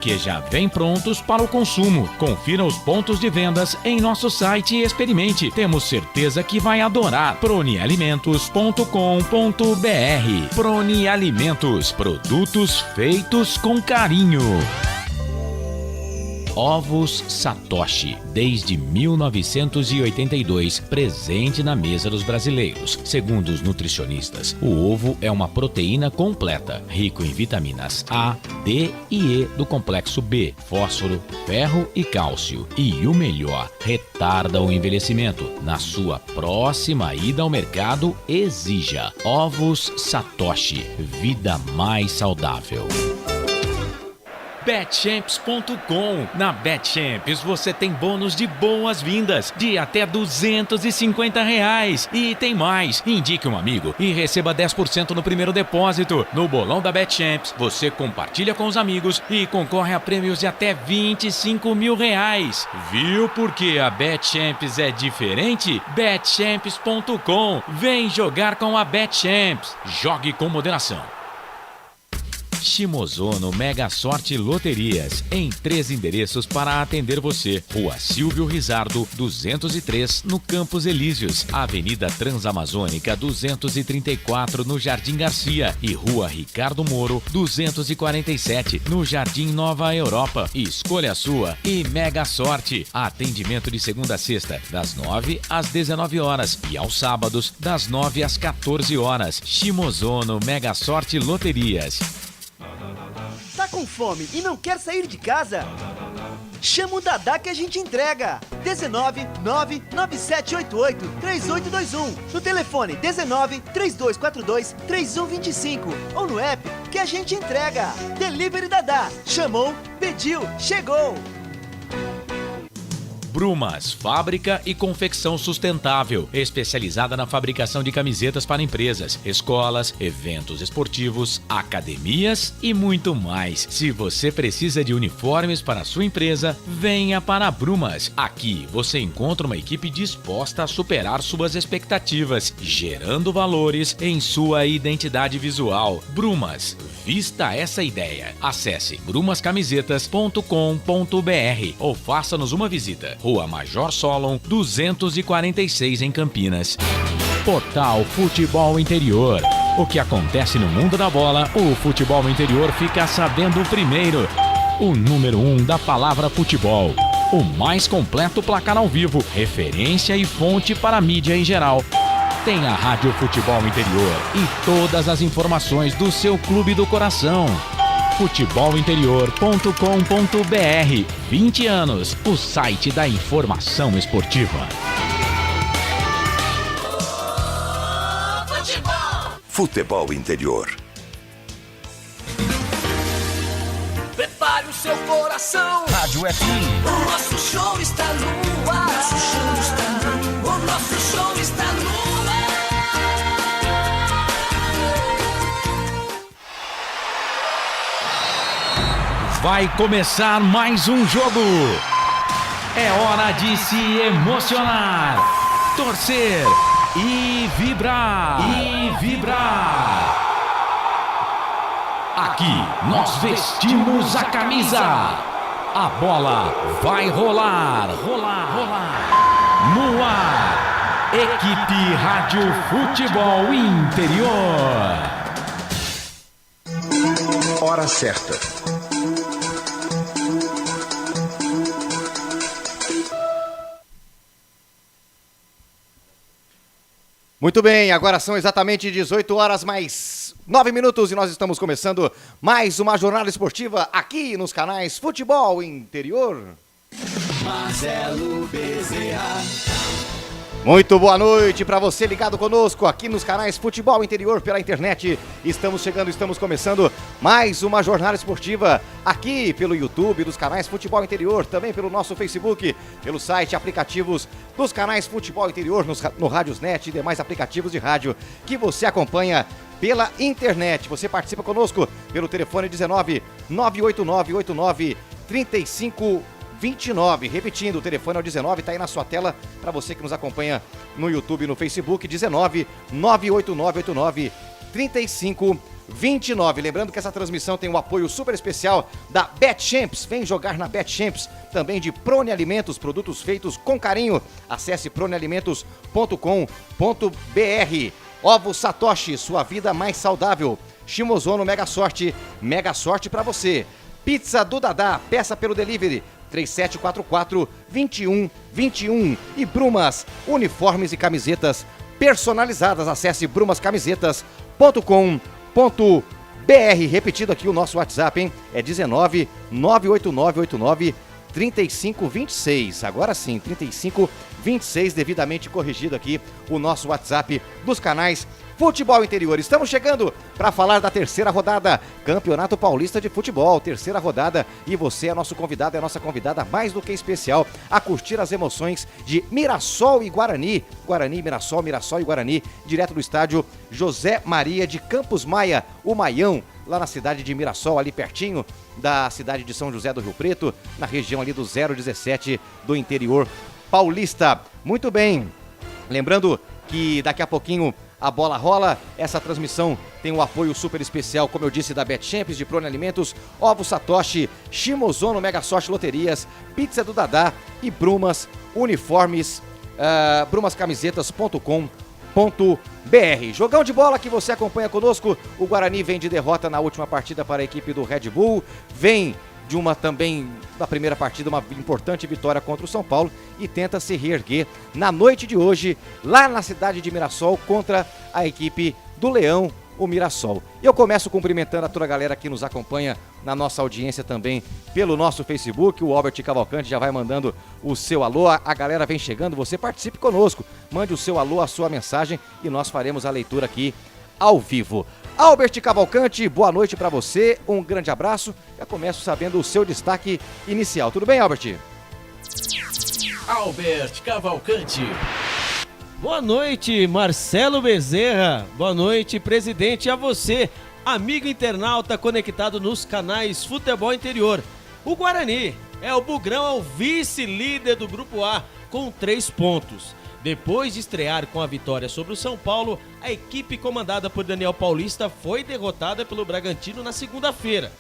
que já vêm prontos para o consumo. Confira os pontos de vendas em nosso site e experimente. Temos certeza que vai adorar. pronialimentos.com.br. Proni Alimentos, produtos feitos com carinho. Ovos Satoshi, desde 1982, presente na mesa dos brasileiros. Segundo os nutricionistas, o ovo é uma proteína completa, rico em vitaminas A, D e E do complexo B, fósforo, ferro e cálcio. E o melhor, retarda o envelhecimento. Na sua próxima ida ao mercado, exija Ovos Satoshi, vida mais saudável. Betchamps.com. Na Betchamps você tem bônus de boas-vindas de até R$250. E tem mais. Indique um amigo e receba 10% no primeiro depósito. No bolão da Betchamps, você compartilha com os amigos e concorre a prêmios de até R$25 mil. Viu por que a Betchamps é diferente? Betchamps.com. Vem jogar com a Betchamps. Jogue com moderação. Shimozono Mega Sorte Loterias, em 3 endereços para atender você. Rua Silvio Rizardo, 203, no Campos Elíseos. Avenida Transamazônica, 234, no Jardim Garcia. E Rua Ricardo Moro, 247, no Jardim Nova Europa. Escolha a sua e Mega Sorte. Atendimento de segunda a sexta, das 9 às 19 horas. E aos sábados, das 9 às 14 horas. Shimozono Mega Sorte Loterias. Tá com fome e não quer sair de casa? Chama o Dadá que a gente entrega. 19 99788 3821. No telefone 19 3242 3125. Ou no app que a gente entrega. Delivery Dadá. Chamou, pediu, chegou. Brumas, fábrica e confecção sustentável, especializada na fabricação de camisetas para empresas, escolas, eventos esportivos, academias e muito mais. Se você precisa de uniformes para a sua empresa, venha para a Brumas. Aqui você encontra uma equipe disposta a superar suas expectativas, gerando valores em sua identidade visual. Brumas, vista essa ideia. Acesse brumascamisetas.com.br ou faça-nos uma visita. Rua Major Solon, 246 em Campinas. Portal Futebol Interior. O que acontece no mundo da bola, o Futebol Interior fica sabendo primeiro. O número 1 da palavra futebol. O mais completo placar ao vivo, referência e fonte para a mídia em geral. Tem a Rádio Futebol Interior e todas as informações do seu clube do coração. futebolinterior.com.br. 20 anos, o site da informação esportiva. Futebol Interior. Prepare o seu coração. Rádio FM. O nosso show está no ar. O nosso show está no ar. Vai começar mais um jogo. É hora de se emocionar, torcer e vibrar. Aqui nós vestimos a camisa. A bola vai rolar. No ar, equipe Rádio Futebol Interior. Hora certa. Muito bem, agora são exatamente 18 horas mais 9 minutos e nós estamos começando mais uma jornada esportiva aqui nos canais Futebol Interior. Marcelo Bezerra. Muito boa noite para você ligado conosco aqui nos canais Futebol Interior pela internet. Estamos chegando, estamos começando mais uma jornada esportiva aqui pelo YouTube dos canais Futebol Interior, também pelo nosso Facebook, pelo site, aplicativos dos canais Futebol Interior, no Rádiosnet e demais aplicativos de rádio que você acompanha pela internet. Você participa conosco pelo telefone 19 98989 3529. Repetindo, o telefone é o 19, está aí na sua tela para você que nos acompanha no YouTube e no Facebook, 19 98989 3529. 29. Lembrando que essa transmissão tem o apoio super especial da BetChamps. Vem jogar na BetChamps. Também de Prone Alimentos, produtos feitos com carinho. Acesse pronealimentos.com.br. Ovo Satoshi, sua vida mais saudável. Shimozono Mega Sorte pra você. Pizza do Dadá, peça pelo delivery 3744-2121. E Brumas, uniformes e camisetas personalizadas. Acesse brumascamisetas.com.br. Repetido aqui o nosso WhatsApp, hein? É 19 98989 3526. Agora sim, 3526, devidamente corrigido aqui o nosso WhatsApp dos canais Futebol Interior. Estamos chegando para falar da terceira rodada, Campeonato Paulista de Futebol, terceira rodada, e você é nosso convidado, é nossa convidada mais do que especial a curtir as emoções de Mirassol e Guarani. Guarani, Mirassol, Mirassol e Guarani, direto do estádio José Maria de Campos Maia, o Maião, lá na cidade de Mirassol, ali pertinho da cidade de São José do Rio Preto, na região ali do 017 do interior paulista. Muito bem, lembrando que daqui a pouquinho a bola rola. Essa transmissão tem um apoio super especial, como eu disse, da BetChamps, de Prone Alimentos, Ovo Satoshi, Shimozono Mega Sorte Loterias, Pizza do Dadá e Brumas Uniformes, brumascamisetas.com.br. Jogão de bola que você acompanha conosco. O Guarani vem de derrota na última partida para a equipe do Red Bull, vem de uma também, da primeira partida, uma importante vitória contra o São Paulo e tenta se reerguer na noite de hoje, lá na cidade de Mirassol, contra a equipe do Leão, o Mirassol. Eu começo cumprimentando a toda a galera que nos acompanha na nossa audiência também pelo nosso Facebook. O Albert Cavalcante já vai mandando o seu alô, a galera vem chegando, você participe conosco, mande o seu alô, a sua mensagem e nós faremos a leitura aqui ao vivo. Albert Cavalcante, boa noite para você, um grande abraço. Já começo sabendo o seu destaque inicial. Tudo bem, Albert? Albert Cavalcante. Boa noite, Marcelo Bezerra. Boa noite, presidente, a você, amigo internauta conectado nos canais Futebol Interior. O Guarani é o Bugrão, é o vice-líder do Grupo A com 3 pontos. Depois de estrear com a vitória sobre o São Paulo, a equipe comandada por Daniel Paulista foi derrotada pelo Bragantino na segunda-feira.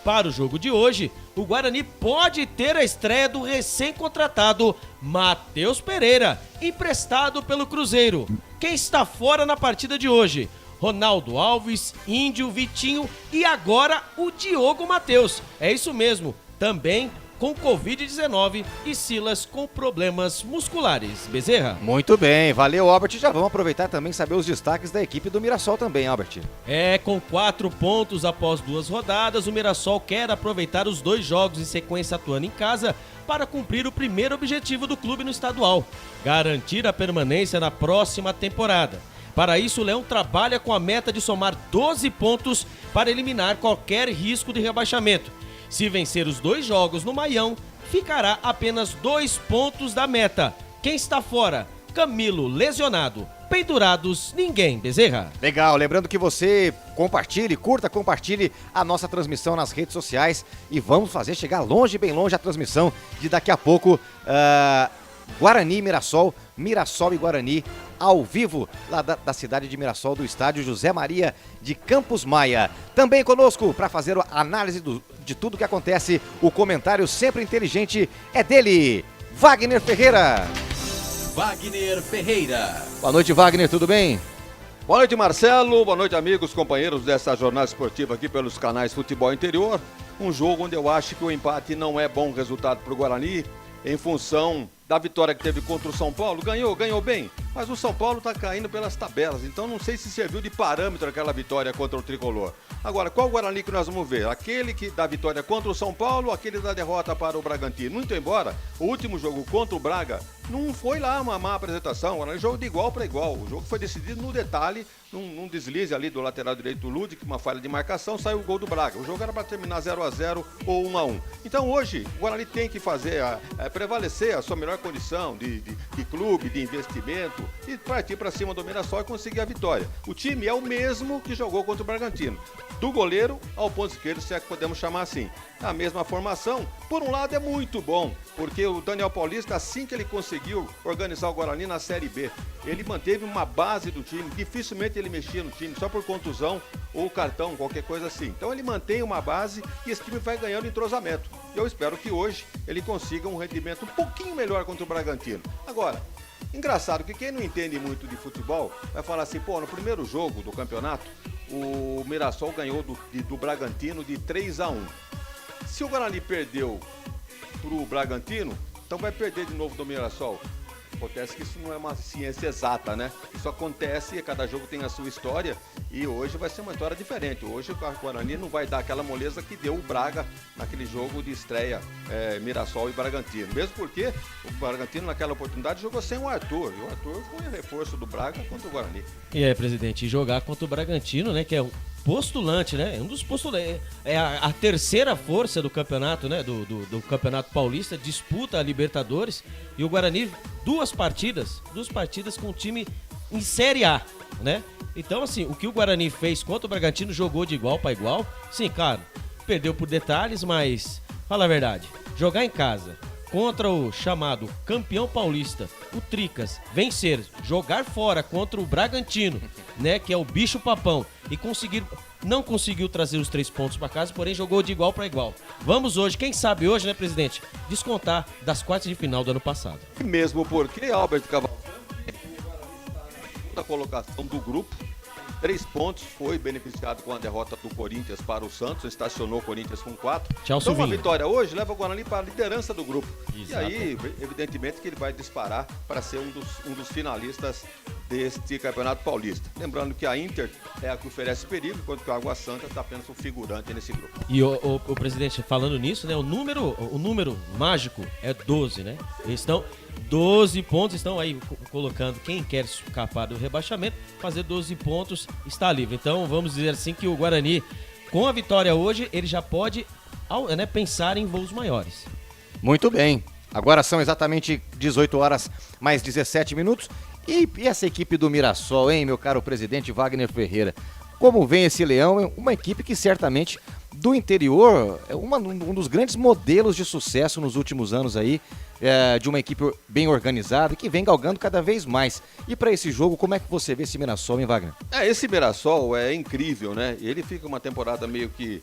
Para o jogo de hoje, o Guarani pode ter a estreia do recém-contratado Matheus Pereira, emprestado pelo Cruzeiro. Quem está fora na partida de hoje? Ronaldo Alves, Índio, Vitinho e agora o Diogo Matheus. É isso mesmo, também com Covid-19 e Silas com problemas musculares. Bezerra? Muito bem, valeu, Albert. Já vamos aproveitar também saber os destaques da equipe do Mirassol também, Albert. Com 4 pontos após 2 rodadas, o Mirassol quer aproveitar os 2 jogos em sequência atuando em casa para cumprir o primeiro objetivo do clube no estadual, garantir a permanência na próxima temporada. Para isso, o Leão trabalha com a meta de somar 12 pontos para eliminar qualquer risco de rebaixamento. Se vencer os 2 jogos no Maião, ficará apenas 2 pontos da meta. Quem está fora? Camilo lesionado. Pendurados, ninguém. Bezerra? Legal, lembrando que você compartilhe a nossa transmissão nas redes sociais e vamos fazer chegar longe, bem longe a transmissão de daqui a pouco Guarani e Mirassol, Mirassol e Guarani ao vivo lá da cidade de Mirassol, do estádio José Maria de Campos Maia. Também conosco para fazer a análise de tudo que acontece, o comentário sempre inteligente é dele, Wagner Ferreira. Wagner Ferreira. Boa noite, Wagner, tudo bem? Boa noite, Marcelo. Boa noite, amigos, companheiros dessa jornada esportiva aqui pelos canais Futebol Interior. Um jogo onde eu acho que o empate não é bom resultado para o Guarani, em função da vitória que teve contra o São Paulo. Ganhou bem, mas o São Paulo está caindo pelas tabelas, então não sei se serviu de parâmetro aquela vitória contra o Tricolor. Agora, qual Guarani que nós vamos ver? Aquele que dá vitória contra o São Paulo ou aquele da derrota para o Bragantino? Muito embora o último jogo contra o Braga não foi lá uma má apresentação, era um jogo de igual para igual. O jogo foi decidido no detalhe, num deslize ali do lateral direito do Ludwig, uma falha de marcação, saiu o gol do Braga. O jogo era para terminar 0-0 ou 1-1. Então hoje o Guarani tem que fazer, prevalecer a sua melhor condição de clube, de investimento e partir para cima do Mirassol e conseguir a vitória. O time é o mesmo que jogou contra o Bragantino, do goleiro ao ponto esquerdo, se é que podemos chamar assim. A mesma formação, por um lado é muito bom, Porque o Daniel Paulista, assim que ele conseguiu organizar o Guarani na Série B, ele manteve uma base do time, dificilmente ele mexia no time, só por contusão ou cartão, qualquer coisa assim. Então ele mantém uma base e esse time vai ganhando entrosamento. E eu espero que hoje ele consiga um rendimento um pouquinho melhor contra o Bragantino. Agora, engraçado que quem não entende muito de futebol vai falar assim, pô, no primeiro jogo do campeonato, o Mirassol ganhou do Bragantino de 3-1. Se o Guarani perdeu pro Bragantino, então vai perder de novo do Mirassol. Acontece que isso não é uma ciência exata, né? Isso acontece e cada jogo tem a sua história e hoje vai ser uma história diferente. Hoje o Guarani não vai dar aquela moleza que deu o Braga naquele jogo de estreia Mirassol e Bragantino. Mesmo porque o Bragantino naquela oportunidade jogou sem o Arthur. E o Arthur foi o reforço do Braga contra o Guarani. E aí, presidente, jogar contra o Bragantino, né, que é um postulante, né? Um dos postulantes. É a terceira força do campeonato, né? Do Campeonato Paulista, disputa a Libertadores. E o Guarani, duas partidas com o time em Série A, né? Então, assim, o que o Guarani fez contra o Bragantino, jogou de igual para igual. Sim, claro, perdeu por detalhes, mas, fala a verdade, jogar em casa contra o chamado campeão paulista, o Tricas, vencer, jogar fora contra o Bragantino, né, que é o bicho papão, e não conseguiu trazer os 3 pontos para casa, porém jogou de igual para igual. Vamos hoje, quem sabe hoje, né, presidente, descontar das quartas de final do ano passado. Mesmo porque Albert Cavalcante, na colocação do grupo, 3 pontos, foi beneficiado com a derrota do Corinthians para o Santos, estacionou o Corinthians com 4. Tchau, então uma Silvinho. vitória hoje leva o Guarani para a liderança do grupo. Exato. E aí, evidentemente que ele vai disparar para ser um dos finalistas deste Campeonato Paulista. Lembrando que a Inter é a que oferece perigo, enquanto que a Água Santa está apenas um figurante nesse grupo. E o presidente, falando nisso, né, o número mágico é 12, né? Estão 12 pontos, estão aí colocando quem quer escapar do rebaixamento, fazer 12 pontos, está livre. Então vamos dizer assim que o Guarani, com a vitória hoje, ele já pode, né, pensar em voos maiores. Muito bem. Agora são exatamente 18 horas mais 17 minutos. E essa equipe do Mirassol, hein, meu caro presidente Wagner Ferreira? Como vem esse Leão? É uma equipe que certamente do interior é um dos grandes modelos de sucesso nos últimos anos aí, de uma equipe bem organizada e que vem galgando cada vez mais. E para esse jogo, como é que você vê esse Mirassol, hein, Wagner? Esse Mirassol é incrível, né? Ele fica uma temporada meio que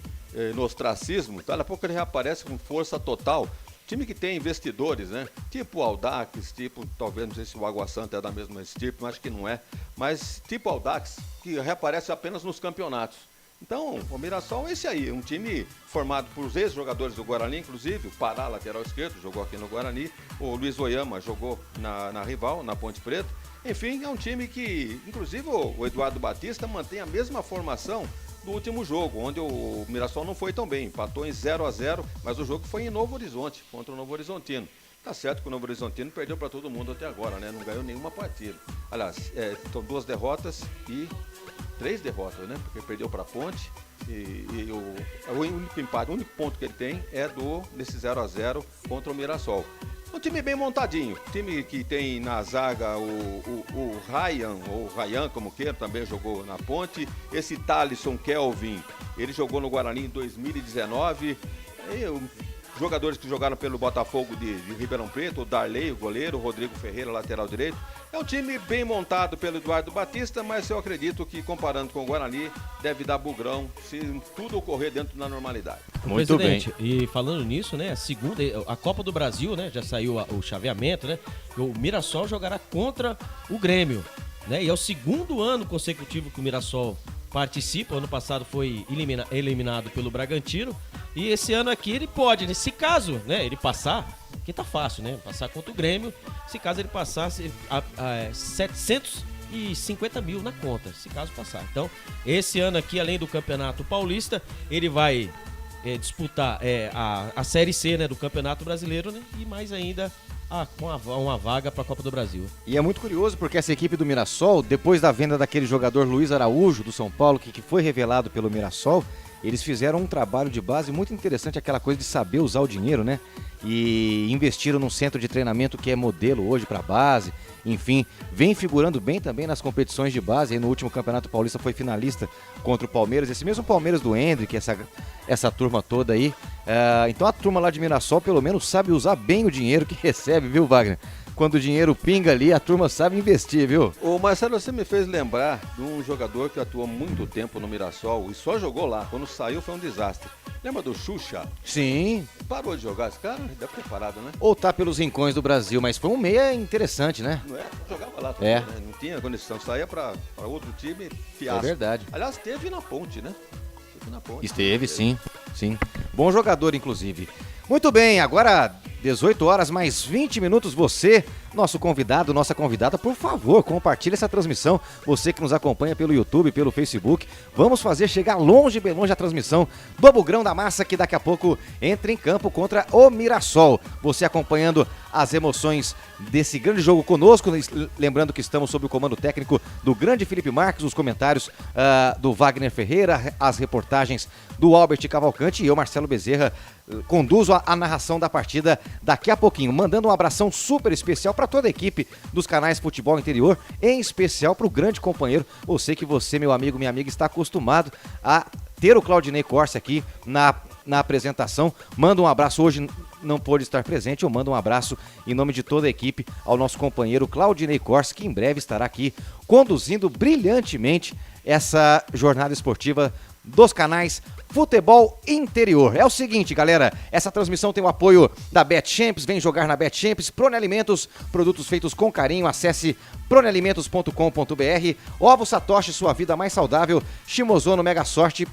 no ostracismo, daqui a pouco ele reaparece com força total. Time que tem investidores, né? Tipo o Audax, tipo, talvez, não sei se o Água Santa é da mesma estirpe, mas acho que não é. Mas tipo Audax, que reaparece apenas nos campeonatos. Então, o Mirassol é esse aí, um time formado por ex-jogadores do Guarani, inclusive, o Pará, lateral esquerdo, jogou aqui no Guarani, o Luiz Oyama jogou na rival, na Ponte Preta. Enfim, é um time que, inclusive, o Eduardo Batista mantém a mesma formação do último jogo, onde o Mirassol não foi tão bem, empatou em 0-0, mas o jogo foi em Novo Horizonte, contra o Novo Horizontino. Tá certo que o Novo Horizontino perdeu para todo mundo até agora, né? Não ganhou nenhuma partida. Aliás, são 2 derrotas e 3 derrotas, né? Porque perdeu para a Ponte e o único empate, o único ponto que ele tem é desse 0-0 contra o Mirassol. Um time bem montadinho, time que tem na zaga o Ryan, ou Ryan, como queira, também jogou na Ponte. Esse Thalisson Kelvin, ele jogou no Guarani em 2019. Jogadores que jogaram pelo Botafogo de Ribeirão Preto, o Darley, o goleiro, o Rodrigo Ferreira, lateral direito. É um time bem montado pelo Eduardo Batista, mas eu acredito que, comparando com o Guarani, deve dar bugrão se tudo ocorrer dentro da normalidade. Muito bem. E falando nisso, né, a Copa do Brasil, né, já saiu o chaveamento, né, o Mirassol jogará contra o Grêmio, né, e é o segundo ano consecutivo que o Mirassol participa. Ano passado foi eliminado pelo Bragantino. E esse ano aqui ele pode, né? Se caso, né, ele passar, que tá fácil, né? Passar contra o Grêmio, se caso ele passasse 750 mil na conta, se caso passar. Então, esse ano aqui, além do Campeonato Paulista, ele vai disputar a Série C, né, do Campeonato Brasileiro, né? E mais ainda uma vaga para a Copa do Brasil. E é muito curioso porque essa equipe do Mirassol, depois da venda daquele jogador Luiz Araújo do São Paulo, que foi revelado pelo Mirassol, eles fizeram um trabalho de base muito interessante, aquela coisa de saber usar o dinheiro, né? E investiram num centro de treinamento que é modelo hoje para base. Enfim, vem figurando bem também nas competições de base. Aí no último Campeonato Paulista foi finalista contra o Palmeiras. Esse mesmo Palmeiras do Hendrick, essa turma toda aí, Então a turma lá de Mirassol pelo menos sabe usar bem o dinheiro que recebe, viu, Wagner? Quando o dinheiro pinga ali, a turma sabe investir, viu? Ô Marcelo, você me fez lembrar de um jogador que atuou muito tempo no Mirassol e só jogou lá. Quando saiu foi um desastre. Lembra do Xuxa? Sim. Parou de jogar esse cara? Deve ter parado, né? Ou tá pelos rincões do Brasil, mas foi um meia interessante, né? Não é? Jogava lá também, É. né? Não tinha condição. Saía pra outro time, fiasco. É verdade. Aliás, teve na Ponte, né? Esteve, sim. Bom jogador, inclusive. Muito bem, agora 18 horas mais 20 minutos. Você, nosso convidado, nossa convidada, por favor, compartilhe essa transmissão. Você que nos acompanha pelo YouTube, pelo Facebook. Vamos fazer chegar longe, bem longe a transmissão do Bugrão da Massa, que daqui a pouco entra em campo contra o Mirassol. Você acompanhando as emoções desse grande jogo conosco. Lembrando que estamos sob o comando técnico do grande Felipe Marques, os comentários do Wagner Ferreira, as reportagens do Albert Cavalcante e eu, Marcelo Bezerra, conduzo a narração da partida daqui a pouquinho, mandando um abração super especial para toda a equipe dos canais Futebol Interior, em especial para o grande companheiro. Eu sei que você, meu amigo, minha amiga, está acostumado a ter o Claudinei Corse aqui na apresentação. Manda um abraço, hoje não pôde estar presente, eu mando um abraço em nome de toda a equipe ao nosso companheiro Claudinei Corse, que em breve estará aqui conduzindo brilhantemente essa jornada esportiva dos canais Futebol Interior. É o seguinte, galera, essa transmissão tem o apoio da BetChamps, vem jogar na BetChamps, Prone Alimentos, produtos feitos com carinho, acesse pronealimentos.com.br, Ovo Satoshi, sua vida mais saudável, Shimozono, Mega Sorte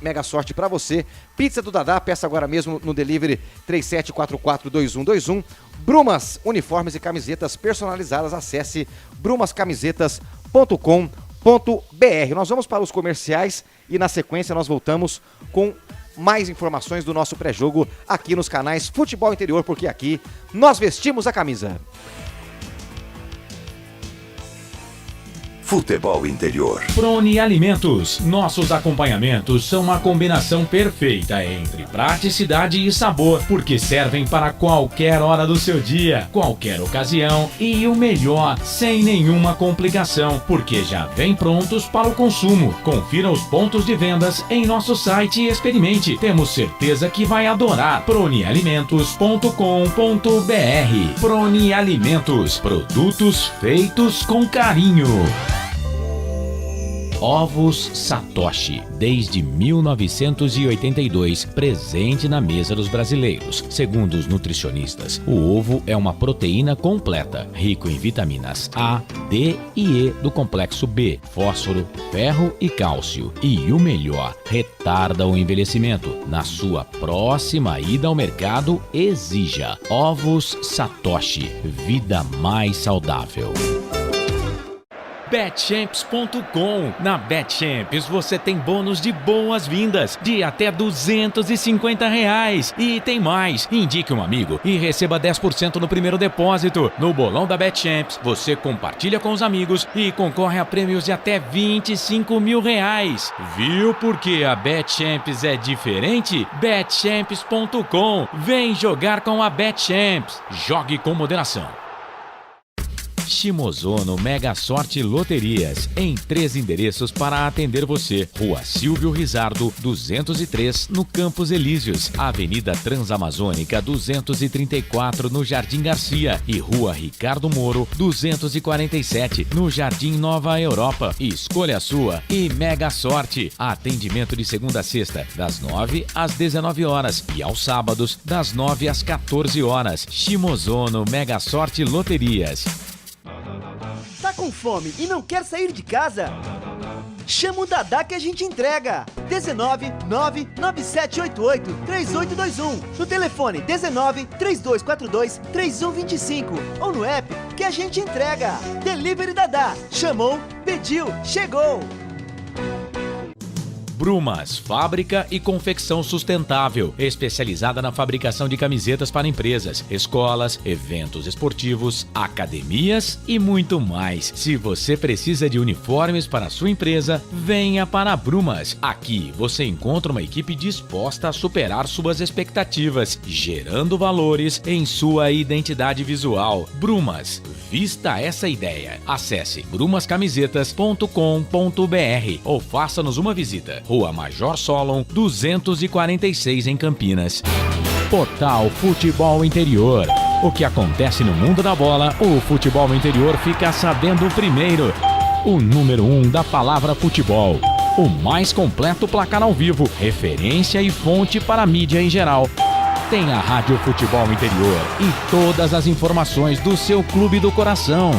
pra você, Pizza do Dadá, peça agora mesmo no delivery 37442121, Brumas, uniformes e camisetas personalizadas, acesse brumascamisetas.com.br. Nós vamos para os comerciais e na sequência nós voltamos com mais informações do nosso pré-jogo aqui nos canais Futebol Interior, porque aqui nós vestimos a camisa. Futebol Interior. Prone Alimentos. Nossos acompanhamentos são uma combinação perfeita entre praticidade e sabor, porque servem para qualquer hora do seu dia, qualquer ocasião e o melhor, sem nenhuma complicação, porque já vem prontos para o consumo. Confira os pontos de vendas em nosso site e experimente. Temos certeza que vai adorar. pronealimentos.com.br. Prone Alimentos. Produtos feitos com carinho. Ovos Satoshi, desde 1982, presente na mesa dos brasileiros. Segundo os nutricionistas, o ovo é uma proteína completa, rico em vitaminas A, D e E do complexo B, fósforo, ferro e cálcio. E o melhor, retarda o envelhecimento. Na sua próxima ida ao mercado, exija Ovos Satoshi, vida mais saudável. BetChamps.com. Na BetChamps você tem bônus de boas-vindas de até R$250. E tem mais. Indique um amigo e receba 10% no primeiro depósito. No bolão da BetChamps você compartilha com os amigos e concorre a prêmios de até R$25 mil. Viu porque a BetChamps é diferente? BetChamps.com. Vem jogar com a BetChamps. Jogue com moderação. Shimozono Mega Sorte Loterias, em 3 endereços para atender você. Rua Silvio Rizardo, 203, no Campos Elíseos, Avenida Transamazônica, 234, no Jardim Garcia, e Rua Ricardo Moro, 247, no Jardim Nova Europa. Escolha a sua e Mega Sorte. Atendimento de segunda a sexta, das 9 às 19 horas e aos sábados, das 9 às 14 horas. Shimozono Mega Sorte Loterias. Tá com fome e não quer sair de casa? Chama o Dadá que a gente entrega. 19 99788 3821. No telefone 19 3242 3125 ou no app que a gente entrega. Delivery Dadá. Chamou, pediu, chegou. Brumas, fábrica e confecção sustentável, especializada na fabricação de camisetas para empresas, escolas, eventos esportivos, academias e muito mais. Se você precisa de uniformes para a sua empresa, venha para a Brumas. Aqui você encontra uma equipe disposta a superar suas expectativas, gerando valores em sua identidade visual. Brumas, vista essa ideia. Acesse brumascamisetas.com.br ou faça-nos uma visita. Rua Major Solon, 246 em Campinas. Total Futebol Interior. O que acontece no mundo da bola, o futebol interior fica sabendo primeiro. O número 1 da palavra futebol. O mais completo placar ao vivo, referência e fonte para a mídia em geral. Tem a Rádio Futebol Interior e todas as informações do seu clube do coração.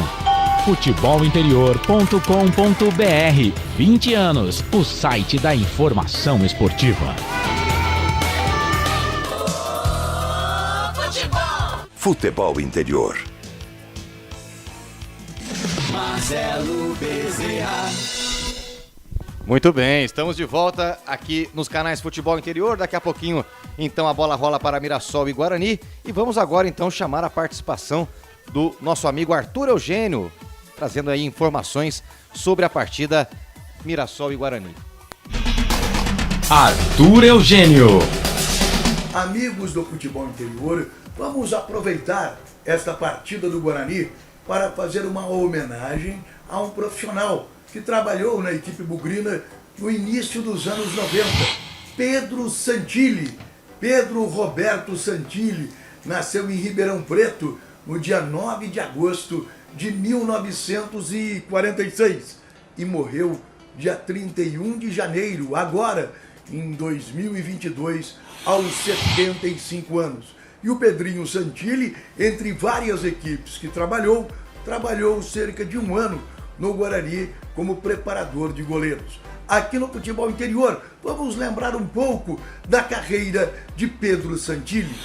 Futebolinterior.com.br. 20 anos, o site da informação esportiva. Futebol Interior. Marcelo Bezerra. Muito bem, estamos de volta aqui nos canais Futebol Interior. Daqui a pouquinho, então, a bola rola para Mirassol e Guarani. E vamos agora, então, chamar a participação do nosso amigo Arthur Eugênio, trazendo aí informações sobre a partida Mirassol e Guarani. Arthur Eugênio. Amigos do Futebol Interior, vamos aproveitar esta partida do Guarani para fazer uma homenagem a um profissional que trabalhou na equipe bugrina no início dos anos 90, Pedro Santilli. Pedro Roberto Santilli nasceu em Ribeirão Preto no dia 9 de agosto de 1946 e morreu dia 31 de janeiro, agora em 2022, aos 75 anos. E o Pedrinho Santilli, entre várias equipes que trabalhou cerca de um ano no Guarani como preparador de goleiros. Aqui no Futebol Interior, vamos lembrar um pouco da carreira de Pedro Santilli.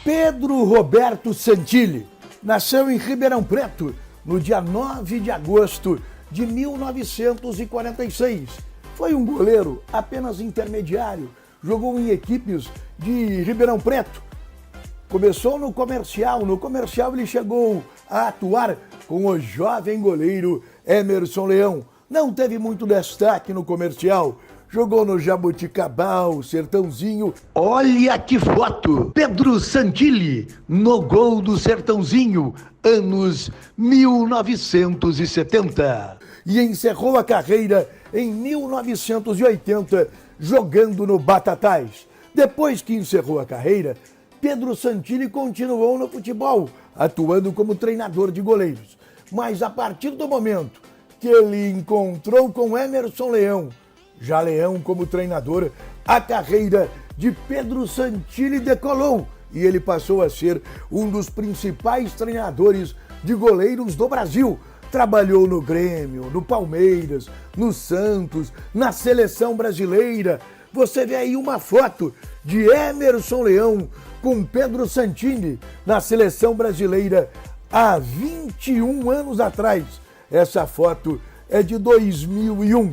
Pedro Roberto Santilli nasceu em Ribeirão Preto no dia 9 de agosto de 1946. Foi um goleiro apenas intermediário, jogou em equipes de Ribeirão Preto. Começou no Comercial ele chegou a atuar com o jovem goleiro Emerson Leão. Não teve muito destaque no Comercial, jogou no Jaboticabal, Sertãozinho. Olha que foto! Pedro Santilli no gol do Sertãozinho, anos 1970. E encerrou a carreira em 1980, jogando no Batatais. Depois que encerrou a carreira, Pedro Santilli continuou no futebol, atuando como treinador de goleiros. Mas a partir do momento que ele encontrou com Emerson Leão, já Leão como treinador, a carreira de Pedro Santilli decolou e ele passou a ser um dos principais treinadores de goleiros do Brasil. Trabalhou no Grêmio, no Palmeiras, no Santos, na Seleção Brasileira. Você vê aí uma foto de Emerson Leão com Pedro Santilli na Seleção Brasileira há 21 anos atrás. Essa foto é de 2001.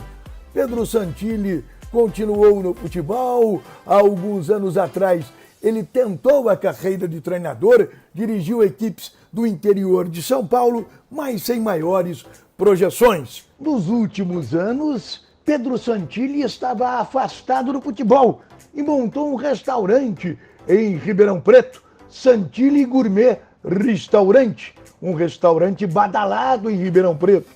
Pedro Santilli continuou no futebol. Há alguns anos atrás, ele tentou a carreira de treinador, dirigiu equipes do interior de São Paulo, mas sem maiores projeções. Nos últimos anos, Pedro Santilli estava afastado do futebol e montou um restaurante em Ribeirão Preto, Santilli Gourmet Restaurante, um restaurante badalado em Ribeirão Preto.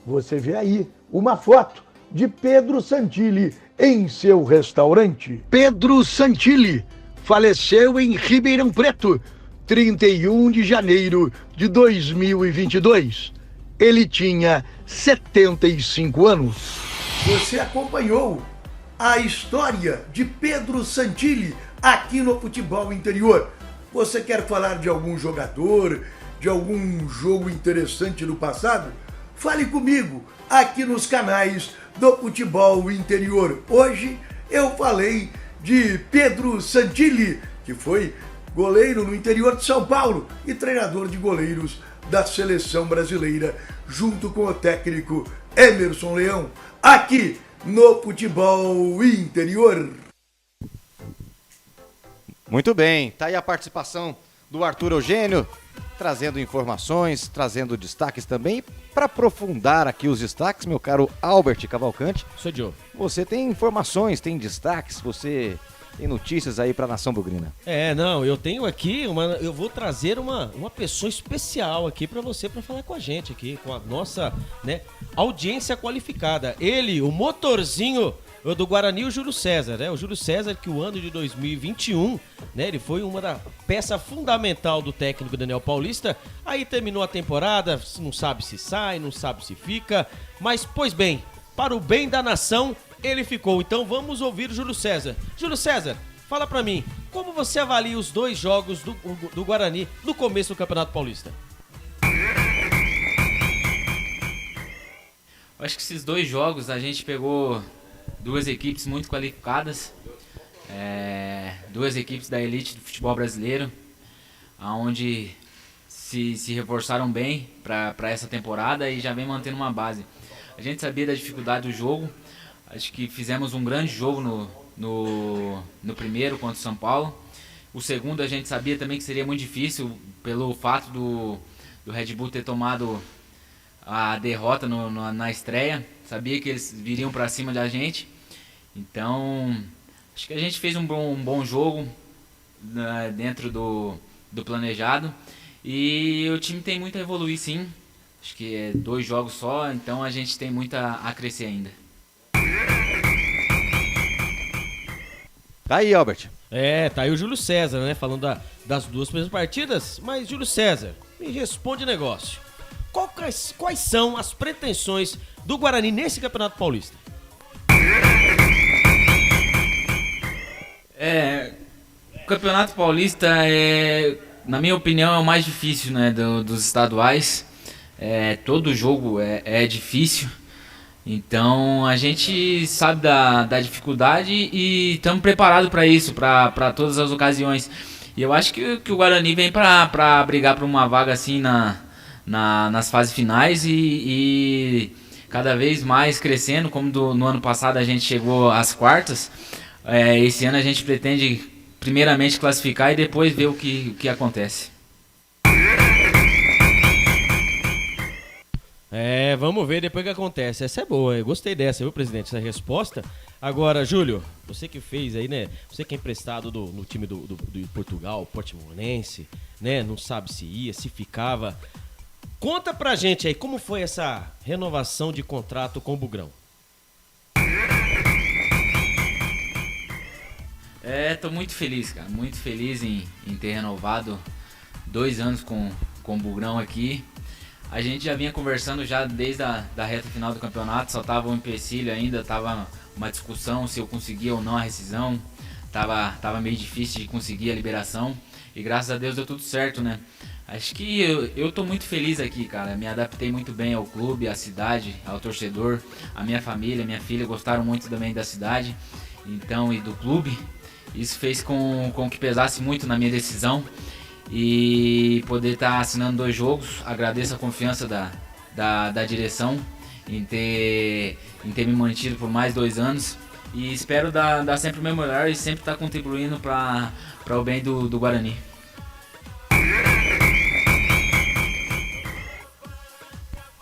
Você vê aí uma foto de Pedro Santilli em seu restaurante. Pedro Santilli faleceu em Ribeirão Preto, 31 de janeiro de 2022. Ele tinha 75 anos. Você acompanhou a história de Pedro Santilli aqui no Futebol Interior. Você quer falar de algum jogador, de algum jogo interessante do passado? Fale comigo aqui nos canais do Futebol Interior. Hoje eu falei de Pedro Santilli, que foi goleiro no interior de São Paulo e treinador de goleiros da Seleção Brasileira, junto com o técnico Emerson Leão, aqui no Futebol Interior. Muito bem, tá aí a participação do Arthur Eugênio, trazendo informações, trazendo destaques também. Para aprofundar aqui os destaques, meu caro Albert Cavalcante, Sou Joe. você tem informações, tem destaques, você tem notícias aí para a Nação Bugrina. Eu tenho aqui eu vou trazer uma pessoa especial aqui para você, para falar com a gente aqui, com a nossa, audiência qualificada. Ele, o motorzinho o do Guarani e o Júlio César, né? O Júlio César, que o ano de 2021, né? Ele foi uma da peça fundamental do técnico Daniel Paulista. Aí terminou a temporada, não sabe se sai, não sabe se fica. Mas, pois bem, para o bem da nação, ele ficou. Então vamos ouvir o Júlio César. Júlio César, fala pra mim, como você avalia os 2 jogos do Guarani no começo do Campeonato Paulista? Eu acho que esses 2 jogos a gente pegou 2 equipes muito qualificadas, 2 equipes da elite do futebol brasileiro, onde se reforçaram bem para essa temporada e já vem mantendo uma base. A gente sabia da dificuldade do jogo, acho que fizemos um grande jogo no primeiro contra o São Paulo. O segundo a gente sabia também que seria muito difícil pelo fato do Red Bull ter tomado a derrota na estreia. Sabia que eles viriam para cima da gente. Então, acho que a gente fez um bom jogo dentro do planejado. E o time tem muito a evoluir, sim. Acho que é 2 jogos só, então a gente tem muito a crescer ainda. Tá aí, Albert. Tá aí o Júlio César, né? Falando das 2 primeiras partidas. Mas, Júlio César, me responde o negócio. Quais são as pretensões do Guarani nesse Campeonato Paulista? O Campeonato Paulista na minha opinião, é o mais difícil, né, dos estaduais. Todo jogo é difícil. Então a gente sabe da dificuldade e estamos preparados para isso, para todas as ocasiões. E eu acho que o Guarani vem para brigar por uma vaga assim nas fases finais e cada vez mais crescendo, como no ano passado a gente chegou às quartas. Esse ano a gente pretende primeiramente classificar e depois ver o que acontece. Vamos ver depois o que acontece. Essa é boa, eu gostei dessa, viu, presidente? Essa resposta. Agora, Júlio, você que fez aí, né? Você que é emprestado no time do Portugal, Portimonense, né? Não sabe se ia, se ficava. Conta pra gente aí, como foi essa renovação de contrato com o Bugrão? Tô muito feliz, cara. Muito feliz em ter renovado 2 anos com o Bugrão aqui. A gente já vinha conversando já desde a reta final do campeonato, só tava um empecilho ainda, tava uma discussão se eu conseguia ou não a rescisão. Tava meio difícil de conseguir a liberação e graças a Deus deu tudo certo, né? Acho que eu tô muito feliz aqui, cara. Me adaptei muito bem ao clube, à cidade, ao torcedor. A minha família, minha filha gostaram muito também da cidade, então, e do clube. Isso fez com que pesasse muito na minha decisão e poder estar assinando 2 jogos. Agradeço a confiança da direção em ter me mantido por mais 2 anos e espero dar sempre o meu melhor e sempre estar contribuindo para o bem do Guarani.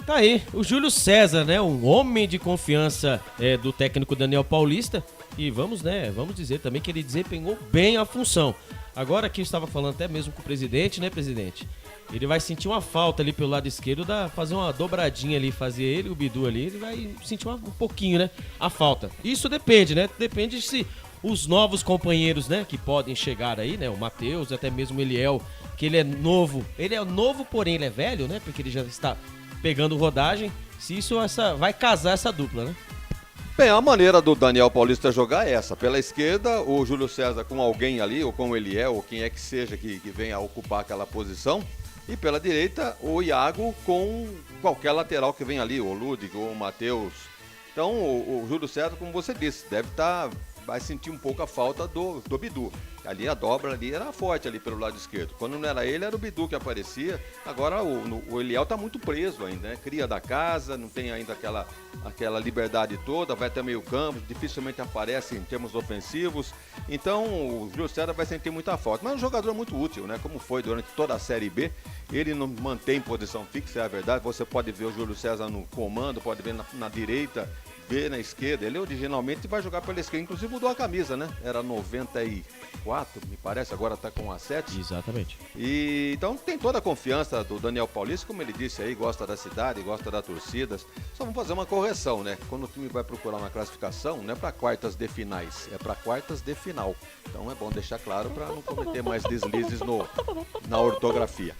Tá aí, o Júlio César, né? Um homem de confiança do técnico Daniel Paulista. E vamos dizer também que ele desempenhou bem a função. Agora aqui eu estava falando até mesmo com o presidente, né, presidente? Ele vai sentir uma falta ali pelo lado esquerdo, fazer uma dobradinha ali, fazer ele, o Bidu ali, ele vai sentir um pouquinho, né, a falta. Isso depende, né? Depende se os novos companheiros, né, que podem chegar aí, né, o Matheus, até mesmo o Eliel, que ele é novo, porém ele é velho, né, porque ele já está pegando rodagem, se isso vai casar essa dupla, né? Bem, a maneira do Daniel Paulista jogar é essa. Pela esquerda, o Júlio César com alguém ali, ou com o Eliel, ou quem é que seja que venha a ocupar aquela posição. E pela direita, o Iago com qualquer lateral que venha ali, o Ludwig ou o Matheus. Então, o Júlio César, como você disse, vai sentir um pouco a falta do Bidu. Ali a dobra ali era forte ali pelo lado esquerdo. Quando não era ele, era o Bidu que aparecia. Agora o Eliel tá muito preso ainda, né? Cria da casa, não tem ainda aquela liberdade toda, vai até meio campo, dificilmente aparece em termos ofensivos. Então o Júlio César vai sentir muita falta. Mas é um jogador muito útil, né? Como foi durante toda a Série B. Ele não mantém posição fixa, é a verdade. Você pode ver o Júlio César no comando, pode ver na direita, B na esquerda. Ele originalmente vai jogar pela esquerda, inclusive mudou a camisa, né? Era 94, me parece, agora tá com a 7. Exatamente. E então tem toda a confiança do Daniel Paulista, como ele disse aí, gosta da cidade, gosta da torcida. Só vamos fazer uma correção, né? Quando o time vai procurar uma classificação, não é para quartas de finais, é para quartas de final. Então é bom deixar claro para não cometer mais deslizes na ortografia.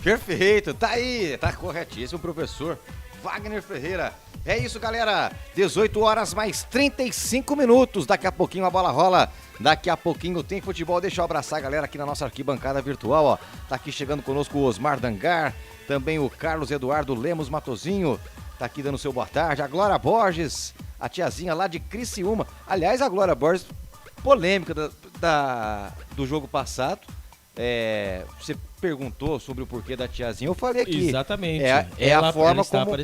Perfeito, tá aí, tá corretíssimo, professor Wagner Ferreira. É isso, galera, 18 horas mais 35 minutos, daqui a pouquinho a bola rola, daqui a pouquinho tem futebol. Deixa eu abraçar a galera aqui na nossa arquibancada virtual, ó. Tá aqui chegando conosco o Osmar Dangar, também o Carlos Eduardo Lemos Matozinho, tá aqui dando seu boa tarde, a Glória Borges, a tiazinha lá de Criciúma. Aliás, a Glória Borges, polêmica do jogo passado, você perguntou sobre o porquê da tiazinha, eu falei aqui. Exatamente. É a forma como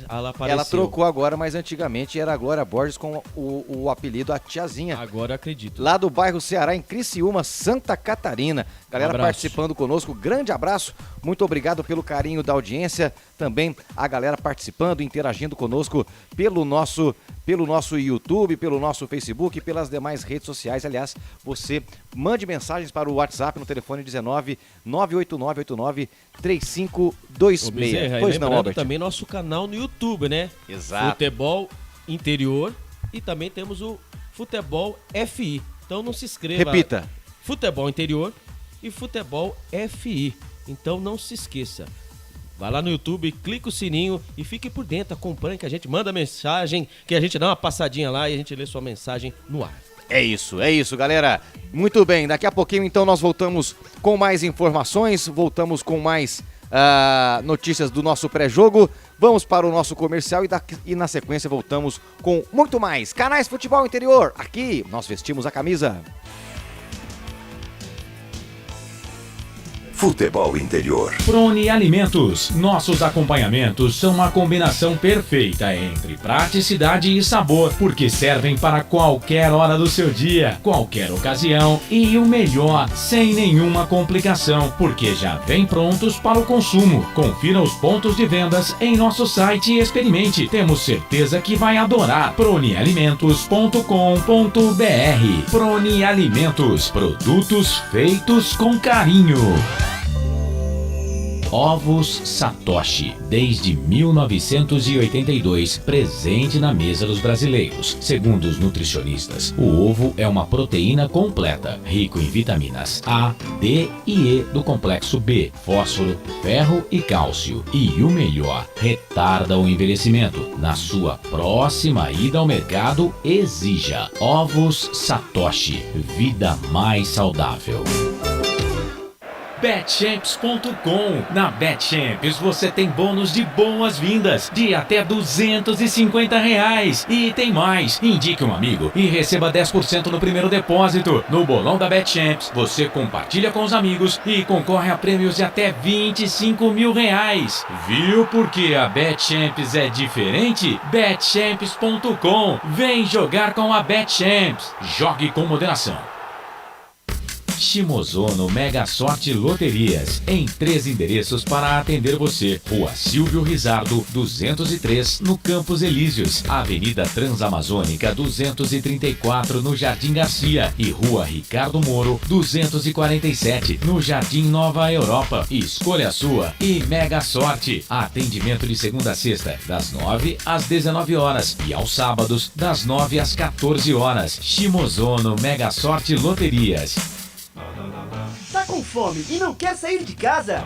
ela apareceu. Ela trocou agora, mas antigamente era a Glória Borges com o apelido a tiazinha. Agora acredito. Lá do bairro Ceará, em Criciúma, Santa Catarina. Galera participando conosco, grande abraço, muito obrigado pelo carinho da audiência. Também a galera participando, interagindo conosco pelo nosso YouTube, pelo nosso Facebook, pelas demais redes sociais. Aliás, você mande mensagens para o WhatsApp no telefone 19 98989 3526. Pois não, Albert? Também nosso canal no YouTube, né? Exato. Futebol Interior e também temos o Futebol FI. Então não se inscreva. Repita. Futebol Interior e Futebol FI. Então não se esqueça. Vai lá no YouTube, clica o sininho e fique por dentro, acompanhe que a gente manda mensagem, que a gente dá uma passadinha lá e a gente lê sua mensagem no ar. É isso, galera. Muito bem, daqui a pouquinho então nós voltamos com mais informações, voltamos com mais notícias do nosso pré-jogo. Vamos para o nosso comercial e na sequência voltamos com muito mais. Canais Futebol Interior, aqui nós vestimos a camisa. Futebol Interior. Prone Alimentos. Nossos acompanhamentos são uma combinação perfeita entre praticidade e sabor, porque servem para qualquer hora do seu dia, qualquer ocasião e o melhor, sem nenhuma complicação, porque já vem prontos para o consumo. Confira os pontos de vendas em nosso site e experimente. Temos certeza que vai adorar. pronealimentos.com.br. Prone Alimentos. Produtos feitos com carinho. Ovos Satoshi, desde 1982, presente na mesa dos brasileiros. Segundo os nutricionistas, o ovo é uma proteína completa, rico em vitaminas A, D e E do complexo B, fósforo, ferro e cálcio. E o melhor, retarda o envelhecimento. Na sua próxima ida ao mercado, exija Ovos Satoshi, vida mais saudável. Betchamps.com. Na Betchamps você tem bônus de boas-vindas de até R$250. E tem mais. Indique um amigo e receba 10% no primeiro depósito. No bolão da Betchamps você compartilha com os amigos e concorre a prêmios de até R$25 mil. Viu porque a Betchamps é diferente? Betchamps.com. Vem jogar com a Betchamps. Jogue com moderação. Shimozono Mega Sorte Loterias, em 3 endereços para atender você. Rua Silvio Rizardo, 203, no Campos Elíseos. Avenida Transamazônica, 234, no Jardim Garcia. E Rua Ricardo Moro, 247, no Jardim Nova Europa. Escolha a sua e Mega Sorte. Atendimento de segunda a sexta, das 9 às 19 horas. E aos sábados, das 9 às 14 horas. Shimozono Mega Sorte Loterias. Tá com fome e não quer sair de casa?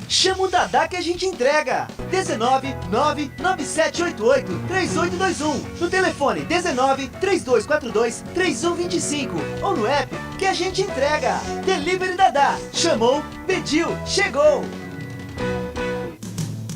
Chama o Dadá que a gente entrega. 19 99788 3821. No telefone 19 3242 3125. Ou no app que a gente entrega. Delivery Dadá. Chamou, pediu, chegou.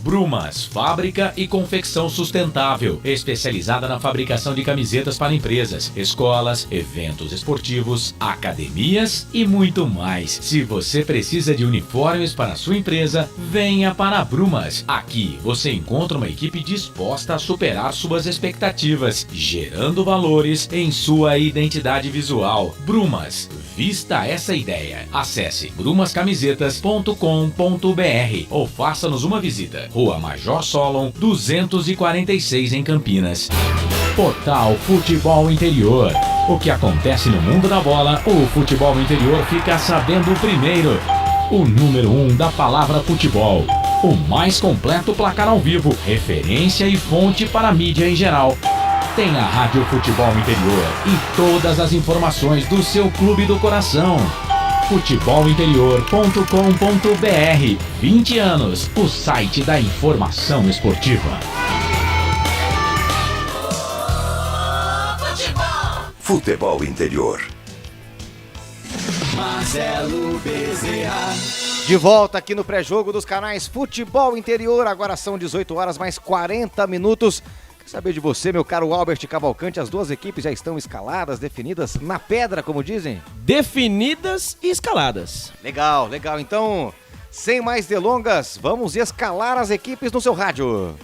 Brumas, fábrica e confecção sustentável, especializada na fabricação de camisetas para empresas, escolas, eventos esportivos, academias e muito mais. Se você precisa de uniformes para a sua empresa, venha para a Brumas. Aqui você encontra uma equipe disposta a superar suas expectativas, gerando valores em sua identidade visual. Brumas, vista essa ideia. Acesse brumascamisetas.com.br ou faça-nos uma visita. Rua Major Solon, 246 em Campinas. Portal Futebol Interior. O que acontece no mundo da bola, o futebol interior fica sabendo primeiro. O número 1 da palavra futebol. O mais completo placar ao vivo, referência e fonte para a mídia em geral. Tem a Rádio Futebol Interior e todas as informações do seu clube do coração. futebolinterior.com.br. 20 anos, o site da informação esportiva. Futebol Interior. Marcelo Bezerra. De volta aqui no pré-jogo dos canais Futebol Interior. Agora são 18 horas mais 40 minutos. Quer saber de você, meu caro Albert Cavalcante? As duas equipes já estão escaladas, definidas na pedra, como dizem? Definidas e escaladas. Legal, legal. Então, sem mais delongas, vamos escalar as equipes no seu rádio.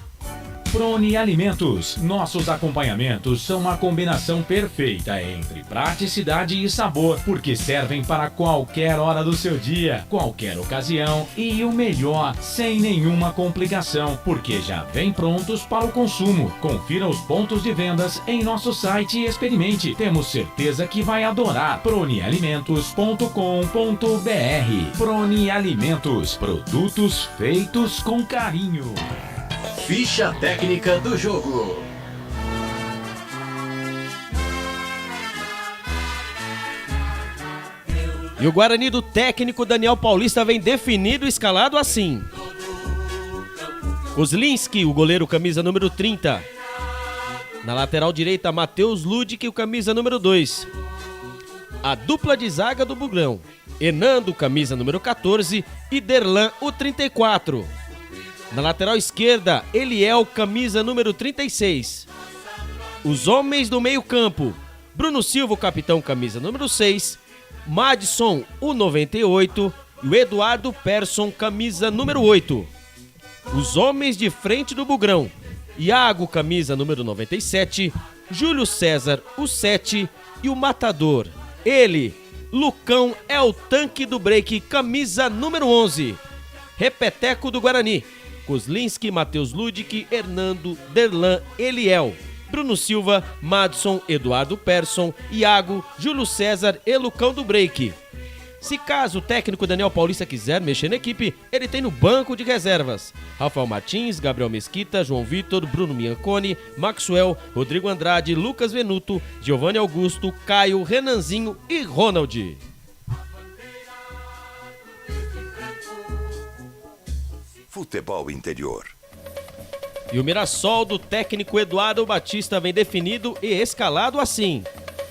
Prone Alimentos. Nossos acompanhamentos são uma combinação perfeita entre praticidade e sabor, porque servem para qualquer hora do seu dia, qualquer ocasião e o melhor, sem nenhuma complicação, porque já vem prontos para o consumo. Confira os pontos de vendas em nosso site e experimente. Temos certeza que vai adorar. pronealimentos.com.br. Prone Alimentos. Produtos feitos com carinho. Ficha técnica do jogo. E o Guarani do técnico Daniel Paulista vem definido e escalado assim. Kozlinski, o goleiro, camisa número 30. Na lateral direita, Matheus Ludic, o camisa número 2. A dupla de zaga do Bugrão, Enando, camisa número 14, e Derlan, o 34. Na lateral esquerda, Eliel, camisa número 36. Os homens do meio campo, Bruno Silva, o capitão, camisa número 6. Madison, o 98. E o Eduardo Persson, camisa número 8. Os homens de frente do Bugrão, Iago, camisa número 97. Júlio César, o 7. E o matador, ele, Lucão, é o tanque do break, camisa número 11. Repeteco do Guarani, Kozlinski, Matheus Ludic, Hernando, Derlan, Eliel, Bruno Silva, Madison, Eduardo Persson, Iago, Júlio César e Lucão do break. Se caso o técnico Daniel Paulista quiser mexer na equipe, ele tem no banco de reservas Rafael Martins, Gabriel Mesquita, João Vitor, Bruno Mianconi, Maxwell, Rodrigo Andrade, Lucas Venuto, Giovanni Augusto, Caio, Renanzinho e Ronald. Futebol Interior. E o Mirassol do técnico Eduardo Batista vem definido e escalado assim.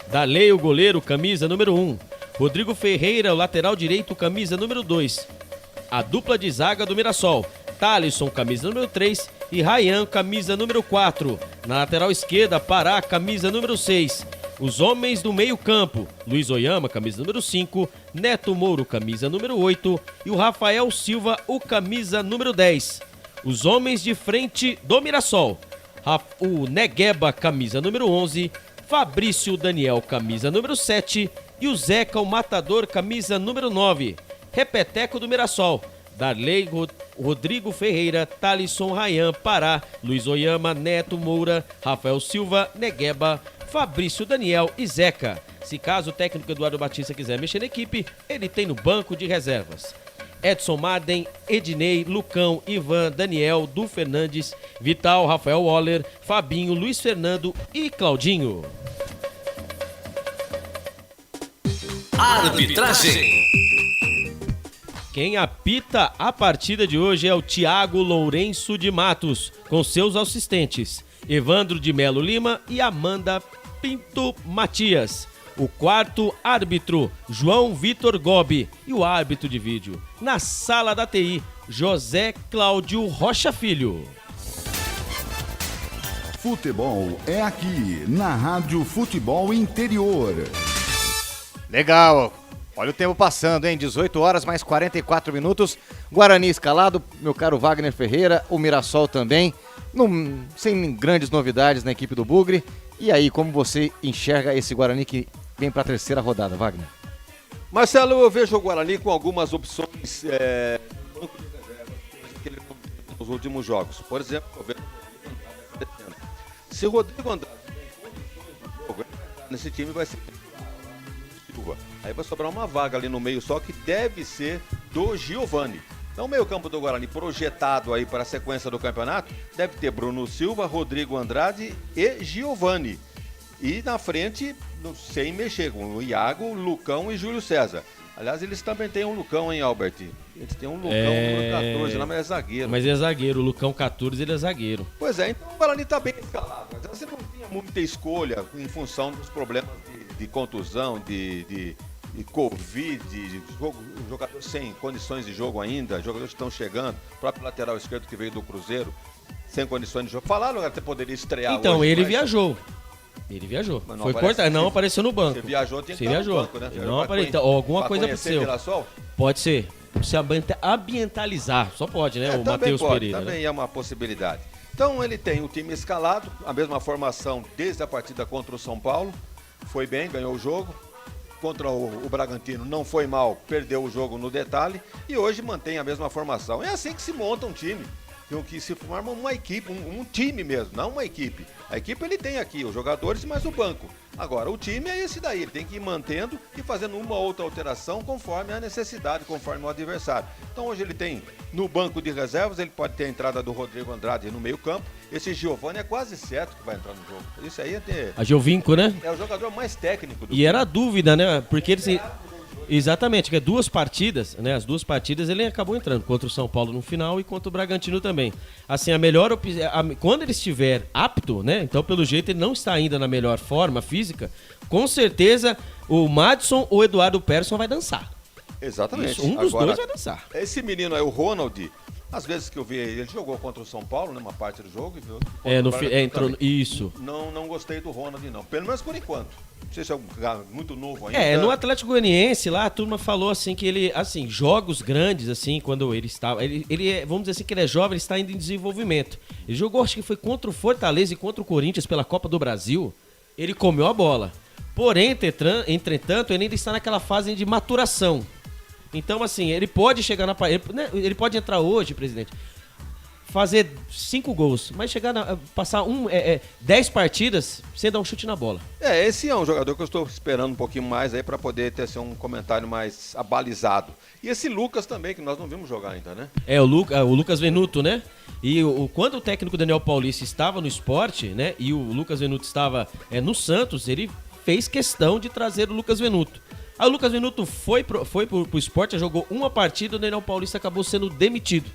Darley, o goleiro, camisa número 1. Rodrigo Ferreira, o lateral direito, camisa número 2. A dupla de zaga do Mirassol, Thalisson, camisa número 3. E Ryan, camisa número 4. Na lateral esquerda, Pará, camisa número 6. Os homens do meio campo, Luiz Oyama, camisa número 5, Neto Mouro, camisa número 8 e o Rafael Silva, o camisa número 10. Os homens de frente do Mirassol, o Negueba, camisa número 11, Fabrício Daniel, camisa número 7 e o Zeca, o matador, camisa número 9. Repeteco do Mirassol, Darley, Rodrigo Ferreira, Thalisson, Ryan, Pará, Luiz Oyama, Neto Moura, Rafael Silva, Negueba, Fabrício Daniel e Zeca. Se caso o técnico Eduardo Batista quiser mexer na equipe, ele tem no banco de reservas Edson Marden, Ednei, Lucão, Ivan, Daniel, Du Fernandes, Vital, Rafael Waller, Fabinho, Luiz Fernando e Claudinho. Arbitragem. Quem apita a partida de hoje é o Thiago Lourenço de Matos, com seus assistentes Evandro de Melo Lima e Amanda Pinto Matias. O quarto árbitro, João Vitor Gobi. E o árbitro de vídeo, na sala da TI, José Cláudio Rocha Filho. Futebol é aqui, na Rádio Futebol Interior. Legal. Olha o tempo passando, hein? 18 horas mais 44 minutos. Guarani escalado, meu caro Wagner Ferreira. O Mirassol também. Sem grandes novidades na equipe do Bugre. E aí, como você enxerga esse Guarani que vem para a terceira rodada, Wagner? Marcelo, eu vejo o Guarani com algumas opções banco de reserva que ele não teve nos últimos jogos. Por exemplo, eu vejo se o Rodrigo Andrade nesse time vai ser Silva. Aí vai sobrar uma vaga ali no meio só que deve ser do Giovani. Então o meio-campo do Guarani projetado aí para a sequência do campeonato deve ter Bruno Silva, Rodrigo Andrade e Giovani. E na frente, sem mexer, com o Iago, Lucão e Júlio César. Aliás, eles também têm um Lucão, hein, Albert? Eles têm um Lucão número 14, lá, mas é zagueiro. Mas é zagueiro, o Lucão 14, ele é zagueiro. Pois é, então o Guarani está bem escalado. Mas você não tinha muita escolha em função dos problemas de contusão, de Covid, jogadores sem condições de jogo ainda, jogadores que estão chegando, o próprio lateral esquerdo que veio do Cruzeiro, sem condições de jogo. Falaram que até poderia estrear então, hoje. Ele viajou. Ele viajou. Foi cortado, não apareceu no banco. Você viajou, tinha que estar no banco, né? Não apareceu. Então, alguma coisa aconteceu. Pode ser. Se ambientalizar, só pode, né? O Matheus Pereira. Também é uma possibilidade. Então ele tem o time escalado, a mesma formação desde a partida contra o São Paulo. Foi bem, ganhou o jogo. Contra o Bragantino não foi mal, perdeu o jogo no detalhe. E hoje mantém a mesma formação. É assim que se monta um time. Que se forma uma equipe, um time mesmo, não uma equipe. A equipe ele tem aqui, os jogadores mais o banco. Agora, o time é esse daí, ele tem que ir mantendo e fazendo uma ou outra alteração conforme a necessidade, conforme o adversário. Então hoje ele tem no banco de reservas, ele pode ter a entrada do Rodrigo Andrade no meio campo. Esse Giovani é quase certo que vai entrar no jogo. Isso aí A Giovinco, né? É o jogador mais técnico do time. E era a dúvida, né? Porque ele... Exatamente, que é duas partidas, né? As duas partidas ele acabou entrando, contra o São Paulo no final e contra o Bragantino também. Assim, a melhor quando ele estiver apto, né? Então, pelo jeito, ele não está ainda na melhor forma física, com certeza o Madison ou o Eduardo Persson vai dançar. Exatamente. Isso, um dos dois vai dançar. Esse menino aí, o Ronald, às vezes que eu vi ele jogou contra o São Paulo, né? Uma parte do jogo. Entrou. Isso. Não gostei do Ronald, não. Pelo menos por enquanto. Não sei se é um cara muito novo ainda. No Atlético Goianiense lá, a turma falou assim que ele, assim, jogos grandes, assim, quando ele estava. Ele vamos dizer assim que ele é jovem, ele está ainda em desenvolvimento. Ele jogou, acho que foi contra o Fortaleza e contra o Corinthians pela Copa do Brasil. Ele comeu a bola. Porém, entretanto, ele ainda está naquela fase de maturação. Então, assim, ele pode chegar na. Ele pode entrar hoje, presidente, fazer 5 gols, mas passar 10 partidas sem dar um chute na bola. Esse é um jogador que eu estou esperando um pouquinho mais aí para poder ter um comentário mais abalizado. E esse Lucas também, que nós não vimos jogar ainda, né? O Lucas Venuto, né? E quando o técnico Daniel Paulista estava no Sport, né? E o Lucas Venuto estava no Santos, ele fez questão de trazer o Lucas Venuto. Aí o Lucas Venuto foi pro Sport, jogou uma partida, o Daniel Paulista acabou sendo demitido.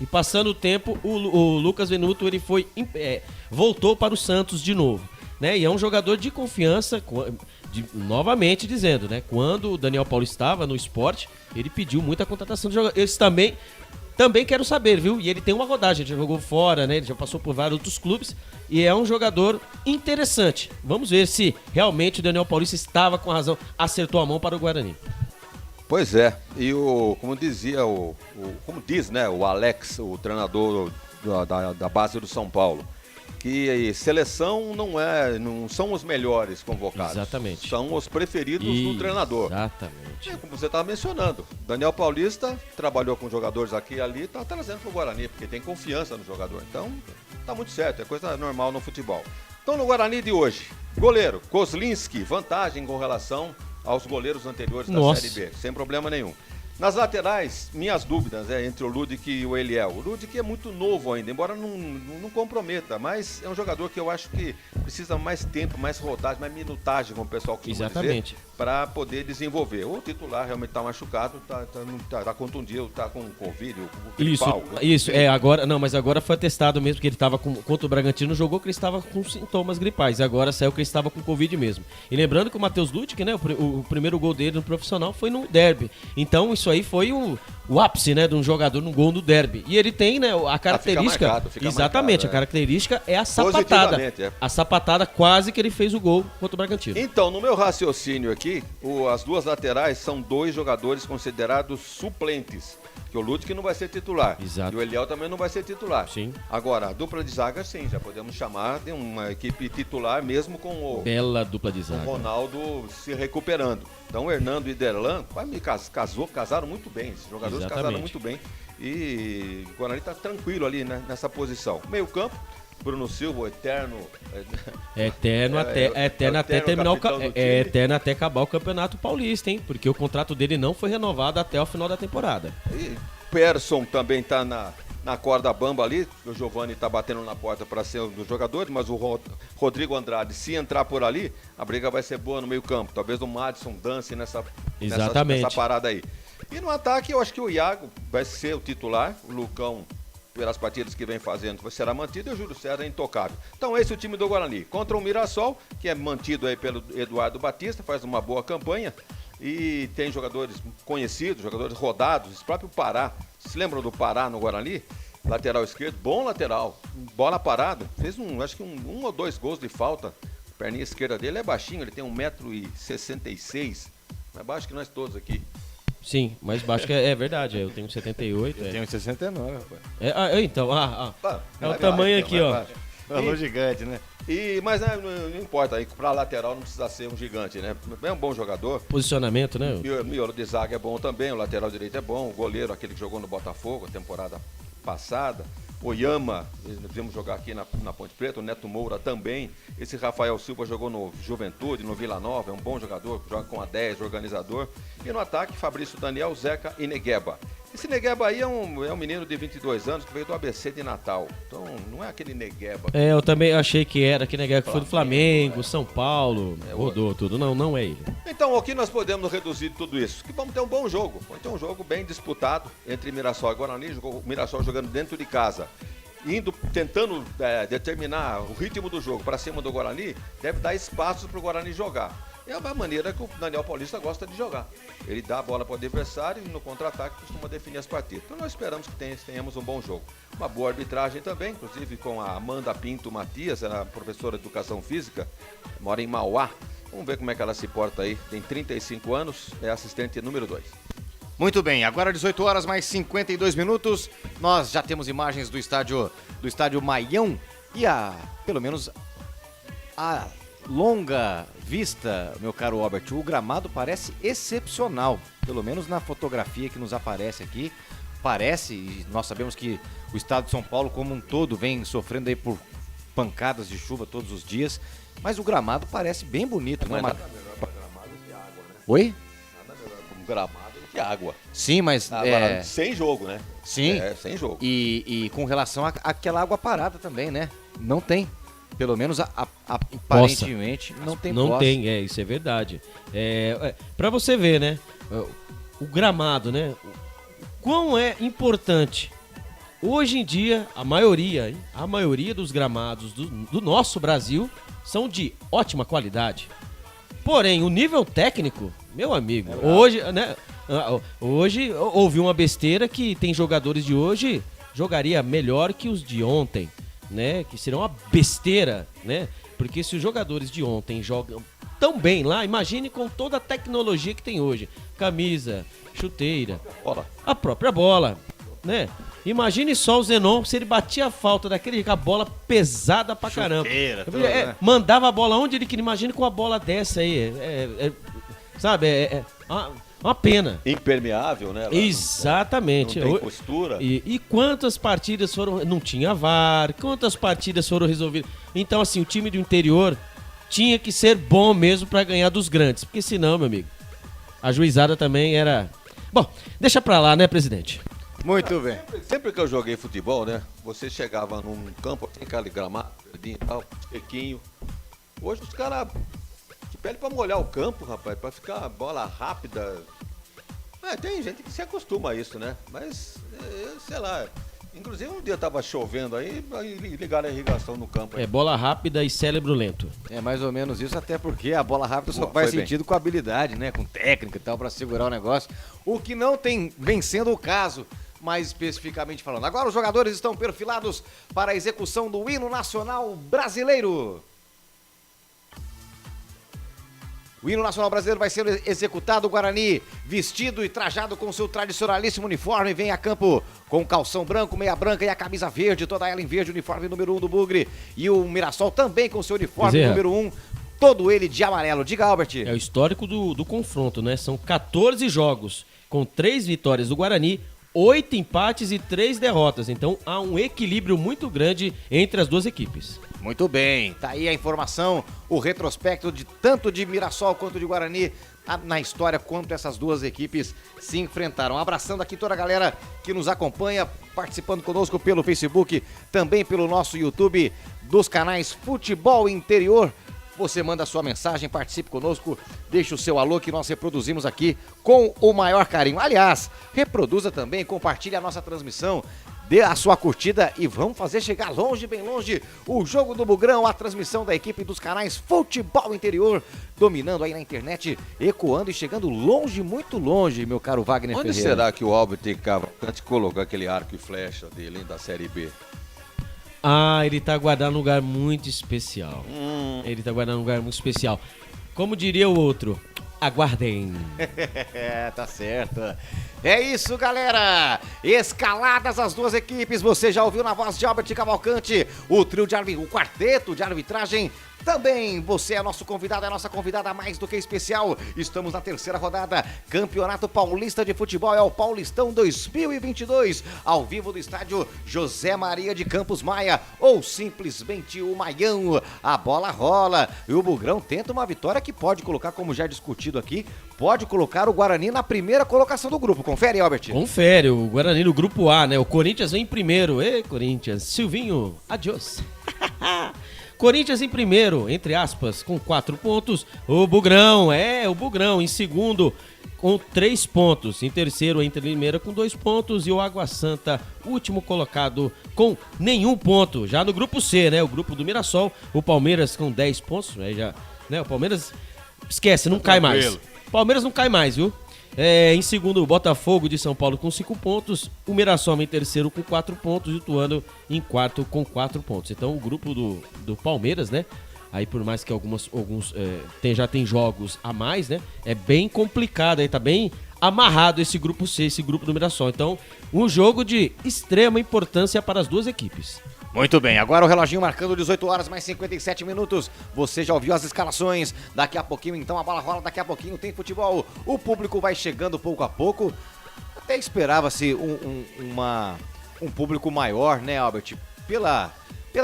E passando o tempo, o Lucas Venuto ele voltou para o Santos de novo, né? E é um jogador de confiança, novamente dizendo, né? Quando o Daniel Paulo estava no Sport, ele pediu muita contratação de jogadores. Eles também quero saber, viu? E ele tem uma rodagem, ele já jogou fora, né? Ele já passou por vários outros clubes e é um jogador interessante. Vamos ver se realmente o Daniel Paulista estava com razão, acertou a mão para o Guarani. Pois é, e como diz, né, o Alex, o treinador da base do São Paulo, que seleção não são os melhores convocados. Exatamente. São os preferidos do treinador. Exatamente. Como você estava mencionando, Daniel Paulista trabalhou com jogadores aqui e ali, está trazendo para o Guarani, porque tem confiança no jogador. Então, está muito certo, é coisa normal no futebol. Então, no Guarani de hoje, goleiro, Kozlinski, vantagem com relação aos goleiros anteriores da Série B, sem problema nenhum. Nas laterais, minhas dúvidas entre o Ludic e o Eliel. O Ludic é muito novo ainda, embora não comprometa, mas é um jogador que eu acho que precisa mais tempo, mais rodagem, mais minutagem, como o pessoal costuma dizer, para poder desenvolver. O titular realmente está machucado, está contundido, está com Covid, Isso, mas agora foi atestado mesmo que ele estava contra o Bragantino, jogou que ele estava com sintomas gripais, e agora saiu que ele estava com Covid mesmo. E lembrando que o Matheus Ludic, né, o primeiro gol dele no profissional foi no derby, então isso aí foi o ápice, né, de um jogador no gol no derby. E ele tem, né, a característica... Fica exatamente, marcado, a característica é a sapatada. A sapatada quase que ele fez o gol contra o Bragantino. Então, no meu raciocínio aqui, as duas laterais são 2 jogadores considerados suplentes. Que o Ludic não vai ser titular. Exato. E o Eliel também não vai ser titular. Sim. Agora, a dupla de zaga, sim, já podemos chamar de uma equipe titular, mesmo com o... Bela dupla de zaga. O Ronaldo se recuperando. Então, o Hernando e Derlan casaram muito bem. Esses jogadores casaram muito bem. E o Guarani está tranquilo ali, né, nessa posição. Meio campo, Bruno Silva, o eterno... Eterno até terminar eterno até acabar o Campeonato Paulista, hein? Porque o contrato dele não foi renovado até o final da temporada. E Persson também tá na corda bamba ali, o Giovani tá batendo na porta para ser um dos jogadores, mas o Rodrigo Andrade, se entrar por ali, a briga vai ser boa no meio campo. Talvez o Madison dance nessa parada aí. E no ataque, eu acho que o Iago vai ser o titular, o Lucão, pelas partidas que vem fazendo, será mantido, e o Júlio César é intocável. Então esse é o time do Guarani, contra o Mirassol, que é mantido aí pelo Eduardo Batista, faz uma boa campanha, e tem jogadores conhecidos, jogadores rodados, o próprio Pará. Se lembram do Pará no Guarani? Lateral esquerdo, bom lateral, bola parada, fez acho que um ou dois gols de falta. A perninha esquerda dele é baixinho, ele tem 1,66 m, mais baixo que nós todos aqui. Sim, mais baixo que é verdade, eu tenho 78. Eu tenho 69, rapaz. Então, é o tamanho aqui, ó. Falou gigante, né? Mas não importa, aí pra lateral não precisa ser um gigante, né? É um bom jogador. Posicionamento, né? O miolo de zaga é bom também, o lateral direito é bom, o goleiro, aquele que jogou no Botafogo a temporada passada. O Yama, nós vimos jogar aqui na Ponte Preta, o Neto Moura também. Esse Rafael Silva jogou no Juventude, no Vila Nova, é um bom jogador, joga com a 10, organizador. E no ataque, Fabrício Daniel, Zeca e Negueba. Esse Negueba aí é um menino de 22 anos que veio do ABC de Natal. Então, não é aquele Negueba. Eu também achei que era aquele Negueba que foi do Flamengo, São Paulo, rodou tudo. Não é ele. Então, o que nós podemos reduzir de tudo isso? Que vamos ter um bom jogo. Vamos ter um jogo bem disputado entre Mirassol e Guarani. O Mirassol jogando dentro de casa. Tentando determinar o ritmo do jogo para cima do Guarani, deve dar espaços para o Guarani jogar. É uma maneira que o Daniel Paulista gosta de jogar. Ele dá a bola para o adversário e no contra-ataque costuma definir as partidas. Então nós esperamos que tenhamos um bom jogo. Uma boa arbitragem também, inclusive com a Amanda Pinto Matias, ela é professora de Educação Física, mora em Mauá. Vamos ver como é que ela se porta aí. Tem 35 anos, é assistente número 2. Muito bem, agora 18 horas mais 52 minutos. Nós já temos imagens do estádio Maião e pelo menos a longa vista, meu caro Albert, o gramado parece excepcional, pelo menos na fotografia que nos aparece aqui. Parece, e nós sabemos que o estado de São Paulo como um todo vem sofrendo aí por pancadas de chuva todos os dias, mas o gramado parece bem bonito, né? Nada melhor para gramado que água, né? Oi? Nada melhor para um gramado que água. Sim, mas... sem jogo, né? Sim. Sem jogo. E com relação àquela água parada também, né? Não tem. Pelo menos aparentemente não tem poça. Não tem, isso é verdade. Pra você ver, né? O gramado, né? Quão é importante. Hoje em dia, a maioria dos gramados do nosso Brasil são de ótima qualidade. Porém, o nível técnico, meu amigo, hoje houve uma besteira que tem jogadores de hoje jogaria melhor que os de ontem, né? Que serão uma besteira, né? Porque se os jogadores de ontem jogam tão bem lá, imagine com toda a tecnologia que tem hoje. Camisa, chuteira, a própria bola, né? Imagine só o Zenon, se ele batia a falta daquele com a bola pesada pra caramba. Né? Mandava a bola onde ele queria. Imagine com a bola dessa aí. Uma pena. Impermeável, né? Exatamente. Não tem postura. E quantas partidas foram... Não tinha VAR. Quantas partidas foram resolvidas? Então, assim, o time do interior tinha que ser bom mesmo pra ganhar dos grandes. Porque senão, meu amigo, a juizada também era... Bom, deixa pra lá, né, presidente? Muito bem. Sempre que eu joguei futebol, né? Você chegava num campo, tem aquele gramado, tal, sequinho. Hoje os caras te pedem pra molhar o campo, rapaz, pra ficar a bola rápida. Tem gente que se acostuma a isso, né? Mas, sei lá. Inclusive um dia tava chovendo aí ligaram a irrigação no campo. Aí. Bola rápida e cérebro lento. É mais ou menos isso, até porque a bola rápida só faz sentido com habilidade, né? Com técnica e tal, pra segurar o negócio. O que não vem sendo o caso, mais especificamente falando. Agora os jogadores estão perfilados para a execução do hino nacional brasileiro. O hino nacional brasileiro vai ser executado. O Guarani, vestido e trajado com seu tradicionalíssimo uniforme, vem a campo com calção branco, meia branca e a camisa verde, toda ela em verde, uniforme número 1 do Bugre. E o Mirassol também com seu uniforme número 1, todo ele de amarelo. Diga, Albert. É o histórico do confronto, né? São 14 jogos, com 3 vitórias do Guarani, 8 empates e 3 derrotas. Então há um equilíbrio muito grande entre as duas equipes. Muito bem, tá aí a informação, o retrospecto de tanto de Mirassol quanto de Guarani na história, quanto essas duas equipes se enfrentaram. Abraçando aqui toda a galera que nos acompanha, participando conosco pelo Facebook, também pelo nosso YouTube, dos canais Futebol Interior. Você manda a sua mensagem, participe conosco, deixa o seu alô que nós reproduzimos aqui com o maior carinho. Aliás, reproduza também, compartilhe a nossa transmissão, dê a sua curtida e vamos fazer chegar longe, bem longe, o Jogo do Bugrão, a transmissão da equipe dos canais Futebol Interior, dominando aí na internet, ecoando e chegando longe, muito longe, meu caro Wagner Onde Ferreira. será que o Albert Cavalcante colocou aquele arco e flecha dele, hein, da Série B? Ah, ele tá guardado num lugar muito especial. Ele tá guardado num lugar muito especial. Como diria o outro, aguardem. Tá certo. É isso, galera. Escaladas as duas equipes. Você já ouviu na voz de Albert Cavalcante o trio de o quarteto de arbitragem. Também você é nosso convidado, é nossa convidada mais do que especial. Estamos na terceira rodada, Campeonato Paulista de Futebol, é o Paulistão 2022, ao vivo do estádio José Maria de Campos Maia, ou simplesmente o Maião. A bola rola e o Bugrão tenta uma vitória que pode colocar, como já discutido aqui, pode colocar o Guarani na primeira colocação do grupo. Confere, Albert? Confere, o Guarani no grupo A, né? O Corinthians vem em primeiro. Ê, Corinthians, Silvinho, adiós. Corinthians em primeiro, entre aspas, com 4 pontos. O Bugrão em segundo com 3 pontos. Em terceiro, Inter de Limeira com 2 pontos. E o Água Santa, último colocado, com nenhum ponto. Já no grupo C, né? O grupo do Mirassol. O Palmeiras com 10 pontos. Já, né? O Palmeiras, esquece, não cai mais. Palmeiras não cai mais, viu? Em segundo, o Botafogo de São Paulo com 5 pontos, o Mirassol em terceiro com 4 pontos e o Ituano em quarto com 4 pontos. Então o grupo do Palmeiras, né? Aí por mais que alguns já tem jogos a mais, né? É bem complicado, aí tá bem amarrado esse grupo C, esse grupo do Mirassol. Então um jogo de extrema importância para as duas equipes. Muito bem, agora o reloginho marcando 18 horas mais 57 minutos. Você já ouviu as escalações? Daqui a pouquinho, então, a bola rola, daqui a pouquinho tem futebol. O público vai chegando pouco a pouco. Até esperava-se um público maior, né, Albert? Pela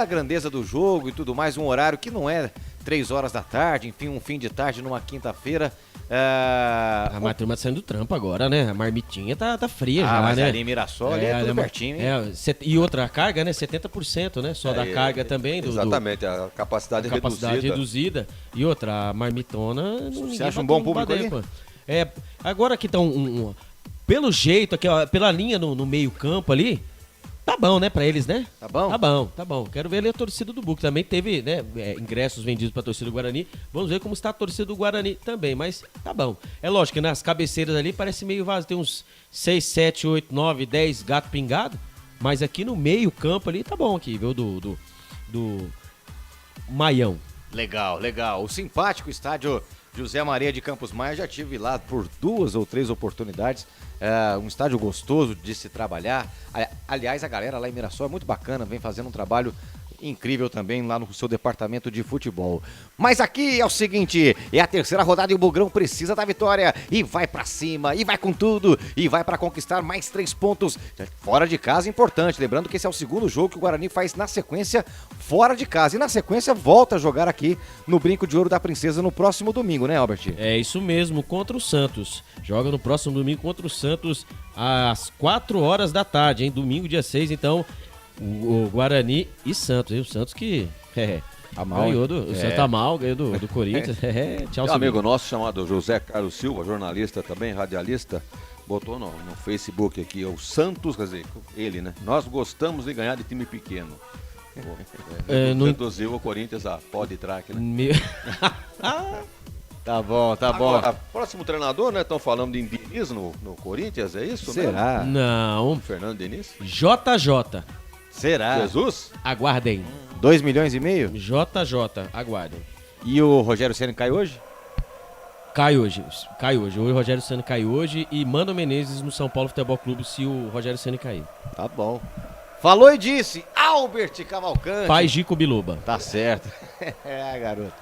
grandeza do jogo e tudo mais, um horário que não é 3 horas da tarde, enfim, um fim de tarde numa quinta-feira. A turma tá saindo do trampo agora, né? A marmitinha tá fria já, mas né? ali em Mirassol ali é tudo pertinho, hein? E outra carga, né? 70%, né? Só da carga também. Exatamente, a capacidade reduzida. E outra, a marmitona... Você acha um bom público ali? Agora que estão... pelo jeito, aqui, ó, pela linha no meio campo ali... Tá bom, né, pra eles, né? Tá bom? Tá bom. Quero ver ali a torcida do Buc. Também teve, né, ingressos vendidos pra torcida do Guarani. Vamos ver como está a torcida do Guarani também, mas tá bom. É lógico que nas cabeceiras ali parece meio vazio. Tem uns 6, 7, 8, 9, 10 gato pingado. Mas aqui no meio campo ali tá bom aqui, viu? Do Maião. Legal. O simpático estádio José Maria de Campos Maia, já tive lá por 2 ou 3 oportunidades. Um estádio gostoso de se trabalhar. Aliás, a galera lá em Mirassol é muito bacana, vem fazendo um trabalho incrível também lá no seu departamento de futebol. Mas aqui é o seguinte, é a terceira rodada e o Bugrão precisa da vitória e vai pra cima, e vai com tudo, e vai pra conquistar mais 3 pontos fora de casa, importante, lembrando que esse é o segundo jogo que o Guarani faz na sequência fora de casa, e na sequência volta a jogar aqui no Brinco de Ouro da Princesa no próximo domingo, né, Albert? É isso mesmo, contra o Santos, joga no próximo domingo contra o Santos às 4 horas da tarde, hein, domingo dia 6, então o Guarani e Santos, hein? O Santos que ganhou o Santos tá mal, ganhou do Corinthians. Tchau, um amigo nosso chamado José Carlos Silva, jornalista também, radialista, botou no Facebook aqui, o Santos, quer dizer, ele, né? Nós gostamos de ganhar de time pequeno. Reduziu o Corinthians pode track, né? Tá bom. Agora, próximo treinador, né? Estão falando de Diniz no Corinthians, é isso? Será? Mesmo? Não. Fernando Diniz? JJ. Será? Jesus? Aguardem. 2,5 milhões? JJ, aguardem. E o Rogério Ceni cai hoje? Cai hoje. O Rogério Ceni cai hoje e Mano Menezes no São Paulo Futebol Clube se o Rogério Ceni cair. Tá bom. Falou e disse, Albert Cavalcante. Pai Gico Biluba. Tá certo. Garoto.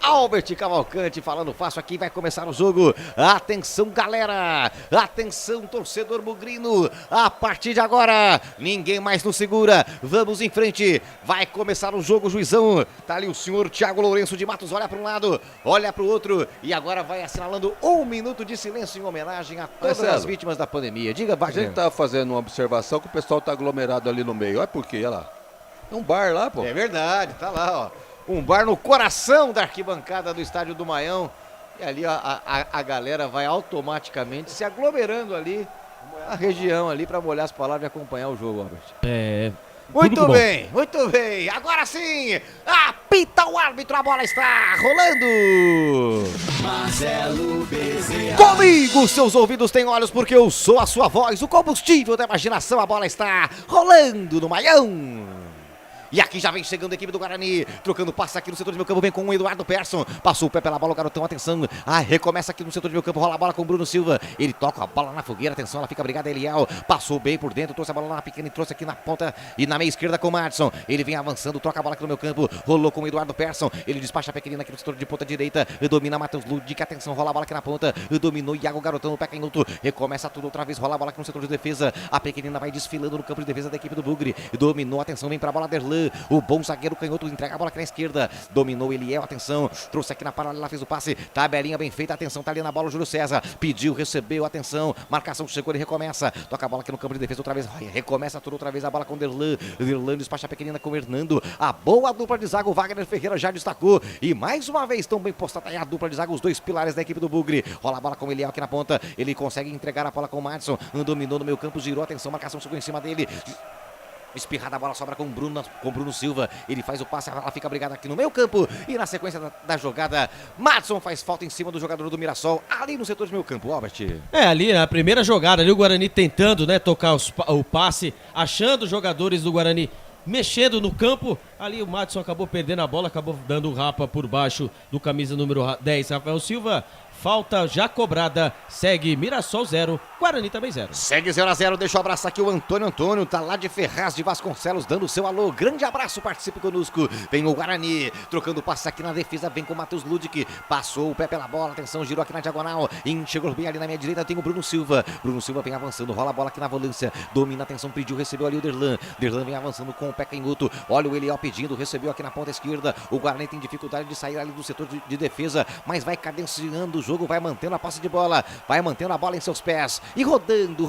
Albert Cavalcante falando fácil aqui, vai começar o jogo. Atenção, galera, atenção, torcedor bugrino, a partir de agora, ninguém mais nos segura, vamos em frente, vai começar o jogo, juizão, tá ali o senhor Thiago Lourenço de Matos, olha para um lado, olha para o outro, e agora vai assinalando 1 minuto de silêncio em homenagem a todas as vítimas da pandemia. Diga, Wagner. A gente tá fazendo uma observação que o pessoal tá aglomerado ali no meio, olha por quê, olha lá. É um bar lá, pô. É verdade, tá lá, ó. Um bar no coração da arquibancada do Estádio do Maião. E ali ó, a galera vai automaticamente se aglomerando ali na região ali para molhar as palavras e acompanhar o jogo, Albert. Muito bem, muito bem. Agora sim, apita o árbitro, a bola está rolando. Marcelo Bezerra. Comigo, seus ouvidos têm olhos porque eu sou a sua voz, o combustível da imaginação, a bola está rolando no Maião. E aqui já vem chegando a equipe do Guarani, trocando passe aqui no setor de meio campo, vem com o Eduardo Persson, passou o pé pela bola, o garotão, atenção, recomeça aqui no setor de meio campo, rola a bola com o Bruno Silva, ele toca a bola na fogueira, atenção, ela fica brigada, Eliel, passou bem por dentro, trouxe a bola lá na pequena e trouxe aqui na ponta e na meia esquerda com o Madison, ele vem avançando, troca a bola aqui no meio campo, rolou com o Eduardo Persson, ele despacha a pequenina aqui no setor de ponta direita, domina Matheus Ludic, atenção, rola a bola aqui na ponta, dominou Iago, garotão, no pé canhoto, recomeça tudo outra vez, rola a bola aqui no setor de defesa, a pequenina vai desfilando no campo de defesa da equipe do Bugre, dominou, atenção, vem pra bola Derlan, o bom zagueiro canhoto entrega a bola aqui na esquerda, dominou Eliel, atenção, trouxe aqui na paralela, fez o passe, tabelinha bem feita, atenção, tá ali na bola o Júlio César, pediu, recebeu, atenção, marcação chegou, ele recomeça, toca a bola aqui no campo de defesa outra vez, recomeça tudo outra vez a bola com Derlan, Derlan despacha a pequenina com o Hernando, a boa dupla de zaga, o Wagner Ferreira já destacou, e mais uma vez tão bem postada aí a dupla de zaga, os dois pilares da equipe do Bugre, rola a bola com o Eliel aqui na ponta, ele consegue entregar a bola com o Madison, dominou no meio campo, girou, atenção, marcação chegou em cima dele, espirrada a bola, sobra com o Bruno Silva, ele faz o passe, ela fica brigada aqui no meio campo e na sequência da jogada, Madison faz falta em cima do jogador do Mirassol, ali no setor de meio campo, Albert. Ali na primeira jogada, ali o Guarani tentando, né, tocar o passe, achando os jogadores do Guarani mexendo no campo, ali o Madison acabou perdendo a bola, acabou dando um rapa por baixo do camisa número 10, Rafael Silva. Falta já cobrada, segue Mirassol 0, Guarani também 0. Segue 0-0, deixa eu abraçar aqui o Antônio, tá lá de Ferraz de Vasconcelos, dando o seu alô, grande abraço, participe conosco, vem o Guarani, trocando passe aqui na defesa, vem com o Matheus Ludic, passou o pé pela bola, atenção, girou aqui na diagonal, chegou bem ali na minha direita, tem o Bruno Silva vem avançando, rola a bola aqui na volância, domina, atenção, pediu, recebeu ali o Derlan vem avançando com o pé canhoto, olha o Eliel pedindo, recebeu aqui na ponta esquerda, o Guarani tem dificuldade de sair ali do setor de defesa, mas vai cadenciando o jogo, vai mantendo a posse de bola, vai mantendo a bola em seus pés e rodando,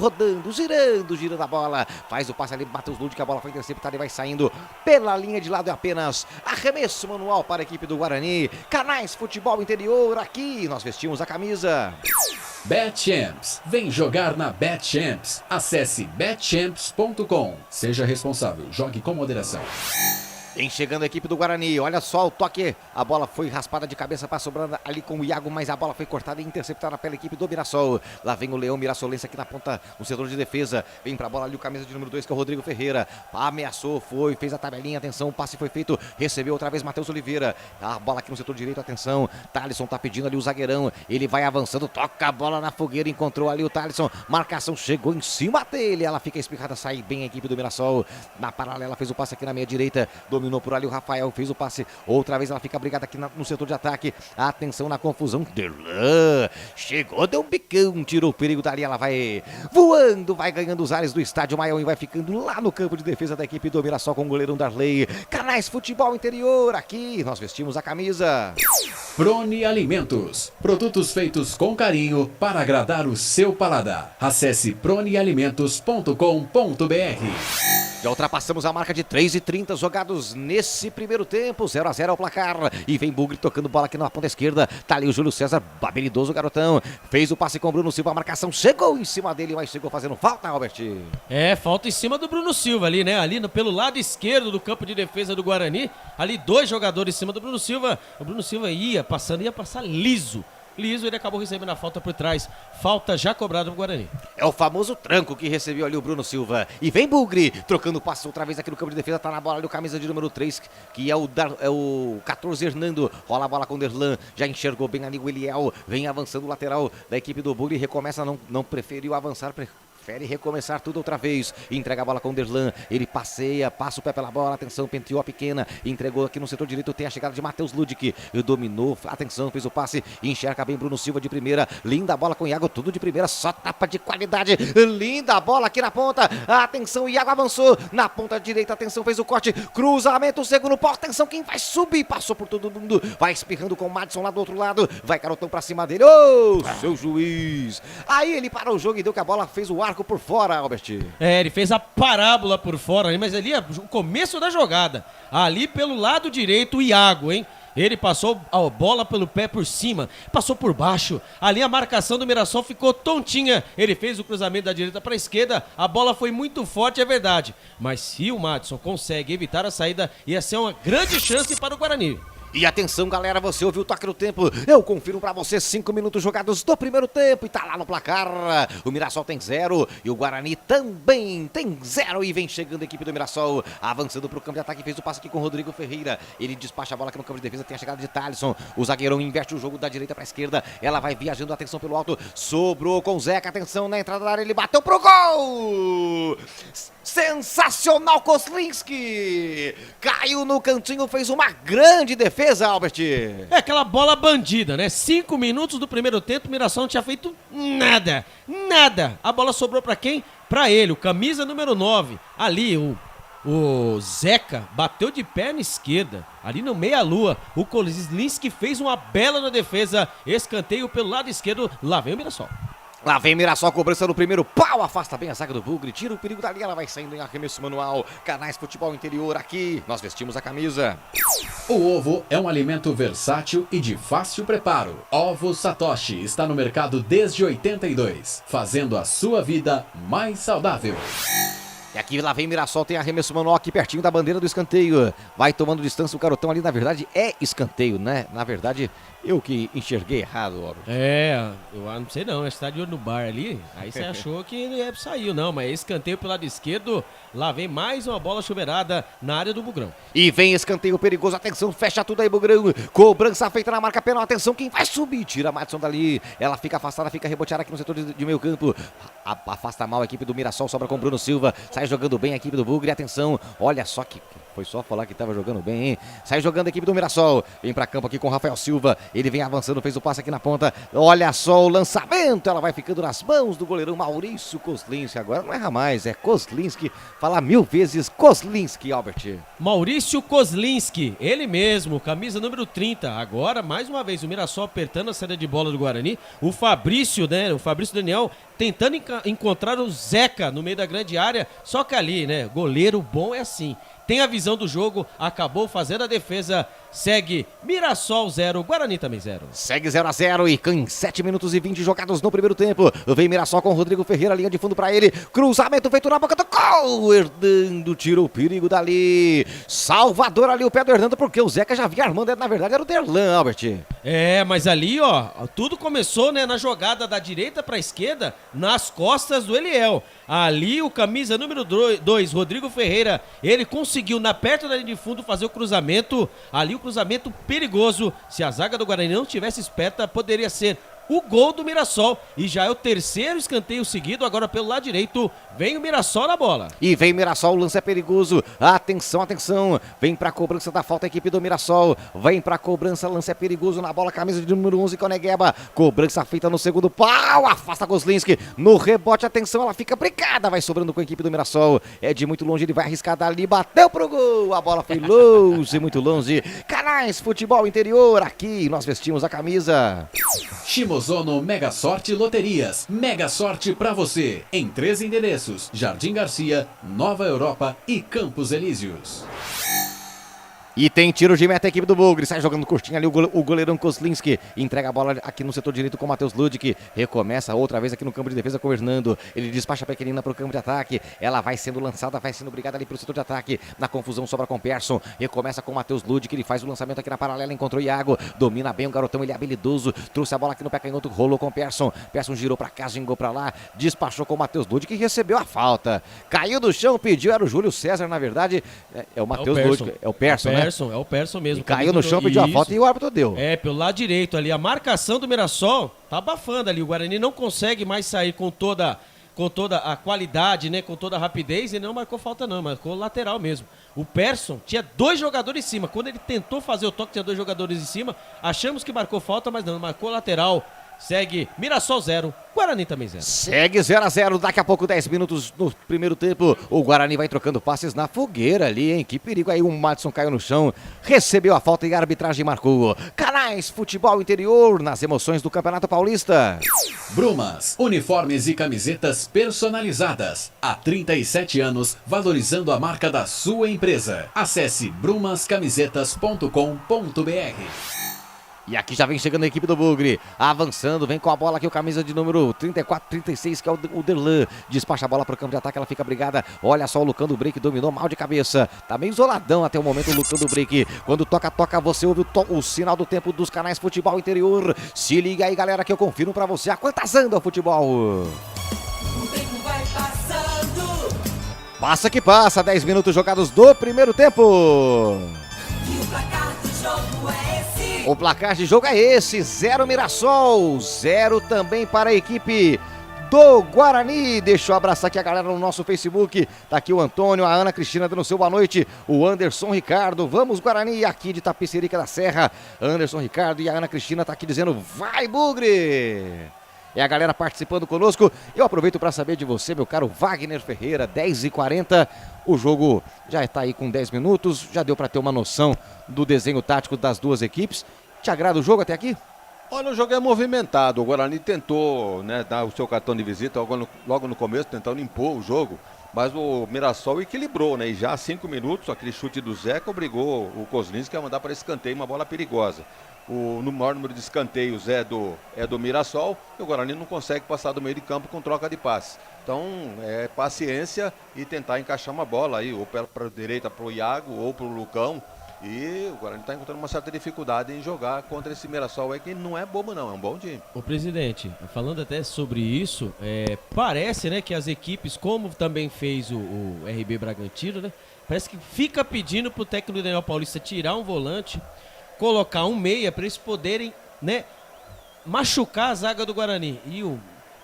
girando a bola, faz o passe ali, Matheus Ludic, a bola foi interceptada e vai saindo pela linha de lado, é apenas arremesso manual para a equipe do Guarani. Canais Futebol Interior, aqui nós vestimos a camisa BetChamps, vem jogar na BetChamps, acesse betchamps.com, seja responsável, jogue com moderação. Vem chegando a equipe do Guarani, olha só o toque, a bola foi raspada de cabeça para sobrando ali com o Iago, mas a bola foi cortada e interceptada pela equipe do Mirassol. Lá vem o Leão Mirassolense aqui na ponta, no setor de defesa, vem pra bola ali o camisa de número 2 que é o Rodrigo Ferreira, ameaçou, fez a tabelinha, atenção, o passe foi feito, recebeu outra vez Matheus Oliveira, a bola aqui no setor direito, atenção, Thalisson tá pedindo ali o zagueirão, ele vai avançando, toca a bola na fogueira, encontrou ali o Thalisson, marcação chegou em cima dele, ela fica espirrada, sai bem a equipe do Mirassol, na paralela fez o passe aqui na meia direita, dominou por ali o Rafael, fez o passe, outra vez ela fica brigada aqui no setor de ataque, atenção na confusão, Derlan, chegou, deu um bicão, tirou o perigo dali, ela vai voando, vai ganhando os ares do estádio Maião e vai ficando lá no campo de defesa da equipe do Mirassol com o goleirão Darley. Canais Futebol Interior, aqui nós vestimos a camisa Prone Alimentos, produtos feitos com carinho para agradar o seu paladar. Acesse pronealimentos.com.br. Já ultrapassamos a marca de 3:30 jogados nesse primeiro tempo, 0-0 ao placar, e vem Bugre tocando bola aqui na ponta esquerda, tá ali o Júlio César, habilidoso garotão, fez o passe com o Bruno Silva, a marcação chegou em cima dele, mas chegou fazendo falta, Albert. Falta em cima do Bruno Silva ali, né, pelo lado esquerdo do campo de defesa do Guarani, ali 2 jogadores em cima do Bruno Silva, o Bruno Silva ia passar liso, ele acabou recebendo a falta por trás. Falta já cobrada pro Guarani. É o famoso tranco que recebeu ali o Bruno Silva. E vem Bugre, trocando passo outra vez aqui no campo de defesa. Tá na bola ali o camisa de número 3, que é o 14 Hernando. Rola a bola com o Derlan. Já enxergou bem ali o Eliel. Vem avançando o lateral da equipe do Bugre. Recomeça, não preferiu avançar, prefere recomeçar tudo outra vez. Entrega a bola com o Derlan. Ele passeia, passa o pé pela bola. Atenção, penteou a pequena. Entregou aqui no setor direito. Tem a chegada de Matheus Ludic. Dominou. Atenção, fez o passe. Enxerga bem Bruno Silva de primeira. Linda bola com o Iago. Tudo de primeira. Só tapa de qualidade. Linda bola aqui na ponta. Atenção, Iago avançou. Na ponta direita. Atenção, fez o corte. Cruzamento, segundo pau. Atenção, quem vai subir? Passou por todo mundo. Vai espirrando com o Madison lá do outro lado. Vai Garotão pra cima dele. Ô, seu juiz. Aí ele parou o jogo e deu que a bola fez o arco por fora, Albert. Ele fez a parábola por fora, mas ali é o começo da jogada. Ali pelo lado direito, o Iago, hein? Ele passou a bola pelo pé por cima, passou por baixo. Ali a marcação do Mirassol ficou tontinha. Ele fez o cruzamento da direita para a esquerda. A bola foi muito forte, é verdade. Mas se o Madison consegue evitar a saída, ia ser uma grande chance para o Guarani. E atenção, galera, você ouviu o toque do tempo. Eu confiro pra você 5 minutos jogados do primeiro tempo e tá lá no placar. O Mirassol tem 0 e o Guarani também tem 0 e vem chegando a equipe do Mirassol, avançando pro campo de ataque, fez o passe aqui com o Rodrigo Ferreira. Ele despacha a bola aqui no campo de defesa, tem a chegada de Thalisson. O zagueirão inverte o jogo da direita pra esquerda. Ela vai viajando, atenção pelo alto. Sobrou com o Zeca, atenção na entrada da área, ele bateu pro gol! Sensacional, Kozlinski! Caiu no cantinho, fez uma grande defesa, Albert. É aquela bola bandida, né? 5 minutos do primeiro tempo, o Mirassol não tinha feito nada. A bola sobrou pra quem? Pra ele, o camisa número 9. Ali, o Zeca bateu de perna esquerda, ali no meia-lua. O Kozlinski fez uma bela na defesa. Escanteio pelo lado esquerdo, lá vem o Mirassol. Lá vem Mirassol, cobrança no primeiro pau, afasta bem a zaga do Bugre, tira o perigo dali, ela vai saindo em arremesso manual. Canais Futebol Interior aqui, nós vestimos a camisa. O ovo é um alimento versátil e de fácil preparo. Ovo Satoshi está no mercado desde 82, fazendo a sua vida mais saudável. E aqui lá vem Mirassol, tem arremesso manual aqui pertinho da bandeira do escanteio. Vai tomando distância o Garotão ali, na verdade é escanteio, né? Na verdade, eu que enxerguei errado, ó. Eu não sei não, você tá de olho no bar ali, aí você achou que saiu, não, mas escanteio pelo lado esquerdo, lá vem mais uma bola chuveirada na área do Bugrão. E vem escanteio perigoso, atenção, fecha tudo aí, Bugrão. Cobrança feita na marca penal, atenção, quem vai subir? Tira a Madison dali, ela fica afastada, fica reboteada aqui no setor de meio campo. Afasta mal a equipe do Mirassol, sobra com o Bruno Silva, sai jogando bem a equipe do Bugre, atenção, olha só que... Foi só falar que tava jogando bem, hein? Sai jogando a equipe do Mirassol. Vem pra campo aqui com o Rafael Silva. Ele vem avançando, fez o passe aqui na ponta. Olha só o lançamento. Ela vai ficando nas mãos do goleirão Maurício Kozlinski. Agora não erra mais, é Kozlinski. Fala 1000 vezes Kozlinski, Albert. Maurício Kozlinski, ele mesmo, camisa número 30. Agora, mais uma vez, o Mirassol apertando a saída de bola do Guarani. O Fabrício, né? O Fabrício Daniel tentando encontrar o Zeca no meio da grande área. Só que ali, né? Goleiro bom é assim. Tem a visão do jogo, acabou fazendo a defesa, segue Mirassol 0, Guarani também 0. Segue 0-0 e em 7 minutos e 20 jogados no primeiro tempo. Vem Mirassol com o Rodrigo Ferreira, linha de fundo pra ele. Cruzamento feito na boca do gol. Hernando tirou o perigo dali. Salvador ali o pé do Hernando, porque o Zeca já vinha armando, na verdade era o Derlan, Albert. Mas ali, ó, tudo começou, né, na jogada da direita pra esquerda, nas costas do Eliel. Ali o camisa número 2, Rodrigo Ferreira, ele conseguiu na perto da linha de fundo fazer o cruzamento. Ali o cruzamento perigoso. Se a zaga do Guarani não tivesse esperta, poderia ser o gol do Mirassol. E já é o terceiro escanteio seguido. Agora pelo lado direito vem o Mirassol na bola. E vem Mirassol, o lance é perigoso. Atenção, atenção. Vem pra cobrança da falta a equipe do Mirassol. Vem pra cobrança, lance é perigoso na bola. Camisa de número 11 com o Negueba. Cobrança feita no segundo pau. Afasta Kozlinski. No rebote, atenção, ela fica brincada. Vai sobrando com a equipe do Mirassol. É de muito longe, ele vai arriscar dali. Bateu pro gol. A bola foi longe, muito longe. Canais Futebol Interior. Aqui nós vestimos a camisa. Shimozono Mega Sorte Loterias. Mega Sorte pra você. Em 3 endereços: Jardim Garcia, Nova Europa e Campos Elíseos. E tem tiro de meta a equipe do Bugre. Sai jogando curtinho ali o goleirão Kozlinski. Entrega a bola aqui no setor direito com o Matheus Ludic. Recomeça outra vez aqui no campo de defesa com o Hernando. Ele despacha a pequenina pro campo de ataque. Ela vai sendo lançada, vai sendo brigada ali pelo setor de ataque. Na confusão sobra com o Persson. Recomeça com o Matheus Ludic. Ele faz o lançamento aqui na paralela. Encontrou o Iago. Domina bem o garotão. Ele é habilidoso. Trouxe a bola aqui no pé canhoto. Rolou com o Persson. Persson girou pra cá, gingou pra lá. Despachou com o Matheus Ludic, que recebeu a falta. Caiu do chão, pediu. Era o Júlio César, na verdade. É o Matheus Ludic. É o Persson, né? É o Persson mesmo. E caiu no chão, pediu a falta e o árbitro deu. Pelo lado direito ali. A marcação do Mirassol tá abafando ali. O Guarani não consegue mais sair com toda com toda a qualidade, né, com toda a rapidez, ele não marcou falta não, marcou lateral mesmo. O Persson tinha 2 jogadores em cima, quando ele tentou fazer o toque tinha 2 jogadores em cima, achamos que marcou falta, mas não, marcou lateral. Segue Mirassol 0, Guarani também 0. Segue 0-0, daqui a pouco 10 minutos no primeiro tempo. O Guarani vai trocando passes na fogueira ali, hein? Que perigo aí, o Madison caiu no chão, recebeu a falta e a arbitragem marcou. Canais Futebol Interior nas emoções do Campeonato Paulista. Brumas, uniformes e camisetas personalizadas. Há 37 anos, valorizando a marca da sua empresa. Acesse brumascamisetas.com.br. E aqui já vem chegando a equipe do Bugre, avançando, vem com a bola aqui o camisa de número 34, 36, que é o Derlan, despacha a bola para o campo de ataque, ela fica brigada, olha só o Lucão do Break, dominou mal de cabeça, tá meio isoladão até o momento o Lucão do Break, quando toca, você ouve o sinal do tempo dos canais Futebol Interior, se liga aí galera que eu confirmo para você a quantas anda o futebol. O tempo vai passando. Passa que passa, 10 minutos jogados do primeiro tempo. E o placar do jogo é esse. O placar de jogo é esse, 0 Mirassol, 0 também para a equipe do Guarani. Deixa eu abraçar aqui a galera no nosso Facebook, tá aqui o Antônio, a Ana Cristina dando seu boa noite, o Anderson Ricardo, vamos Guarani, aqui de Tapicerica da Serra, Anderson Ricardo e a Ana Cristina tá aqui dizendo, vai Bugre! É a galera participando conosco. Eu aproveito para saber de você, meu caro Wagner Ferreira, 10h40. O jogo já está aí com 10 minutos. Já deu para ter uma noção do desenho tático das duas equipes. Te agrada o jogo até aqui? Olha, o jogo é movimentado. O Guarani tentou, né, dar o seu cartão de visita logo no começo, tentando impor o jogo. Mas o Mirassol equilibrou, né? E já há 5 minutos, aquele chute do Zeca obrigou o Kozlinski a mandar para escanteio uma bola perigosa. O maior número de escanteios é do Mirassol e o Guarani não consegue passar do meio de campo com troca de passe. Então é paciência e tentar encaixar uma bola aí, ou para a direita para o Iago ou para o Lucão. E o Guarani está encontrando uma certa dificuldade em jogar contra esse Mirassol aí, que não é bobo não, é um bom time. O presidente, falando até sobre isso, parece, né, que as equipes, como também fez o RB Bragantino, né, parece que fica pedindo pro técnico Daniel Paulista tirar um volante, colocar um meia para eles poderem, né, machucar a zaga do Guarani. E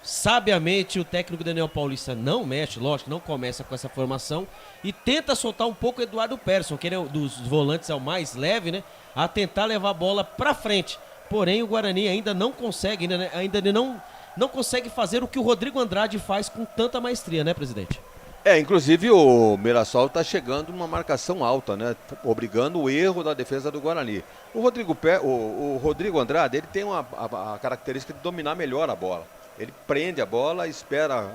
sabiamente o técnico Daniel Paulista não mexe, lógico, não começa com essa formação e tenta soltar um pouco o Eduardo Persson, que ele é dos volantes é o mais leve, né, a tentar levar a bola para frente. Porém o Guarani ainda não consegue, né, não consegue fazer o que o Rodrigo Andrade faz com tanta maestria, né, presidente? Inclusive o Mirassol está chegando numa marcação alta, né? Obrigando o erro da defesa do Guarani. O Rodrigo Andrade, ele tem a característica de dominar melhor a bola. Ele prende a bola, espera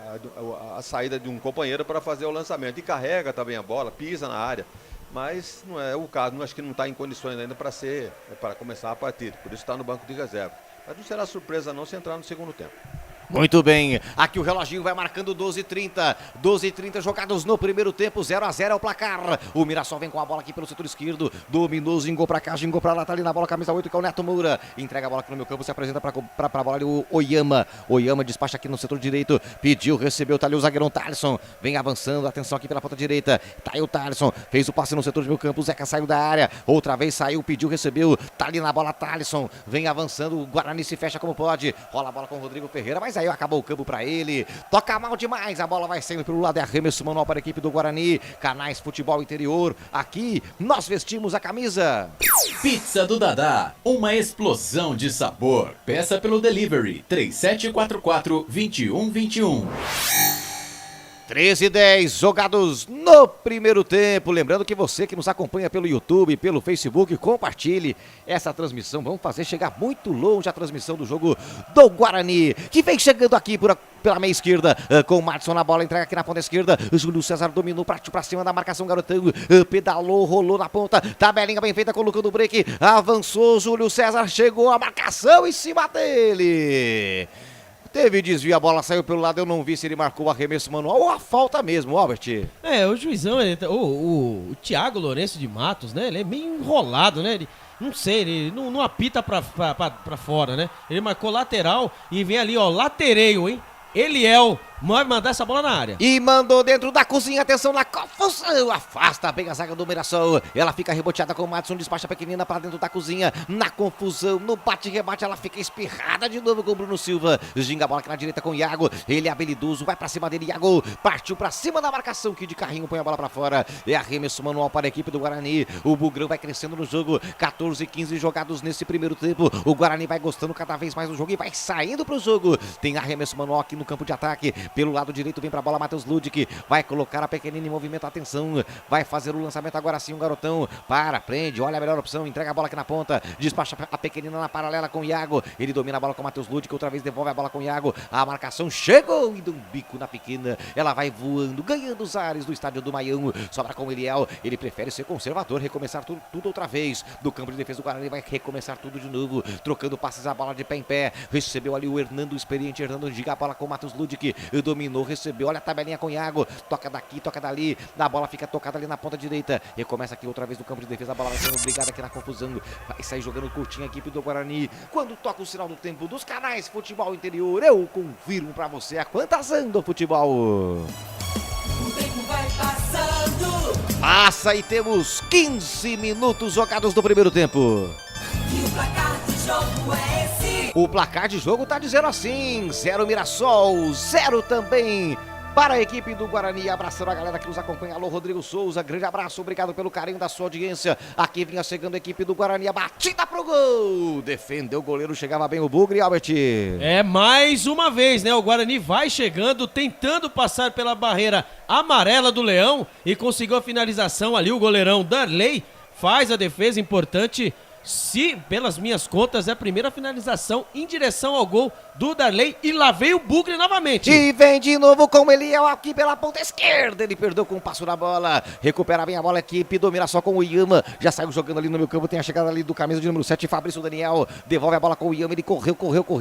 a saída de um companheiro para fazer o lançamento. E carrega também a bola, pisa na área. Mas não é o caso, acho que não está em condições ainda para começar a partida. Por isso está no banco de reserva. Mas não será surpresa não se entrar no segundo tempo. Muito bem, aqui o reloginho vai marcando 12h30 jogados no primeiro tempo, 0-0 é o placar. O Mirassol vem com a bola aqui pelo setor esquerdo, dominou, gingou pra cá, gingou pra lá, tá ali na bola, camisa 8, que é o Neto Moura, entrega a bola aqui no meu campo, se apresenta pra bola ali o Oyama despacha aqui no setor direito, pediu, recebeu, tá ali o zagueirão Thalisson, vem avançando, atenção aqui pela ponta direita, tá aí o Thalisson, fez o passe no setor de meu campo, o Zeca saiu da área, outra vez saiu, pediu, recebeu, tá ali na bola Thalisson, vem avançando, o Guarani se fecha como pode, rola a bola com o Rodrigo Ferreira, mas aí acabou o campo pra ele, toca mal demais, a bola vai saindo pelo lado, é arremesso manual para a equipe do Guarani, Canais Futebol Interior, aqui nós vestimos a camisa. Pizza do Dadá, uma explosão de sabor, peça pelo delivery, 3744-2121. 13h10, jogados no primeiro tempo. Lembrando que você que nos acompanha pelo YouTube, pelo Facebook, compartilhe essa transmissão. Vamos fazer chegar muito longe a transmissão do jogo do Guarani, que vem chegando aqui pela meia esquerda, com o Madison na bola, entrega aqui na ponta esquerda. Júlio César dominou, partiu pra cima da marcação, garotão, pedalou, rolou na ponta, tabelinha bem feita, colocando o break, avançou, Júlio César, chegou a marcação em cima dele. Teve desvio, a bola saiu pelo lado, eu não vi se ele marcou o arremesso manual ou a falta mesmo, Albert. O juizão, o Thiago Lourenço de Matos, né, ele é meio enrolado, né, ele, não sei, ele não apita pra fora, né, ele marcou lateral e vem ali, ó, latereio, hein, Eliel vai mandar essa bola na área. E mandou dentro da cozinha, atenção na confusão, afasta bem a zaga do Mirassol, ela fica reboteada com o Madison, despacha a pequenina para dentro da cozinha, na confusão, no bate-rebate, ela fica espirrada de novo com o Bruno Silva, ginga a bola aqui na direita com o Iago, ele é habilidoso, vai pra cima dele, Iago, partiu pra cima da marcação, que de carrinho põe a bola pra fora, é arremesso manual para a equipe do Guarani, o Bugrão vai crescendo no jogo, 14, 15 jogados nesse primeiro tempo, o Guarani vai gostando cada vez mais do jogo e vai saindo pro jogo, tem arremesso manual aqui no campo de ataque, pelo lado direito vem pra bola Matheus Ludic, vai colocar a pequenina em movimento, atenção, vai fazer o lançamento agora sim, um garotão, prende, olha a melhor opção, entrega a bola aqui na ponta, despacha a pequenina na paralela com o Iago, ele domina a bola com o Matheus Ludic, outra vez devolve a bola com o Iago, a marcação chegou e dá um bico na pequena, ela vai voando, ganhando os ares do estádio do Maião, sobra com o Eliel, ele prefere ser conservador, recomeçar tudo outra vez, do campo de defesa do Guarani vai recomeçar tudo de novo, trocando passes, a bola de pé em pé, recebeu ali o Hernando, experiente Hernando, giga a bola com o Matheus Ludic, dominou, recebeu, olha a tabelinha com o Iago, toca daqui, toca dali, a bola fica tocada ali na ponta direita, recomeça aqui outra vez no campo de defesa, a bola vai sendo obrigada aqui na confusão, vai sair jogando curtinho a equipe do Guarani, quando toca o sinal do tempo dos canais Futebol Interior, eu confirmo pra você a quantas anda o futebol. O tempo vai passando. Passa e temos 15 minutos jogados do primeiro tempo. E o placar de jogo é esse. O placar de jogo tá dizendo assim, 0 Mirassol, 0 também para a equipe do Guarani, abraçando a galera que nos acompanha. Alô, Rodrigo Souza, grande abraço, obrigado pelo carinho da sua audiência. Aqui vinha chegando a equipe do Guarani, a batida pro gol. Defendeu o goleiro, chegava bem o Bugre, Albert. É, mais uma vez, né? O Guarani vai chegando, tentando passar pela barreira amarela do Leão e conseguiu a finalização ali. O goleirão Darley faz a defesa importante. Se, pelas minhas contas, é a primeira finalização em direção ao gol do Darley. E lá veio o Bugre novamente. E vem de novo com ele aqui pela ponta esquerda. Ele perdeu com o passo na bola. Recupera bem a bola, a equipe domina só com o Iama. Já saiu jogando ali no meio campo. Tem a chegada ali do camisa de número 7, Fabrício Daniel. Devolve a bola com o Iama. Ele correu,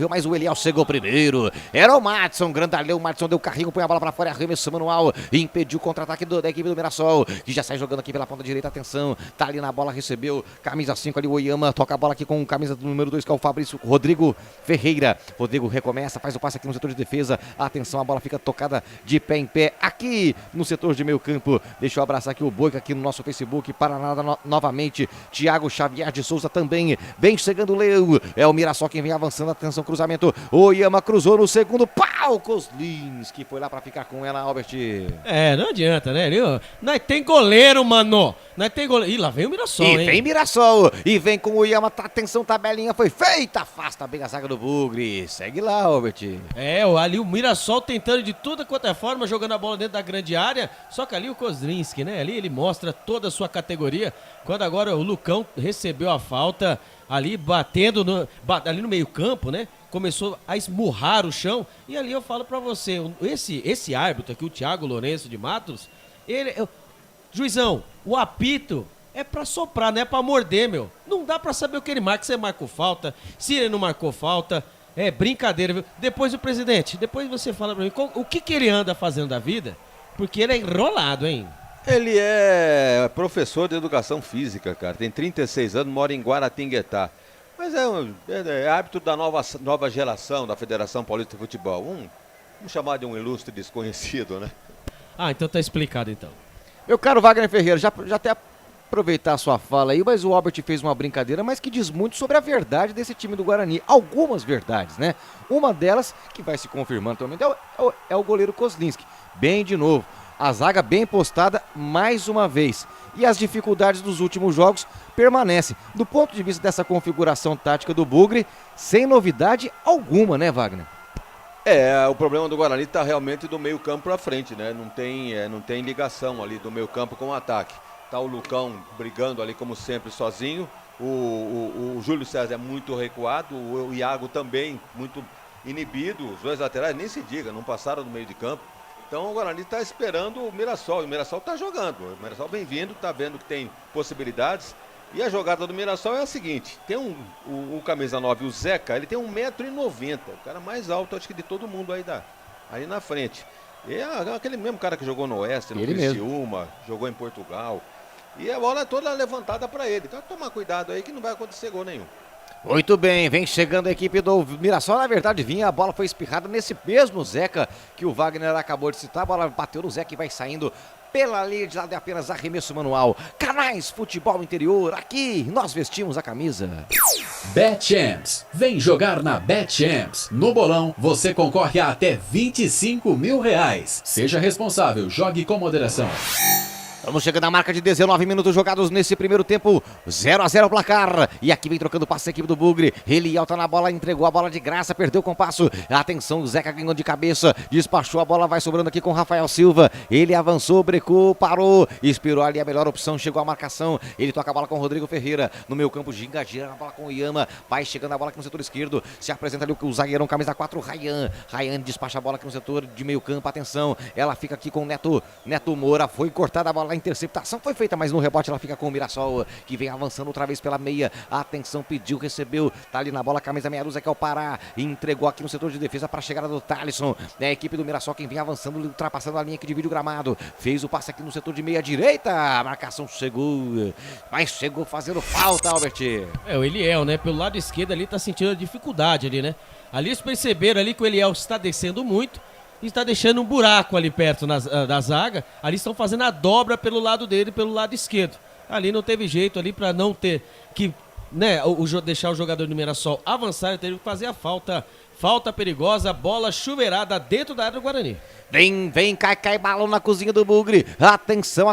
mas o Eliel chegou primeiro. Era o Madison, grandalhão. O Madison deu carrinho, põe a bola pra fora. Arremesso manual. Impediu o contra-ataque da equipe do Mirassol. Que já sai jogando aqui pela ponta direita. Atenção. Tá ali na bola, recebeu. Camisa 5 ali, o Iama. Toca a bola aqui com camisa do número 2, que é o Fabrício Rodrigo Ferreira. Rodrigo recomeça, faz o passe aqui no setor de defesa. Atenção, a bola fica tocada de pé em pé aqui no setor de meio campo. Deixa eu abraçar aqui o Boica aqui no nosso Facebook. Paraná novamente. Thiago Xavier de Souza também. Vem chegando o Leão. É o Mirassol quem vem avançando. Atenção, cruzamento. O Iama cruzou no segundo pau. Koslins, que foi lá pra ficar com ela, Albert. É, não adianta, né? Nós tem goleiro, mano. Nós tem goleiro. Ih, lá vem o Mirassol, hein? E vem Mirassol. E vem com o Iama. Atenção, tabelinha foi feita. Afasta bem a zaga do Bugre. Segue lá, Albert. É, ali o Mirassol tentando de toda quanto é forma, jogando a bola dentro da grande área. Só que ali o Kozlinski, né? Ali ele mostra toda a sua categoria. Quando agora o Lucão recebeu a falta, ali batendo ali no meio campo, né? Começou a esmurrar o chão. E ali eu falo pra você, esse árbitro aqui, o Thiago Lourenço de Matos, juizão, o apito é pra soprar, não é pra morder, meu. Não dá pra saber o que ele marca, se ele marcou falta, se ele não marcou falta. É brincadeira, viu? Depois o presidente, depois você fala pra mim, o que ele anda fazendo da vida? Porque ele é enrolado, hein? Ele é professor de educação física, cara. Tem 36 anos, mora em Guaratinguetá. Mas é árbitro da nova geração da Federação Paulista de Futebol. Vamos chamar de um ilustre desconhecido, né? Ah, então tá explicado, então. Meu caro Wagner Ferreira, já até aproveitar a sua fala aí, mas o Albert fez uma brincadeira, mas que diz muito sobre a verdade desse time do Guarani. Algumas verdades, né? Uma delas, que vai se confirmando também, é o goleiro Kozlinski. Bem de novo. A zaga bem postada mais uma vez. E as dificuldades dos últimos jogos permanecem. Do ponto de vista dessa configuração tática do Bugre, sem novidade alguma, né, Wagner? O problema do Guarani está realmente do meio campo para frente, né? Não tem ligação ali do meio campo com o ataque. Tá o Lucão brigando ali como sempre sozinho. O Júlio César é muito recuado. O Iago também muito inibido. Os dois laterais, nem se diga, não passaram do meio de campo. Então o Guarani está esperando o Mirassol. E o Mirassol está jogando. O Mirassol bem-vindo, está vendo que tem possibilidades. E a jogada do Mirassol é a seguinte. Tem o camisa 9, o Zeca, ele tem 1,90 m. O cara mais alto, acho que de todo mundo aí na frente. É aquele mesmo cara que jogou no Oeste, no Criciúma, jogou em Portugal. E a bola é toda levantada para ele. Então tomar cuidado aí que não vai acontecer gol nenhum. Muito bem, vem chegando a equipe do Mirassol. Na verdade, a bola foi espirrada nesse mesmo Zeca que o Wagner acabou de citar. A bola bateu no Zeca e vai saindo pela linha de lado de apenas arremesso manual. Canais Futebol Interior, aqui nós vestimos a camisa. BetChamps, vem jogar na BetChamps. No bolão, você concorre a até R$25 mil. Seja responsável, jogue com moderação. Vamos chegando à marca de 19 minutos jogados nesse primeiro tempo, 0-0 o placar. E aqui vem trocando passe a equipe do Bugre. Ele alta na bola, entregou a bola de graça, perdeu o compasso. Atenção, o Zeca ganhou de cabeça, despachou a bola, vai sobrando aqui com o Rafael Silva. Ele avançou, brecou, parou, esperou ali a melhor opção, chegou a marcação. Ele toca a bola com o Rodrigo Ferreira. No meio campo, Ginga gira a bola com o Iama. Vai chegando a bola aqui no setor esquerdo. Se apresenta ali o zagueirão, camisa 4, Rayan. Rayan despacha a bola aqui no setor de meio campo. Atenção, ela fica aqui com o Neto Moura. Foi cortada a bola. A interceptação foi feita, mas no rebote ela fica com o Mirassol, que vem avançando outra vez pela meia. Atenção, pediu, recebeu, tá ali na bola, camisa meia dúzia que é o Pará, entregou aqui no setor de defesa para a chegada do Thalisson. É a equipe do Mirassol quem vem avançando, ultrapassando a linha que divide o gramado, fez o passe aqui no setor de meia direita, a marcação chegou, mas chegou fazendo falta, Albert. O Eliel, né, pelo lado esquerdo ali tá sentindo a dificuldade ali, né, ali eles perceberam ali que o Eliel está descendo muito, e está deixando um buraco ali perto da zaga. Ali estão fazendo a dobra pelo lado dele, pelo lado esquerdo. Ali não teve jeito ali para não ter que, né, deixar o jogador do Mirassol avançar. Ele teve que fazer a falta. Falta perigosa, bola chuveirada dentro da área do Guarani. Vem, cai balão na cozinha do Bugre. Atenção,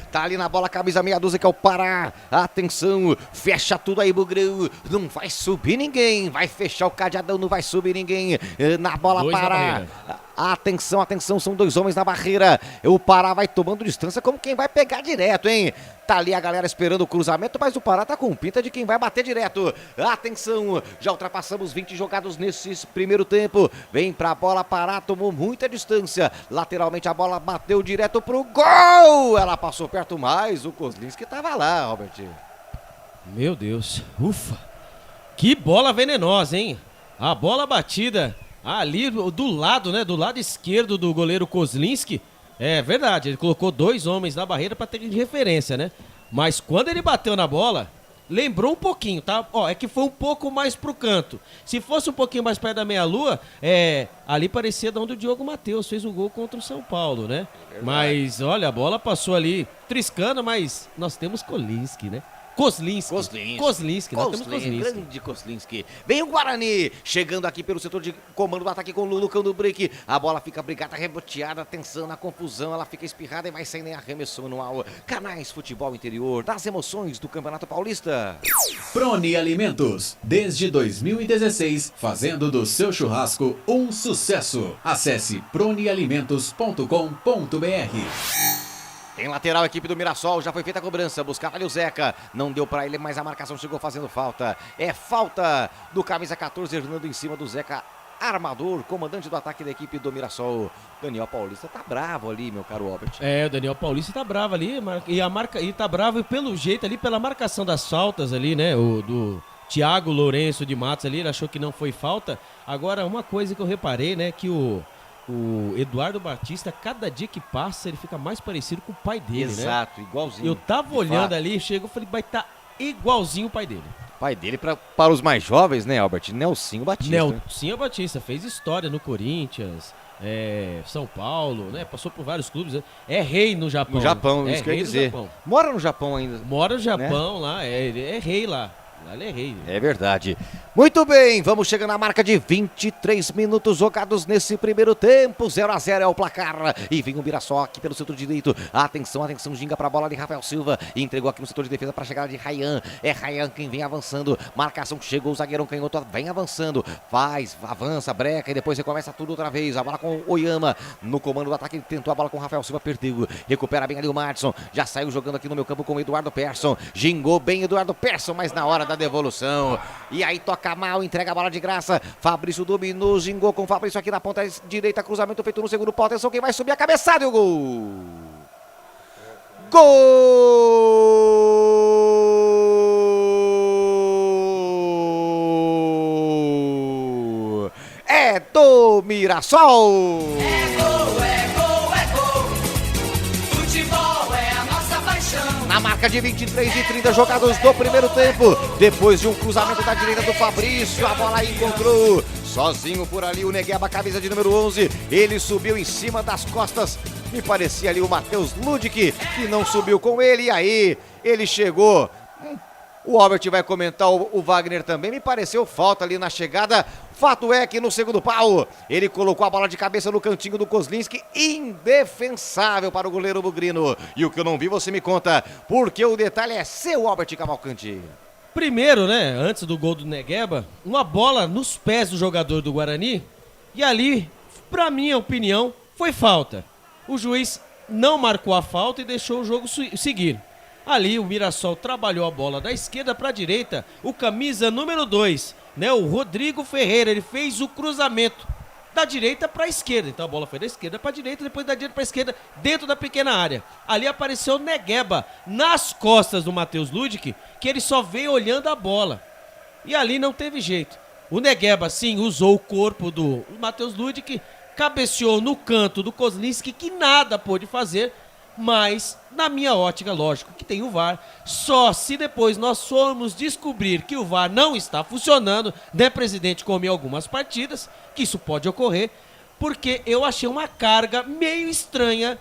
tá ali na bola, camisa meia dúzia que é o Pará. Atenção, fecha tudo aí, Bugrão. Não vai subir ninguém, vai fechar o cadeadão, não vai subir ninguém. Na bola, Pará. Atenção, são dois homens na barreira. O Pará vai tomando distância como quem vai pegar direto, hein? Tá ali a galera esperando o cruzamento, mas o Pará tá com pinta de quem vai bater direto. Atenção, já ultrapassamos 20 jogados nesse primeiro tempo. Vem pra bola, Pará, tomou muita distância. Lateralmente a bola bateu direto pro gol. Ela passou perto mais, o Kozlinski tava lá, Robert. Meu Deus, ufa. Que bola venenosa, hein? A bola batida ali do lado, né? Do lado esquerdo do goleiro Kozlinski. É verdade, ele colocou dois homens na barreira para ter de referência, né? Mas quando ele bateu na bola, lembrou um pouquinho, tá? Ó, é que foi um pouco mais pro canto. Se fosse um pouquinho mais perto da meia-lua, ali parecia de onde o Diogo Matheus fez o gol contra o São Paulo, né? Mas, olha, a bola passou ali triscando, mas nós temos Kozlinski, né? Kozlinski, nós temos Kozlinski. Grande Kozlinski. Vem o Guarani, chegando aqui pelo setor de comando do ataque com o Lucão do break. A bola fica brigada, reboteada, atenção na confusão, ela fica espirrada e vai saindo em arremesso manual. Canais Futebol Interior, das emoções do Campeonato Paulista. Proni Alimentos, desde 2016, fazendo do seu churrasco um sucesso. Acesse pronialimentos.com.br. Tem lateral, a equipe do Mirassol, já foi feita a cobrança, buscava ali o Zeca, não deu pra ele, mas a marcação chegou fazendo falta. É falta do camisa 14, Hernando em cima do Zeca, armador, comandante do ataque da equipe do Mirassol. Daniel Paulista tá bravo ali, meu caro Albert. O Daniel Paulista tá bravo ali, e tá bravo pelo jeito ali, pela marcação das faltas ali, né, do Thiago Lourenço de Matos ali, ele achou que não foi falta. Agora, uma coisa que eu reparei, né, que o Eduardo Batista, cada dia que passa, ele fica mais parecido com o pai dele, Exato, né? igualzinho. Eu tava olhando ali, chegou, falei, vai estar igualzinho o pai dele. Pai dele, para os mais jovens, né, Albert? Nelsinho Batista. Nelsinho Batista, fez história no Corinthians, São Paulo, né? Passou por vários clubes. Né? É rei no Japão. No Japão, isso que eu ia dizer. Mora no Japão ainda. Mora no Japão, né? Lá, é rei lá. Ele é rei. É verdade. Muito bem, vamos chegando à marca de 23 minutos jogados nesse primeiro tempo. 0-0 é o placar. E vem o Mirassol aqui pelo setor direito. Atenção, Ginga pra bola de Rafael Silva. Entregou aqui no setor de defesa pra chegada de Rayan. É Rayan quem vem avançando. Marcação, chegou o zagueirão canhoto, vem avançando. Avança, breca e depois recomeça tudo outra vez. A bola com o Oyama no comando do ataque. Tentou a bola com o Rafael Silva, perdeu. Recupera bem ali o Madison. Já saiu jogando aqui no meu campo com o Eduardo Persson. Gingou bem Eduardo Persson, mas na hora da devolução. E aí toca mal, entrega a bola de graça. Fabrício dominou, gingou com o Fabrício aqui na ponta direita. Cruzamento feito no segundo pau. Atenção, quem vai subir a cabeçada e o gol. Gol! É do Mirassol! É gol, é gol, é gol. Futebol é a nossa paixão. Na marca de 23 e 30 jogados do primeiro tempo, depois de um cruzamento da direita do Fabrício, a bola encontrou sozinho por ali o Negueba, camisa de número 11, ele subiu em cima das costas, me parecia ali o Matheus Ludic, que não subiu com ele, e aí ele chegou. O Albert vai comentar, o Wagner também, me pareceu falta ali na chegada. Fato é que no segundo pau, ele colocou a bola de cabeça no cantinho do Kozlinski, indefensável para o goleiro Bugrino. E o que eu não vi, você me conta, porque o detalhe é seu, Albert Cavalcanti. Primeiro, né, antes do gol do Negueba, uma bola nos pés do jogador do Guarani, e ali, pra minha opinião, foi falta. O juiz não marcou a falta e deixou o jogo seguir. Ali o Mirassol trabalhou a bola da esquerda para a direita, o camisa número 2, né, o Rodrigo Ferreira, ele fez o cruzamento da direita para a esquerda. Então a bola foi da esquerda para a direita, depois da direita para a esquerda, dentro da pequena área. Ali apareceu o Negueba nas costas do Matheus Ludic, que ele só veio olhando a bola. E ali não teve jeito. O Negueba, sim, usou o corpo do Matheus Ludic, cabeceou no canto do Kozlinski, que nada pôde fazer. Mas, na minha ótica, lógico que tem o VAR, só se depois nós formos descobrir que o VAR não está funcionando, né, presidente, como em algumas partidas, que isso pode ocorrer, porque eu achei uma carga meio estranha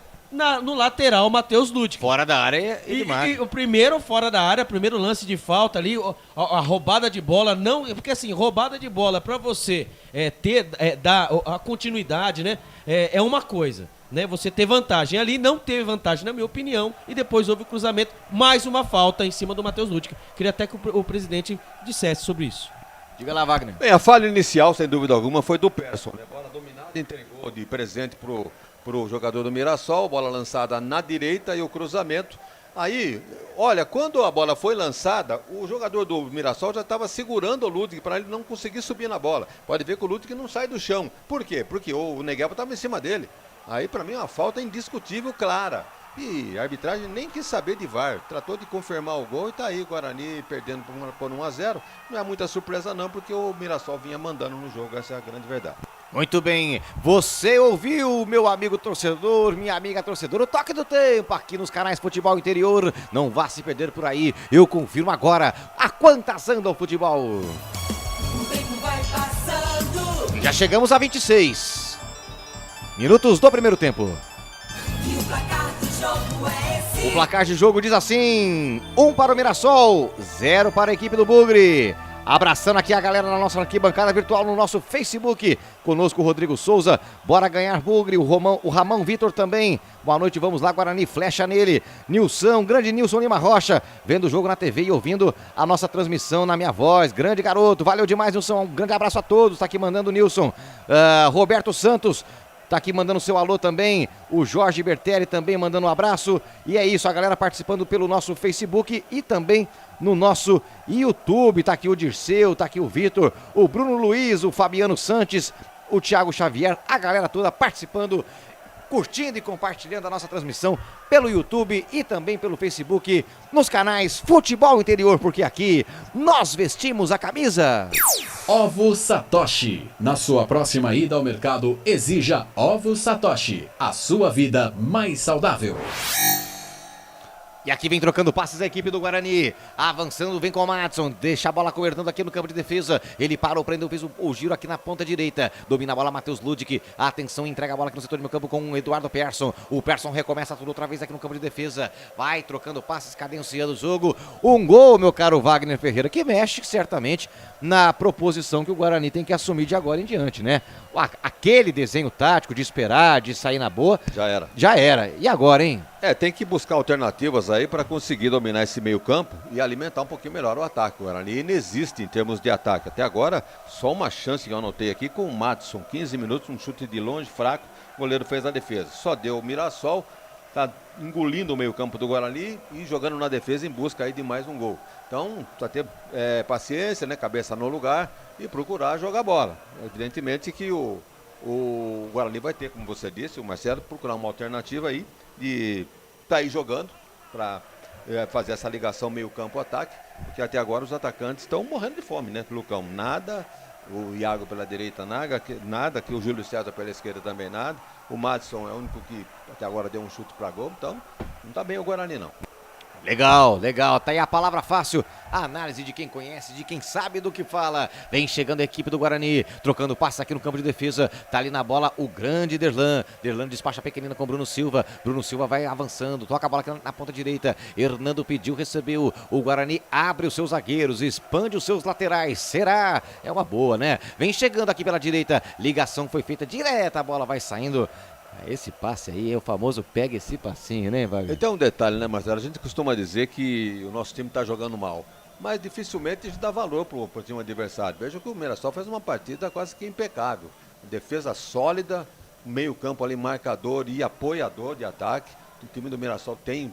no lateral Matheus Ludic. Fora da área é demais. E o primeiro fora da área, primeiro lance de falta ali, a roubada de bola, não, porque assim, roubada de bola para você dar a continuidade, né, é uma coisa. Né, você ter vantagem ali, não teve vantagem na minha opinião, e depois houve o cruzamento, mais uma falta em cima do Matheus Ludic. Queria até que o presidente dissesse sobre isso. Diga lá, Wagner. Bem, a falha inicial, sem dúvida alguma, foi do Persson. A bola dominada, entregou de presente pro jogador do Mirassol, bola lançada na direita e o cruzamento. Aí, olha, quando a bola foi lançada, o jogador do Mirassol já estava segurando o Ludic para ele não conseguir subir na bola. Pode ver que o Ludic não sai do chão. Por quê? Porque o Negueba estava em cima dele. Aí, para mim, é uma falta indiscutível, clara. E a arbitragem nem quis saber de VAR. Tratou de confirmar o gol e tá aí o Guarani perdendo por 1-0. Não é muita surpresa não, porque o Mirassol vinha mandando no jogo, essa é a grande verdade. Muito bem, você ouviu, meu amigo torcedor, minha amiga torcedora, o toque do tempo aqui nos canais Futebol Interior. Não vá se perder por aí, eu confirmo agora a quantas anda o futebol. O tempo vai passando. Já chegamos a 26 minutos do primeiro tempo. E o placar do jogo é esse. O placar de jogo diz assim: 1 para o Mirassol, 0 para a equipe do Bugre. Abraçando aqui a galera na nossa arquibancada virtual no nosso Facebook. Conosco o Rodrigo Souza, bora ganhar Bugre, o Ramão Vitor também. Boa noite, vamos lá, Guarani, flecha nele. Nilson, grande Nilson Lima Rocha, vendo o jogo na TV e ouvindo a nossa transmissão na minha voz. Grande garoto, valeu demais, Nilson, um grande abraço a todos, tá aqui mandando o Nilson. Roberto Santos, tá aqui mandando seu alô também, o Jorge Bertelli também mandando um abraço, e é isso, a galera participando pelo nosso Facebook e também no nosso YouTube, tá aqui o Dirceu, tá aqui o Vitor, o Bruno Luiz, o Fabiano Santos, o Thiago Xavier, a galera toda participando, curtindo e compartilhando a nossa transmissão pelo YouTube e também pelo Facebook, nos canais Futebol Interior, porque aqui nós vestimos a camisa. Ovos Satoshi. Na sua próxima ida ao mercado, exija Ovos Satoshi. A sua vida mais saudável. E aqui vem trocando passes a equipe do Guarani, avançando, vem com o Madison, deixa a bola cobertando aqui no campo de defesa, ele parou, prendeu, fez o giro aqui na ponta direita, domina a bola Matheus Ludic, atenção, entrega a bola aqui no setor do meio campo com o Eduardo Persson, o Persson recomeça tudo outra vez aqui no campo de defesa, vai trocando passes, cadenciando o jogo, um gol, meu caro Wagner Ferreira, que mexe certamente na proposição que o Guarani tem que assumir de agora em diante, né? Aquele desenho tático de esperar, de sair na boa, já era, e agora, hein? Tem que buscar alternativas aí para conseguir dominar esse meio campo e alimentar um pouquinho melhor o ataque. O Guarani inexiste em termos de ataque. Até agora, só uma chance que eu anotei aqui com o Madison. 15 minutos, um chute de longe, fraco, o goleiro fez a defesa. Só deu o Mirassol, tá engolindo o meio campo do Guarani e jogando na defesa em busca aí de mais um gol. Então, precisa ter paciência, né? Cabeça no lugar e procurar jogar bola. Evidentemente que o Guarani vai ter, como você disse, o Marcelo, procurar uma alternativa aí de tá aí jogando para fazer essa ligação meio campo-ataque, porque até agora os atacantes estão morrendo de fome, né, Lucão? Nada, o Iago pela direita nada, que o Júlio César pela esquerda também nada, o Madison é o único que até agora deu um chute para gol, então não tá bem o Guarani não. Legal, legal. Tá aí a palavra fácil. A análise de quem conhece, de quem sabe do que fala. Vem chegando a equipe do Guarani, trocando passe aqui no campo de defesa. Tá ali na bola o grande Derlan. Derlan despacha a pequenina com Bruno Silva. Bruno Silva vai avançando, toca a bola aqui na ponta direita. Hernando pediu, recebeu. O Guarani abre os seus zagueiros, expande os seus laterais. Será? É uma boa, né? Vem chegando aqui pela direita. Ligação foi feita direta, a bola vai saindo. Esse passe aí é o famoso pega esse passinho, né, Wagner? E tem um detalhe, né, Marcelo? A gente costuma dizer que o nosso time está jogando mal, mas dificilmente a gente dá valor pro time adversário. Veja que o Mirassol fez uma partida quase que impecável. Defesa sólida, meio campo ali marcador e apoiador de ataque. O time do Mirassol tem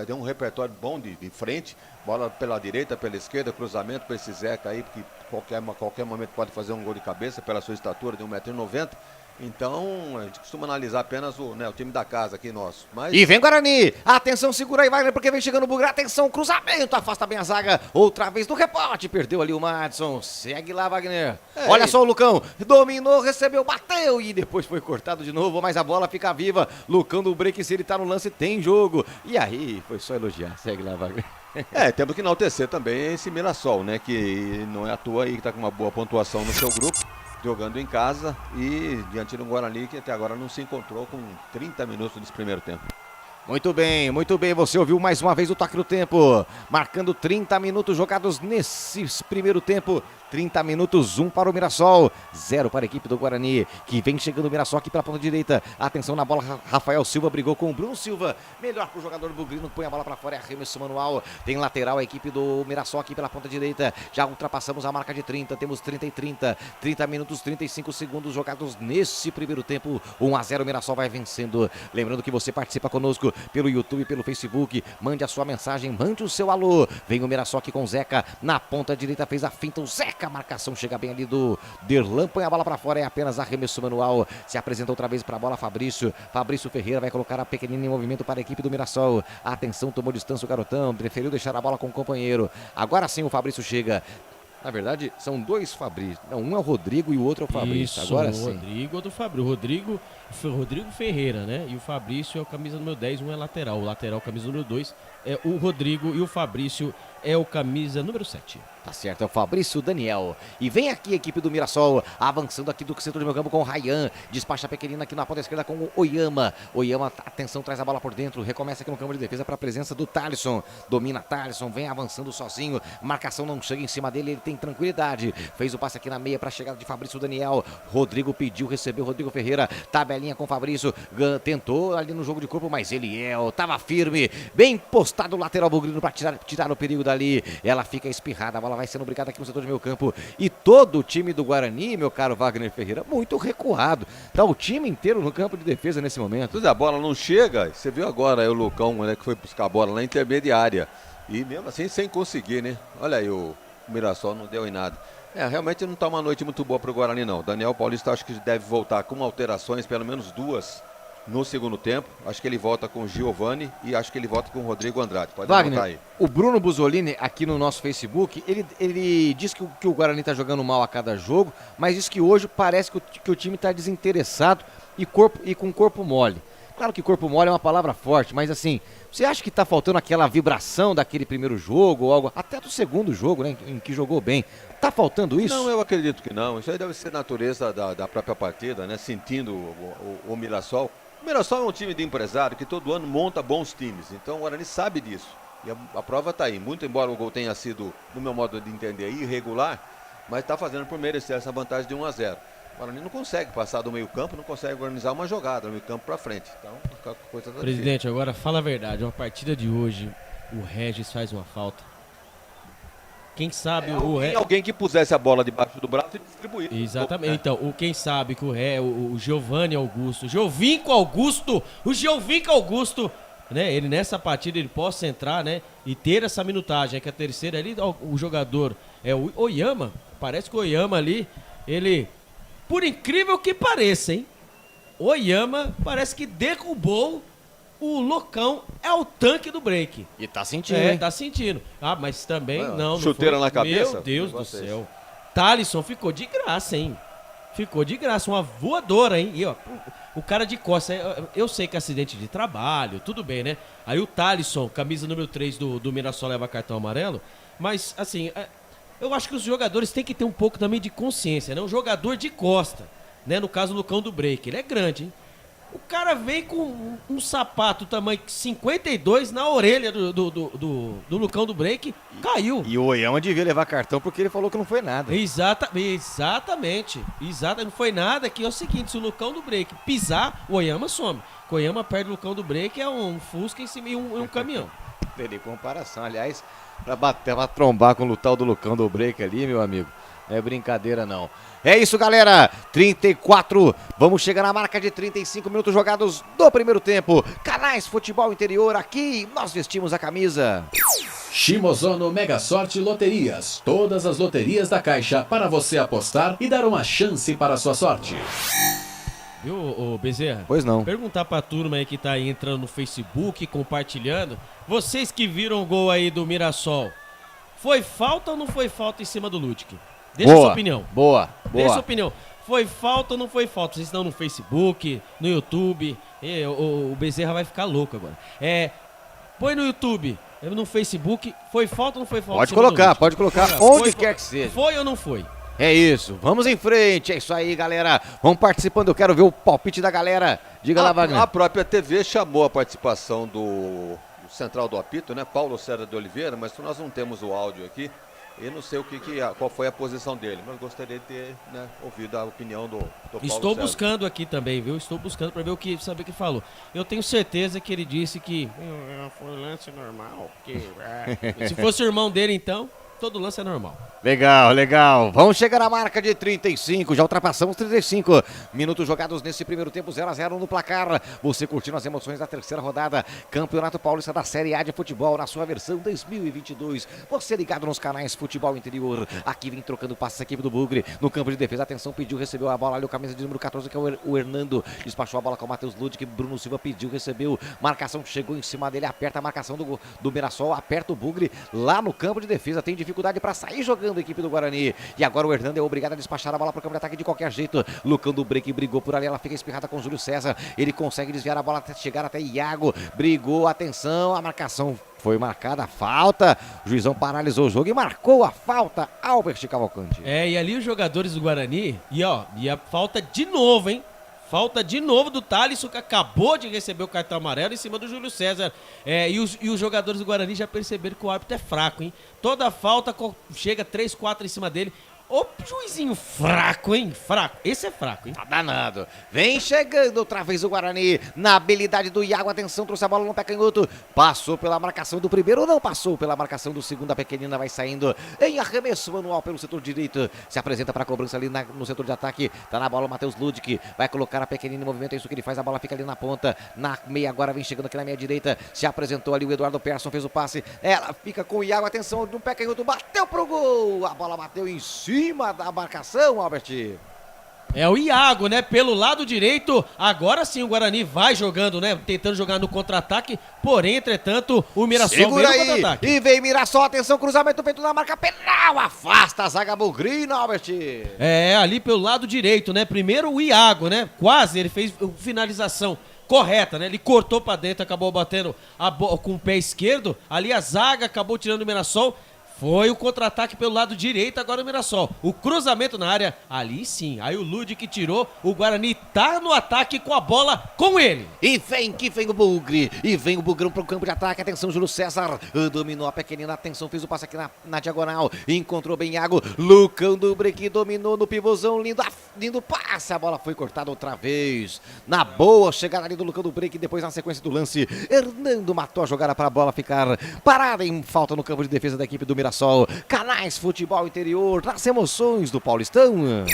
tem um repertório bom de frente. Bola pela direita, pela esquerda, cruzamento para esse Zeca aí, que qualquer momento pode fazer um gol de cabeça pela sua estatura de 1,90 m. Então, a gente costuma analisar apenas o time da casa aqui nosso. Mas... E vem Guarani! Atenção, segura aí, Wagner, porque vem chegando o Bugra. Atenção, cruzamento, afasta bem a zaga. Outra vez no rebote, perdeu ali o Madison. Segue lá, Wagner. Olha só o Lucão, dominou, recebeu, bateu e depois foi cortado de novo, mas a bola fica viva. Lucão do break, se ele tá no lance, tem jogo. E aí, foi só elogiar. Segue lá, Wagner. Temos que enaltecer também esse Mirassol, né? Que não é à toa aí, que tá com uma boa pontuação no seu grupo, jogando em casa e diante do Guarani, que até agora não se encontrou com 30 minutos desse primeiro tempo. Muito bem, você ouviu mais uma vez o toque do tempo, marcando 30 minutos jogados nesse primeiro tempo. 30 minutos, 1 para o Mirassol, 0 para a equipe do Guarani, que vem chegando o Mirassol aqui pela ponta direita. Atenção na bola, Rafael Silva brigou com o Bruno Silva, melhor para o jogador bugrino, põe a bola para fora, é arremesso manual. Tem lateral a equipe do Mirassol aqui pela ponta direita, já ultrapassamos a marca de 30, temos 30 e 30, 30 minutos, 35 segundos jogados nesse primeiro tempo. 1-0, o Mirassol vai vencendo. Lembrando que você participa conosco pelo YouTube, pelo Facebook, mande a sua mensagem, mande o seu alô. Vem o Mirassol aqui com o Zeca, na ponta direita fez a finta, o Zeca. A marcação chega bem ali do Derlan, põe a bola para fora, é apenas arremesso manual. Se apresenta outra vez para a bola Fabrício Ferreira vai colocar a pequenina em movimento para a equipe do Mirassol. Atenção, tomou distância o garotão, preferiu deixar a bola com o companheiro. Agora sim o Fabrício chega. Na verdade, são dois Fabrício. Não, um é o Rodrigo e o outro é o Fabrício. Isso, agora o sim. Rodrigo, outro Fabrício. Rodrigo Ferreira, né? E o Fabrício é o camisa número 10, um é lateral. O lateral, camisa número 2, é o Rodrigo e o Fabrício é o camisa número 7. Tá certo, é o Fabrício Daniel. E vem aqui a equipe do Mirassol, avançando aqui do centro do meu campo com o Rayan. Despacha a pequenina aqui na ponta esquerda com o Oyama. Oyama, atenção, traz a bola por dentro. Recomeça aqui no campo de defesa para a presença do Thalisson. Domina Thalisson, vem avançando sozinho. Marcação não chega em cima dele, ele tem tranquilidade. Fez o passe aqui na meia para a chegada de Fabrício Daniel. Rodrigo pediu, recebeu Rodrigo Ferreira. Tabelinha com Fabrício. Tentou ali no jogo de corpo, mas Eliel tava firme. Bem postado o lateral bugrino para tirar o perigo dali. Ela fica espirrada, a bola vai sendo brigada aqui no setor de meio campo. E todo o time do Guarani, meu caro Wagner Ferreira, muito recuado. Tá o time inteiro no campo de defesa nesse momento. A bola não chega. Você viu agora aí o Lucão, né, que foi buscar a bola na intermediária. E mesmo assim sem conseguir, né? Olha aí, o Mirassol não deu em nada. Realmente não tá uma noite muito boa pro Guarani, não. Daniel Paulista acho que deve voltar com alterações, pelo menos 2 no segundo tempo. Acho que ele volta com o Giovani e acho que ele volta com o Rodrigo Andrade. Pode Wagner, anotar aí. O Bruno Busolini, aqui no nosso Facebook, ele diz que o Guarani tá jogando mal a cada jogo, mas diz que hoje parece que o time tá desinteressado e com corpo mole. Claro que corpo mole é uma palavra forte, mas assim, você acha que tá faltando aquela vibração daquele primeiro jogo ou algo, até do segundo jogo, né, em que jogou bem? Tá faltando isso? Não, eu acredito que não. Isso aí deve ser natureza da própria partida, né? Sentindo o Mirassol. O Mirassol é um time de empresário que todo ano monta bons times. Então o Guarani sabe disso. E a prova tá aí. Muito embora o gol tenha sido, no meu modo de entender, irregular, mas tá fazendo por merecer essa vantagem de 1-0. O Guarani não consegue passar do meio campo, não consegue organizar uma jogada do meio campo para frente. Então, a coisa tá Presidente, difícil. agora fala a verdade. Uma partida de hoje, o Regis faz uma falta. Quem sabe alguém que pusesse a bola debaixo do braço e distribuísse. Exatamente. Então, quem sabe que o Giovanni Augusto, Giovinco Augusto, né? Ele nessa partida ele possa entrar, né? E ter essa minutagem, que a terceira ali, o jogador é o Oyama. Parece que o Oyama ali, ele, por incrível que pareça, hein? Oyama parece que derrubou o Locão, é o tanque do break. E tá sentindo, hein? Tá sentindo. Mas também não chuteira foi. na cabeça? Meu Deus do céu. Thalisson ficou de graça, hein? Ficou de graça, uma voadora, hein? E, ó, o cara de costa, eu sei que é acidente de trabalho, tudo bem, né? Aí o Thalisson, camisa número 3 do Mirassol, leva cartão amarelo, mas assim, eu acho que os jogadores têm que ter um pouco também de consciência, né? Um jogador de costa, né? No caso o Lucão do Break, ele é grande, hein? O cara vem com um sapato tamanho 52 na orelha do Lucão do Break, caiu. E o Oyama devia levar cartão porque ele falou que não foi nada. Exatamente. Não foi nada, que é o seguinte, se o Lucão do Break pisar, o Oyama some. O Oyama perde o Lucão do Break, é um Fusca em cima e um caminhão. Teria comparação, aliás, pra trombar com o tal do Lucão do Break ali, meu amigo. Não é brincadeira, não. É isso, galera. 34. Vamos chegar na marca de 35 minutos jogados do primeiro tempo. Canais Futebol Interior, aqui nós vestimos a camisa. Shimozono Mega Sorte Loterias. Todas as loterias da Caixa para você apostar e dar uma chance para a sua sorte. Viu, ô Bezerra? Pois não. Perguntar pra turma aí que tá aí entrando no Facebook, compartilhando. Vocês que viram o gol aí do Mirassol, foi falta ou não foi falta em cima do Ludic? Deixa a sua opinião. Boa. Deixa a sua opinião. Foi falta ou não foi falta? Vocês estão no Facebook, no YouTube. O Bezerra vai ficar louco agora. Põe no YouTube, no Facebook. Foi falta ou não foi falta? Pode colocar onde quer que seja. Foi ou não foi? É isso, vamos em frente, é isso aí, galera. Vamos participando, eu quero ver o palpite da galera. Diga lá, Wagner. A própria TV chamou a participação do central do apito, né, Paulo César de Oliveira, mas nós não temos o áudio aqui. Eu não sei qual foi a posição dele, mas gostaria de ter, né, ouvido a opinião do Paulo Estou César. buscando aqui também, viu? Estou buscando para ver saber o que falou. Eu tenho certeza que ele disse que foi lance normal. Se fosse o irmão dele, então, todo lance é normal. Legal. Vamos chegar à marca de 35, já ultrapassamos 35 minutos jogados nesse primeiro tempo, 0-0 no placar. Você curtindo as emoções da terceira rodada, Campeonato Paulista da Série A de Futebol, na sua versão 2022. Você ligado nos canais Futebol Interior, aqui vem trocando passes a equipe do Bugre, no campo de defesa, atenção, pediu, recebeu a bola ali, o camisa de número 14, que é o Hernando, despachou a bola com o Matheus Ludic, Bruno Silva pediu, recebeu, marcação chegou em cima dele, aperta a marcação do Mirassol, aperta o Bugre lá no campo de defesa, tem dificuldade para sair jogando a equipe do Guarani. E agora o Hernando é obrigado a despachar a bola para o campo de ataque de qualquer jeito. Lucão do Break brigou por ali, ela fica espirrada com o Júlio César. Ele consegue desviar a bola até chegar até Iago. Brigou, atenção, a marcação foi marcada, a falta. O juizão paralisou o jogo e marcou a falta, Albert Cavalcante. E ali os jogadores do Guarani, e a falta de novo, hein? Falta de novo do Thalisson, que acabou de receber o cartão amarelo em cima do Júlio César. E os jogadores do Guarani já perceberam que o árbitro é fraco, hein? Toda falta chega 3, 4 em cima dele. Ô, juizinho fraco, hein? Fraco. Esse é fraco, hein? Tá danado. Vem chegando outra vez o Guarani. Na habilidade do Iago. Atenção, trouxe a bola no pé canhoto. Passou pela marcação do primeiro ou não passou pela marcação do segundo? A pequenina vai saindo em arremesso manual pelo setor direito. Se apresenta para a cobrança ali no setor de ataque. Tá na bola o Matheus Ludic. Vai colocar a pequenina em movimento. É isso que ele faz. A bola fica ali na ponta. Na meia agora vem chegando aqui na meia direita. Se apresentou ali o Eduardo Persson. Fez o passe. Ela fica com o Iago. Atenção, no pé canhoto. Bateu pro gol. A bola bateu em cima da marcação, Albert. É o Iago, né? Pelo lado direito. Agora sim o Guarani vai jogando, né? Tentando jogar no contra-ataque. Porém, entretanto, o Mirassol segura vem no aí. contra-ataque. E vem Mirassol. Atenção, cruzamento feito na marca penal. Afasta a zaga bugrina, Albert. Ali pelo lado direito, né? Primeiro o Iago, né? Quase ele fez finalização correta, né? Ele cortou pra dentro, acabou batendo com o pé esquerdo. Ali a zaga acabou tirando o Mirassol. Foi o contra-ataque pelo lado direito, agora o Mirassol. O cruzamento na área, ali sim. Aí o Ludic tirou, o Guarani tá no ataque com a bola com ele. E vem o Bugre. E vem o Bugrão pro campo de ataque. Atenção, Júlio César. Dominou a pequenina. Atenção, fez o passe aqui na diagonal. Encontrou bem Iago. Lucão do Breque dominou no pivôzão. Lindo passe. A bola foi cortada outra vez. Na boa chegada ali do Lucão do Breque. Depois na sequência do lance, Hernando matou a jogada para a bola ficar parada em falta no campo de defesa da equipe do Mirassol. Canais Futebol Interior, traz emoções do Paulistão.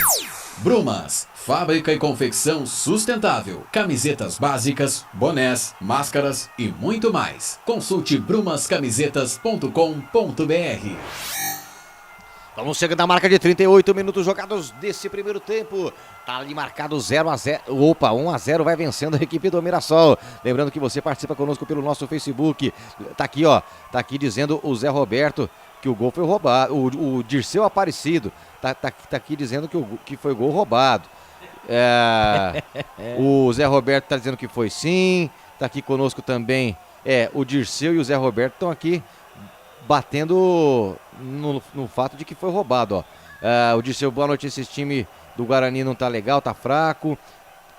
Brumas, fábrica e confecção sustentável. Camisetas básicas, bonés, máscaras e muito mais. Consulte brumascamisetas.com.br. Vamos chegando na marca de 38 minutos jogados desse primeiro tempo. Tá ali marcado 0-0. Opa, 1-0 vai vencendo a equipe do Mirassol. Lembrando que você participa conosco pelo nosso Facebook. Tá aqui, ó. Tá aqui dizendo o Zé Roberto que o gol foi roubado. O Dirceu Aparecido tá aqui dizendo que foi gol roubado. O Zé Roberto tá dizendo que foi sim. Tá aqui conosco também. O Dirceu e o Zé Roberto estão aqui batendo no fato de que foi roubado, ó. O Dirceu, boa noite, esse time do Guarani não tá legal, tá fraco.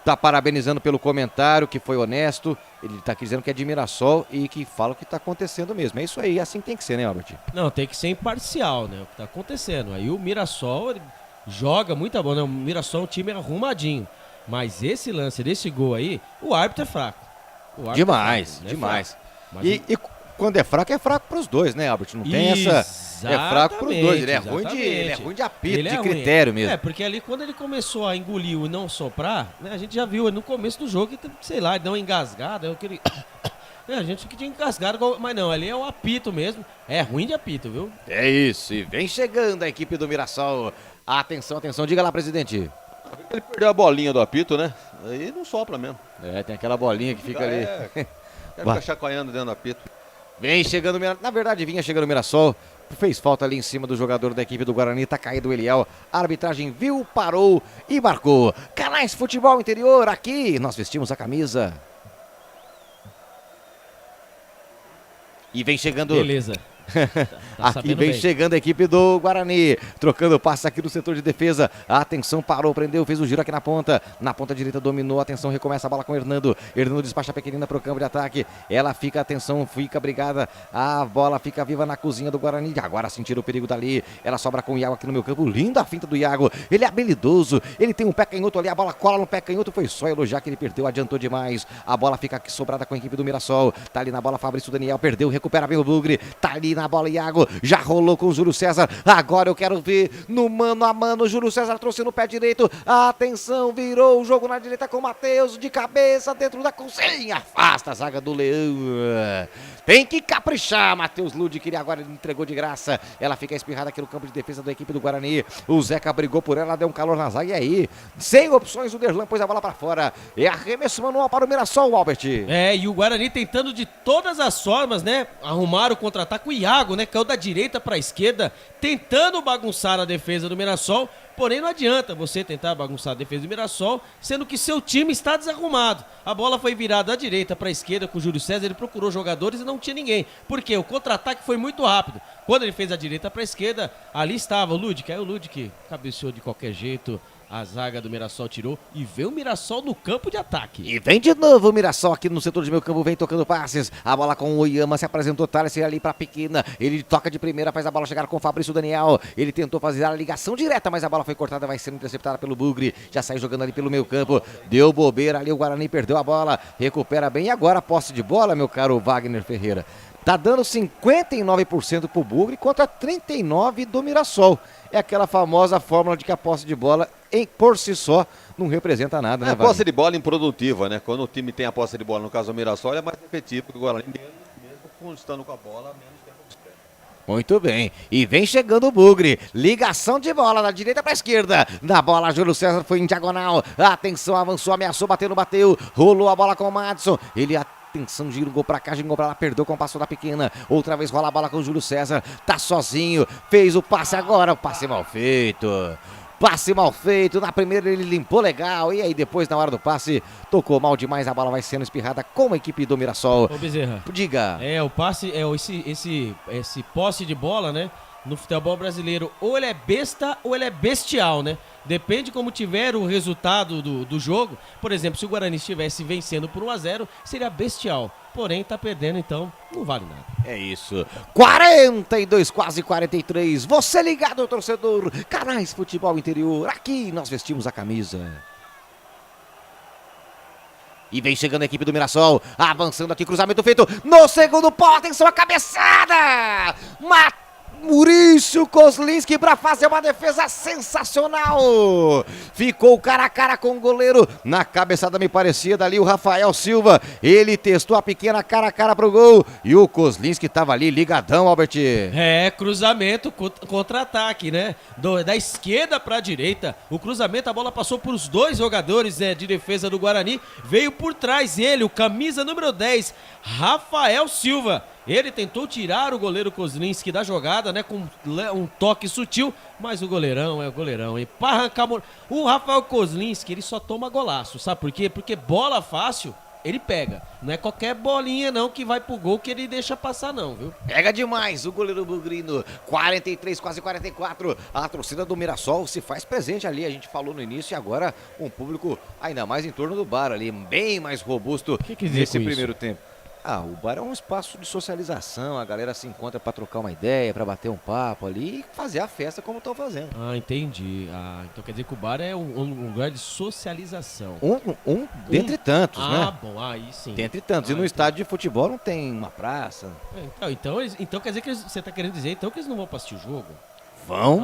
Tá parabenizando pelo comentário, que foi honesto. Ele tá dizendo que é de Mirassol e que fala o que tá acontecendo mesmo. É isso aí, assim tem que ser, né, Albert? Não, tem que ser imparcial, né? O que tá acontecendo. Aí o Mirassol joga muita bola, né? O Mirassol é um time arrumadinho. Mas esse lance desse gol aí, o árbitro é fraco. Demais, demais. E quando é fraco pros dois, né, Albert? Não tem essa... É fraco pros dois, ele é ruim de apito, de critério mesmo. Porque ali quando ele começou a engolir e não soprar, né, a gente já viu no começo do jogo que, sei lá, ele deu uma engasgada, a gente que tinha engasgado, mas não, ali é o apito mesmo, é ruim de apito, viu? É isso, e vem chegando a equipe do Mirassol. Atenção, diga lá, presidente. Ele perdeu a bolinha do apito, né? Aí não sopra mesmo. Tem aquela bolinha que fica ali. Fica chacoalhando dentro do apito. Vem chegando, na verdade vinha chegando o Mirassol, fez falta ali em cima do jogador da equipe do Guarani, tá caído o Eliel, a arbitragem viu, parou e marcou. Canais Futebol Interior, aqui nós vestimos a camisa. E vem chegando... Beleza. Aqui vem chegando a equipe do Guarani, trocando passe aqui no setor de defesa. Atenção, parou, prendeu, fez o giro aqui na ponta direita, dominou, atenção, recomeça a bola com o Hernando despacha a pequenina para o campo de ataque, ela fica, atenção, fica brigada, a bola fica viva na cozinha do Guarani, agora sentiu o perigo dali, ela sobra com o Iago aqui no meu campo, linda a finta do Iago, ele é habilidoso, ele tem um pé canhoto ali, a bola cola no pé canhoto, foi só elogiar que ele perdeu, adiantou demais, a bola fica aqui sobrada com a equipe do Mirassol, tá ali na bola Fabrício Daniel, perdeu, recupera bem o Bugre, tá ali na bola Iago, já rolou com o Júlio César, agora eu quero ver no mano a mano, o Júlio César trouxe no pé direito, atenção, virou o jogo na direita com o Matheus, de cabeça dentro da cozinha, afasta a zaga do Leão, tem que caprichar, Matheus Lud, que ele agora entregou de graça, ela fica espirrada aqui no campo de defesa da equipe do Guarani, o Zeca brigou por ela, deu um calor na zaga, e aí, sem opções, o Derlan pôs a bola pra fora, é arremesso manual para o Mirassol, Albert. E o Guarani tentando de todas as formas, né, arrumar o contra-ataque, o Iago, né, caiu da direita para a esquerda, tentando bagunçar a defesa do Mirassol, porém não adianta você tentar bagunçar a defesa do Mirassol, sendo que seu time está desarrumado. A bola foi virada da direita para a esquerda com o Júlio César, ele procurou jogadores e não tinha ninguém. Por quê? O contra-ataque foi muito rápido. Quando ele fez a direita para a esquerda, ali estava o Ludic, aí o Ludic cabeceou de qualquer jeito, a zaga do Mirassol tirou e veio o Mirassol no campo de ataque. E vem de novo o Mirassol aqui no setor de meio campo, vem tocando passes. A bola com o Oyama, se apresentou, Thales ali pra Pequena. Ele toca de primeira, faz a bola chegar com o Fabrício Daniel. Ele tentou fazer a ligação direta, mas a bola foi cortada, vai sendo interceptada pelo Bugre. Já sai jogando ali pelo meio campo. Deu bobeira ali, o Guarani perdeu a bola. Recupera bem. E agora a posse de bola, meu caro Wagner Ferreira. Tá dando 59% pro Bugre contra 39% do Mirassol. É aquela famosa fórmula de que a posse de bola, por si só, não representa nada, né, a posse de bola improdutiva, né? Quando o time tem a posse de bola, no caso do Mirassol, é mais efetivo que o Guarani, mesmo estando com a bola, menos tempo de espera. Muito bem, e vem chegando o Bugre, ligação de bola da direita para a esquerda, na bola Júlio César foi em diagonal, atenção, avançou, ameaçou, bateu, rolou a bola com o Madison, ele atenção, gira um gol pra cá, gol pra lá, perdeu com o passo da Pequena, outra vez rola a bola com o Júlio César, tá sozinho, fez o passe agora, o passe mal feito, na primeira ele limpou legal, e aí depois na hora do passe, tocou mal demais, a bola vai sendo espirrada com a equipe do Mirassol. Ô Bezerra, diga. O passe, esse posse de bola, né, no futebol brasileiro, ou ele é besta ou ele é bestial, né? Depende como tiver o resultado do jogo. Por exemplo, se o Guarani estivesse vencendo por 1-0, seria bestial. Porém, tá perdendo, então não vale nada. É isso. 42, quase 43. Você ligado, torcedor. Canais Futebol Interior. Aqui nós vestimos a camisa. E vem chegando a equipe do Mirassol. Avançando aqui, cruzamento feito no segundo pau. Atenção, a cabeçada. Maurício Kozlinski para fazer uma defesa sensacional. Ficou cara a cara com o goleiro. Na cabeçada me parecia dali o Rafael Silva. Ele testou a Pequena cara a cara pro gol. E o Kozlinski tava ali ligadão, Albert. Cruzamento, contra-ataque, né? Da esquerda para a direita. O cruzamento, a bola passou por os dois jogadores de defesa do Guarani. Veio por trás ele, o camisa número 10, Rafael Silva. Ele tentou tirar o goleiro Kozlinski da jogada, né, com um toque sutil, mas o goleirão é o goleirão. E para arrancar o Rafael Kozlinski, ele só toma golaço, sabe por quê? Porque bola fácil ele pega. Não é qualquer bolinha não que vai pro gol que ele deixa passar não, viu? Pega demais o goleiro bugrino. 43, quase 44. A torcida do Mirassol se faz presente ali. A gente falou no início e agora um público ainda mais em torno do bar ali, bem mais robusto nesse primeiro tempo. O bar é um espaço de socialização, a galera se encontra para trocar uma ideia, para bater um papo ali e fazer a festa como estão fazendo. Entendi. Então quer dizer que o bar é um lugar de socialização. Dentre tantos, né? Bom, aí sim. Dentre tantos. E no estádio de futebol não tem uma praça. Então quer dizer que você tá querendo dizer então que eles não vão pra assistir o jogo? Vão,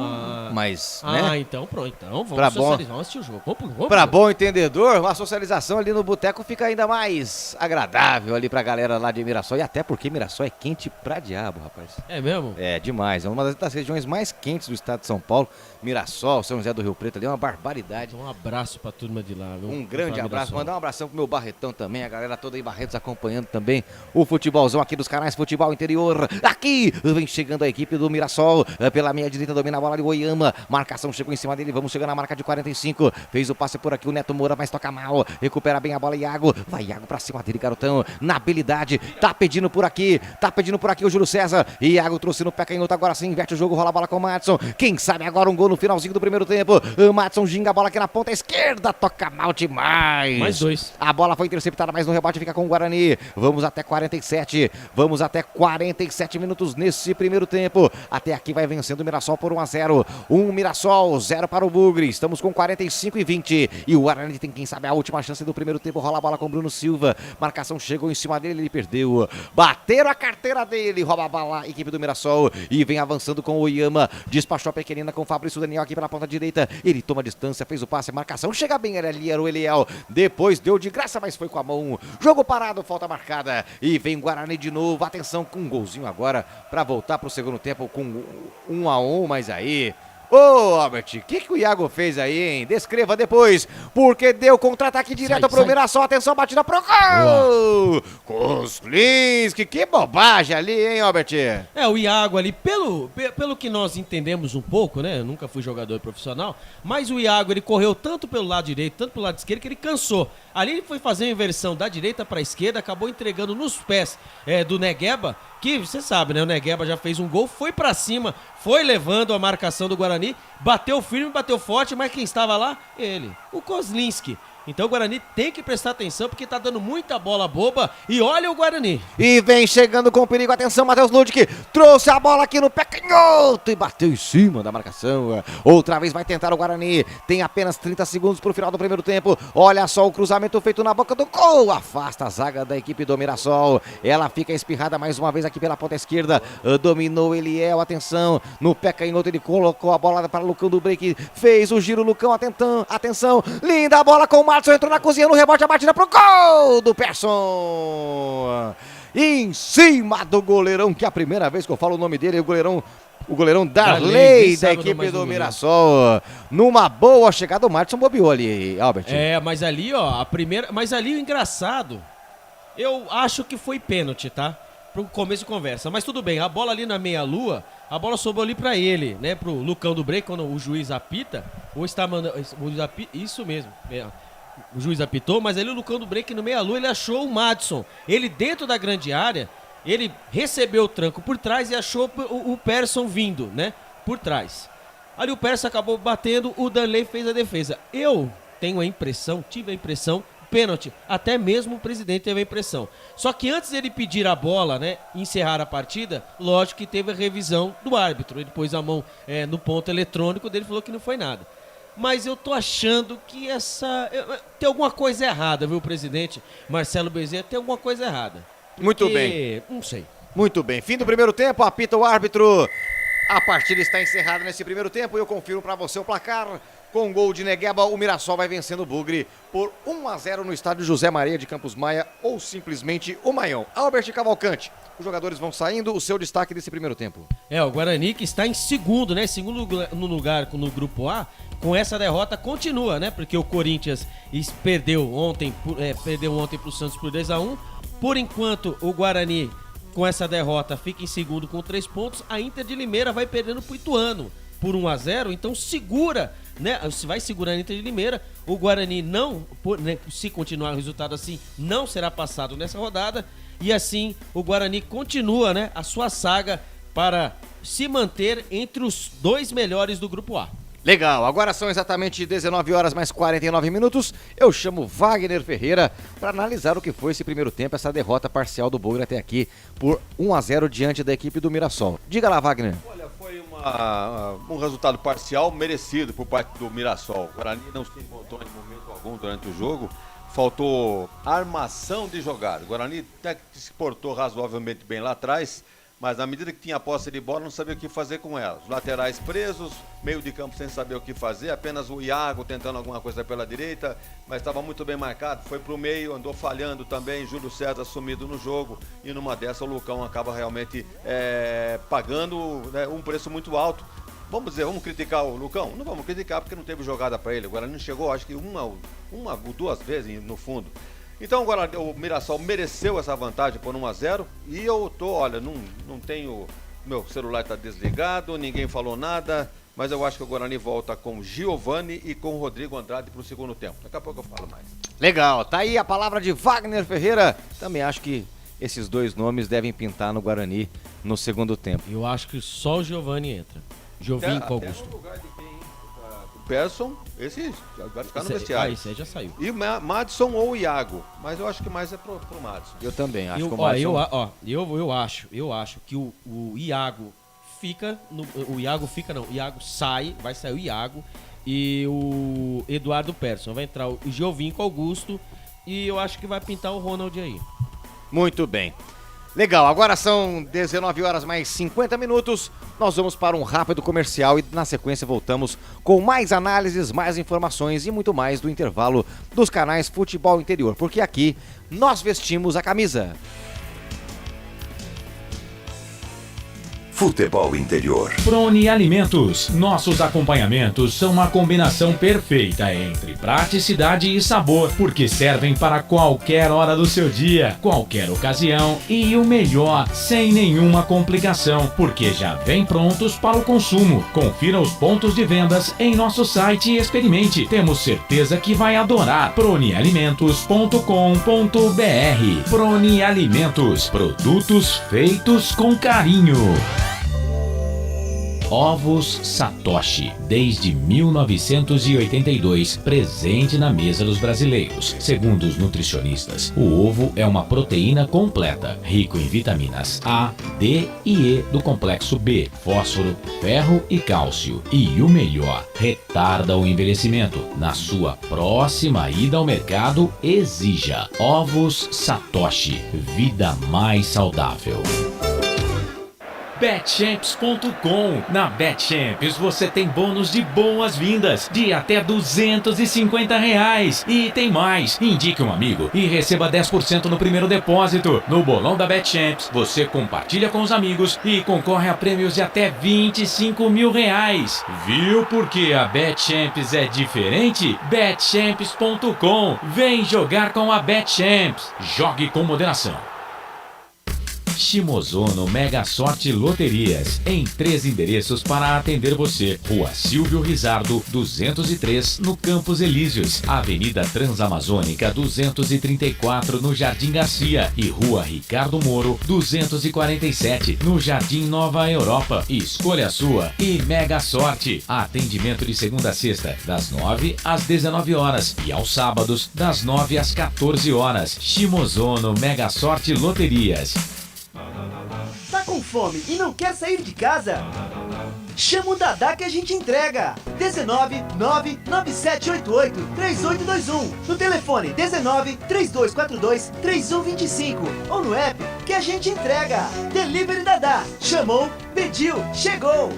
mas, né? Então pronto. Então vamos socializar, vamos assistir o jogo. Pra bom entendedor, uma socialização ali no boteco fica ainda mais agradável ali pra galera lá de Mirassol. E até porque Mirassol é quente pra diabo, rapaz. É mesmo? É demais. É uma das regiões mais quentes do estado de São Paulo. Mirassol, São José do Rio Preto ali é uma barbaridade. Um abraço pra turma de lá, viu? Um grande abraço. Mandar um abração pro meu Barretão também, a galera toda aí, Barretos, acompanhando também o futebolzão aqui dos canais Futebol Interior. Aqui vem chegando a equipe do Mirassol, pela meia direita, domina a bola de Oyama. Marcação chegou em cima dele, vamos chegando na marca de 45. Fez o passe por aqui, o Neto Moura, mas toca mal. Recupera bem a bola, Iago. Vai Iago pra cima dele, garotão. Na habilidade, tá pedindo por aqui o Júlio César. Iago trouxe no pé canhoto, agora sim, inverte o jogo, rola a bola com o Madison. Quem sabe agora um gol no finalzinho do primeiro tempo. O Madison ginga a bola aqui na ponta esquerda, toca mal demais. Mais 2. A bola foi interceptada, mas no rebote fica com o Guarani. Vamos até 47 minutos nesse primeiro tempo. Até aqui vai vencendo o Mirassol por 1-0. Mirassol, 0 para o Bugre. Estamos com 45 e 20. E o Guarani tem, quem sabe, a última chance do primeiro tempo. Rola a bola com o Bruno Silva. Marcação chegou em cima dele, ele perdeu. Bateram a carteira dele. Rouba a bola, equipe do Mirassol. E vem avançando com o Oyama. Despachou a pequenina com o Fabrício Daniel aqui pela ponta direita. Ele toma distância, fez o passe. Marcação chega bem, ali era o Eliel. Depois deu de graça, mas foi com a mão. Jogo parado, falta marcada. E vem Guarani de novo. Atenção, com um golzinho agora para voltar para o segundo tempo com 1-1, mas aí... Albert, o que o Iago fez aí, hein? Descreva depois, porque deu contra-ataque direto pro Mirassol. Atenção, batida pro gol! Kozlinski, que bobagem ali, hein, Albert? O Iago ali, pelo que nós entendemos um pouco, né? Eu nunca fui jogador profissional, mas o Iago, ele correu tanto pelo lado direito, tanto pelo lado esquerdo, que ele cansou. Ali ele foi fazer a inversão da direita pra esquerda, acabou entregando nos pés do Negueba, que você sabe, né? O Negueba já fez um gol, foi pra cima, foi levando a marcação do Guarani, bateu firme, bateu forte, mas quem estava lá? Ele, o Kozlinski. Então o Guarani tem que prestar atenção porque tá dando muita bola boba e olha o Guarani. E vem chegando com perigo, atenção, Matheus Ludic, trouxe a bola aqui no pé canhoto e bateu em cima da marcação. Outra vez vai tentar o Guarani, tem apenas 30 segundos pro final do primeiro tempo. Olha só o cruzamento feito na boca do gol, afasta a zaga da equipe do Mirassol. Ela fica espirrada mais uma vez aqui pela ponta esquerda, dominou Eliel, atenção, no pé canhoto ele colocou a bola para Lucão do Break, fez o giro, Lucão, atenção, linda a bola com o Madison, entrou na cozinha, no rebote, a batida pro gol do Persson. Em cima do goleirão, que é a primeira vez que eu falo o nome dele, o goleirão Darley, da equipe do Mirassol. Numa boa chegada, o Madison bobeou ali, Albert. Mas ali, mas ali o engraçado, eu acho que foi pênalti, tá? Pro começo de conversa, mas tudo bem, a bola ali na meia-lua, a bola sobrou ali pra ele, né? Pro Lucão do Break, quando o juiz apita, ou está mandando, isso mesmo, o juiz apitou, mas ali o Lucão do Break no meia-lua, ele achou o Madison, ele dentro da grande área, ele recebeu o tranco por trás e achou o Persson vindo, né, por trás. Ali o Persson acabou batendo, o Danley fez a defesa. Eu tive a impressão, pênalti, até mesmo o presidente teve a impressão. Só que antes dele pedir a bola, né, encerrar a partida, lógico que teve a revisão do árbitro, ele pôs a mão no ponto eletrônico dele, falou que não foi nada. Mas eu tô achando que tem alguma coisa errada, viu, presidente Marcelo Bezerra, tem alguma coisa errada. Muito bem. Não sei. Muito bem, fim do primeiro tempo, apita o árbitro. A partida está encerrada nesse primeiro tempo e eu confirmo para você o placar. Com o gol de Negueba, o Mirassol vai vencendo o Bugre por 1-0 no estádio José Maria de Campos Maia, ou simplesmente o Maião. Albert Cavalcante, os jogadores vão saindo, o seu destaque desse primeiro tempo. O Guarani que está em segundo, né? Segundo no lugar no grupo A, com essa derrota continua, né? Porque o Corinthians perdeu ontem pro Santos por 2-1. Por enquanto, o Guarani com essa derrota, fica em segundo com 3 pontos. A Inter de Limeira vai perdendo pro Ituano por 1-0, então segura, né? Se vai segurando a Inter de Limeira, o Guarani não, né, se continuar o resultado assim, não será passado nessa rodada, e assim o Guarani continua, né, a sua saga para se manter entre os 2 melhores do Grupo A. Legal, agora são exatamente 19 horas mais 49 minutos. Eu chamo Wagner Ferreira para analisar o que foi esse primeiro tempo, essa derrota parcial do Bugre até aqui por 1-0 diante da equipe do Mirassol. Diga lá, Wagner. Olha, foi um resultado parcial merecido por parte do Mirassol. O Guarani não se encontrou em momento algum durante o jogo. Faltou armação de jogar. O Guarani até que se portou razoavelmente bem lá atrás, mas na medida que tinha a posse de bola, não sabia o que fazer com ela. Os laterais presos, meio de campo sem saber o que fazer, apenas o Iago tentando alguma coisa pela direita, mas estava muito bem marcado, foi pro meio, andou falhando também, Júlio César sumido no jogo, e numa dessa o Lucão acaba realmente pagando, né, um preço muito alto. Vamos dizer, vamos criticar o Lucão? Não vamos criticar porque não teve jogada para ele. O Guarani chegou, acho que uma ou 2 vezes no fundo. Então agora o Mirassol mereceu essa vantagem por 1-0 e eu tô, olha, não tenho, meu celular tá desligado, ninguém falou nada, mas eu acho que o Guarani volta com Giovani e com Rodrigo Andrade pro segundo tempo. Daqui a pouco eu falo mais. Legal, tá aí a palavra de Wagner Ferreira. Também acho que esses 2 nomes devem pintar no Guarani no segundo tempo. Eu acho que só o Giovani entra. Giovini com Augusto. No lugar de quem? O Persson, esse vai ficar no vestiário. Esse aí já saiu. E Madison ou Iago, mas eu acho que mais é pro Madison. Eu também acho que o Madison... Eu acho que o Iago fica, o Iago sai, vai sair o Iago e o Eduardo Persson. Vai entrar o Giovini com Augusto e eu acho que vai pintar o Ronald aí. Muito bem. Legal, agora são 19 horas mais 50 minutos, nós vamos para um rápido comercial e na sequência voltamos com mais análises, mais informações e muito mais do intervalo dos canais Futebol Interior, porque aqui nós vestimos a camisa. Futebol Interior. Prone Alimentos. Nossos acompanhamentos são uma combinação perfeita entre praticidade e sabor, porque servem para qualquer hora do seu dia, qualquer ocasião e o melhor, sem nenhuma complicação, porque já vem prontos para o consumo. Confira os pontos de vendas em nosso site e experimente. Temos certeza que vai adorar. pronealimentos.com.br. Prone Alimentos. Produtos feitos com carinho. Ovos Satoshi, desde 1982, presente na mesa dos brasileiros. Segundo os nutricionistas, o ovo é uma proteína completa, rico em vitaminas A, D e E do complexo B, fósforo, ferro e cálcio. E o melhor, retarda o envelhecimento. Na sua próxima ida ao mercado, exija Ovos Satoshi, vida mais saudável. Betchamps.com. Na Betchamps você tem bônus de boas-vindas de até R$250. E tem mais. Indique um amigo e receba 10% no primeiro depósito. No bolão da Betchamps, você compartilha com os amigos e concorre a prêmios de até R$25 mil. Viu porque a Betchamps é diferente? Betchamps.com. Vem jogar com a Betchamps. Jogue com moderação. Shimozono Mega Sorte Loterias, em 3 endereços para atender você. Rua Silvio Rizardo, 203, no Campos Elíseos. Avenida Transamazônica, 234, no Jardim Garcia. E Rua Ricardo Moro, 247, no Jardim Nova Europa. Escolha a sua e Mega Sorte. Atendimento de segunda a sexta, das 9 às 19 horas. E aos sábados, das 9 às 14 horas. Shimozono Mega Sorte Loterias. Tá com fome e não quer sair de casa? Chama o Dadá que a gente entrega. 19 99788 3821. No telefone 19 3242 3125. Ou no app que a gente entrega. Delivery Dadá. Chamou, pediu, chegou.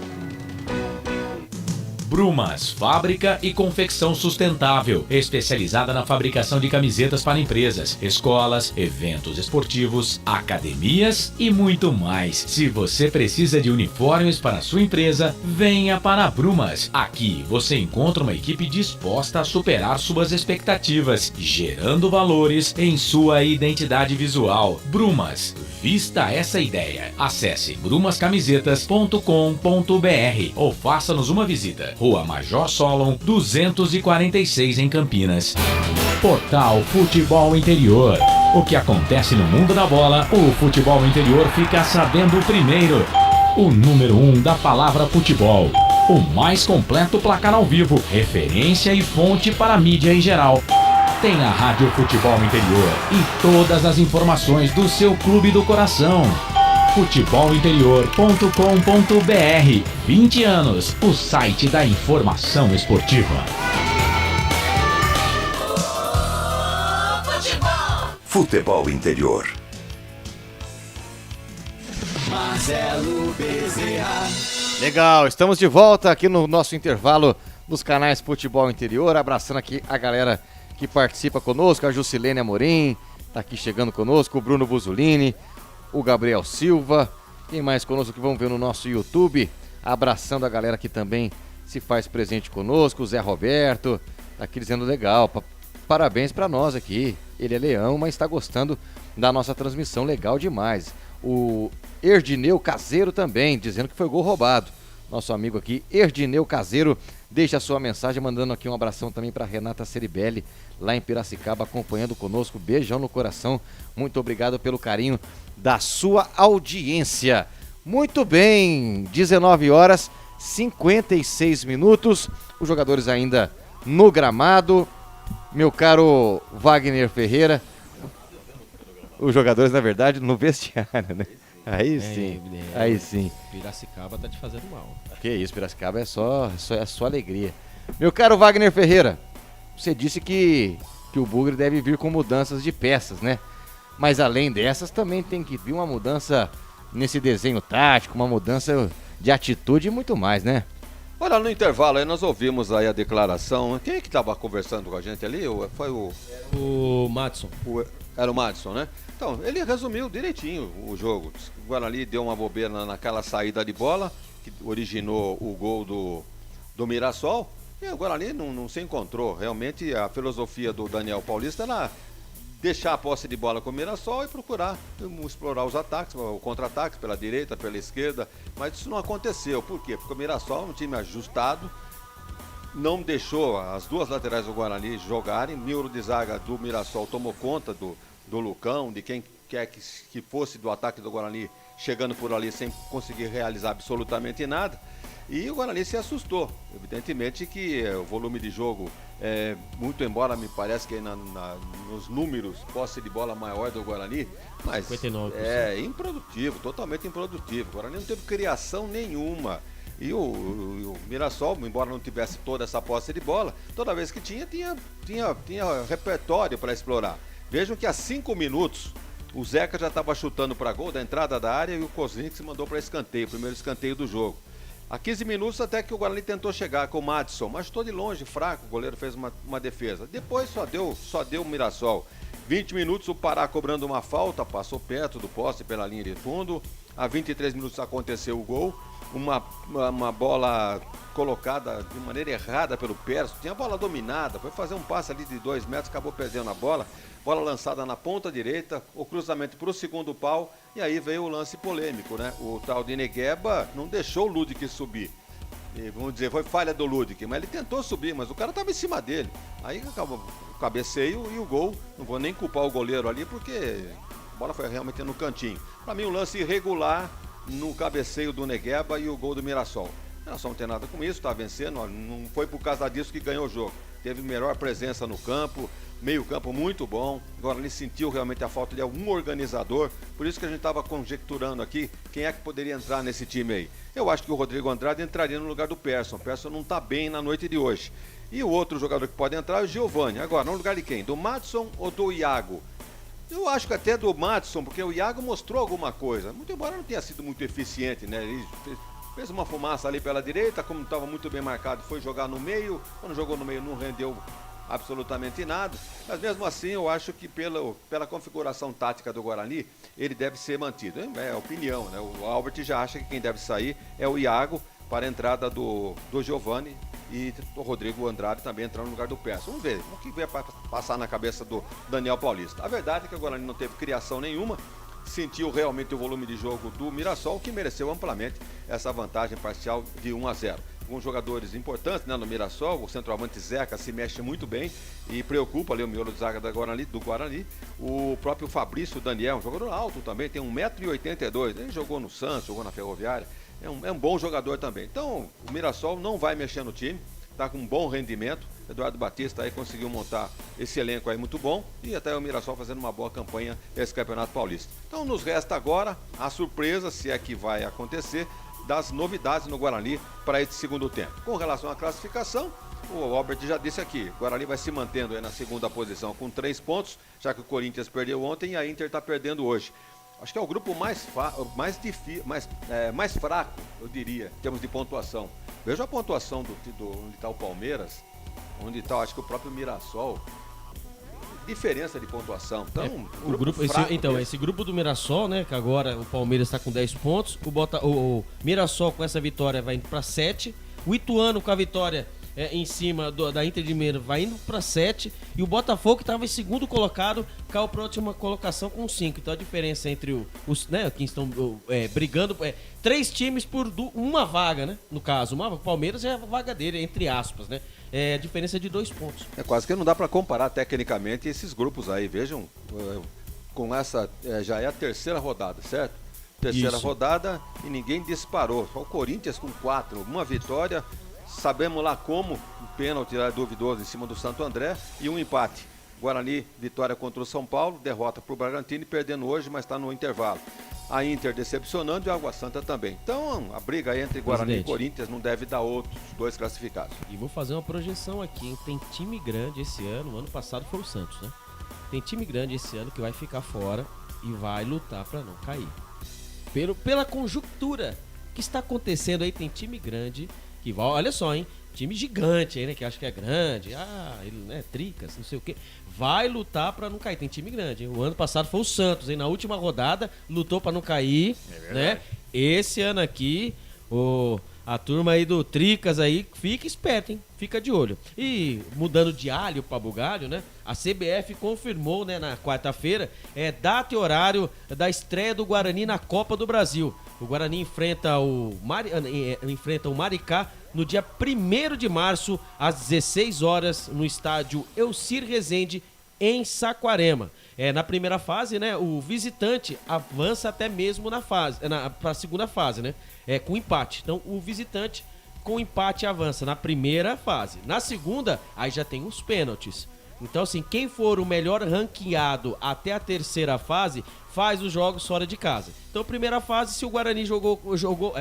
Brumas, fábrica e confecção sustentável, especializada na fabricação de camisetas para empresas, escolas, eventos esportivos, academias e muito mais. Se você precisa de uniformes para a sua empresa, venha para a Brumas. Aqui você encontra uma equipe disposta a superar suas expectativas, gerando valores em sua identidade visual. Brumas, vista essa ideia. Acesse brumascamisetas.com.br ou faça-nos uma visita. Rua Major Solon, 246 em Campinas. Portal Futebol Interior. O que acontece no mundo da bola, o Futebol Interior fica sabendo primeiro. O número 1 da palavra futebol. O mais completo placar ao vivo, referência e fonte para a mídia em geral. Tem a Rádio Futebol Interior e todas as informações do seu clube do coração. futebolinterior.com.br. 20 anos, o site da informação esportiva. Futebol Interior. Marcelo Bezerra. Legal, estamos de volta aqui no nosso intervalo dos canais Futebol Interior, abraçando aqui a galera que participa conosco, a Jusilene Amorim, tá aqui chegando conosco, o Bruno Buzolini, o Gabriel Silva, quem mais conosco que vamos ver no nosso YouTube, abraçando a galera que também se faz presente conosco, o Zé Roberto, tá aqui dizendo legal, parabéns pra nós aqui, ele é leão, mas tá gostando da nossa transmissão, legal demais. O Erdineu Caseiro também, dizendo que foi gol roubado. Nosso amigo aqui, Erdineu Caseiro, deixa a sua mensagem, mandando aqui um abração também para Renata Ceribelli, lá em Piracicaba, acompanhando conosco. Beijão no coração. Muito obrigado pelo carinho da sua audiência. Muito bem, 19 horas 56 minutos. Os jogadores ainda no gramado. Meu caro Wagner Ferreira. Os jogadores, na verdade, no vestiário, né? Aí sim, aí sim. Piracicaba tá te fazendo mal. Que isso, Piracicaba é só alegria. Meu caro Wagner Ferreira, você disse que o Bugre deve vir com mudanças de peças, né? Mas além dessas, também tem que vir uma mudança nesse desenho tático, uma mudança de atitude e muito mais, né? Olha, no intervalo aí nós ouvimos aí a declaração. Quem é que estava conversando com a gente ali? Foi o Madison. Era o Madison, né? Então, ele resumiu direitinho o jogo. O Guarani deu uma bobeira naquela saída de bola, que originou o gol do Mirassol, e o Guarani não se encontrou. Realmente, a filosofia do Daniel Paulista era deixar a posse de bola com o Mirassol e procurar explorar os ataques, o contra-ataque pela direita, pela esquerda, mas isso não aconteceu. Por quê? Porque o Mirassol é um time ajustado, não deixou as duas laterais do Guarani jogarem. Miolo de zaga do Mirassol tomou conta do Lucão, de quem quer que fosse do ataque do Guarani, chegando por ali sem conseguir realizar absolutamente nada. E o Guarani se assustou. Evidentemente que o volume de jogo, muito embora me parece que nos números, posse de bola maior do Guarani, mas 59%. É improdutivo, totalmente improdutivo. O Guarani não teve criação nenhuma. E o Mirassol, embora não tivesse toda essa posse de bola, toda vez que tinha repertório para explorar. Vejam que há 5 minutos o Zeca já estava chutando para gol da entrada da área e o Kozlnik se mandou para escanteio, o primeiro escanteio do jogo. Há 15 minutos até que o Guarani tentou chegar com o Madison, mas chutou de longe, fraco, o goleiro fez uma defesa. Depois só deu o Mirassol. 20 minutos o Pará cobrando uma falta, passou perto do poste pela linha de fundo. Há 23 minutos aconteceu o gol. Uma bola colocada de maneira errada pelo Persson, tinha a bola dominada, foi fazer um passe ali de 2 metros, acabou perdendo a bola lançada na ponta direita, o cruzamento para o segundo pau, e aí veio o lance polêmico, né? O tal de Negueba não deixou o Ludic subir, e, vamos dizer, foi falha do Ludic, mas ele tentou subir, mas o cara estava em cima dele, aí acabou o cabeceio e o gol. Não vou nem culpar o goleiro ali, porque a bola foi realmente no cantinho. Para mim, um lance irregular no cabeceio do Negueba e o gol do Mirassol. O Mirassol não tem nada com isso, está vencendo, não foi por causa disso que ganhou o jogo. Teve melhor presença no campo, meio campo muito bom. Agora ele sentiu realmente a falta de algum organizador, por isso que a gente estava conjecturando aqui quem é que poderia entrar nesse time aí. Eu acho que o Rodrigo Andrade entraria no lugar do Persson. O Persson não está bem na noite de hoje. E o outro jogador que pode entrar é o Giovani. Agora, no lugar de quem? Do Madison ou do Iago? Eu acho que até do Madison, porque o Iago mostrou alguma coisa, muito embora não tenha sido muito eficiente, né? Ele fez uma fumaça ali pela direita, como estava muito bem marcado, foi jogar no meio. Quando jogou no meio não rendeu absolutamente nada, mas mesmo assim eu acho que pela configuração tática do Guarani, ele deve ser mantido. É opinião, né? O Albert já acha que quem deve sair é o Iago para a entrada do Giovani e o Rodrigo Andrade também entrando no lugar do Perso. Vamos ver o que vai passar na cabeça do Daniel Paulista. A verdade é que o Guarani não teve criação nenhuma, sentiu realmente o volume de jogo do Mirassol, que mereceu amplamente essa vantagem parcial de 1-0. Com jogadores importantes, né, no Mirassol, o centroavante Zeca se mexe muito bem e preocupa ali o miolo de zaga do Guarani. O próprio Fabrício Daniel, um jogador alto também, tem 1,82 m, ele jogou no Santos, jogou na Ferroviária, é um bom jogador também. Então o Mirassol não vai mexer no time, está com um bom rendimento. Eduardo Batista aí conseguiu montar esse elenco aí muito bom e até o Mirassol fazendo uma boa campanha nesse Campeonato Paulista. Então nos resta agora a surpresa, se é que vai acontecer, das novidades no Guarani para esse segundo tempo. Com relação à classificação, o Albert já disse aqui, o Guarani vai se mantendo aí na segunda posição com 3 pontos, já que o Corinthians perdeu ontem e a Inter está perdendo hoje. Acho que é o grupo mais fraco, eu diria, em termos de pontuação. Veja a pontuação onde está o Palmeiras, onde está, acho que o próprio Mirassol. Diferença de pontuação. Então, esse grupo do Mirassol, né, que agora o Palmeiras está com 10 pontos, o Mirassol com essa vitória vai indo para 7, o Ituano com a vitória em cima da Inter de Limeira vai indo para 7, e o Botafogo, que estava em segundo colocado, caiu para a última colocação com 5. Então a diferença entre os né, que estão brigando, 3 times por uma vaga, né? No caso, o Palmeiras é a vaga dele, entre aspas, né? É a diferença de 2 pontos. É quase que não dá para comparar tecnicamente esses grupos aí. Vejam, com essa já é a terceira rodada, certo? Terceira rodada e ninguém disparou. Só o Corinthians com 4, uma vitória. Sabemos lá como, um pênalti duvidoso em cima do Santo André e um empate. Guarani, vitória contra o São Paulo, derrota para o Bragantino, perdendo hoje, mas está no intervalo. A Inter decepcionando e a Água Santa também. Então, a briga entre Guarani e Corinthians não deve dar outros 2 classificados. E vou fazer uma projeção aqui, hein? Tem time grande esse ano, o ano passado foi o Santos, né? Tem time grande esse ano que vai ficar fora e vai lutar para não cair. Pela conjuntura que está acontecendo aí, tem time grande que vai, olha só, hein? Time gigante aí, né? Que acha que é grande. Ele, né? Tricas, não sei o quê. Vai lutar pra não cair. Tem time grande, hein? O ano passado foi o Santos, hein? Na última rodada, lutou pra não cair, né? Esse ano aqui, a turma aí do Tricas aí, fica esperto, hein? Fica de olho. E mudando de alho pra bugalho, né? A CBF confirmou, né, na quarta-feira, data e horário da estreia do Guarani na Copa do Brasil. O Guarani enfrenta o Maricá no dia 1º de março, às 16 horas, no estádio Elcir Rezende, em Saquarema. Na primeira fase, né, o visitante avança até mesmo para a segunda fase, né? Com empate. Então, o visitante com empate avança na primeira fase. Na segunda, aí já tem os pênaltis. Então, assim, quem for o melhor ranqueado até a terceira fase, faz os jogos fora de casa. Então, primeira fase, se o Guarani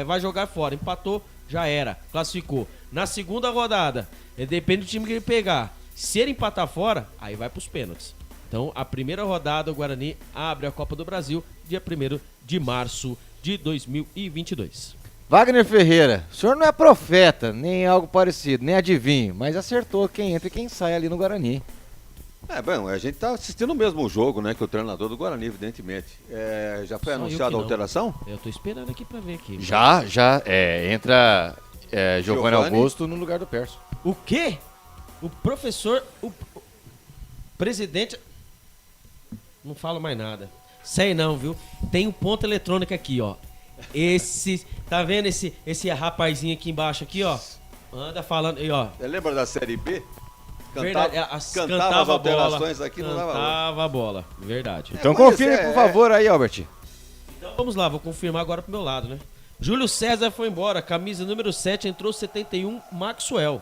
vai jogar fora, empatou, já era, classificou. Na segunda rodada, depende do time que ele pegar. Se ele empatar fora, aí vai pros pênaltis. Então, a primeira rodada, o Guarani abre a Copa do Brasil, dia 1º de março de 2022. Wagner Ferreira, o senhor não é profeta, nem algo parecido, nem adivinho, mas acertou quem entra e quem sai ali no Guarani. Bom, a gente está assistindo o mesmo jogo, né, que o treinador do Guarani, evidentemente. Já foi anunciada a alteração? Eu tô esperando aqui para ver aqui. Já, entra Giovani Augusto no lugar do Perso. O quê? O professor, o presidente... Não falo mais nada. Sei não, viu? Tem um ponto eletrônico aqui, ó. Tá vendo esse rapazinho aqui embaixo aqui, ó? Anda falando aí, ó. Você lembra da Série B? Cantava as alterações aqui, não dava Cantava a bola, verdade. Então confirme, por favor, aí, Albert. Então vamos lá, vou confirmar agora pro meu lado, né? Júlio César foi embora, camisa número 7, entrou 71, Maxwell.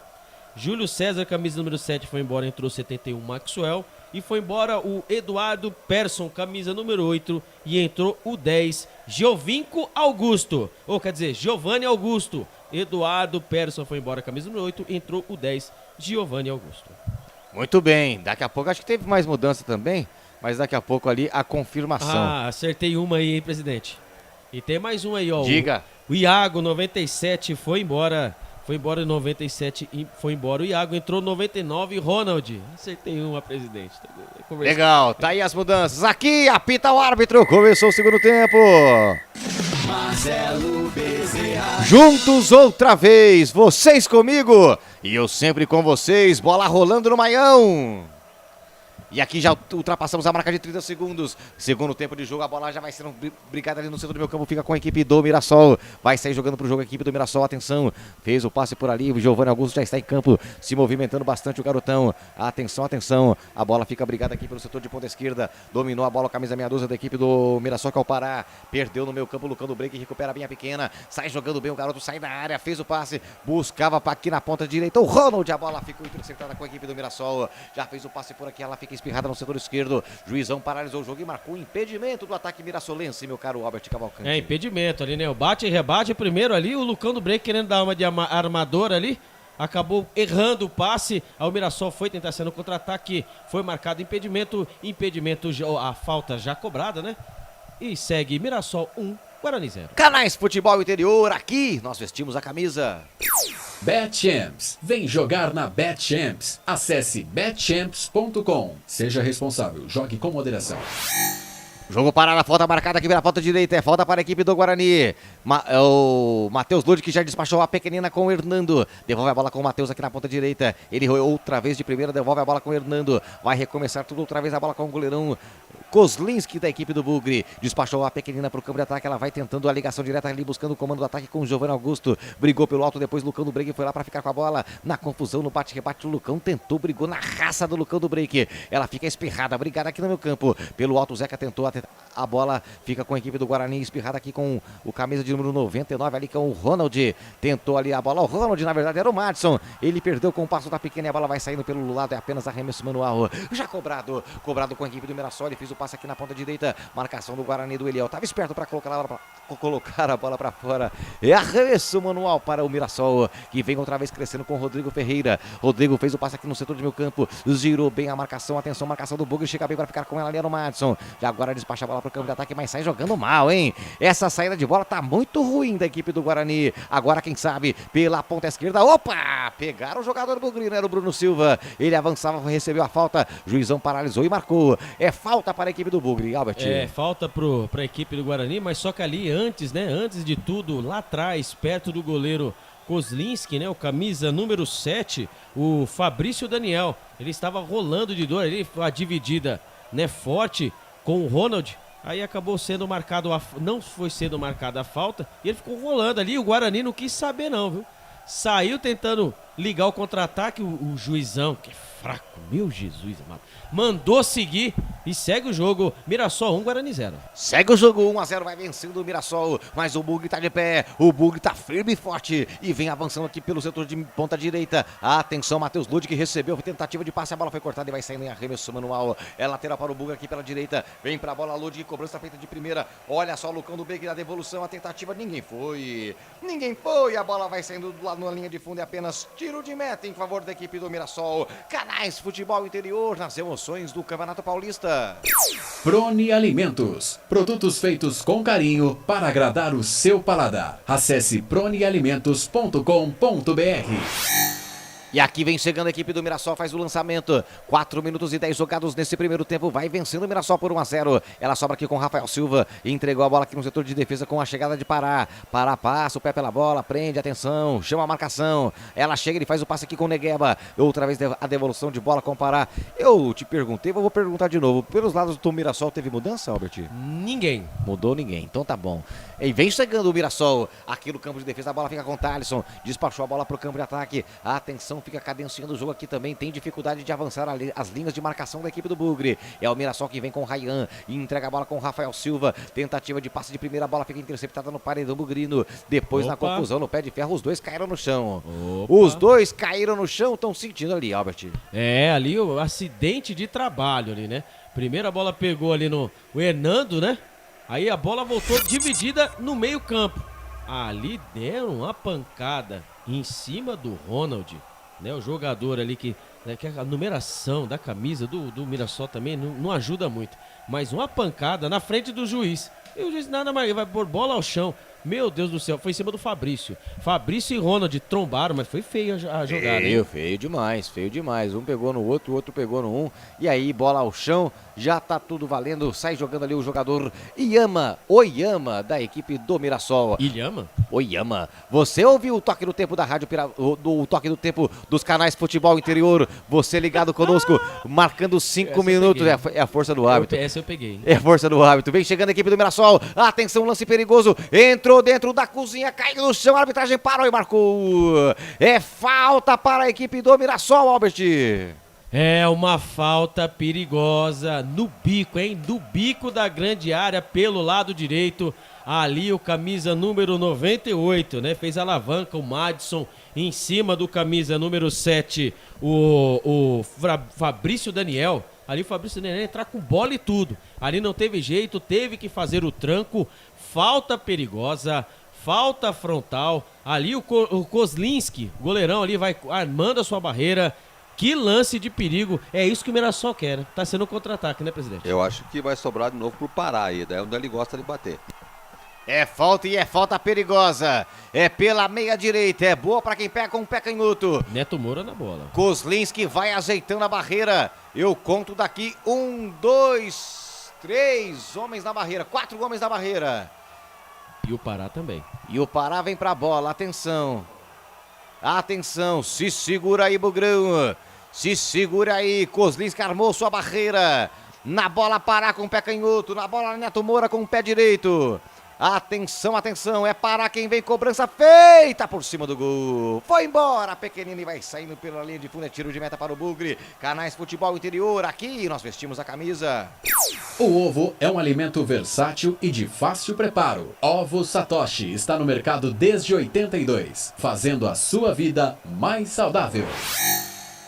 Júlio César, camisa número 7, foi embora, entrou 71, Maxwell. E foi embora o Eduardo Persson, camisa número 8, e entrou o 10, Giovinco Augusto. Quer dizer, Giovani Augusto. Eduardo Persson foi embora, camisa número 8, entrou o 10, Giovani Augusto. Muito bem, daqui a pouco, acho que teve mais mudança também, mas daqui a pouco ali a confirmação. Acertei uma aí, hein, presidente. E tem mais um aí, ó. Diga. O Iago, 97, foi embora. Foi embora em 97 e foi embora. O Iago entrou em 99 e Ronald. Acertei uma, presidente. Legal, tá aí as mudanças. Aqui apita o árbitro. Começou o segundo tempo. Marcelo Bezerra. Juntos outra vez, vocês comigo e eu sempre com vocês. Bola rolando no Maião. E aqui já ultrapassamos a marca de 30 segundos. Segundo tempo de jogo, a bola já vai sendo brigada ali no centro do meu campo. Fica com a equipe do Mirassol. Vai sair jogando pro jogo a equipe do Mirassol. Atenção, fez o passe por ali. O Giovanni Augusto já está em campo, se movimentando bastante o garotão. Atenção, atenção. A bola fica brigada aqui pelo setor de ponta esquerda. Dominou a bola, camisa meia dúzia da equipe do Mirassol, que é o Pará. Perdeu no meu campo, Lucão do Break, recupera bem a pequena. Sai jogando bem o garoto, sai da área, fez o passe. Buscava aqui na ponta direita o Ronald. A bola ficou interceptada com a equipe do Mirassol. Já fez o passe por aqui, ela fica espirrada no setor esquerdo. Juizão paralisou o jogo e marcou o impedimento do ataque mirassolense, meu caro Albert Cavalcante. É, impedimento ali, né? O bate e rebate primeiro ali, o Lucão do Break querendo dar uma de armador ali, acabou errando o passe, aí o Mirassol foi tentar ser no contra-ataque, foi marcado impedimento, a falta já cobrada, né? E segue Mirassol 1, Guarani 0. Canais Futebol Interior, aqui nós vestimos a camisa BetChamps. Vem jogar na BetChamps. Acesse betchamps.com. Seja responsável. Jogue com moderação. Jogo parado, falta marcada aqui pela ponta direita, é falta para a equipe do Guarani. O Matheus Lodi, que já despachou a pequenina com o Hernando. Devolve a bola com o Matheus aqui na ponta direita. Ele outra vez de primeira, devolve a bola com o Hernando. Vai recomeçar tudo outra vez, a bola com o goleirão Kozlinski da equipe do Bugre. Despachou a pequenina para o campo de ataque, ela vai tentando a ligação direta ali, buscando o comando do ataque com o Giovanni Augusto. Brigou pelo alto, depois Lucão do Break foi lá para ficar com a bola. Na confusão, no bate-rebate, o Lucão tentou, brigou na raça do Lucão do Break. Ela fica espirrada, brigada aqui no meu campo. Pelo alto, o Zeca tentou a bola, fica com a equipe do Guarani, espirrada aqui com o camisa de número 99 ali, que é o Ronald. Tentou ali a bola, o Ronald na verdade era o Madison. Ele perdeu com o passo da pequena e a bola vai saindo pelo lado, é apenas arremesso manual. Já cobrado com a equipe do Mirassol, ele fez o passe aqui na ponta direita, marcação do Guarani do Eliel. Tava esperto para colocar a bola para fora. É arremesso manual para o Mirassol, que vem outra vez crescendo com o Rodrigo Ferreira. Rodrigo fez o passe aqui no setor do meu campo, girou bem a marcação, atenção, marcação do Bugre, chega bem para ficar com ela ali, era o Madison. Já agora despacha a bola pro campo de ataque, mas sai jogando mal, hein? Essa saída de bola tá muito ruim da equipe do Guarani. Agora, quem sabe, pela ponta esquerda, opa! Pegaram o jogador do Bugre, era o Bruno Silva. Ele avançava, recebeu a falta, juizão paralisou e marcou. É falta para a equipe do Bugre, Albert. É, falta pra equipe do Guarani, mas só que ali antes, né? Antes de tudo, lá atrás, perto do goleiro Kozlinski, né? O camisa número 7, o Fabrício Daniel. Ele estava rolando de dor, ele a dividida, né? Forte com o Ronald. Aí acabou sendo marcado, não foi sendo marcada a falta, e ele ficou rolando ali, o Guarani não quis saber não, viu? Saiu tentando ligar o contra-ataque, o juizão, que é fraco, meu Jesus amado, mandou seguir e segue o jogo. Mirassol 1, Guarani 0. Segue o jogo, 1-0, vai vencendo o Mirassol, mas o Bugre tá de pé, o Bugre tá firme e forte e vem avançando aqui pelo setor de ponta direita. Atenção, Matheus Lud, que recebeu tentativa de passe, a bola foi cortada e vai saindo em arremesso manual. É lateral para o Bugre aqui pela direita, vem pra bola Lud, cobrança feita de primeira. Olha só o Lucão do Break na devolução, a tentativa, ninguém foi, a bola vai saindo lá na linha de fundo, é apenas tiro de meta em favor da equipe do Mirassol. Canais Futebol Interior nas emoções do Campeonato Paulista. Prone Alimentos. Produtos feitos com carinho para agradar o seu paladar. Acesse pronealimentos.com.br. E aqui vem chegando a equipe do Mirassol, faz o lançamento. 4 minutos e 10 jogados nesse primeiro tempo. Vai vencendo o Mirassol por 1-0. Ela sobra aqui com o Rafael Silva. Entregou a bola aqui no setor de defesa com a chegada de Pará. Pará passa o pé pela bola, prende, atenção, chama a marcação. Ela chega, ele faz o passe aqui com o Negueba. Outra vez a devolução de bola com o Pará. Eu te perguntei, vou perguntar de novo. Pelos lados do Mirassol teve mudança, Albert? Ninguém. Mudou ninguém, então tá bom. E vem chegando o Mirassol. Aqui no campo de defesa, a bola fica com o Thalisson. Despachou a bola pro campo de ataque. Atenção, fica cadenciando o jogo aqui também, tem dificuldade de avançar as linhas de marcação da equipe do Bugre. É o Mirassol que vem com o Ryan e entrega a bola com o Rafael Silva. Tentativa de passe de primeira, bola fica interceptada no paredão bugrino. Depois na confusão, no pé de ferro, os dois caíram no chão. Os dois caíram no chão, estão sentindo ali, Albert. É, ali o acidente de trabalho ali, né? Primeira bola pegou ali no Hernando, né? Aí a bola voltou dividida no meio campo. Ali deram uma pancada em cima do Ronald, né, o jogador ali que a numeração da camisa do Mirassol também não ajuda muito. Mas uma pancada na frente do juiz. E o juiz nada mais, vai pôr bola ao chão. Meu Deus do céu, foi em cima do Fabrício. Fabrício e Ronald trombaram, mas foi feio a jogada, hein? Feio demais. Um pegou no outro, o outro pegou no um. E aí, bola ao chão, já tá tudo valendo. Sai jogando ali o jogador Oyama, da equipe do Mirassol. Oyama. Você ouviu o toque do tempo da Rádio o toque do tempo dos canais Futebol Interior. Você ligado conosco, marcando 5 minutos. É a força do hábito. Essa eu peguei. É a força do hábito. Vem chegando a equipe do Mirassol. Atenção, lance perigoso. Entrou dentro da cozinha, caiu no chão. A arbitragem parou e marcou. É falta para a equipe do Mirassol, Albert. É uma falta perigosa no bico, hein? No bico da grande área, pelo lado direito. Ali o camisa número 98, né? Fez a alavanca, o Madison, em cima do camisa número 7, o Fabrício Daniel. Ali o Fabrício Daniel entrar com bola e tudo. Ali não teve jeito, teve que fazer o tranco. Falta perigosa, falta frontal. Ali o Kozlinski, goleirão ali, vai armando a sua barreira. Que lance de perigo. É isso que o Mirassol quer, né? Tá sendo um contra-ataque, né, presidente? Eu acho que vai sobrar de novo pro Pará aí, daí onde ele gosta de bater. É falta e é falta perigosa. É pela meia direita, é boa pra quem pega com o pé canhoto. Neto Moura na bola. Kozlinski vai ajeitando a barreira. Eu conto daqui 1, 2, 3 homens na barreira, 4 homens na barreira. E o Pará também. E o Pará vem pra bola, atenção. Atenção, se segura aí, Bugrão. Se segura aí, Kozlinski armou sua barreira. Na bola Pará com o pé canhoto, na bola Neto Moura com o pé direito. Atenção, é Pará quem vem, cobrança feita por cima do gol. Foi embora, pequenino, e vai saindo pela linha de fundo, é tiro de meta para o Bugre. Canais Futebol Interior, aqui nós vestimos a camisa. O ovo é um alimento versátil e de fácil preparo. Ovo Satoshi está no mercado desde 82, fazendo a sua vida mais saudável.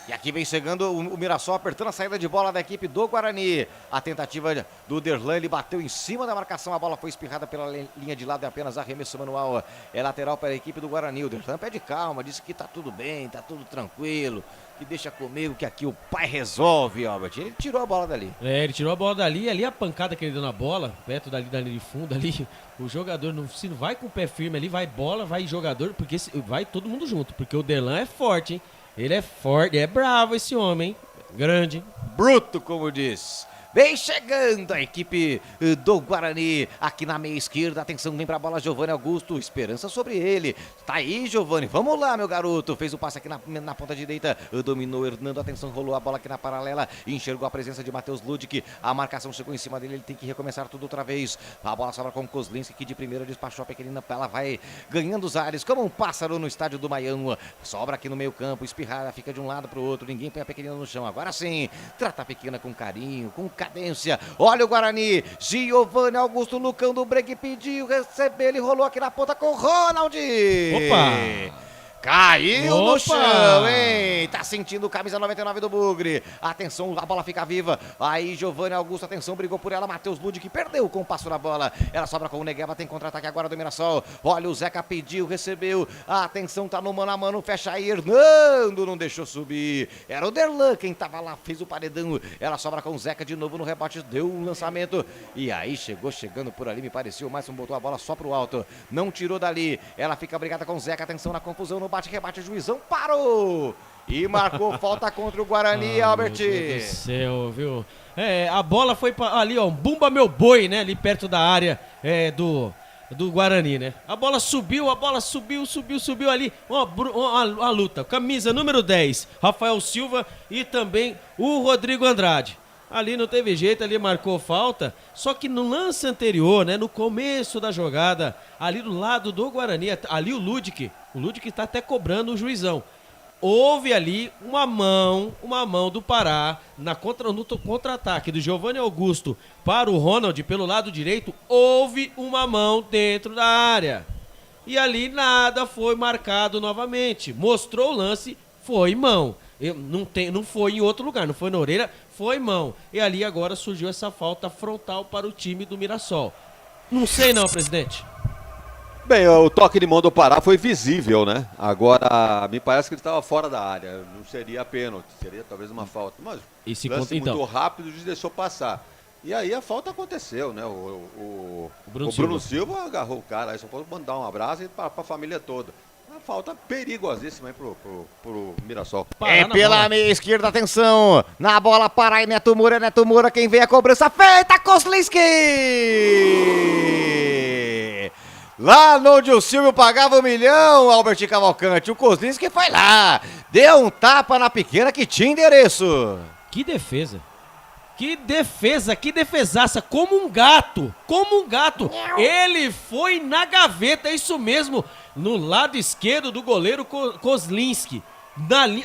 E aqui vem chegando o Mirassol, apertando a saída de bola da equipe do Guarani. A tentativa do Derlan, ele bateu em cima da marcação, a bola foi espirrada pela linha de lado, é apenas arremesso manual. É lateral para a equipe do Guarani. O Derlan pede calma, disse que tá tudo bem, tá tudo tranquilo, que deixa comigo, que aqui o pai resolve, Albert. Ele tirou a bola dali. Ele tirou a bola dali, ali a pancada que ele deu na bola, perto da linha de fundo ali, o jogador, se não vai com o pé firme ali, vai bola, vai jogador, porque vai todo mundo junto, porque o Derlan é forte, hein? Ele é forte, é bravo esse homem, hein? Grande. Bruto, como diz. Vem chegando a equipe do Guarani, aqui na meia esquerda, atenção, vem pra bola Giovani Augusto, esperança sobre ele, tá aí Giovani, vamos lá meu garoto, fez o passe aqui na ponta direita, dominou Hernando, atenção, rolou a bola aqui na paralela, enxergou a presença de Matheus Ludic, a marcação chegou em cima dele, ele tem que recomeçar tudo outra vez, a bola sobra com o Kozlinski, que de primeira despachou a pequenina, ela vai ganhando os ares, como um pássaro no estádio do Maião, sobra aqui no meio campo, espirrada, fica de um lado pro outro, ninguém põe a pequenina no chão, agora sim, trata a pequena com carinho, com cadência, olha o Guarani, Giovani Augusto, Lucão do Break pediu, recebeu, ele rolou aqui na ponta com o Ronald. Opa! Caiu no chão, hein? Tá sentindo o camisa 99 do Bugre. Atenção, a bola fica viva. Aí, Giovani Augusto, atenção, brigou por ela. Matheus Ludic perdeu com o passo na bola. Ela sobra com o Negueba, tem contra-ataque agora do Mirassol. Olha, o Zeca pediu, recebeu. Atenção, tá no mano a mano, fecha aí. Hernando não deixou subir. Era o Derlan quem tava lá, fez o paredão. Ela sobra com o Zeca de novo no rebote, deu um lançamento. E aí, chegando por ali, me pareceu. O Maison botou a bola só pro alto. Não tirou dali. Ela fica brigada com o Zeca. Atenção na confusão, no bate-rebate, o juizão parou e marcou falta contra o Guarani, Albert. Meu Deus do céu, viu? A bola foi ali, ó, bumba meu boi, né? Ali perto da área do Guarani, né? A bola subiu ali. Uma luta. Camisa número 10, Rafael Silva e também o Rodrigo Andrade. Ali não teve jeito, ali marcou falta, só que no lance anterior, né, no começo da jogada, ali do lado do Guarani, ali o Ludic tá até cobrando o juizão. Houve ali uma mão do Pará no contra-ataque do Giovani Augusto para o Ronald pelo lado direito, houve uma mão dentro da área. E ali nada foi marcado novamente, mostrou o lance, foi mão. Não foi em outro lugar, não foi na orelha, foi mão. E ali agora surgiu essa falta frontal para o time do Mirassol. Não sei não, presidente. Bem, o toque de mão do Pará foi visível, né? Agora, me parece que ele estava fora da área. Não seria pênalti, seria talvez uma falta. Mas esse lance muito rápido, o juiz deixou passar. E aí a falta aconteceu, né? O Bruno Silva agarrou o cara, aí só pode mandar um abraço para a família toda. Uma falta perigosíssima aí pro Mirassol. É pela meia esquerda, atenção. Na bola para aí, Neto Moura, quem vem a cobrança feita, Kozlinski! Lá onde o Silvio pagava 1 milhão, Albert Cavalcante, o Kozlinski foi lá, deu um tapa na pequena que tinha endereço. Que defesa. Que defesaça, como um gato. Ele foi na gaveta, é isso mesmo, no lado esquerdo do goleiro Kozlinski.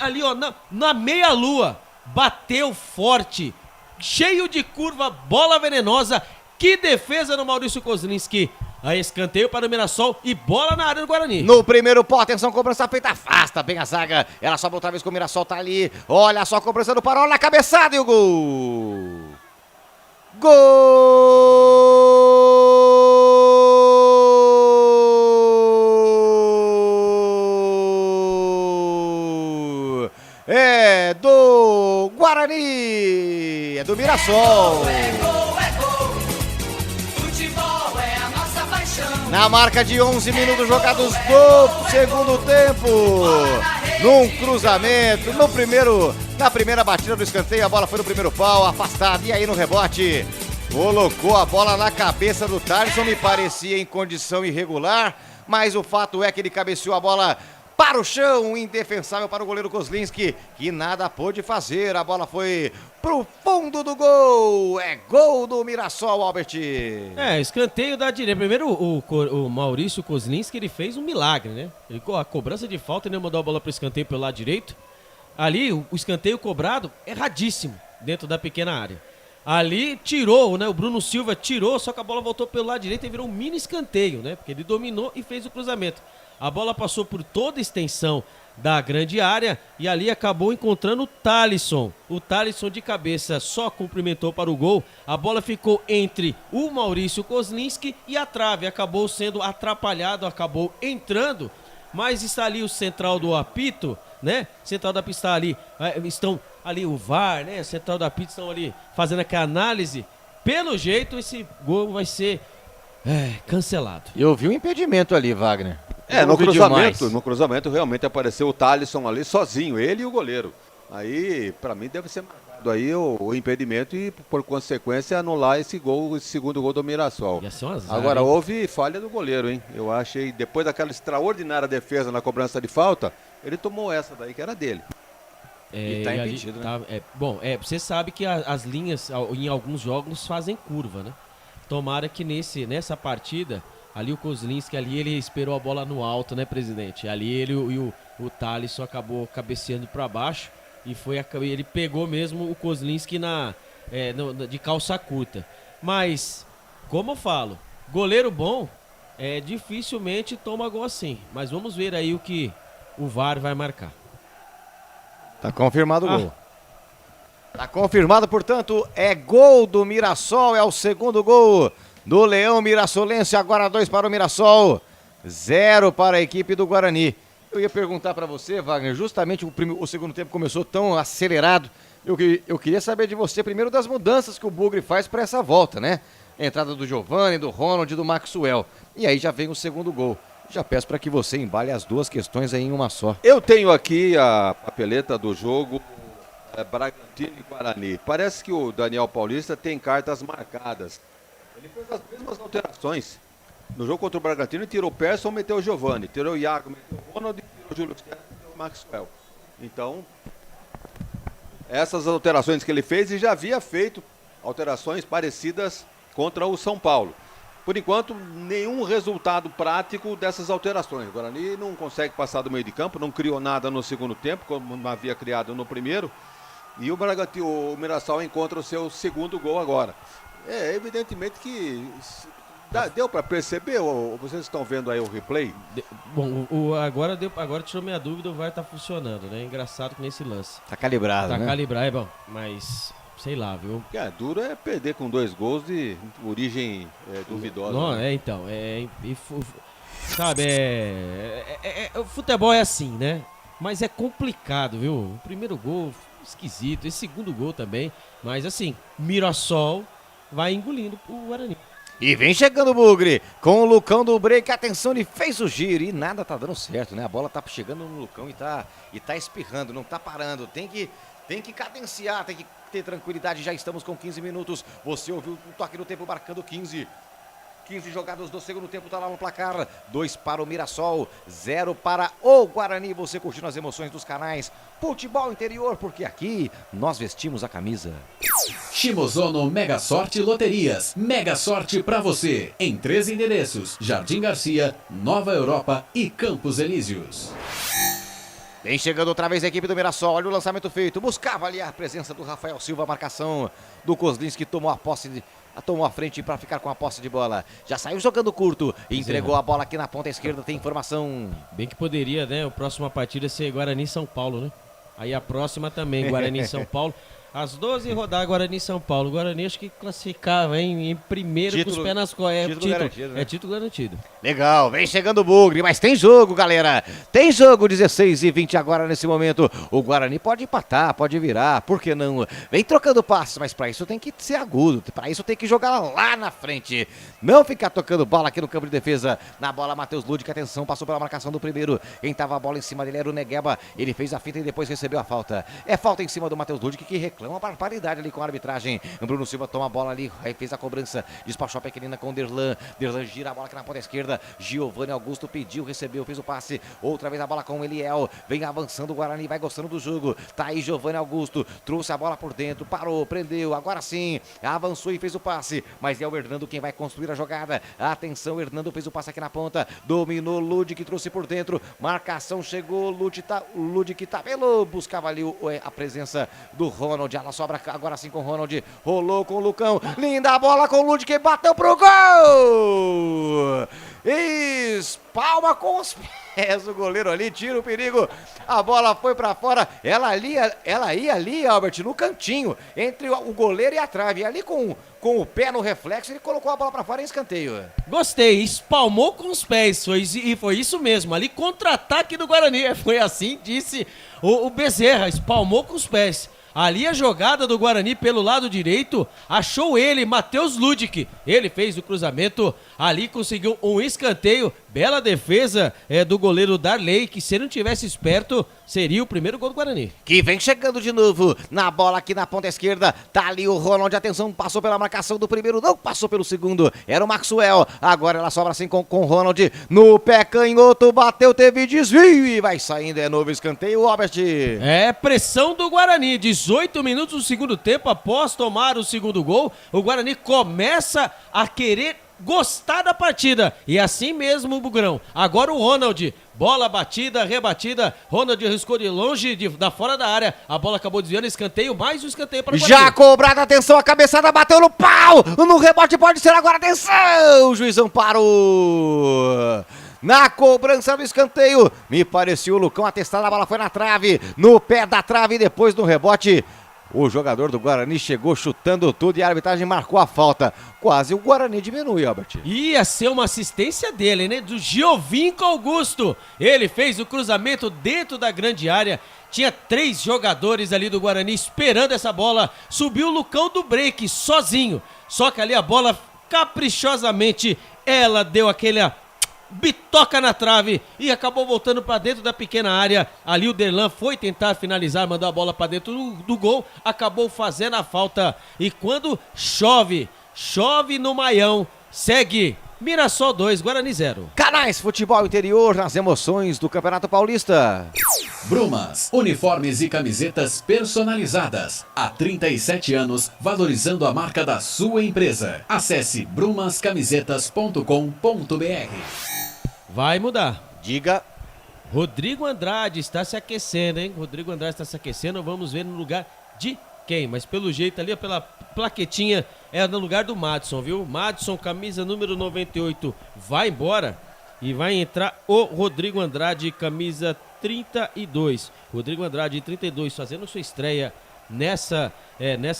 Ali, ó, na meia-lua, bateu forte, cheio de curva, bola venenosa. Que defesa no Maurício Kozlinski. Aí escanteio para o Mirassol e bola na área do Guarani. No primeiro pó, atenção, cobrança feita, afasta bem a zaga. Ela sobra outra vez com o Mirassol, tá ali. Olha só a cobrança do Parola na cabeçada e o gol. Gol! É do Guarani, é do Mirassol. Na marca de 11 minutos jogados do segundo tempo, num cruzamento, na primeira batida do escanteio, a bola foi no primeiro pau, afastada, e aí no rebote, colocou a bola na cabeça do Thalisson, me parecia em condição irregular, mas o fato é que ele cabeceou a bola para o chão, indefensável para o goleiro Kozlinski, que nada pôde fazer, a bola foi pro fundo do gol, é gol do Mirassol, Albert. Escanteio da direita. Primeiro o Maurício Kozlinski, ele fez um milagre, né? A cobrança de falta, ele mandou a bola pro escanteio pelo lado direito. Ali, o escanteio cobrado, erradíssimo, dentro da pequena área. Ali tirou, né? O Bruno Silva tirou, só que a bola voltou pelo lado direito e virou um mini escanteio, né? Porque ele dominou e fez o cruzamento. A bola passou por toda a extensão da grande área e ali acabou encontrando o Thalisson. O Thalisson de cabeça só cumprimentou para o gol. A bola ficou entre o Maurício Kozlinski e a trave. Acabou sendo atrapalhado, acabou entrando. Mas está ali o central do apito, né? Central da pista ali. Estão ali o VAR, né? Central do apito estão ali fazendo aquela análise. Pelo jeito, esse gol vai ser cancelado. Eu vi um impedimento ali, Wagner. No cruzamento realmente apareceu o Thalisson ali sozinho, ele e o goleiro. Aí, pra mim, deve ser marcado aí o impedimento e, por consequência, anular esse segundo gol do Mirassol. Agora, houve falha do goleiro, hein? Eu achei, depois daquela extraordinária defesa na cobrança de falta, ele tomou essa daí, que era dele. E tá impedido, né? Você sabe que as linhas, em alguns jogos, fazem curva, né? Tomara que nessa partida... Ali o Kozlinski, ele esperou a bola no alto, né, presidente? Ali ele e o Thalisson acabou cabeceando para baixo e ele pegou mesmo o Kozlinski de calça curta. Mas, como eu falo, goleiro bom dificilmente toma gol assim. Mas vamos ver aí o que o VAR vai marcar. Tá confirmado o gol. Tá confirmado, portanto, é gol do Mirassol, é o segundo gol do Leão Mirassolense, agora 2 para o Mirassol, 0 para a equipe do Guarani. Eu ia perguntar para você, Wagner, justamente o segundo tempo começou tão acelerado, eu queria saber de você primeiro das mudanças que o Bugre faz para essa volta, né? A entrada do Giovani, do Ronald e do Maxwell. E aí já vem o segundo gol. Já peço para que você embale as duas questões aí em uma só. Eu tenho aqui a papeleta do jogo Bragantino e Guarani. Parece que o Daniel Paulista tem cartas marcadas. Ele fez as mesmas alterações. No jogo contra o Bragantino, ele tirou o Persson, meteu o Giovani. Tirou o Iago, meteu o Ronald, tirou o Júlio César, meteu o Maxwell. Então, essas alterações que ele fez, e já havia feito alterações parecidas contra o São Paulo. Por enquanto, nenhum resultado prático dessas alterações. O Guarani não consegue passar do meio de campo, não criou nada no segundo tempo, como havia criado no primeiro. E o Mirassol encontra o seu segundo gol agora. Evidentemente que deu para perceber, vocês estão vendo aí o replay? Agora tirou minha dúvida, o VAR tá funcionando, né? Engraçado que nesse lance. Tá calibrado, né? Tá calibrado, bom, mas sei lá, viu? Duro é perder com 2 gols de origem duvidosa. Não, né? Então, sabe, o futebol é assim, né? Mas é complicado, viu? O primeiro gol, esquisito, esse segundo gol também, mas assim, Mirassol vai engolindo o Guarani. E vem chegando o Bugre, com o Lucão do break, atenção, ele fez o giro e nada tá dando certo, né? A bola tá chegando no Lucão e tá espirrando, não tá parando, tem que cadenciar, tem que ter tranquilidade, já estamos com 15 minutos, você ouviu o toque do tempo marcando 15 jogadas do segundo tempo, tá lá no placar, 2 para o Mirassol, 0 para o Guarani, você curtindo as emoções dos canais Futebol Interior, porque aqui nós vestimos a camisa. Shimozono Mega Sorte Loterias, Mega Sorte pra você, em 3 endereços, Jardim Garcia, Nova Europa e Campos Elíseos. Vem chegando outra vez a equipe do Mirassol, olha o lançamento feito, buscava ali a presença do Rafael Silva, a marcação do Kozlinski, tomou a frente para ficar com a posse de bola, já saiu jogando curto, entregou a bola aqui na ponta esquerda, tem informação. Bem que poderia, né, a próxima partida ser Guarani São Paulo, né? Aí a próxima também, Guarani São Paulo. Às 12 rodar Guarani e São Paulo. Guarani acho que classificava em primeiro Título, com os pés nas costas. Título garantido, né? É título garantido. Legal, vem chegando o Bugre, mas tem jogo, galera. Tem jogo, 16:20 agora nesse momento. O Guarani pode empatar, pode virar, por que não? Vem trocando passos, mas pra isso tem que ser agudo. Pra isso tem que jogar lá na frente. Não ficar tocando bola aqui no campo de defesa. Na bola, Matheus Ludic, atenção, passou pela marcação do primeiro. Quem tava a bola em cima dele era o Negueba. Ele fez a finta e depois recebeu a falta. É falta em cima do Matheus Ludic, que reclama uma barbaridade ali com a arbitragem. O Bruno Silva toma a bola ali, aí fez a cobrança, despachou a pequenina com o Derlan. Derlan gira a bola aqui na ponta esquerda. Giovanni Augusto pediu, recebeu, fez o passe. Outra vez a bola com o Eliel. Vem avançando o Guarani, vai gostando do jogo. Tá aí Giovanni Augusto, trouxe a bola por dentro, parou, prendeu, agora sim, avançou e fez o passe. Mas é o Hernando quem vai construir a jogada. Atenção, Hernando fez o passe aqui na ponta, dominou Ludic, trouxe por dentro. Marcação chegou, Ludic tabelou, buscava ali a presença do Ronald. Ela sobra agora sim com o Ronald, rolou com o Lucão, linda bola com o Ludic, bateu pro gol! Espalma com os pés o goleiro ali, tira o perigo, a bola foi pra fora, ela ia ali, Albert, no cantinho, entre o goleiro e a trave, ali com o pé no reflexo, ele colocou a bola pra fora em escanteio. Gostei, espalmou com os pés, e foi isso mesmo, ali contra-ataque do Guarani, foi assim, disse o Bezerra, espalmou com os pés. Ali a jogada do Guarani pelo lado direito, achou ele, Matheus Ludic. Ele fez o cruzamento, ali conseguiu um escanteio, bela defesa do goleiro Darley, que se não tivesse esperto, seria o primeiro gol do Guarani. Que vem chegando de novo, na bola aqui na ponta esquerda, tá ali o Ronald, atenção, passou pela marcação do primeiro, não passou pelo segundo, era o Maxwell, agora ela sobra assim com o Ronald, no pé canhoto, bateu, teve desvio e vai saindo, é novo escanteio, Albert. É pressão do Guarani, 18 minutos do segundo tempo, após tomar o segundo gol, o Guarani começa a querer gostar da partida, e assim mesmo, Bugrão, agora o Ronald, bola batida, rebatida, Ronald riscou de longe, da fora da área, a bola acabou desviando, escanteio, mais um escanteio para o Guarani. Já cobrado, atenção, a cabeçada bateu no pau, no rebote pode ser agora, atenção, o juizão parou. Na cobrança do escanteio, me pareceu o Lucão atestado, a bola foi na trave, no pé da trave, depois no rebote, o jogador do Guarani chegou chutando tudo e a arbitragem marcou a falta. Quase o Guarani diminui, Albert. Ia ser uma assistência dele, né? Do Giovinco Augusto. Ele fez o cruzamento dentro da grande área. Tinha 3 jogadores ali do Guarani esperando essa bola. Subiu o Lucão do break sozinho. Só que ali a bola, caprichosamente, ela deu aquele bitoca na trave e acabou voltando para dentro da pequena área. Ali o Derlan foi tentar finalizar, mandou a bola para dentro do gol, acabou fazendo a falta. E quando chove no Maião, segue Mirassol 2, Guarani 0. Canais Futebol Interior nas emoções do Campeonato Paulista. Brumas, uniformes e camisetas personalizadas. Há 37 anos, valorizando a marca da sua empresa. Acesse brumascamisetas.com.br. Vai mudar. Diga. Rodrigo Andrade está se aquecendo, hein? Rodrigo Andrade está se aquecendo, vamos ver no lugar de quem? Mas pelo jeito ali, pela plaquetinha, é no lugar do Madison, viu? Madison, camisa número 98, vai embora e vai entrar o Rodrigo Andrade, camisa 32. Rodrigo Andrade, 32, fazendo sua estreia nessa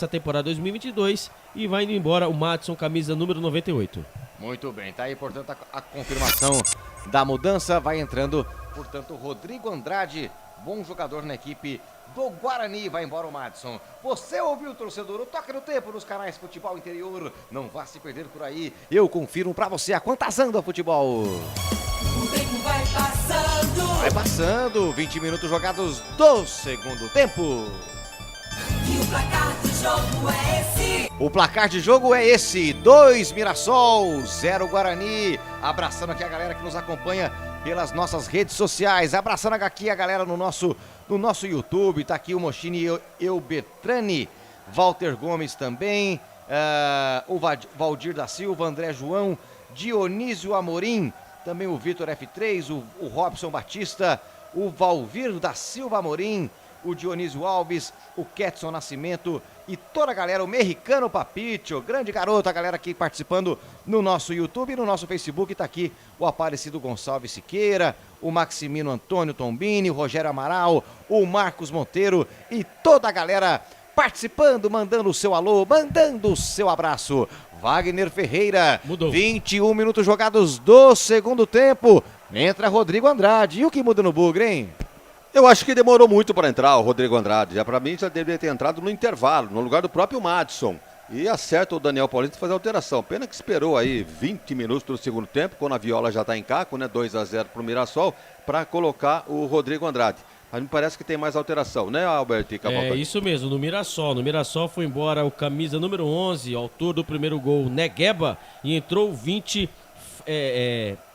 temporada 2022 e vai indo embora o Madison, camisa número 98. Muito bem, tá aí, portanto, a confirmação da mudança, vai entrando, portanto, Rodrigo Andrade, bom jogador na equipe do Guarani. Vai embora o Madison. Você ouviu, torcedor? O Toque no Tempo nos canais Futebol Interior. Não vá se perder por aí. Eu confiro pra você a quantas anda futebol. O tempo vai passando. Vai passando. 20 minutos jogados do segundo tempo. E o placar do jogo é esse. O placar de jogo é esse: 2 Mirassol, 0 Guarani. Abraçando aqui a galera que nos acompanha pelas nossas redes sociais. Abraçando aqui a galera no nosso YouTube. Tá aqui o Mochini Eubertrani, Walter Gomes também, o Valdir da Silva, André João, Dionísio Amorim, também o Vitor F3, o Robson Batista, o Valvir da Silva Amorim, o Dionísio Alves, o Ketson Nascimento e toda a galera, o Mexicano Papito, grande garoto, a galera aqui participando no nosso YouTube e no nosso Facebook. Tá aqui o Aparecido Gonçalves Siqueira, o Maximino Antônio Tombini, o Rogério Amaral, o Marcos Monteiro e toda a galera participando, mandando o seu alô, mandando o seu abraço. Wagner Ferreira, Mudou. 21 minutos jogados do segundo tempo, entra Rodrigo Andrade. E o que muda no Bugre, hein? Eu acho que demorou muito para entrar o Rodrigo Andrade. Já para mim já deveria ter entrado no intervalo, no lugar do próprio Madison. E acerta o Daniel Paulista fazer a alteração. Pena que esperou aí 20 minutos do segundo tempo, quando a Viola já está em caco, né? 2-0 para o Mirassol, para colocar o Rodrigo Andrade. Mas me parece que tem mais alteração, né, Alberto Cavalcante? É isso mesmo, no Mirassol. No Mirassol foi embora o camisa número 11, autor do primeiro gol, Negueba, e entrou o 20,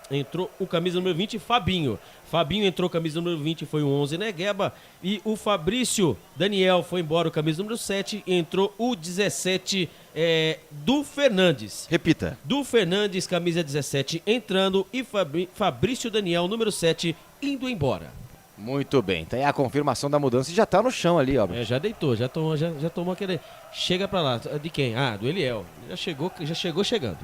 entrou o camisa número 20, Fabinho. Fabinho entrou camisa número 20, foi o 11, Negueba. E o Fabrício Daniel foi embora, o camisa número 7, e entrou o 17, do Fernandes. Repita. Do Fernandes, camisa 17, entrando, e Fabrício Daniel, número 7, indo embora. Muito bem, tá aí a confirmação da mudança e já tá no chão ali, ó. Já deitou, já tomou aquele... Chega pra lá. De quem? Ah, do Eliel. Já chegou chegando.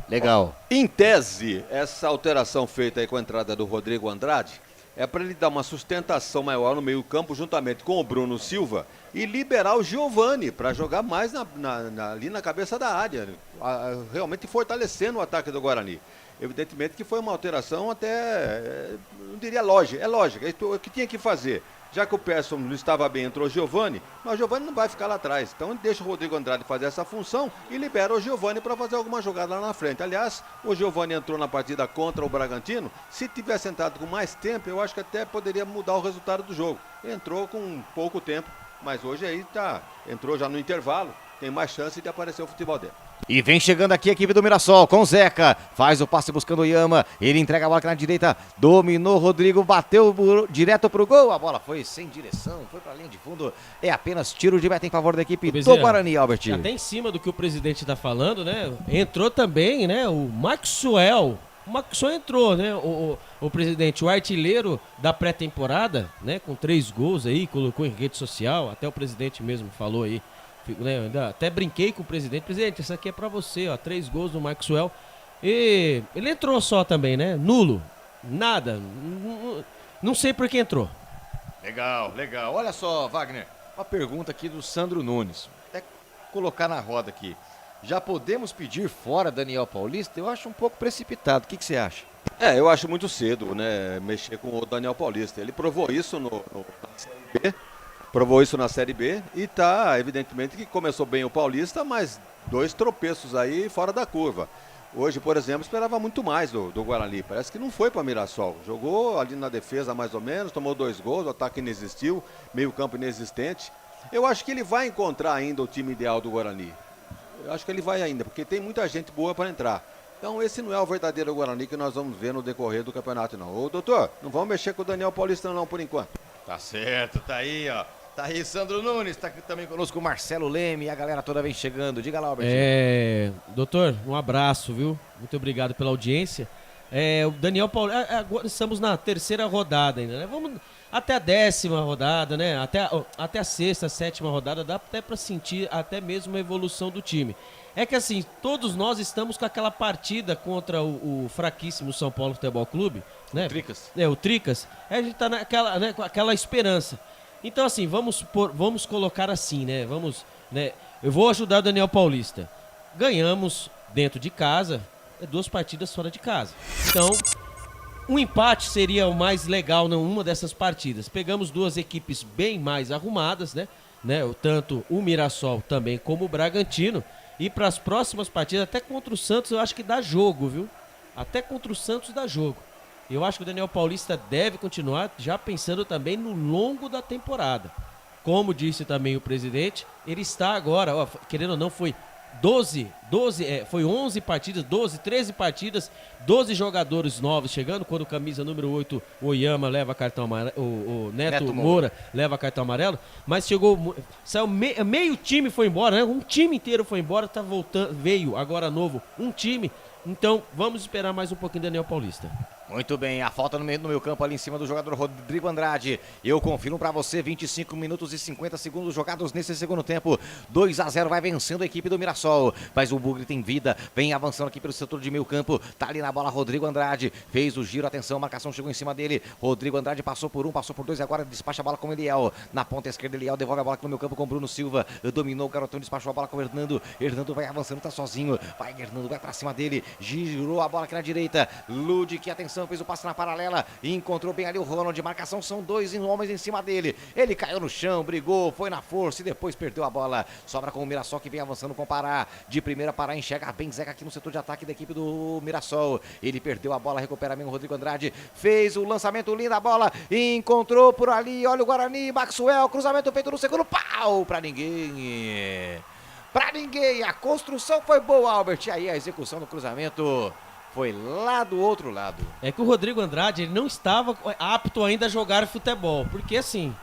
Legal. Em tese, essa alteração feita aí com a entrada do Rodrigo Andrade é para ele dar uma sustentação maior no meio-campo juntamente com o Bruno Silva e liberar o Giovani para jogar mais ali na cabeça da área, realmente fortalecendo o ataque do Guarani. Evidentemente que foi uma alteração até, não diria lógica, é lógica, é o que tinha que fazer. Já que o Persson não estava bem, entrou o Giovani, mas o Giovani não vai ficar lá atrás. Então deixa o Rodrigo Andrade fazer essa função e libera o Giovani para fazer alguma jogada lá na frente. Aliás, o Giovani entrou na partida contra o Bragantino. Se tivesse entrado com mais tempo, eu acho que até poderia mudar o resultado do jogo. Entrou com pouco tempo, mas hoje aí entrou já no intervalo. Tem mais chance de aparecer o futebol dele. E vem chegando aqui a equipe do Mirassol com o Zeca. Faz o passe buscando o Yama. Ele entrega a bola aqui na direita. Dominou Rodrigo. Bateu direto pro gol. A bola foi sem direção. Foi pra linha de fundo. É apenas tiro de meta em favor da equipe do Guarani, Albert. Até em cima do que o presidente tá falando, né? Entrou também, né? O Maxwell. O Maxwell entrou, né? O presidente, o artilheiro da pré-temporada, né? Com 3 gols aí. Colocou em rede social. Até o presidente mesmo falou aí. Até brinquei com o presidente. Presidente, isso aqui é pra você, ó. 3 gols do Maxwell. E ele entrou só também, né? Nulo. Nada. Não sei por que entrou. Legal, legal. Olha só, Wagner. Uma pergunta aqui do Sandro Nunes. Até colocar na roda aqui. Já podemos pedir fora Daniel Paulista? Eu acho um pouco precipitado. O que você acha? Eu acho muito cedo, né? Mexer com o Daniel Paulista. Ele provou isso na Série B. Provou isso na Série B e tá, evidentemente, que começou bem o Paulista, mas 2 tropeços aí fora da curva. Hoje, por exemplo, esperava muito mais do Guarani. Parece que não foi para Mirassol. Jogou ali na defesa mais ou menos, tomou 2 gols, o ataque inexistiu, meio campo inexistente. Eu acho que ele vai encontrar ainda o time ideal do Guarani. Eu acho que ele vai ainda, porque tem muita gente boa para entrar. Então esse não é o verdadeiro Guarani que nós vamos ver no decorrer do campeonato, não. Ô, doutor, não vamos mexer com o Daniel Paulista não, por enquanto. Tá certo, tá aí, ó. Tá aí Sandro Nunes, tá aqui também conosco o Marcelo Leme e a galera toda vem chegando. Diga lá, Albert. Doutor, um abraço, viu? Muito obrigado pela audiência. O Daniel Paulo, agora estamos na 3ª rodada ainda, né? Vamos até a 10ª rodada, né? Até a 6ª, 7ª rodada, dá até para sentir até mesmo a evolução do time. É que assim, todos nós estamos com aquela partida contra o fraquíssimo São Paulo Futebol Clube, né? O Tricas. A gente tá naquela, né, com aquela esperança. Então assim, vamos colocar assim, né? Eu vou ajudar o Daniel Paulista. Ganhamos dentro de casa, 2 partidas fora de casa. Então, Um empate seria o mais legal numa dessas partidas. Pegamos duas equipes bem mais arrumadas, né? Tanto o Mirassol também como o Bragantino. E para as próximas partidas, até contra o Santos, eu acho que dá jogo, viu? Até contra o Santos dá jogo. Eu acho que o Daniel Paulista deve continuar já pensando também no longo da temporada. Como disse também o presidente, ele está agora, ó, querendo ou não, foi 11 partidas, 13 partidas, 12 jogadores novos chegando, quando camisa número 8, o Oyama leva cartão amarelo, o Neto Moura leva cartão amarelo, mas saiu meio time foi embora, né? Um time inteiro foi embora, tá voltando, veio agora novo, um time, então vamos esperar mais um pouquinho Daniel Paulista. Muito bem, a falta no meio campo ali em cima do jogador Rodrigo Andrade. Eu confirmo pra você, 25 minutos e 50 segundos jogados nesse segundo tempo. 2-0 vai vencendo a equipe do Mirassol. Mas o Bugre tem vida, vem avançando aqui pelo setor de meio campo. Tá ali na bola Rodrigo Andrade, fez o giro, atenção, marcação chegou em cima dele. Rodrigo Andrade passou por um, passou por dois e agora despacha a bola com o Eliel. Na ponta esquerda, Eliel devolve a bola aqui no meio campo com o Bruno Silva. Dominou o garotão, despachou a bola com o Hernando. Hernando vai avançando, tá sozinho. Vai, Hernando vai pra cima dele. Girou a bola aqui na direita. Ludic, atenção, fez o passe na paralela. Encontrou bem ali o Ronald. Marcação, são dois homens em cima dele. Ele caiu no chão, brigou, foi na força e depois perdeu a bola. Sobra com o Mirassol que vem avançando com o Pará. De primeira, Pará enxerga bem Zeca aqui no setor de ataque da equipe do Mirassol. Ele perdeu a bola, recupera bem o Rodrigo Andrade. Fez o lançamento lindo, a bola encontrou por ali. Olha o Guarani, Maxwell, cruzamento feito no segundo pau. Pra ninguém. A construção foi boa, Albert. E aí a execução do cruzamento foi lá do outro lado. É que o Rodrigo Andrade ele não estava apto ainda a jogar futebol. Porque assim,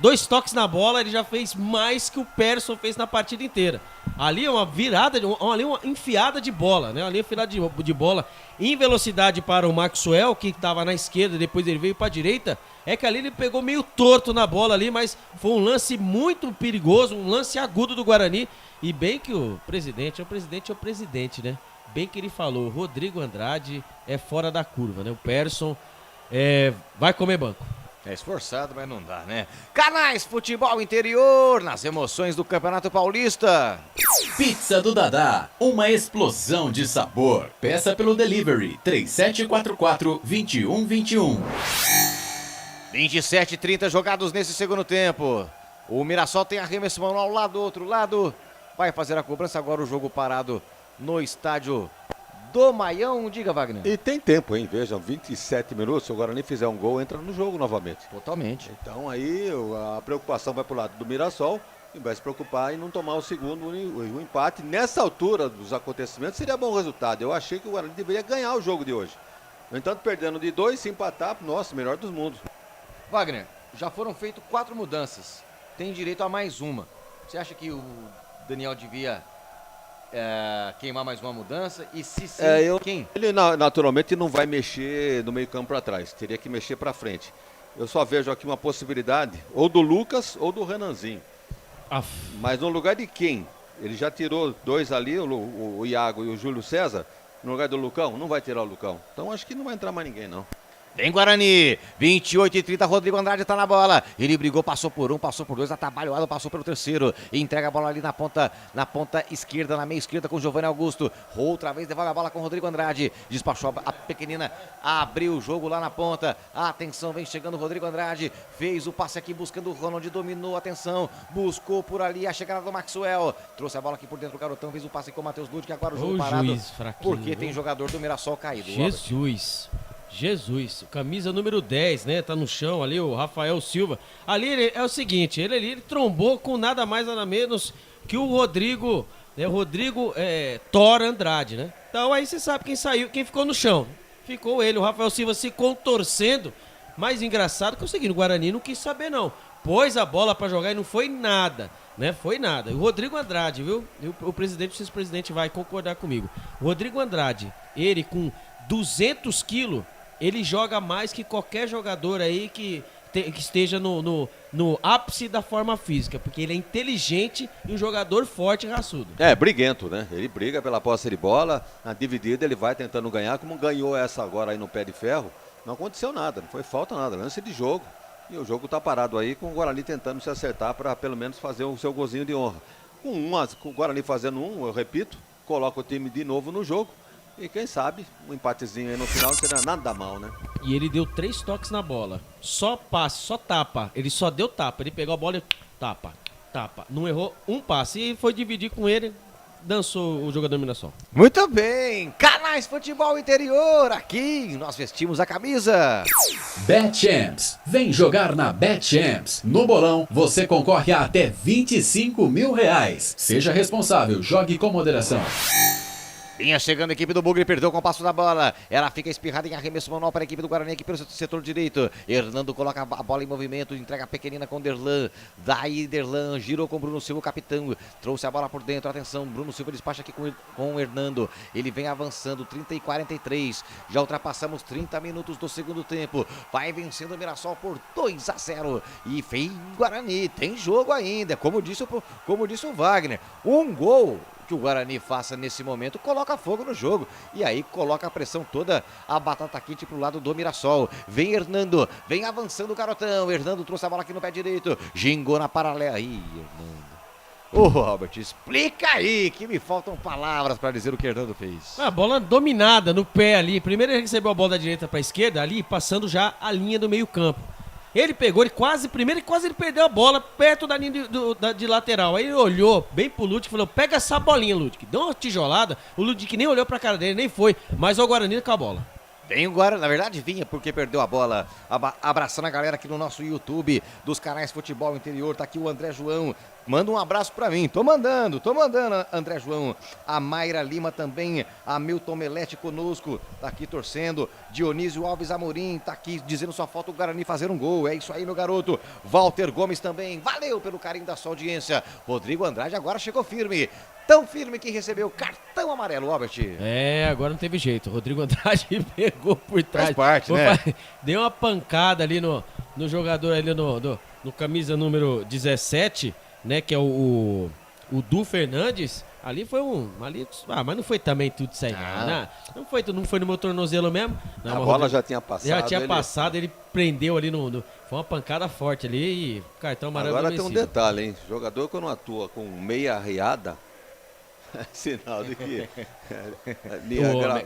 2 toques na bola, ele já fez mais que o Persson fez na partida inteira. Ali é uma virada, ali uma enfiada de bola, né? Ali é uma enfiada de bola em velocidade para o Maxwell, que estava na esquerda, depois ele veio para a direita. É que ali ele pegou meio torto na bola ali, mas foi um lance muito perigoso, um lance agudo do Guarani. E bem que o presidente, né? Bem que ele falou, Rodrigo Andrade é fora da curva, né? O Persson vai comer banco. É esforçado, mas não dá, né? Canais Futebol Interior, nas emoções do Campeonato Paulista. Pizza do Dadá, uma explosão de sabor. Peça pelo delivery 3744-2121. 27:30 jogados nesse segundo tempo. O Mirassol tem arremesso manual lá do outro lado. Vai fazer a cobrança agora, o jogo parado no estádio do Maião. Diga, Wagner. E tem tempo, hein? Vejam, 27 minutos, se o Guarani fizer um gol, entra no jogo novamente. Totalmente. Então aí a preocupação vai pro lado do Mirassol e vai se preocupar em não tomar o segundo, o empate. Nessa altura dos acontecimentos seria bom resultado. Eu achei que o Guarani deveria ganhar o jogo de hoje. No entanto, perdendo de 2, se empatar, nossa, melhor dos mundos. Wagner, já foram feitas 4 mudanças. Tem direito a mais uma. Você acha que o Daniel devia queimar mais uma mudança? E se sim, quem? Ele naturalmente não vai mexer no meio campo para trás, teria que mexer para frente. Eu só vejo aqui uma possibilidade, ou do Lucas ou do Renanzinho. Mas no lugar de quem? Ele já tirou 2 ali, o Iago e o Júlio César, no lugar do Lucão, não vai tirar o Lucão. Então acho que não vai entrar mais ninguém, não. Tem Guarani, 28:30, Rodrigo Andrade tá na bola, ele brigou, passou por um, passou por dois, atabalhoado, passou pelo terceiro, e entrega a bola ali na ponta esquerda, na meia esquerda com o Giovanni Augusto, outra vez devolve a bola com o Rodrigo Andrade, despachou a pequenina, abriu o jogo lá na ponta, atenção, vem chegando o Rodrigo Andrade, fez o passe aqui buscando o Ronald, dominou, atenção, buscou por ali a chegada do Maxwell, trouxe a bola aqui por dentro do garotão, fez o passe com o Matheus Ludwig, agora o jogo parado, porque tem jogador do Mirassol caído. Jesus, camisa número 10, né? Tá no chão ali, o Rafael Silva. Ali é o seguinte, ele trombou com nada mais, nada menos que o Rodrigo, né? Rodrigo Thor Andrade, né? Então aí você sabe quem ficou no chão. Ficou ele, o Rafael Silva se contorcendo. Mais engraçado que é o seguinte, o Guarani não quis saber não. Pôs a bola pra jogar e não foi nada, né? Foi nada. O Rodrigo Andrade, viu? O presidente vai concordar comigo. O Rodrigo Andrade, ele com 200 quilos, ele joga mais que qualquer jogador aí que esteja no ápice da forma física, porque ele é inteligente e um jogador forte e raçudo. Briguento, né? Ele briga pela posse de bola, na dividida ele vai tentando ganhar, como ganhou essa agora aí no pé de ferro, não aconteceu nada, não foi falta nada, lance de jogo. E o jogo tá parado aí com o Guarani tentando se acertar para pelo menos fazer o seu golzinho de honra. Com o Guarani fazendo eu repito, coloca o time de novo no jogo. E quem sabe, um empatezinho aí no final não seria nada mal, né? E ele deu 3 toques na bola. Só passe, só tapa. Ele só deu tapa. Ele pegou a bola e tapa. Não errou um passe. E foi dividir com ele, dançou o jogador do Mirassol. Muito bem, Canais Futebol Interior, aqui nós vestimos a camisa. BetChamps, vem jogar na BetChamps. No bolão, você concorre a até R$25 mil. Seja responsável, jogue com moderação. Vinha chegando a equipe do Bugre, perdeu o compasso da bola. Ela fica espirrada em arremesso manual para a equipe do Guarani aqui pelo setor direito. Hernando coloca a bola em movimento, entrega a pequenina com Derlan. Daí Derlan girou com Bruno Silva, o capitão. Trouxe a bola por dentro, atenção, Bruno Silva despacha aqui com o Hernando. Ele vem avançando, 30 e 43. Já ultrapassamos 30 minutos do segundo tempo. Vai vencendo o Mirassol por 2-0. E vem Guarani, tem jogo ainda. Como disse o Wagner, um gol que o Guarani faça nesse momento, coloca fogo no jogo. E aí coloca a pressão toda, a batata quente pro lado do Mirassol. Vem Hernando, vem avançando o garotão. Hernando trouxe a bola aqui no pé direito, gingou na paralela. Ih, Hernando. Ô, Robert, explica aí, que me faltam palavras para dizer o que Hernando fez. A bola dominada no pé ali. Primeiro ele recebeu a bola da direita para a esquerda, ali passando já a linha do meio campo. Ele pegou, ele quase perdeu a bola perto da linha de lateral. Aí ele olhou bem pro Ludwig e falou, pega essa bolinha, Ludwig. Deu uma tijolada, o Ludwig nem olhou pra cara dele, nem foi. Mas o Guarani com a bola. Vem o Guarani, na verdade vinha porque perdeu a bola. Abraçando a galera aqui no nosso YouTube dos canais Futebol Interior. Tá aqui o André João. Manda um abraço pra mim. Tô mandando, André João. A Mayra Lima também. A Milton Melete conosco. Tá aqui torcendo. Dionísio Alves Amorim tá aqui dizendo só falta o Guarani fazer um gol. É isso aí, meu garoto. Walter Gomes também. Valeu pelo carinho da sua audiência. Rodrigo Andrade agora chegou firme. Tão firme que recebeu cartão amarelo, Robert. É, agora não teve jeito. O Rodrigo Andrade pegou por trás. Faz parte, né? Deu uma pancada ali no jogador ali no camisa número 17, né? Que é o Du Fernandes. Ali foi mas não foi também tudo isso aí, né? Não foi no meu tornozelo mesmo. Não, a bola já tinha passado. Já tinha passado, ele prendeu ali foi uma pancada forte ali e cartão amarelo. Agora tem um detalhe, hein? Jogador quando atua com meia arreada, sinal de que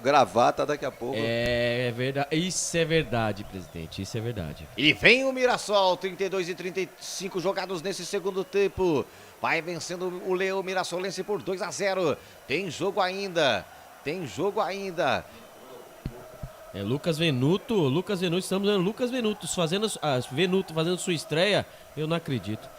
gravata daqui a pouco. É verdade, isso é verdade, presidente, isso é verdade. E vem o Mirassol, 32 e 35 jogados nesse segundo tempo. Vai vencendo o Leão Mirassolense por 2-0. Tem jogo ainda. É Lucas Venuto, estamos vendo Lucas Venuto fazendo sua estreia. Eu não acredito.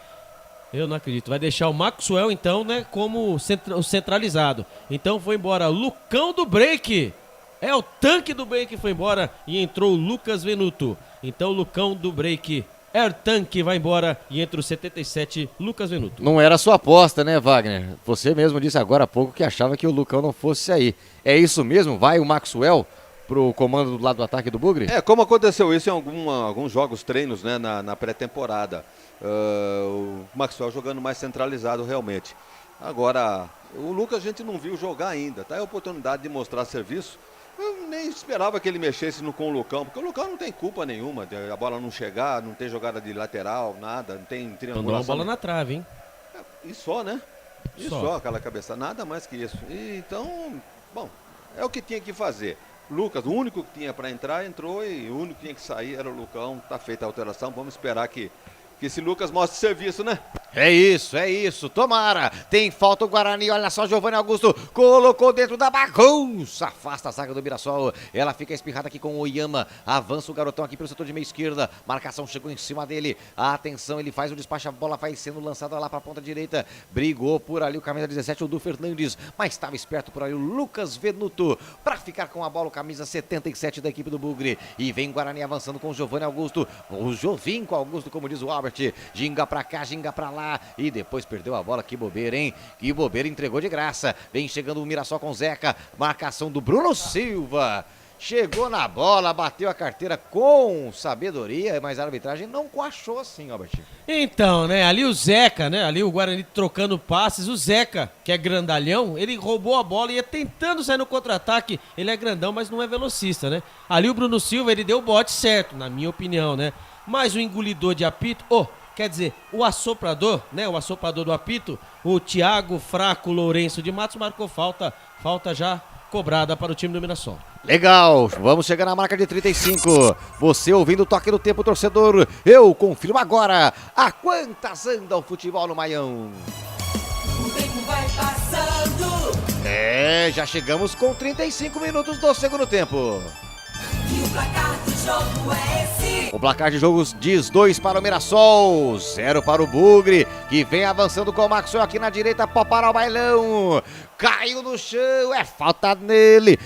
Vai deixar o Maxwell, então, né, como centralizado. Então foi embora Lucão do Break. É o tanque do Break que foi embora e entrou o Lucas Venuto. Então o Lucão do Break é o tanque, vai embora e entra o 77, Lucas Venuto. Não era sua aposta, né, Wagner? Você mesmo disse agora há pouco que achava que o Lucão não fosse sair. É isso mesmo? Vai o Maxwell pro comando do lado do ataque do Bugre? É, como aconteceu isso em alguns jogos, treinos, né, na pré-temporada. O Maxwell jogando mais centralizado realmente. Agora, o Lucas a gente não viu jogar ainda, tá? É a oportunidade de mostrar serviço. Eu nem esperava que ele mexesse com o Lucão, porque o Lucão não tem culpa nenhuma de a bola não chegar, não tem jogada de lateral, nada, não tem triangulação. Mandou uma bola na trave, hein? E só, né? E só aquela cabeça, nada mais que isso. E, então, bom, é o que tinha que fazer. Lucas, o único que tinha para entrar, entrou, e o único que tinha que sair era o Lucão. Tá feita a alteração, vamos esperar que esse Lucas mostre serviço, né? É isso, tomara. Tem falta o Guarani, olha só, Giovanni Augusto colocou dentro da bagunça, afasta a zaga do Mirassol, ela fica espirrada aqui com o Oyama, avança o garotão aqui pelo setor de meia esquerda, marcação chegou em cima dele, atenção, ele faz o despacho, a bola vai sendo lançada lá pra ponta direita, brigou por ali o camisa 17, o Du Fernandes, mas estava esperto por ali o Lucas Venuto, pra ficar com a bola o camisa 77 da equipe do Bugre, e vem o Guarani avançando com o Giovanni Augusto, o Jovinco Augusto, como diz o Albert, ginga pra cá, ginga pra lá, e depois perdeu a bola, que bobeira, hein? Que bobeira, entregou de graça. Vem chegando o Mirassol com o Zeca, marcação do Bruno Silva. Chegou na bola, bateu a carteira com sabedoria, mas a arbitragem não coachou assim, Albert. Então, né, ali o Zeca, né, ali o Guarani trocando passes, o Zeca, que é grandalhão, ele roubou a bola e ia tentando sair no contra-ataque, ele é grandão, mas não é velocista, né? Ali o Bruno Silva, ele deu o bote certo, na minha opinião, né? Mas o engolidor de apito, quer dizer, o assoprador, né, o assoprador do apito, o Thiago Fraco Lourenço de Matos marcou falta já cobrada para o time do Mirassol. Legal, vamos chegar na marca de 35. Você ouvindo o toque do tempo, torcedor. Eu confirmo agora. A quantas anda o futebol no Maião? O tempo vai passando Já chegamos com 35 minutos do segundo tempo. e o placar do jogo é esse. O placar de jogos diz 2 para o Mirassol, 0 para o Bugre, que vem avançando com o Maxwell aqui na direita, pode parar o bailão. Caiu no chão, é falta nele,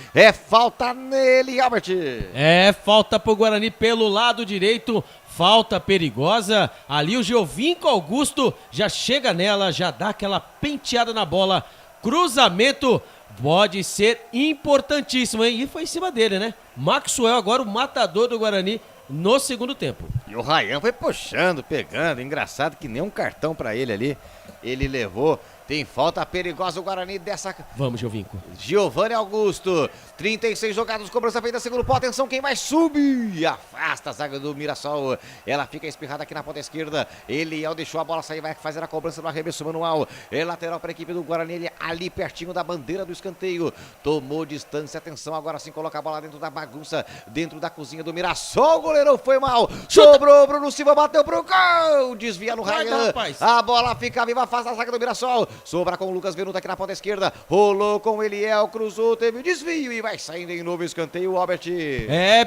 Albert. É falta pro Guarani pelo lado direito, falta perigosa. Ali o Giovinco Augusto já chega nela, já dá aquela penteada na bola. Cruzamento pode ser importantíssimo, hein? E foi em cima dele, né? Maxwell agora o matador do Guarani no segundo tempo. E o Ryan foi puxando, pegando, engraçado que nem um cartão pra ele ali, ele levou. Tem falta perigosa o Guarani dessa... Vamos, Giovinco. Giovanni Augusto, 36 jogados, cobrança feita, segundo pau, atenção, quem vai subir? Afasta a zaga do Mirassol, ela fica espirrada aqui na ponta esquerda, Eliel deixou a bola sair, vai fazer a cobrança no arremesso manual, é lateral para a equipe do Guarani, ele ali pertinho da bandeira do escanteio, tomou distância, atenção, agora sim coloca a bola dentro da bagunça, dentro da cozinha do Mirassol, o goleirão foi mal, sobrou, Bruno Silva bateu pro gol, desvia no Ryan, a bola fica viva, afasta a zaga do Mirassol, sobra com o Lucas Venuto aqui na ponta esquerda, rolou com o Eliel, cruzou, teve o desvio e vai saindo em novo escanteio, Albert.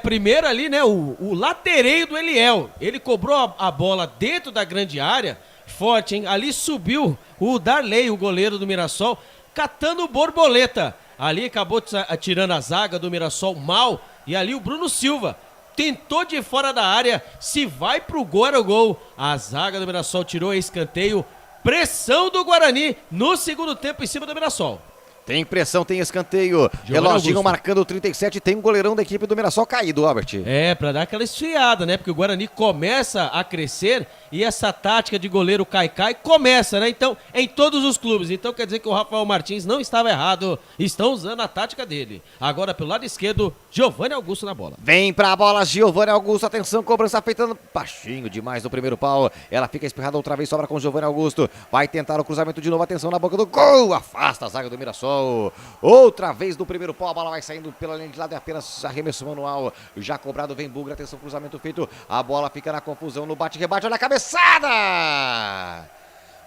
Primeiro ali, né, o latereio do Eliel, ele cobrou a bola dentro da grande área, forte, hein, ali subiu o Darley, o goleiro do Mirassol, catando borboleta, ali acabou tirando a zaga do Mirassol mal, e ali o Bruno Silva tentou de fora da área, se vai pro gol era o gol, a zaga do Mirassol tirou escanteio. Pressão do Guarani no segundo tempo em cima do Mirassol. Tem pressão, tem escanteio. Reloginho marcando 37, tem um goleirão da equipe do Mirassol caído, Albert. Pra dar aquela esfriada, né? Porque o Guarani começa a crescer e essa tática de goleiro cai começa, né? Então, em todos os clubes. Então quer dizer que o Rafael Martins não estava errado. Estão usando a tática dele. Agora pelo lado esquerdo, Giovanni Augusto na bola. Vem pra bola, Giovanni Augusto. Atenção, cobrança feita baixinho demais no primeiro pau. Ela fica espirrada outra vez, sobra com o Giovanni Augusto. Vai tentar o cruzamento de novo, atenção na boca do gol. Afasta a zaga do Mirassol. Outra vez no primeiro pau, a bola vai saindo pela linha de lado, é apenas arremesso manual, já cobrado, vem Bugre, atenção, cruzamento feito, a bola fica na confusão, no bate-rebate, olha a cabeçada!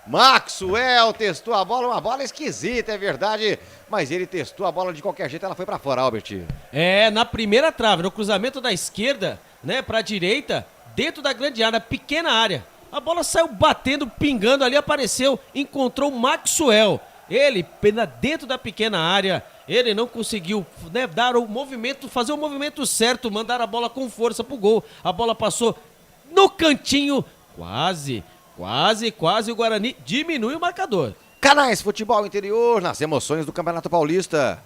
Maxwell testou a bola, uma bola esquisita, é verdade, mas ele testou a bola de qualquer jeito, ela foi pra fora, Albert. Na primeira trave, no cruzamento da esquerda, né, pra direita, dentro da grande área, pequena área, a bola saiu batendo, pingando ali, apareceu, encontrou o Maxwell. Ele, dentro da pequena área, ele não conseguiu, né, dar o movimento, fazer o movimento certo, mandar a bola com força pro gol. A bola passou no cantinho, quase o Guarani diminui o marcador. Canais Futebol Interior, nas emoções do Campeonato Paulista.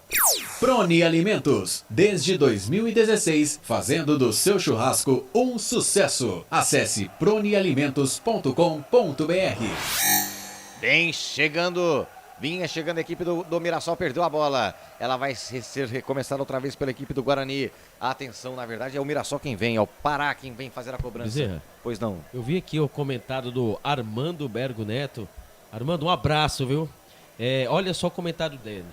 Proni Alimentos, desde 2016, fazendo do seu churrasco um sucesso. Acesse pronialimentos.com.br. Vinha chegando a equipe do Mirassol, perdeu a bola. Ela vai ser recomeçada outra vez pela equipe do Guarani. Atenção, na verdade, é o Mirassol quem vem, é o Pará quem vem fazer a cobrança. Bezerra, pois não. Eu vi aqui o comentário do Armando Bergo Neto. Armando, um abraço, viu? Olha só o comentário dele.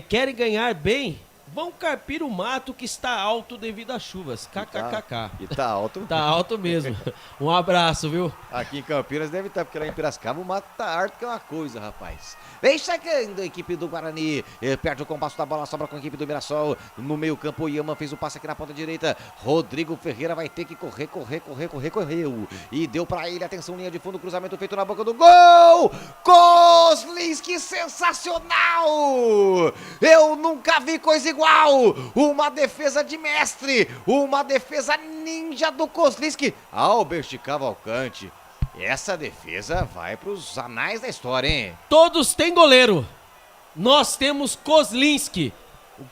Querem ganhar bem? Vão carpir o mato que está alto devido às chuvas. KKKK. E tá alto. Tá alto mesmo. Um abraço, viu? Aqui em Campinas deve estar, porque lá em Piracicaba o mato tá alto que é uma coisa, rapaz. Vem chegando a equipe do Guarani. Perde o compasso da bola, sobra com a equipe do Mirassol. No meio campo, o Yaman fez o passe aqui na ponta direita. Rodrigo Ferreira vai ter que correu. E deu pra ele, atenção, linha de fundo, cruzamento feito na boca do gol. Kozlinski, sensacional! Eu nunca vi coisa igual. Uma defesa de mestre, uma defesa ninja do Kozlinski. Albert Cavalcante. Essa defesa vai para os anais da história, hein? Todos têm goleiro. Nós temos Kozlinski.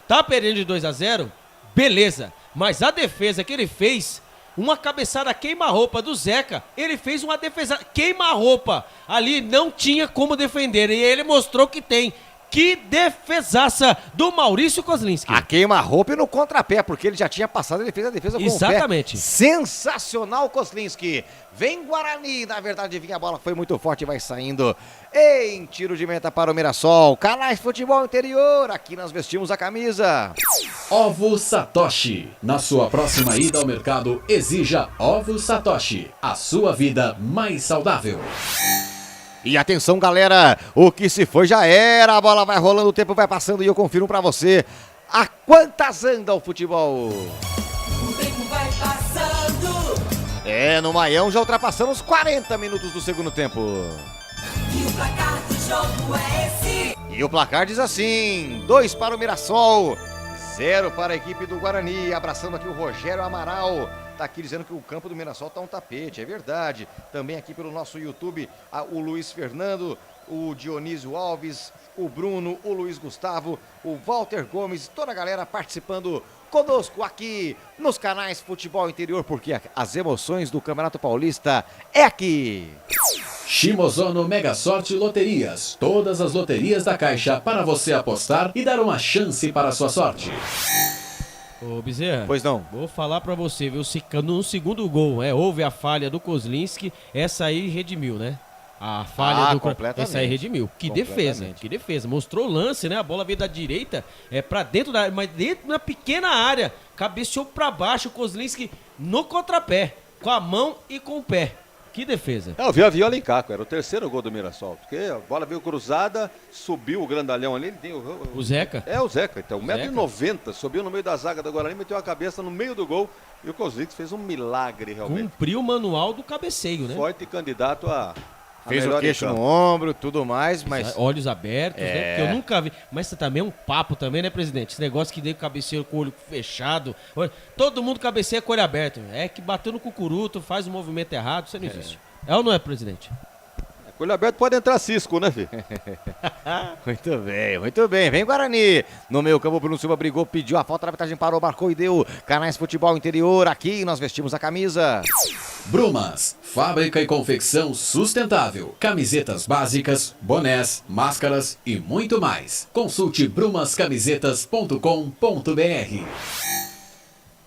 Tá perdendo de 2-0? Beleza. Mas a defesa que ele fez, uma cabeçada queima-roupa do Zeca, ele fez uma defesa queima-roupa. Ali não tinha como defender e ele mostrou que tem. Que defesaça do Maurício Kozlinski. A queima-roupa e no contrapé, porque ele já tinha passado, ele fez a defesa com Exatamente. o pé. Sensacional, Kozlinski. Vem Guarani, na verdade, vinha a bola, foi muito forte e vai saindo em tiro de meta para o Mirassol. Canais Futebol Interior, aqui nós vestimos a camisa. Ovo Satoshi. Na sua próxima ida ao mercado, exija Ovo Satoshi. A sua vida mais saudável. E atenção, galera, o que se foi já era, a bola vai rolando, o tempo vai passando e eu confiro pra você a quantas anda o futebol. O tempo vai passando. No Maião já ultrapassamos 40 minutos do segundo tempo. E o placar do jogo é esse. E o placar diz assim, 2 para o Mirassol, 0 para a equipe do Guarani, abraçando aqui o Rogério Amaral. Tá aqui dizendo que o campo do Mirassol tá um tapete, é verdade. Também aqui pelo nosso YouTube, o Luiz Fernando, o Dionísio Alves, o Bruno, o Luiz Gustavo, o Walter Gomes, toda a galera participando conosco aqui nos canais Futebol Interior, porque as emoções do Campeonato Paulista é aqui. Shimozono Mega Sorte Loterias. Todas as loterias da Caixa para você apostar e dar uma chance para a sua sorte. Ô, Bezerra. Pois não. Vou falar pra você, viu? No segundo gol, houve a falha do Kozlinski, essa aí redimiu, né? A falha do... completamente. Essa aí redimiu. Que defesa. Mostrou o lance, né? A bola veio da direita, pra dentro da área, mas dentro da pequena área. Cabeceou pra baixo o Kozlinski no contrapé, com a mão e com o pé. Que defesa. Eu vi a Viola em Caco, era o terceiro gol do Mirassol, porque a bola veio cruzada, subiu o grandalhão ali, ele tem o Zeca? É o Zeca, então, 1,90m, subiu no meio da zaga do Guarani, meteu a cabeça no meio do gol e o Kozlinski fez um milagre realmente. Cumpriu o manual do cabeceio, né? Forte candidato a fez o queixo no ombro, tudo mais, mas... Olhos abertos, né? Porque eu nunca vi. Mas também é um papo também, né, presidente? Esse negócio que deu cabeceio com o olho fechado. Todo mundo cabeceia com o olho aberto. É que bateu no cucuruto, faz um movimento errado, isso não existe. É ou não é, presidente? Com o olho aberto pode entrar cisco, né, filho? Muito bem. Vem Guarani. No meio campo, Bruno Silva brigou, pediu a falta, a arbitragem parou, marcou e deu. Canais Futebol Interior, aqui nós vestimos a camisa. Brumas, fábrica e confecção sustentável. Camisetas básicas, bonés, máscaras e muito mais. Consulte brumascamisetas.com.br.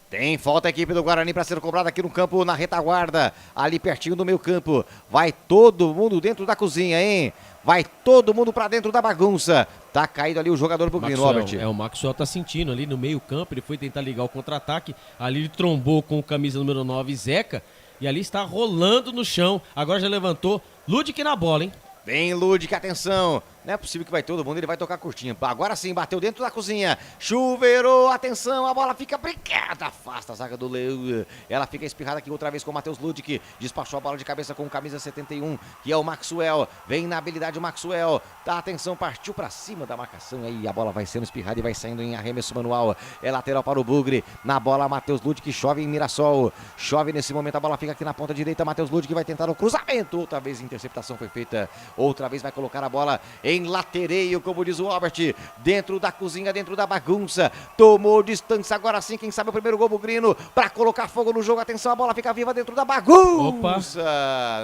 Tem falta a equipe do Guarani para ser cobrada aqui no campo, na retaguarda, ali pertinho do meio campo. Vai todo mundo dentro da cozinha, hein? Vai todo mundo para dentro da bagunça. Tá caído ali o jogador Bugrino, Robert. O Maxwell tá sentindo ali no meio campo, ele foi tentar ligar o contra-ataque, ali ele trombou com o camisa número 9, Zeca, e ali está rolando no chão. Agora já levantou, Ludic na bola, hein? Vem Ludic, atenção. Não é possível que vai todo mundo, ele vai tocar curtinho. Agora sim, bateu dentro da cozinha. Chuveirou, atenção, a bola fica brincada. Afasta a zaga do Leão. Ela fica espirrada aqui outra vez com o Matheus Ludic. Despachou a bola de cabeça com o camisa 71, que é o Maxwell. Vem na habilidade o Maxwell. Tá, atenção, partiu pra cima da marcação. Aí a bola vai sendo espirrada e vai saindo em arremesso manual. É lateral para o Bugre. Na bola, Matheus Ludic chove em Mirassol. Chove nesse momento, a bola fica aqui na ponta direita. Matheus Ludic vai tentar o cruzamento. Outra vez a interceptação foi feita. Outra vez vai colocar a bola em latereio, como diz o Albert, dentro da cozinha, dentro da bagunça, tomou distância, agora sim, quem sabe o primeiro gol Bugrino, pra colocar fogo no jogo, atenção, a bola fica viva dentro da bagunça. Opa.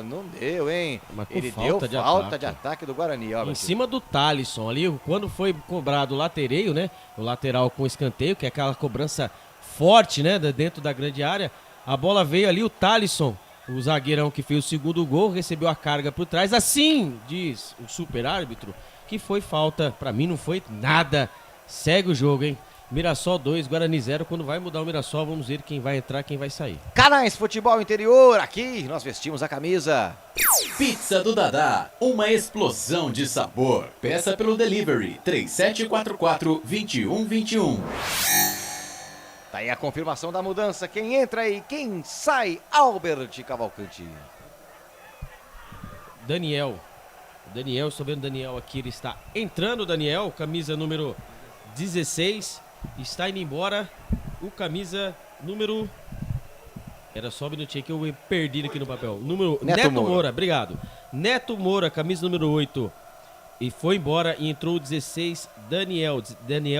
Não deu, hein? Ele deu falta de ataque do Guarani, Albert. Em cima do Thalisson ali, quando foi cobrado o latereio, né, o lateral com escanteio, que é aquela cobrança forte, né, dentro da grande área, a bola veio ali, o Thalisson, o zagueirão que fez o segundo gol, recebeu a carga por trás, assim, diz o super árbitro, que foi falta. Pra mim não foi nada. Segue o jogo, hein? Mirassol 2, Guarani 0. Quando vai mudar o Mirassol, vamos ver quem vai entrar, quem vai sair. Canais Futebol Interior, aqui nós vestimos a camisa. Pizza do Dadá, uma explosão de sabor. Peça pelo delivery 3744-2121. Tá aí a confirmação da mudança. Quem entra e quem sai? Albert Cavalcante. Daniel, estou vendo o Daniel aqui, ele está entrando, Daniel, camisa número 16, está indo embora, o camisa número... Era só um minutinho que eu perdi aqui no papel. Neto Moura, obrigado. Neto Moura, camisa número 8, e foi embora e entrou o 16, Daniel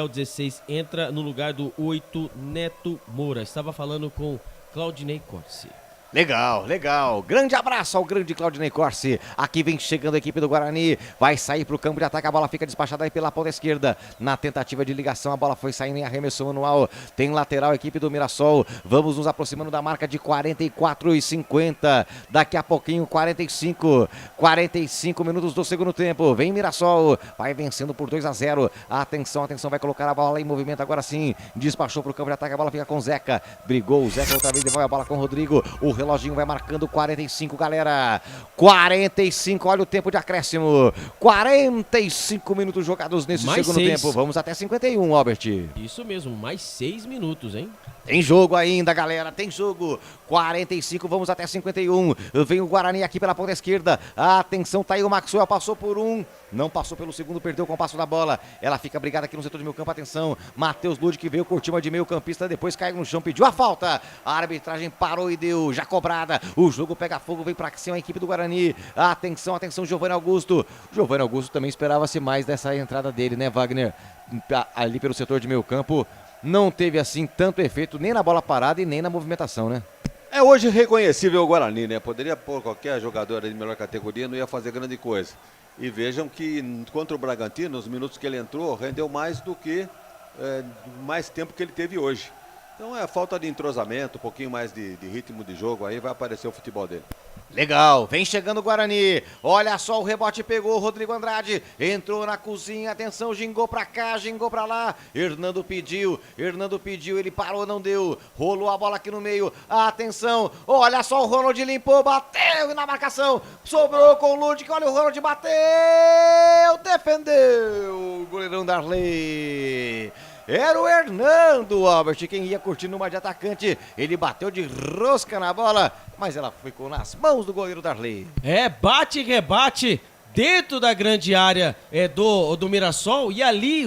16 entra no lugar do 8, Neto Moura. Estava falando com Claudinei Corsi. Legal, legal. Grande abraço ao grande Claudinei Corsi. Aqui vem chegando a equipe do Guarani. Vai sair pro campo de ataque. A bola fica despachada aí pela ponta esquerda. Na tentativa de ligação, a bola foi saindo em arremesso manual. Tem lateral a equipe do Mirassol. Vamos nos aproximando da marca de 44 e 50. Daqui a pouquinho, 45 minutos do segundo tempo. Vem Mirassol. Vai vencendo por 2-0. Atenção, vai colocar a bola em movimento agora sim. Despachou pro campo de ataque. A bola fica com o Zeca. Brigou o Zeca outra vez. Devolve a bola com o Rodrigo. O reloginho vai marcando 45, galera. 45, olha o tempo de acréscimo. 45 minutos jogados nesse segundo tempo. Vamos até 51, Albert. Isso mesmo, mais 6 minutos, hein? Tem jogo ainda, galera, tem jogo. 45, vamos até 51. Vem o Guarani aqui pela ponta esquerda. Atenção, tá aí o Maxwell, passou por um. Não passou pelo segundo, perdeu o compasso da bola. Ela fica brigada aqui no setor de meio campo. Atenção, Matheus Lud que veio curtir uma de meio campista. Depois caiu no chão, pediu a falta. A arbitragem parou e deu, já cobrada. O jogo pega fogo, vem pra cima a equipe do Guarani. Atenção, Giovanni Augusto. Giovanni Augusto também esperava-se mais dessa entrada dele, né, Wagner? Ali pelo setor de meio campo. Não teve assim tanto efeito nem na bola parada e nem na movimentação, né? É hoje reconhecível o Guarani, né? Poderia pôr qualquer jogador de melhor categoria, não ia fazer grande coisa. E vejam que contra o Bragantino, os minutos que ele entrou, rendeu mais do que mais tempo que ele teve hoje. Então é falta de entrosamento, um pouquinho mais de ritmo de jogo, aí vai aparecer o futebol dele. Legal, vem chegando o Guarani, olha só o rebote, pegou o Rodrigo Andrade, entrou na cozinha, atenção, gingou pra cá, gingou pra lá, Hernando pediu, ele parou, não deu, rolou a bola aqui no meio, atenção, olha só o Ronald limpou, bateu na marcação, sobrou com o Ludic, olha o Ronald, bateu, defendeu, o goleirão Darley. Era o Hernando, Albert, quem ia curtindo uma de atacante. Ele bateu de rosca na bola, mas ela ficou nas mãos do goleiro Darley. Bate e rebate dentro da grande área do Mirassol. E ali,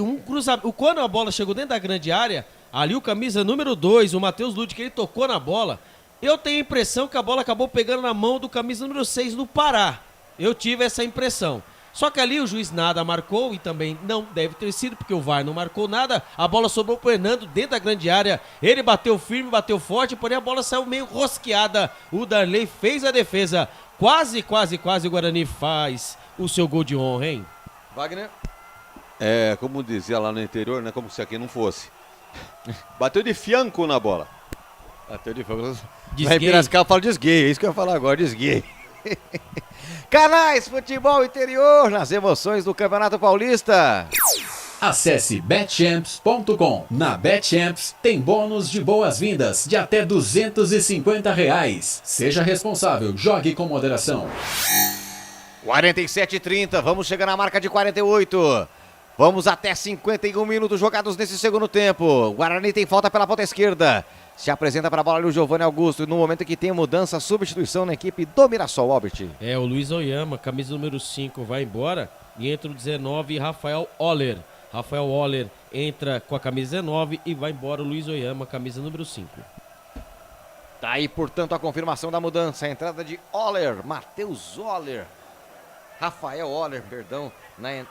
quando a bola chegou dentro da grande área, ali o camisa número 2, o Matheus Lud, que ele tocou na bola. Eu tenho a impressão que a bola acabou pegando na mão do camisa número 6 no Pará. Eu tive essa impressão. Só que ali o juiz nada marcou e também não deve ter sido, porque o VAR não marcou nada. A bola sobrou pro Hernando dentro da grande área. Ele bateu firme, bateu forte, porém a bola saiu meio rosqueada. O Darley fez a defesa. Quase o Guarani faz o seu gol de honra, hein? Wagner? Como dizia lá no interior, né? Como se aqui não fosse. Bateu de fianco na bola. Bateu de fianco. Lá em Piracicaba fala desguei, é isso que eu ia falar agora, desguei. Canais Futebol Interior, nas emoções do Campeonato Paulista. Acesse betchamps.com. Na Betchamps tem bônus de boas-vindas de até R$250. Seja responsável, jogue com moderação. 47:30, vamos chegar na marca de 48. Vamos até 51 minutos jogados nesse segundo tempo. O Guarani tem falta pela ponta esquerda. Se apresenta para a bola ali o Giovanni Augusto, no momento que tem mudança, substituição na equipe do Mirassol, Albert. O Luiz Oyama, camisa número 5, vai embora e entra o 19, Rafael Oller. Rafael Oller entra com a camisa 19 e vai embora o Luiz Oyama, camisa número 5. Tá aí, portanto, a confirmação da mudança. A entrada de Oller, Matheus Oller. Rafael Oller, perdão,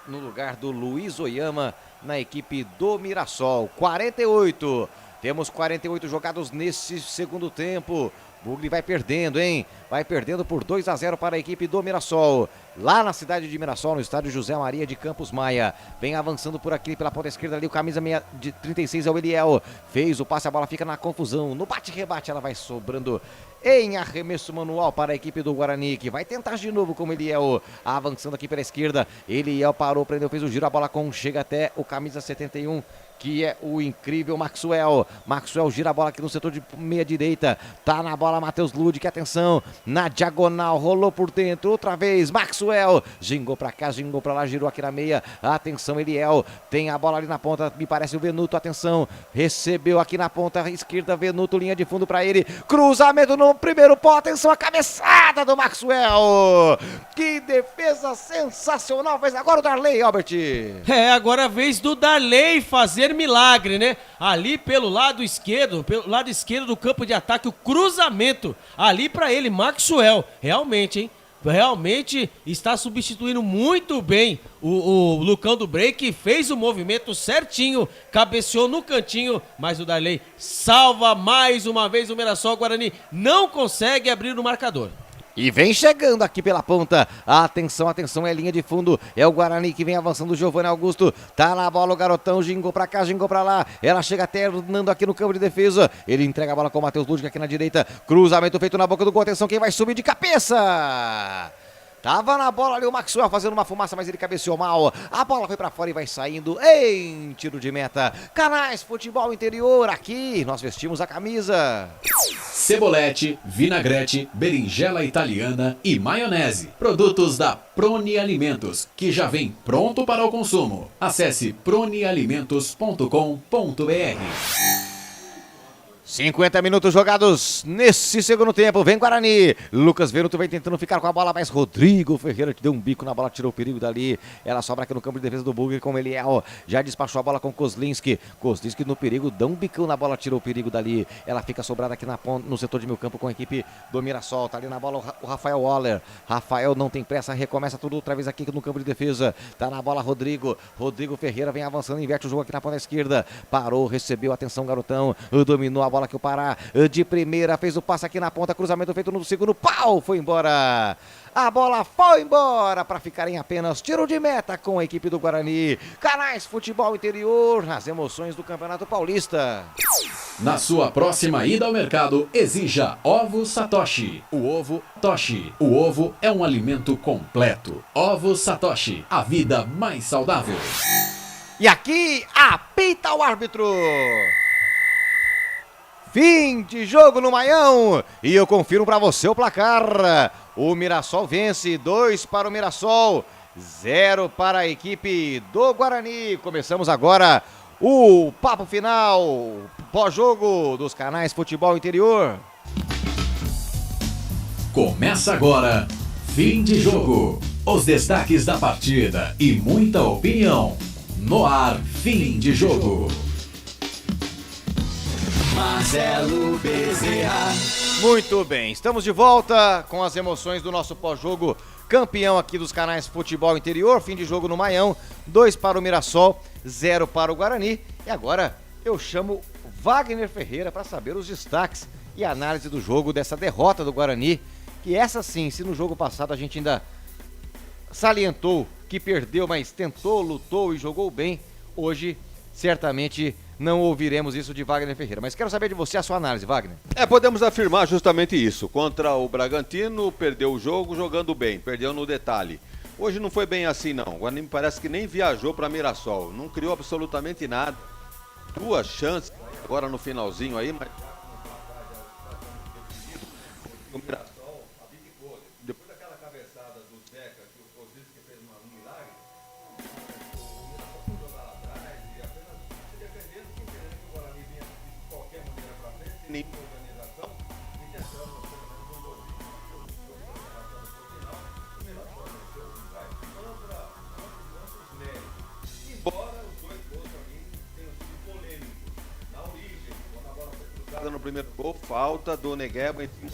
no lugar do Luiz Oyama na equipe do Mirassol. 48. Temos 48 jogados nesse segundo tempo. Bugli vai perdendo, hein? Vai perdendo por 2-0 para a equipe do Mirassol. Lá na cidade de Mirassol, no estádio José Maria de Campos Maia. Vem avançando por aqui pela ponta esquerda ali, o camisa de 36 é o Eliel. Fez o passe, a bola fica na confusão. No bate-rebate ela vai sobrando em arremesso manual para a equipe do Guarani, que vai tentar de novo como Eliel. Avançando aqui pela esquerda. Eliel parou, prendeu, fez o giro, a bola chega até o camisa 71. Que é o incrível Maxwell. Maxwell gira a bola aqui no setor de meia direita. Tá na bola Matheus Lud, que atenção. Na diagonal, rolou por dentro. Outra vez, Maxwell. Gingou pra cá, gingou pra lá, girou aqui na meia. Atenção, Eliel. Tem a bola ali na ponta, me parece o Venuto. Atenção, recebeu aqui na ponta esquerda. Venuto, linha de fundo pra ele. Cruzamento no primeiro pó. Atenção, a cabeçada do Maxwell. Que defesa sensacional. Fez agora o Darley, Albert. Agora a vez do Darley fazer milagre, né? Ali pelo lado esquerdo do campo de ataque, o cruzamento ali pra ele, Maxwell. Realmente, hein? realmente está substituindo muito bem o Lucão do Break, fez o movimento certinho, cabeceou no cantinho, mas o Darley salva mais uma vez o Mirassol. Guarani não consegue abrir o marcador. E vem chegando aqui pela ponta. Atenção, atenção, é linha de fundo. É o Guarani que vem avançando. O Giovanni Augusto. Tá na bola o garotão. Gingou pra cá, gingou pra lá. Ela chega até Nando aqui no campo de defesa. Ele entrega a bola com o Matheus Ludwig aqui na direita. Cruzamento feito na boca do gol. Atenção, quem vai subir de cabeça? Tava na bola ali o Maxwell fazendo uma fumaça, mas ele cabeceou mal. A bola foi pra fora e vai saindo em tiro de meta. Canais Futebol Interior, aqui nós vestimos a camisa. Cebolete, vinagrete, berinjela italiana e maionese. Produtos da Proni Alimentos, que já vem pronto para o consumo. Acesse pronialimentos.com.br. 50 minutos jogados nesse segundo tempo. Vem Guarani. Lucas Venuto vem tentando ficar com a bola, mas Rodrigo Ferreira que deu um bico na bola, tirou o perigo dali. Ela sobra aqui no campo de defesa do Burger com ele. Já despachou a bola com Kozlinski. Kozlinski no perigo, dá um bicão na bola, tirou o perigo dali. Ela fica sobrada aqui no setor de meio campo com a equipe do Mirassol. Tá ali na bola o Rafael Waller. Rafael não tem pressa, recomeça tudo outra vez aqui no campo de defesa. Tá na bola Rodrigo. Rodrigo Ferreira vem avançando, inverte o jogo aqui na ponta esquerda. Parou, recebeu, atenção garotão. Dominou a bola que o Pará de primeira, fez o passe aqui na ponta, cruzamento feito no segundo pau, foi embora. A bola foi embora para ficar em apenas tiro de meta com a equipe do Guarani. Canais Futebol Interior, nas emoções do Campeonato Paulista. Na sua próxima ida ao mercado, exija Ovo Satoshi. O ovo Toshi. O ovo é um alimento completo. Ovo Satoshi, a vida mais saudável. E aqui apita o árbitro. Fim de jogo no Maião. E eu confiro para você o placar. O Mirassol vence, 2 para o Mirassol, 0 para a equipe do Guarani. Começamos agora o papo final, pós-jogo dos Canais Futebol Interior. Começa agora, fim de jogo. Os destaques da partida e muita opinião. No ar, fim de jogo. Marcelo Bezerra. Muito bem, estamos de volta com as emoções do nosso pós-jogo. Campeão aqui dos Canais Futebol Interior, fim de jogo no Maião, 2 para o Mirassol, 0 para o Guarani. E agora eu chamo Wagner Ferreira para saber os destaques e análise do jogo dessa derrota do Guarani. Que essa sim, se no jogo passado a gente ainda salientou que perdeu, mas tentou, lutou e jogou bem, hoje certamente não ouviremos isso de Wagner Ferreira. Mas quero saber de você a sua análise, Wagner. Podemos afirmar justamente isso. Contra o Bragantino, perdeu o jogo jogando bem, perdeu no detalhe. Hoje não foi bem assim, não. O Guarani parece que nem viajou para Mirassol, não criou absolutamente nada. 2 chances agora no finalzinho aí, mas o Mirassol abdicou. Depois daquela cabeçada do Zeca, que o Kozlinski fez um milagre, o Mirassol foi jogar lá atrás e apenas se defendendo, que entendendo que o Guarani vinha de qualquer maneira para frente, sem nenhuma organização, e tentando pelo menos um golzinho. O Mirassol venceu o vai contra os méritos. Embora os 2 gols para mim tenham sido polêmicos. Na origem, quando a bola foi cruzada no primeiro gol, falta do Negueba em cima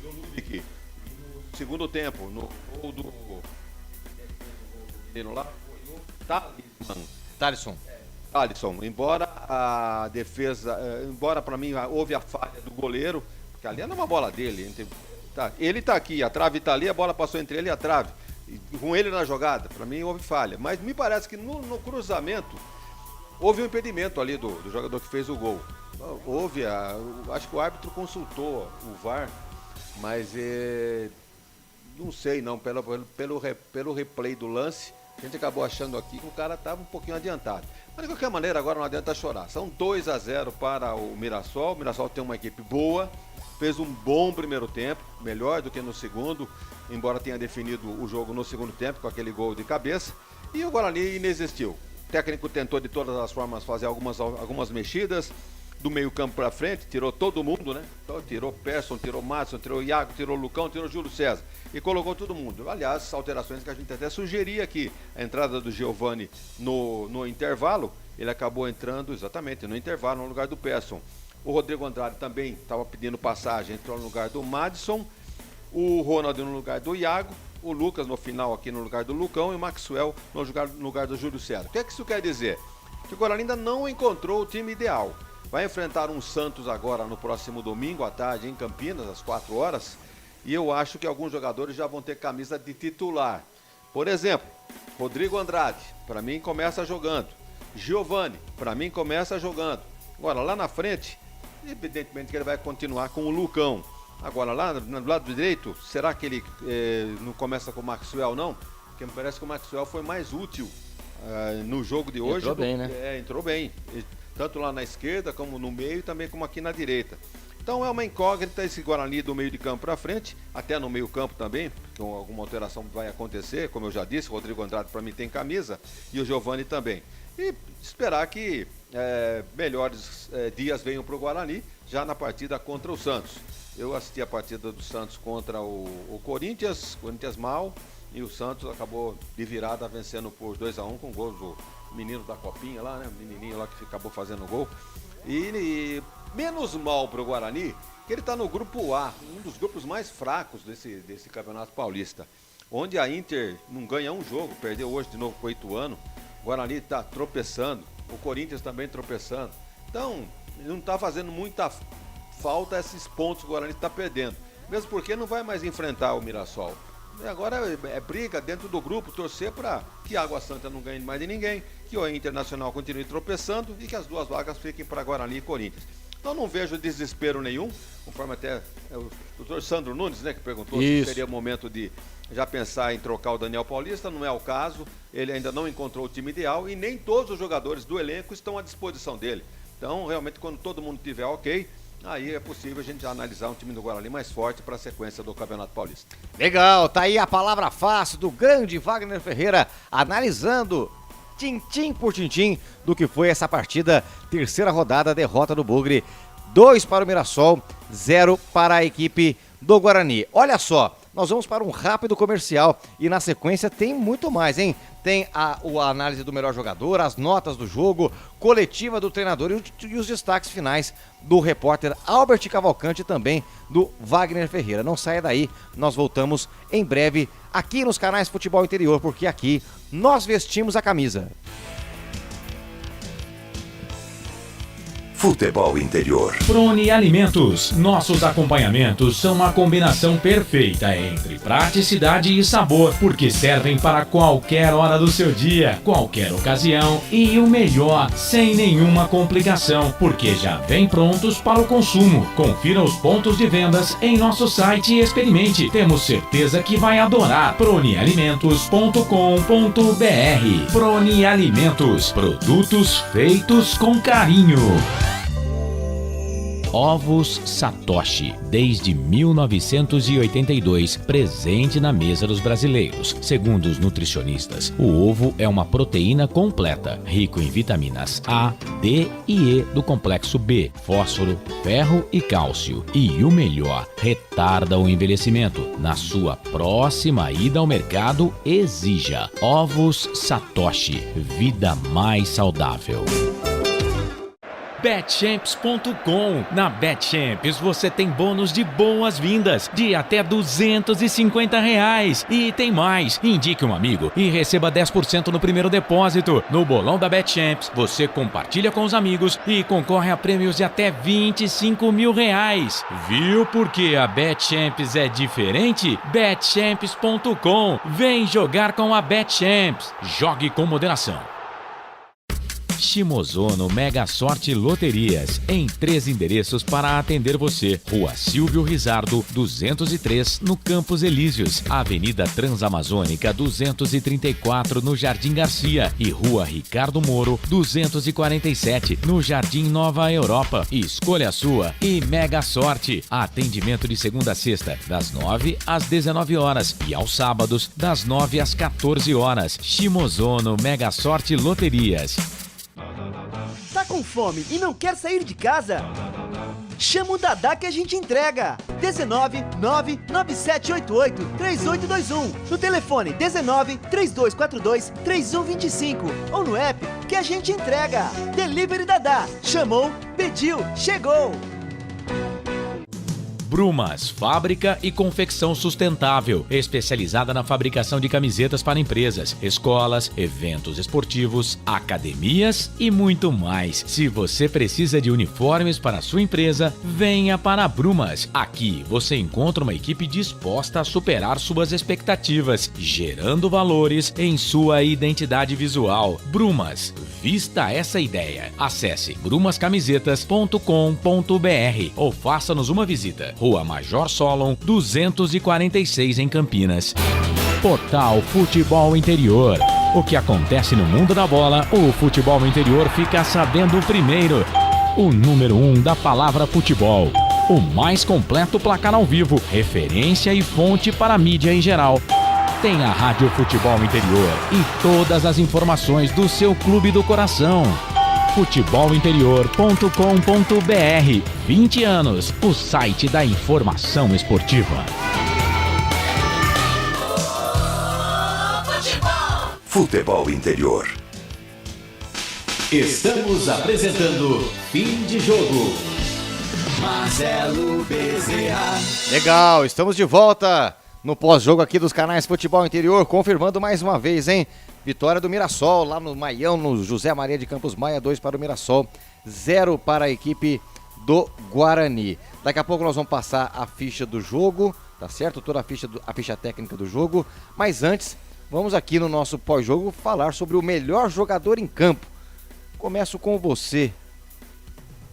do Ludwig. No segundo tempo, no gol do menino lá, foi o Thalisson. Embora a defesa, embora para mim houve a falha do goleiro, porque ali não é uma bola dele. Ele tá aqui, a trave tá ali, a bola passou entre ele e a trave. E com ele na jogada, para mim houve falha. Mas me parece que no cruzamento houve um impedimento ali do jogador que fez o gol. Acho que o árbitro consultou o VAR, mas não sei não, pelo replay do lance, a gente acabou achando aqui que o cara estava um pouquinho adiantado. Mas de qualquer maneira, agora não adianta chorar. São 2-0 para o Mirassol. O Mirassol tem uma equipe boa, fez um bom primeiro tempo, melhor do que no segundo, embora tenha definido o jogo no segundo tempo com aquele gol de cabeça. E o Guarani inexistiu. O técnico tentou de todas as formas fazer algumas mexidas, do meio campo para frente, tirou todo mundo, né? Então, tirou Persson, tirou Madison, tirou Iago, tirou Lucão, tirou Júlio César e colocou todo mundo. Aliás, alterações que a gente até sugeria aqui. A entrada do Giovanni no intervalo, ele acabou entrando exatamente no intervalo no lugar do Persson. O Rodrigo Andrade também estava pedindo passagem, entrou no lugar do Madison. o Ronald no lugar do Iago, o Lucas no final aqui no lugar do Lucão e o Maxwell no lugar do Júlio César. O que é que isso quer dizer? Que o Guarani ainda não encontrou o time ideal. Vai enfrentar um Santos agora no próximo domingo à tarde em Campinas, às 4 horas, e eu acho que alguns jogadores já vão ter camisa de titular. Por exemplo, Rodrigo Andrade, para mim começa jogando. Giovani, para mim começa jogando. Agora lá na frente, evidentemente que ele vai continuar com o Lucão. Agora lá no lado direito, será que ele não começa com o Maxwell não? Porque me parece que o Maxwell foi mais útil no jogo de hoje. Entrou bem, né? Entrou bem. Tanto lá na esquerda, como no meio e também como aqui na direita. Então é uma incógnita esse Guarani do meio de campo para frente, até no meio campo também, porque alguma alteração vai acontecer, como eu já disse, o Rodrigo Andrade para mim tem camisa e o Giovani também. E esperar que melhores dias venham para o Guarani, já na partida contra o Santos. Eu assisti a partida do Santos contra o Corinthians mal, e o Santos acabou de virada vencendo por 2-1 com gols do menino da Copinha lá, né? O menininho lá que acabou fazendo gol. E menos mal para o Guarani, que ele está no grupo A, um dos grupos mais fracos desse Campeonato Paulista, onde a Inter não ganha um jogo, perdeu hoje de novo com o Ituano, o Guarani está tropeçando, o Corinthians também tropeçando. Então, não está fazendo muita falta esses pontos que o Guarani está perdendo, mesmo porque não vai mais enfrentar o Mirassol. Agora é briga dentro do grupo, torcer para que a Água Santa não ganhe mais de ninguém, que o Internacional continue tropeçando e que as duas vagas fiquem para Guarani e Corinthians. Então não vejo desespero nenhum, conforme até o doutor Sandro Nunes, né, que perguntou se seria momento de já pensar em trocar o Daniel Paulista. Não é o caso, ele ainda não encontrou o time ideal e nem todos os jogadores do elenco estão à disposição dele. Então realmente quando todo mundo estiver ok, aí é possível a gente já analisar um time do Guarani mais forte para a sequência do Campeonato Paulista. Legal, tá aí a palavra fácil do grande Wagner Ferreira, analisando tintim por tintim do que foi essa partida, terceira rodada, derrota do Bugre, 2 para o Mirassol, 0 para a equipe do Guarani. Olha só, nós vamos para um rápido comercial e na sequência tem muito mais, hein? Tem a análise do melhor jogador, as notas do jogo, coletiva do treinador e os destaques finais do repórter Albert Cavalcante e também do Wagner Ferreira. Não saia daí, nós voltamos em breve aqui nos canais Futebol Interior, porque aqui nós vestimos a camisa. Futebol Interior. Prone Alimentos. Nossos acompanhamentos são uma combinação perfeita entre praticidade e sabor, porque servem para qualquer hora do seu dia, qualquer ocasião e o melhor, sem nenhuma complicação, porque já vem prontos para o consumo. Confira os pontos de vendas em nosso site e experimente. Temos certeza que vai adorar. pronealimentos.com.br. Prone Alimentos. Produtos feitos com carinho. Ovos Satoshi, desde 1982, presente na mesa dos brasileiros. Segundo os nutricionistas, o ovo é uma proteína completa, rico em vitaminas A, D e E do complexo B, fósforo, ferro e cálcio. E o melhor, retarda o envelhecimento. Na sua próxima ida ao mercado, exija Ovos Satoshi, vida mais saudável. Betchamps.com. Na Betchamps você tem bônus de boas-vindas de até R$250. E tem mais. Indique um amigo e receba 10% no primeiro depósito. No bolão da Betchamps, você compartilha com os amigos e concorre a prêmios de até R$25 mil. Viu porque a Betchamps é diferente? Betchamps.com. Vem jogar com a Betchamps. Jogue com moderação. Shimozono Mega Sorte Loterias, em 3 endereços para atender você. Rua Silvio Rizardo, 203, no Campos Elíseos. Avenida Transamazônica, 234, no Jardim Garcia. E Rua Ricardo Moro, 247, no Jardim Nova Europa. Escolha a sua e Mega Sorte. Atendimento de segunda a sexta, das 9 às 19 horas. E aos sábados, das 9 às 14 horas. Shimozono Mega Sorte Loterias. Tá com fome e não quer sair de casa? Chama o Dadá que a gente entrega. 19 99788 3821. No telefone 19 3242 3125. Ou no app que a gente entrega. Delivery Dadá. Chamou, pediu, chegou. Brumas, fábrica e confecção sustentável, especializada na fabricação de camisetas para empresas, escolas, eventos esportivos, academias e muito mais. Se você precisa de uniformes para a sua empresa, venha para a Brumas. Aqui você encontra uma equipe disposta a superar suas expectativas, gerando valores em sua identidade visual. Brumas, vista essa ideia. Acesse brumascamisetas.com.br ou faça-nos uma visita. Rua Major Solon, 246 em Campinas. Portal Futebol Interior. O que acontece no mundo da bola, o futebol interior fica sabendo primeiro. O número 1 da palavra futebol. O mais completo placar ao vivo, referência e fonte para a mídia em geral. Tem a Rádio Futebol Interior e todas as informações do seu clube do coração. futebolinterior.com.br. 20 anos, o site da informação esportiva. Futebol Interior. Estamos apresentando Fim de Jogo. Marcelo Bezerra. Legal, estamos de volta no pós-jogo aqui dos canais Futebol Interior, confirmando mais uma vez, hein? Vitória do Mirassol lá no Maião, no José Maria de Campos Maia, 2 para o Mirassol, 0 para a equipe do Guarani. Daqui a pouco nós vamos passar a ficha do jogo, tá certo? Toda a ficha técnica do jogo, mas antes, vamos aqui no nosso pós-jogo falar sobre o melhor jogador em campo. Começo com você,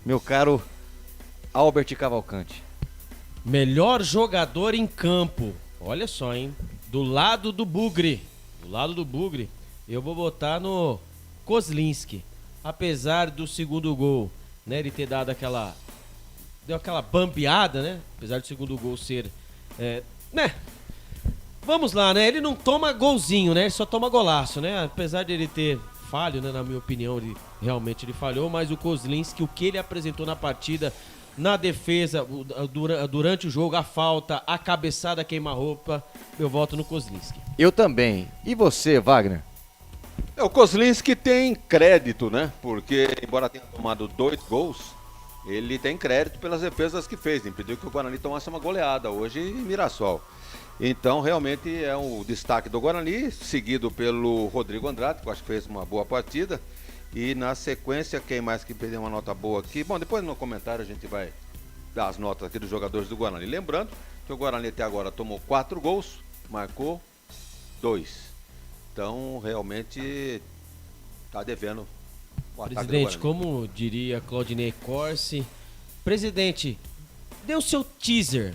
meu caro Albert Cavalcante. Melhor jogador em campo. Olha só, hein? Do lado do Bugre, eu vou botar no Kozlinski. Apesar do segundo gol, né, ele ter dado deu aquela bambeada, né? Apesar do segundo gol ser, né? Vamos lá, né? Ele não toma golzinho, né? Ele só toma golaço, né? Apesar de ele ter falho, né? Na minha opinião, ele realmente falhou, mas o Kozlinski, o que ele apresentou na partida, na defesa, durante o jogo, a falta, a cabeçada, queima-roupa, eu voto no Kozlinski. Eu também. E você, Wagner? O Kozlinski tem crédito, né? Porque, embora tenha tomado 2 gols, ele tem crédito pelas defesas que fez. Impediu que o Guarani tomasse uma goleada hoje em Mirassol. Então, realmente, é um destaque do Guarani, seguido pelo Rodrigo Andrade, que eu acho que fez uma boa partida. E na sequência, quem mais que perdeu uma nota boa aqui? Bom, depois no comentário a gente vai dar as notas aqui dos jogadores do Guarani. Lembrando que o Guarani até agora tomou 4 gols, marcou 2. Então, realmente, está devendo o ataque do Guarani. Presidente, como diria Claudinei Corsi, presidente, dê o seu teaser,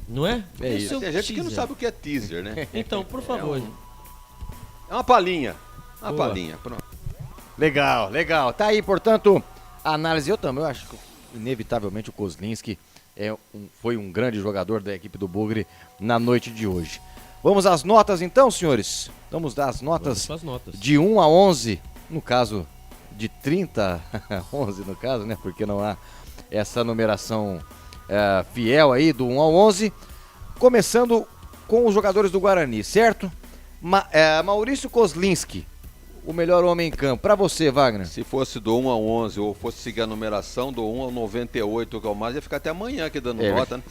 não é? É isso. Tem gente que não sabe o que é teaser, né? Então, por favor. É uma palhinha. Uma Boa. palhinha, pronto. Legal, legal. Tá aí, portanto, a análise. Eu também acho que, inevitavelmente, o Kozlinski foi um grande jogador da equipe do Bugre na noite de hoje. Vamos às notas, então, senhores? Vamos dar as notas, de 1 a 11, no caso, de 30 a 11, no caso, né? Porque não há essa numeração fiel aí, do 1 ao 11. Começando com os jogadores do Guarani, certo? Maurício Kozlinski, o melhor homem em campo. Pra você, Wagner. Se fosse do 1 ao 11 ou fosse seguir a numeração do 1 ao 98, que é o mais, ia ficar até amanhã aqui dando nota, né?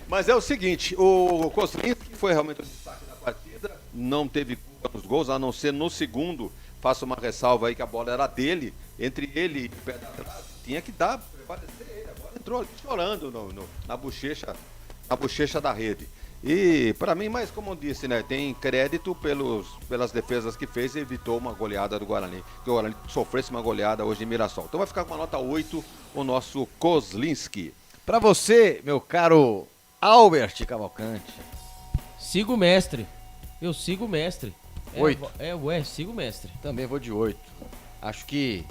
Mas é o seguinte, o Kozlinski foi realmente o destaque da partida, não teve culpa nos gols, a não ser no segundo, faço uma ressalva aí que a bola era dele, entre ele e o pé da trave, tinha que prevalecer ele, a bola entrou ali chorando na bochecha da rede. E para mim, mas como eu disse, né, tem crédito pelas defesas que fez e evitou uma goleada do Guarani, que o Guarani sofresse uma goleada hoje em Mirassol. Então vai ficar com uma nota 8 o nosso Kozlinski. Pra você, meu caro Albert Cavalcante. Sigo o mestre. Eu sigo o mestre. 8. Sigo o mestre. Também vou de 8. Acho que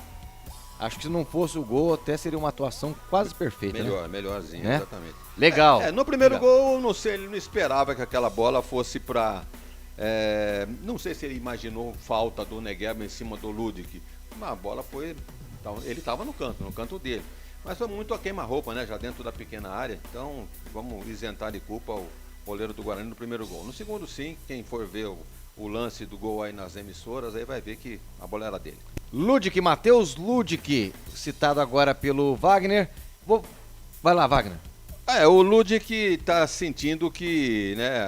se não fosse o gol, até seria uma atuação quase perfeita. Melhorzinho, né? Exatamente. Legal. No primeiro gol, não sei, ele não esperava que aquela bola fosse pra... não sei se ele imaginou falta do Negueba em cima do Ludic. A bola foi... Ele estava no canto dele. Mas foi muito a queima-roupa, né? Já dentro da pequena área. Então, vamos isentar de culpa o goleiro do Guarani no primeiro gol. No segundo, sim, quem for ver o lance do gol aí nas emissoras, aí vai ver que a bola era dele. Ludic, Matheus Ludic, citado agora pelo Wagner. Vai lá, Wagner. O Ludic tá sentindo que, né,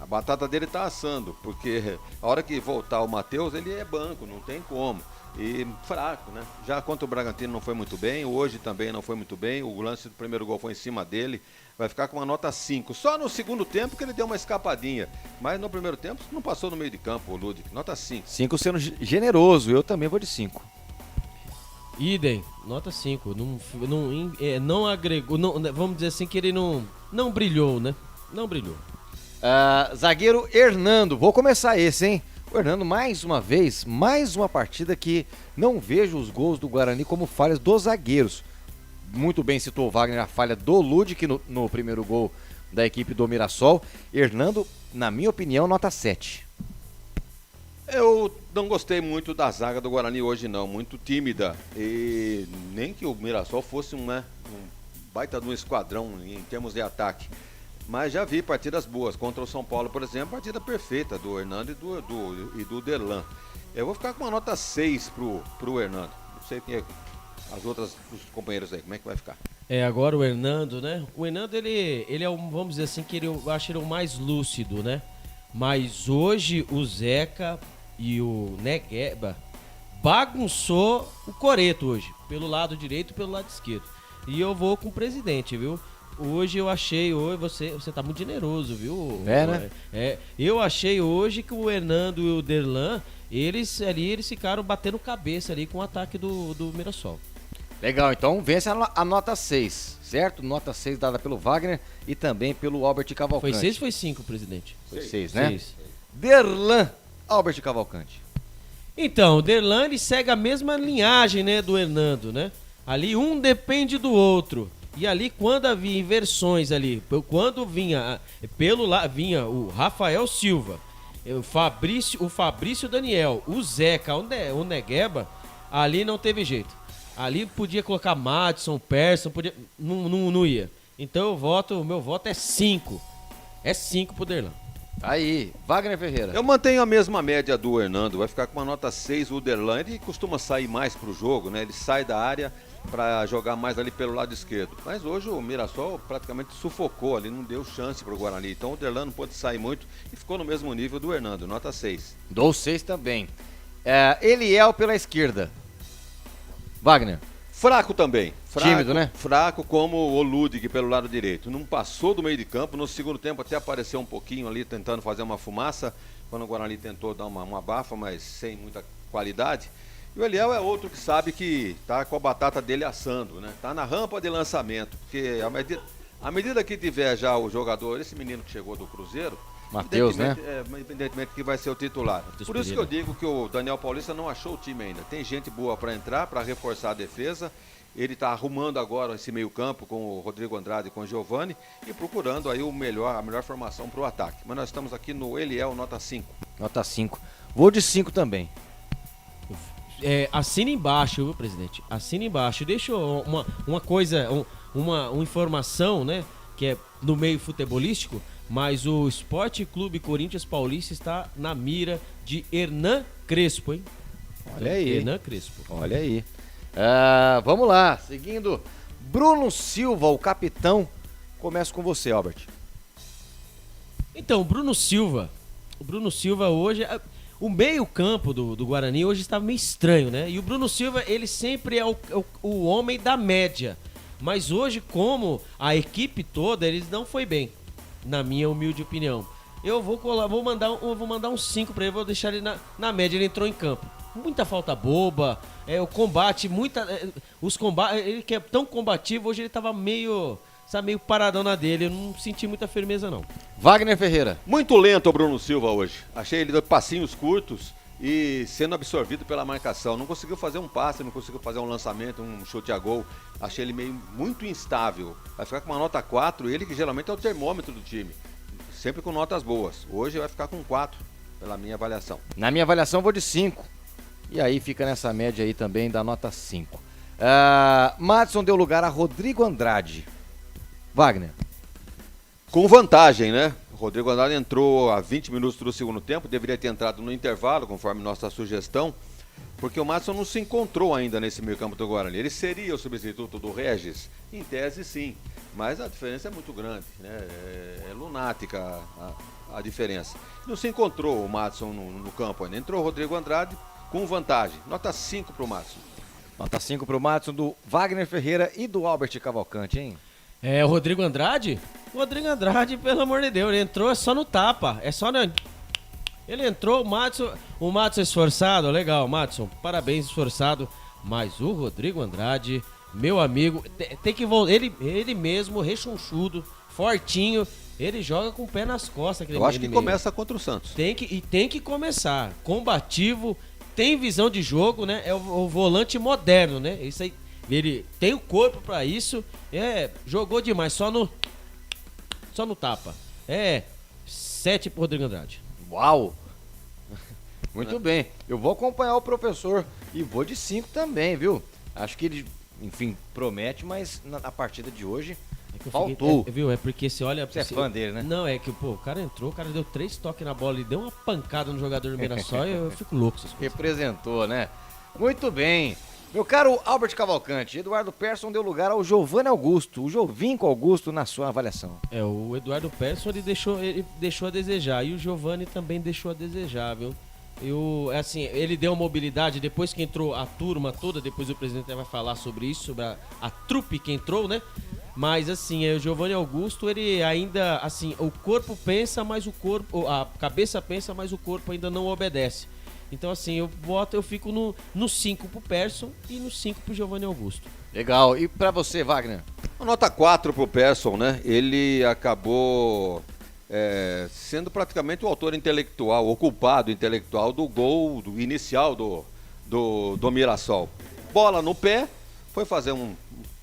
a batata dele tá assando, porque a hora que voltar o Matheus, ele é banco, não tem como. E fraco, né? Já contra o Bragantino não foi muito bem, hoje também não foi muito bem, o lance do primeiro gol foi em cima dele, vai ficar com uma nota 5. Só no segundo tempo que ele deu uma escapadinha, mas no primeiro tempo não passou no meio de campo o Ludic, nota 5. 5 sendo generoso, eu também vou de 5. Idem, nota 5. Não agregou, vamos dizer assim que ele não brilhou, né? Não brilhou. Zagueiro Hernando, vou começar esse, hein? O Hernando, mais uma vez, mais uma partida que não vejo os gols do Guarani como falhas dos zagueiros. Muito bem citou o Wagner a falha do Ludic no primeiro gol da equipe do Mirassol. Hernando, na minha opinião, nota 7. Eu não gostei muito da zaga do Guarani hoje não, muito tímida. E nem que o Mirassol fosse um baita de um esquadrão em termos de ataque. Mas já vi partidas boas. Contra o São Paulo, por exemplo, partida perfeita do Hernando e do Derlan. Eu vou ficar com uma nota 6 pro Hernando. Não sei quem é os companheiros aí, como é que vai ficar? Agora o Hernando, né? O Hernando, ele é vamos dizer assim, que eu acho ele o mais lúcido, né? Mas hoje o Zeca e o Negueba bagunçou o coreto hoje, pelo lado direito e pelo lado esquerdo. E eu vou com o presidente, viu? Hoje eu achei, você tá muito generoso, viu? Né? Eu achei hoje que o Hernando e o Derlan, eles ficaram batendo cabeça ali com o ataque do Mirassol. Legal, então vence a nota 6, certo? Nota 6 dada pelo Wagner e também pelo Albert Cavalcante. Foi 6 ou foi 5, presidente? Foi 6, né? 6. Derlan, Albert Cavalcante. Então, o Derlan, ele segue a mesma linhagem, né, do Hernando, né? Ali um depende do outro. E ali, quando havia inversões ali, quando vinha vinha o Rafael Silva, o Fabrício Daniel, o Zeca, o Negueba, ali não teve jeito. Ali podia colocar Madison, Persson, não ia. Então o meu voto é 5. É 5 pro Derlan. Aí, Wagner Ferreira. Eu mantenho a mesma média do Hernando, vai ficar com uma nota 6 o Derlan. Ele costuma sair mais pro jogo, né? Ele sai da área para jogar mais ali pelo lado esquerdo. Mas hoje o Mirassol praticamente sufocou ali, não deu chance pro Guarani. Então o Derlan não pôde sair muito e ficou no mesmo nível do Hernando, nota 6. Dou 6 também. Eliel pela esquerda. Wagner. Fraco também. Tímido, né? Fraco como o Ludic pelo lado direito. Não passou do meio de campo. No segundo tempo até apareceu um pouquinho ali tentando fazer uma fumaça. Quando o Guarani tentou dar uma bafa, mas sem muita qualidade. E o Eliel é outro que sabe que tá com a batata dele assando, né? Tá na rampa de lançamento. Porque à medida que tiver já o jogador, esse menino que chegou do Cruzeiro, Matheus, né? Evidentemente que vai ser o titular. Por isso que eu digo que o Daniel Paulista não achou o time ainda. Tem gente boa para entrar, para reforçar a defesa. Ele está arrumando agora esse meio campo com o Rodrigo Andrade e com o Giovani e procurando aí a melhor formação para o ataque. Mas nós estamos aqui no Eliel, nota 5. Nota 5. Vou de 5 também. Assina embaixo, viu, presidente? Assina embaixo. Deixa uma coisa, uma informação, né? Que é no meio futebolístico, mas o Esporte Clube Corinthians Paulista está na mira de Hernan Crespo, hein? Olha aí. Hernan Crespo. Olha aí. Vamos lá, seguindo. Bruno Silva, o capitão. Começo com você, Albert. Então, Bruno Silva hoje... O meio-campo do Guarani hoje estava meio estranho, né? E o Bruno Silva, ele sempre é o homem da média. Mas hoje, como a equipe toda, ele não foi bem, na minha humilde opinião. Eu vou mandar um 5 para ele, vou deixar ele na média. Ele entrou em campo. Muita falta boba, o combate, os combates. Ele que é tão combativo, hoje ele estava meio paradão na dele. Eu não senti muita firmeza, não. Wagner Ferreira. Muito lento o Bruno Silva hoje. Achei ele de passinhos curtos e sendo absorvido pela marcação. Não conseguiu fazer um passe, não conseguiu fazer um lançamento, um chute a gol. Achei ele muito instável. Vai ficar com uma nota 4, ele que geralmente é o termômetro do time. Sempre com notas boas. Hoje vai ficar com 4, pela minha avaliação. Na minha avaliação vou de 5. E aí fica nessa média aí também da nota 5. Madison deu lugar a Rodrigo Andrade. Wagner. Com vantagem, né? O Rodrigo Andrade entrou a 20 minutos do segundo tempo, deveria ter entrado no intervalo, conforme nossa sugestão. porque o Madison não se encontrou ainda nesse meio campo do Guarani. Ele seria o substituto do Regis? Em tese, sim, mas a diferença é muito grande, né? É lunática a diferença. Não se encontrou o Madison no campo ainda. Entrou o Rodrigo Andrade com vantagem. Nota 5 para o Madison. Nota 5 para o Madison, do Wagner Ferreira e do Albert Cavalcante, hein? É, o Rodrigo Andrade? O Rodrigo Andrade, pelo amor de Deus, ele entrou só no tapa. É só no... Ele entrou, o Madison esforçado, legal, Madison, parabéns, esforçado. Mas o Rodrigo Andrade, meu amigo, tem que voltar. Ele mesmo, rechonchudo, fortinho, ele joga com o pé nas costas. Eu acho que começa contra o Santos. Tem que começar. Combativo, tem visão de jogo, né? É o volante moderno, né? Isso aí, ele tem o corpo pra isso. Jogou demais, só no tapa. 7 pro Rodrigo Andrade. Uau! Muito bem. Eu vou acompanhar o professor e vou de 5 também, viu? Acho que ele, enfim, promete, mas na partida de hoje faltou. Viu? É porque você olha... Você é fã dele, né? Não, é que, pô, o cara entrou, o cara deu 3 toques na bola e deu uma pancada no jogador do Mirassol e eu fico louco. Representou, né? Muito bem. Meu caro Albert Cavalcante, Eduardo Persson deu lugar ao Giovanni Augusto, o Jovinco Augusto, na sua avaliação. O Eduardo Persson ele deixou a desejar e o Giovanni também deixou a desejar, viu? Ele deu mobilidade depois que entrou a turma toda, depois o presidente vai falar sobre isso, sobre a trupe que entrou, né? Mas assim, o Giovanni Augusto, ele ainda, assim, o corpo pensa, mas a cabeça pensa, mas o corpo ainda não obedece. Então assim, eu fico no 5 pro Persson e no 5 pro Giovanni Augusto. Legal. E pra você, Wagner? Nota 4 pro Persson, né? Ele acabou sendo praticamente o autor intelectual, o culpado intelectual do gol inicial do Mirassol. Bola no pé, foi fazer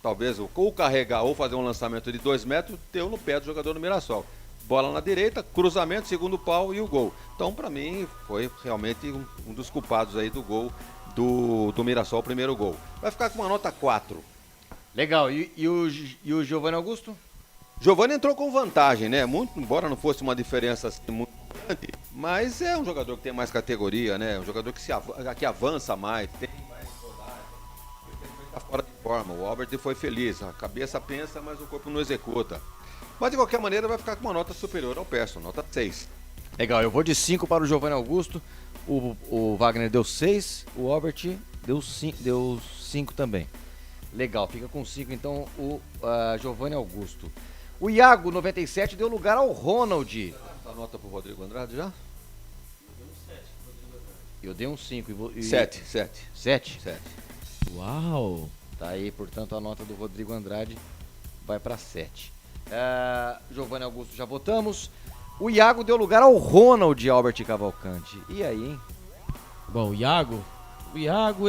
talvez, ou carregar ou fazer um lançamento de 2 metros, deu no pé do jogador do Mirassol. Bola na direita, cruzamento, segundo pau e o gol. Então, para mim, foi realmente um dos culpados aí do gol do Mirassol, o primeiro gol. Vai ficar com uma nota 4. Legal. E o Giovanni Augusto? Giovanni entrou com vantagem, né? Muito, embora não fosse uma diferença assim, muito grande, mas é um jogador que tem mais categoria, né? Um jogador que avança mais, tem mais rodagem, está fora de forma. O Albert foi feliz, a cabeça pensa, mas o corpo não executa. Mas de qualquer maneira vai ficar com uma nota superior ao Persson, nota 6. Legal, eu vou de 5 para o Giovanni Augusto, o Wagner deu 6, o Albert deu 5 também. Legal, fica com 5 então o Giovanni Augusto. O Iago, 97, deu lugar ao Ronald. Dá nota pro Rodrigo Andrade já? Eu dei um 5. 7. 7? Uau! Tá aí, portanto, a nota do Rodrigo Andrade vai para 7. Giovanni Augusto já votamos. O Iago deu lugar ao Ronald Albert Cavalcante. E aí, hein? Bom, o Iago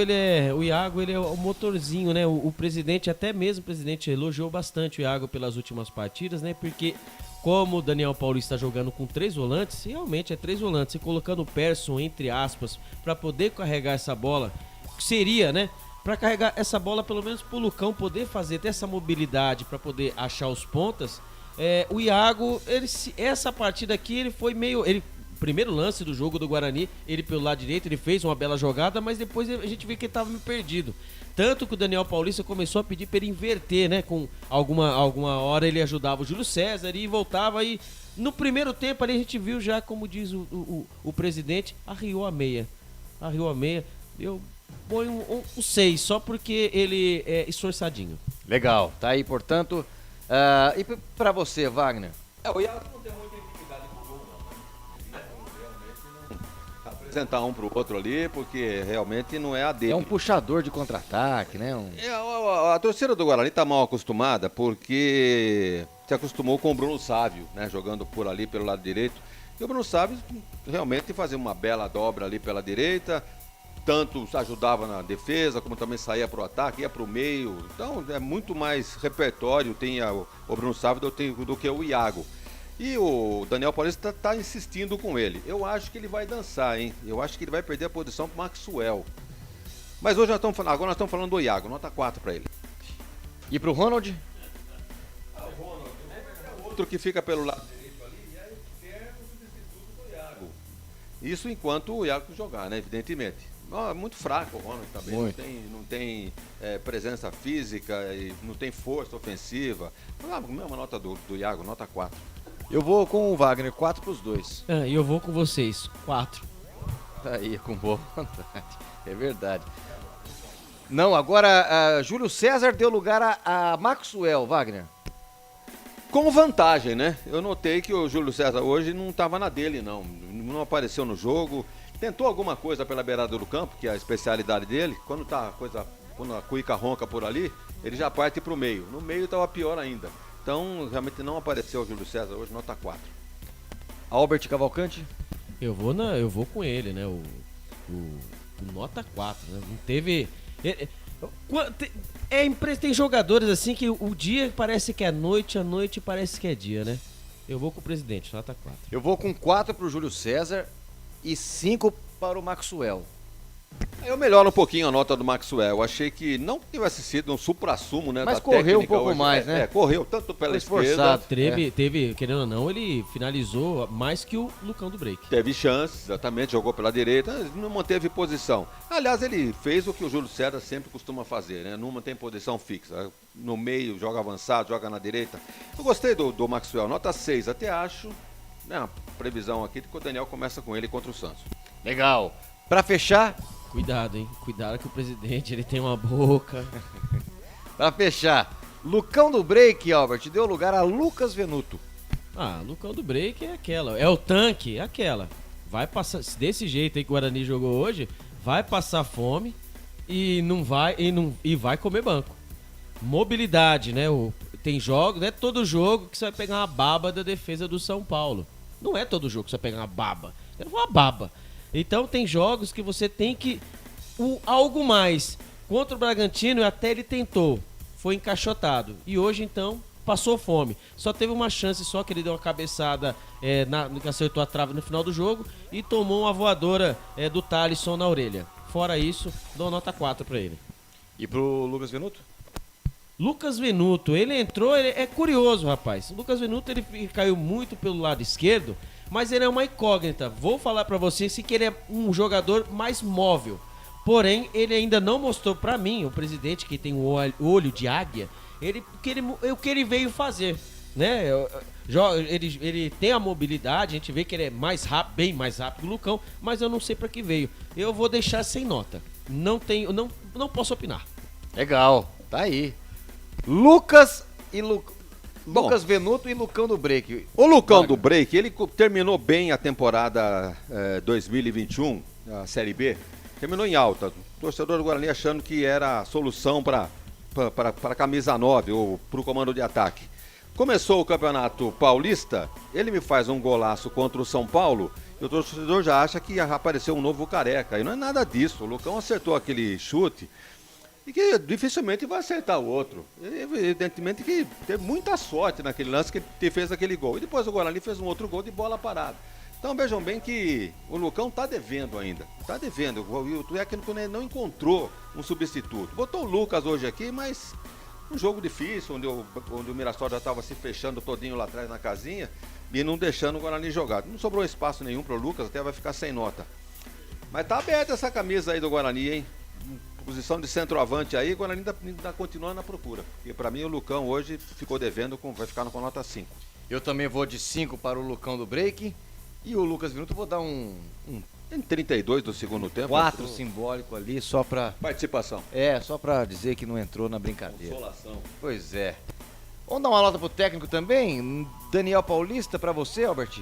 ele é o motorzinho, né? O presidente, até mesmo o presidente elogiou bastante o Iago pelas últimas partidas, né? Porque como o Daniel Paulista está jogando com 3 volantes, realmente é 3 volantes, e colocando o Persson entre aspas para poder carregar essa bola, seria, né? Para carregar essa bola, pelo menos pro Lucão poder ter essa mobilidade para poder achar os pontas. O Iago, essa partida aqui, ele foi meio... Primeiro lance do jogo do Guarani, ele pelo lado direito, ele fez uma bela jogada, mas depois a gente vê que ele estava meio perdido. Tanto que o Daniel Paulista começou a pedir para ele inverter, né? Com alguma hora ele ajudava o Júlio César e voltava, e no primeiro tempo ali a gente viu já, como diz o presidente, arriou a meia. Eu ponho um 6, só porque ele é esforçadinho. Legal, tá aí, portanto. E para você, Wagner? O Iago não tem muita intimidade com o gol, não. Apresentar um pro outro ali, porque realmente não é a dele. É um puxador de contra-ataque, né? A torcida do Guarani tá mal acostumada, porque se acostumou com o Bruno Sávio, né? Jogando por ali, pelo lado direito. E o Bruno Sávio realmente fazia uma bela dobra ali pela direita, tanto ajudava na defesa, como também saía pro ataque, ia pro meio. Então é muito mais repertório tem o Bruno Sávio do que o Iago. E o Daniel Paulista tá insistindo com ele. Eu acho que ele vai dançar, hein? Eu acho que ele vai perder a posição pro Maxwell. Mas agora nós estamos falando do Iago, nota 4 para ele. E pro Ronald? O Ronald é outro que fica pelo lado direito ali, e aí quer o substituto do Iago. Isso enquanto o Iago jogar, né? Evidentemente. Não, é muito fraco o Ronald também. Muito. Não tem presença física, e não tem força ofensiva. A mesma nota do Iago, nota 4. Eu vou com o Wagner, 4 pros dois. E eu vou com vocês, 4. Tá aí, com boa vontade. É verdade. Não, agora Júlio César deu lugar a Maxwell, Wagner. Com vantagem, né? Eu notei que o Júlio César hoje não estava na dele, não. Não apareceu no jogo. Tentou alguma coisa pela beirada do campo, que é a especialidade dele. Quando a cuica ronca por ali, ele já parte pro meio. No meio estava pior ainda. Então, realmente não apareceu o Júlio César hoje, nota 4. Albert Cavalcante? Eu vou com ele, né? O nota 4, né? Não teve... Tem jogadores assim que o dia parece que é noite, a noite parece que é dia, né? Eu vou com o presidente, nota 4. Eu vou com 4 pro Júlio César e 5 para o Maxwell. Eu melhoro um pouquinho a nota do Maxwell. Eu achei que não tivesse sido um supra-sumo, né? Mas da correu técnica um pouco hoje. mais, né? Correu tanto pela esquerda. Teve, querendo ou não, ele finalizou mais que o Lucão do Break. Teve chance, exatamente, jogou pela direita, não manteve posição. Aliás, ele fez o que o Júlio César sempre costuma fazer, né? Não mantém posição fixa. No meio, joga avançado, joga na direita. Eu gostei do Maxwell, nota 6. Até acho, né, uma previsão aqui de que o Daniel começa com ele contra o Santos. Legal. Pra fechar... Cuidado, hein? Cuidado que o presidente, ele tem uma boca. Pra fechar, Lucão do Break, Albert, deu lugar a Lucas Venuto. Lucão do Break é aquela. É o tanque, é aquela. Vai passar, desse jeito aí que o Guarani jogou hoje, vai passar fome e vai comer banco. Mobilidade, né? Tem jogos, não é todo jogo que você vai pegar uma baba da defesa do São Paulo. Não é todo jogo que você vai pegar uma baba. É uma baba. Então tem jogos que você tem que... algo mais. Contra o Bragantino até ele tentou. Foi encaixotado. E hoje então passou fome. Só teve uma chance só que ele deu uma cabeçada que acertou a trave no final do jogo e tomou uma voadora do Thalisson na orelha. Fora isso, dou nota 4 pra ele. E pro Lucas Venuto? Lucas Venuto, ele entrou, é curioso, rapaz. O Lucas Venuto, ele caiu muito pelo lado esquerdo, mas ele é uma incógnita. Vou falar pra vocês que ele é um jogador mais móvel. Porém, ele ainda não mostrou pra mim, o presidente que tem o olho de águia, o que ele veio fazer, né? Ele tem a mobilidade, a gente vê que ele é mais rápido, bem mais rápido que o Lucão, mas eu não sei pra que veio. Eu vou deixar sem nota. Não posso opinar. Legal, tá aí. Lucas Venuto e Lucão do Break. O Lucão do Break, ele terminou bem a temporada 2021, a Série B. Terminou em alta. O torcedor do Guarani achando que era a solução para a camisa 9 ou para o comando de ataque. Começou o Campeonato Paulista, ele me faz um golaço contra o São Paulo e o torcedor já acha que apareceu um novo Careca. E não é nada disso. O Lucão acertou aquele chute e que dificilmente vai acertar o outro. Evidentemente que teve muita sorte naquele lance que ele fez aquele gol. E depois o Guarani fez um outro gol de bola parada. Então vejam bem que o Lucão está devendo ainda. Está devendo. O técnico não encontrou um substituto. Botou o Lucas hoje aqui, mas um jogo difícil, onde o Mirassol já estava se fechando todinho lá atrás na casinha e não deixando o Guarani jogar. Não sobrou espaço nenhum para o Lucas, até vai ficar sem nota. Mas tá aberta essa camisa aí do Guarani, hein? Posição de centroavante aí, o Guarani ainda continua na procura. E para mim o Lucão hoje ficou devendo, vai ficar com nota 5. Eu também vou de 5 para o Lucão do Break. E o Lucas Venuto vou dar Tem 32 do segundo tempo. 4 simbólico ali, só pra... Participação. Só pra dizer que não entrou na brincadeira. Consolação. Pois é. Vamos dar uma nota pro técnico também? Daniel Paulista, pra você, Albert?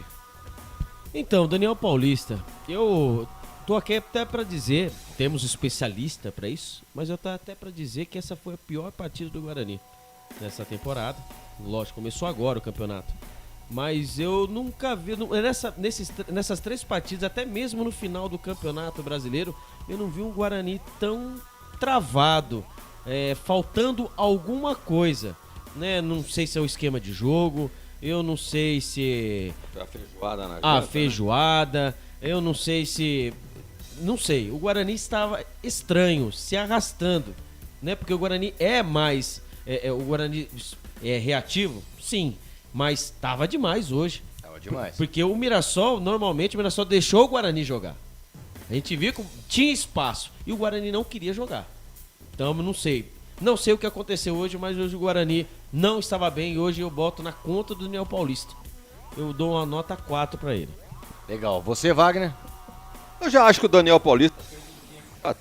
Então, Daniel Paulista, eu tô aqui até pra dizer, temos especialista pra isso, mas eu tô até pra dizer que essa foi a pior partida do Guarani nessa temporada. Lógico, começou agora o campeonato. Mas eu nunca vi, nessas 3 partidas, até mesmo no final do Campeonato Brasileiro, eu não vi um Guarani tão travado, faltando alguma coisa, né? Não sei se é o esquema de jogo, eu não sei se... A feijoada na janta, feijoada, né? Eu não sei se... Não sei, o Guarani estava estranho, se arrastando, né? Porque o Guarani é mais... o Guarani é reativo? Sim. Mas tava demais hoje. Tava demais. Porque normalmente o Mirassol deixou o Guarani jogar. A gente via que tinha espaço e o Guarani não queria jogar. Então, não sei. Não sei o que aconteceu hoje, mas hoje o Guarani não estava bem e hoje eu boto na conta do Daniel Paulista. Eu dou uma nota 4 para ele. Legal. Você, Wagner? Eu já acho que o Daniel Paulista, na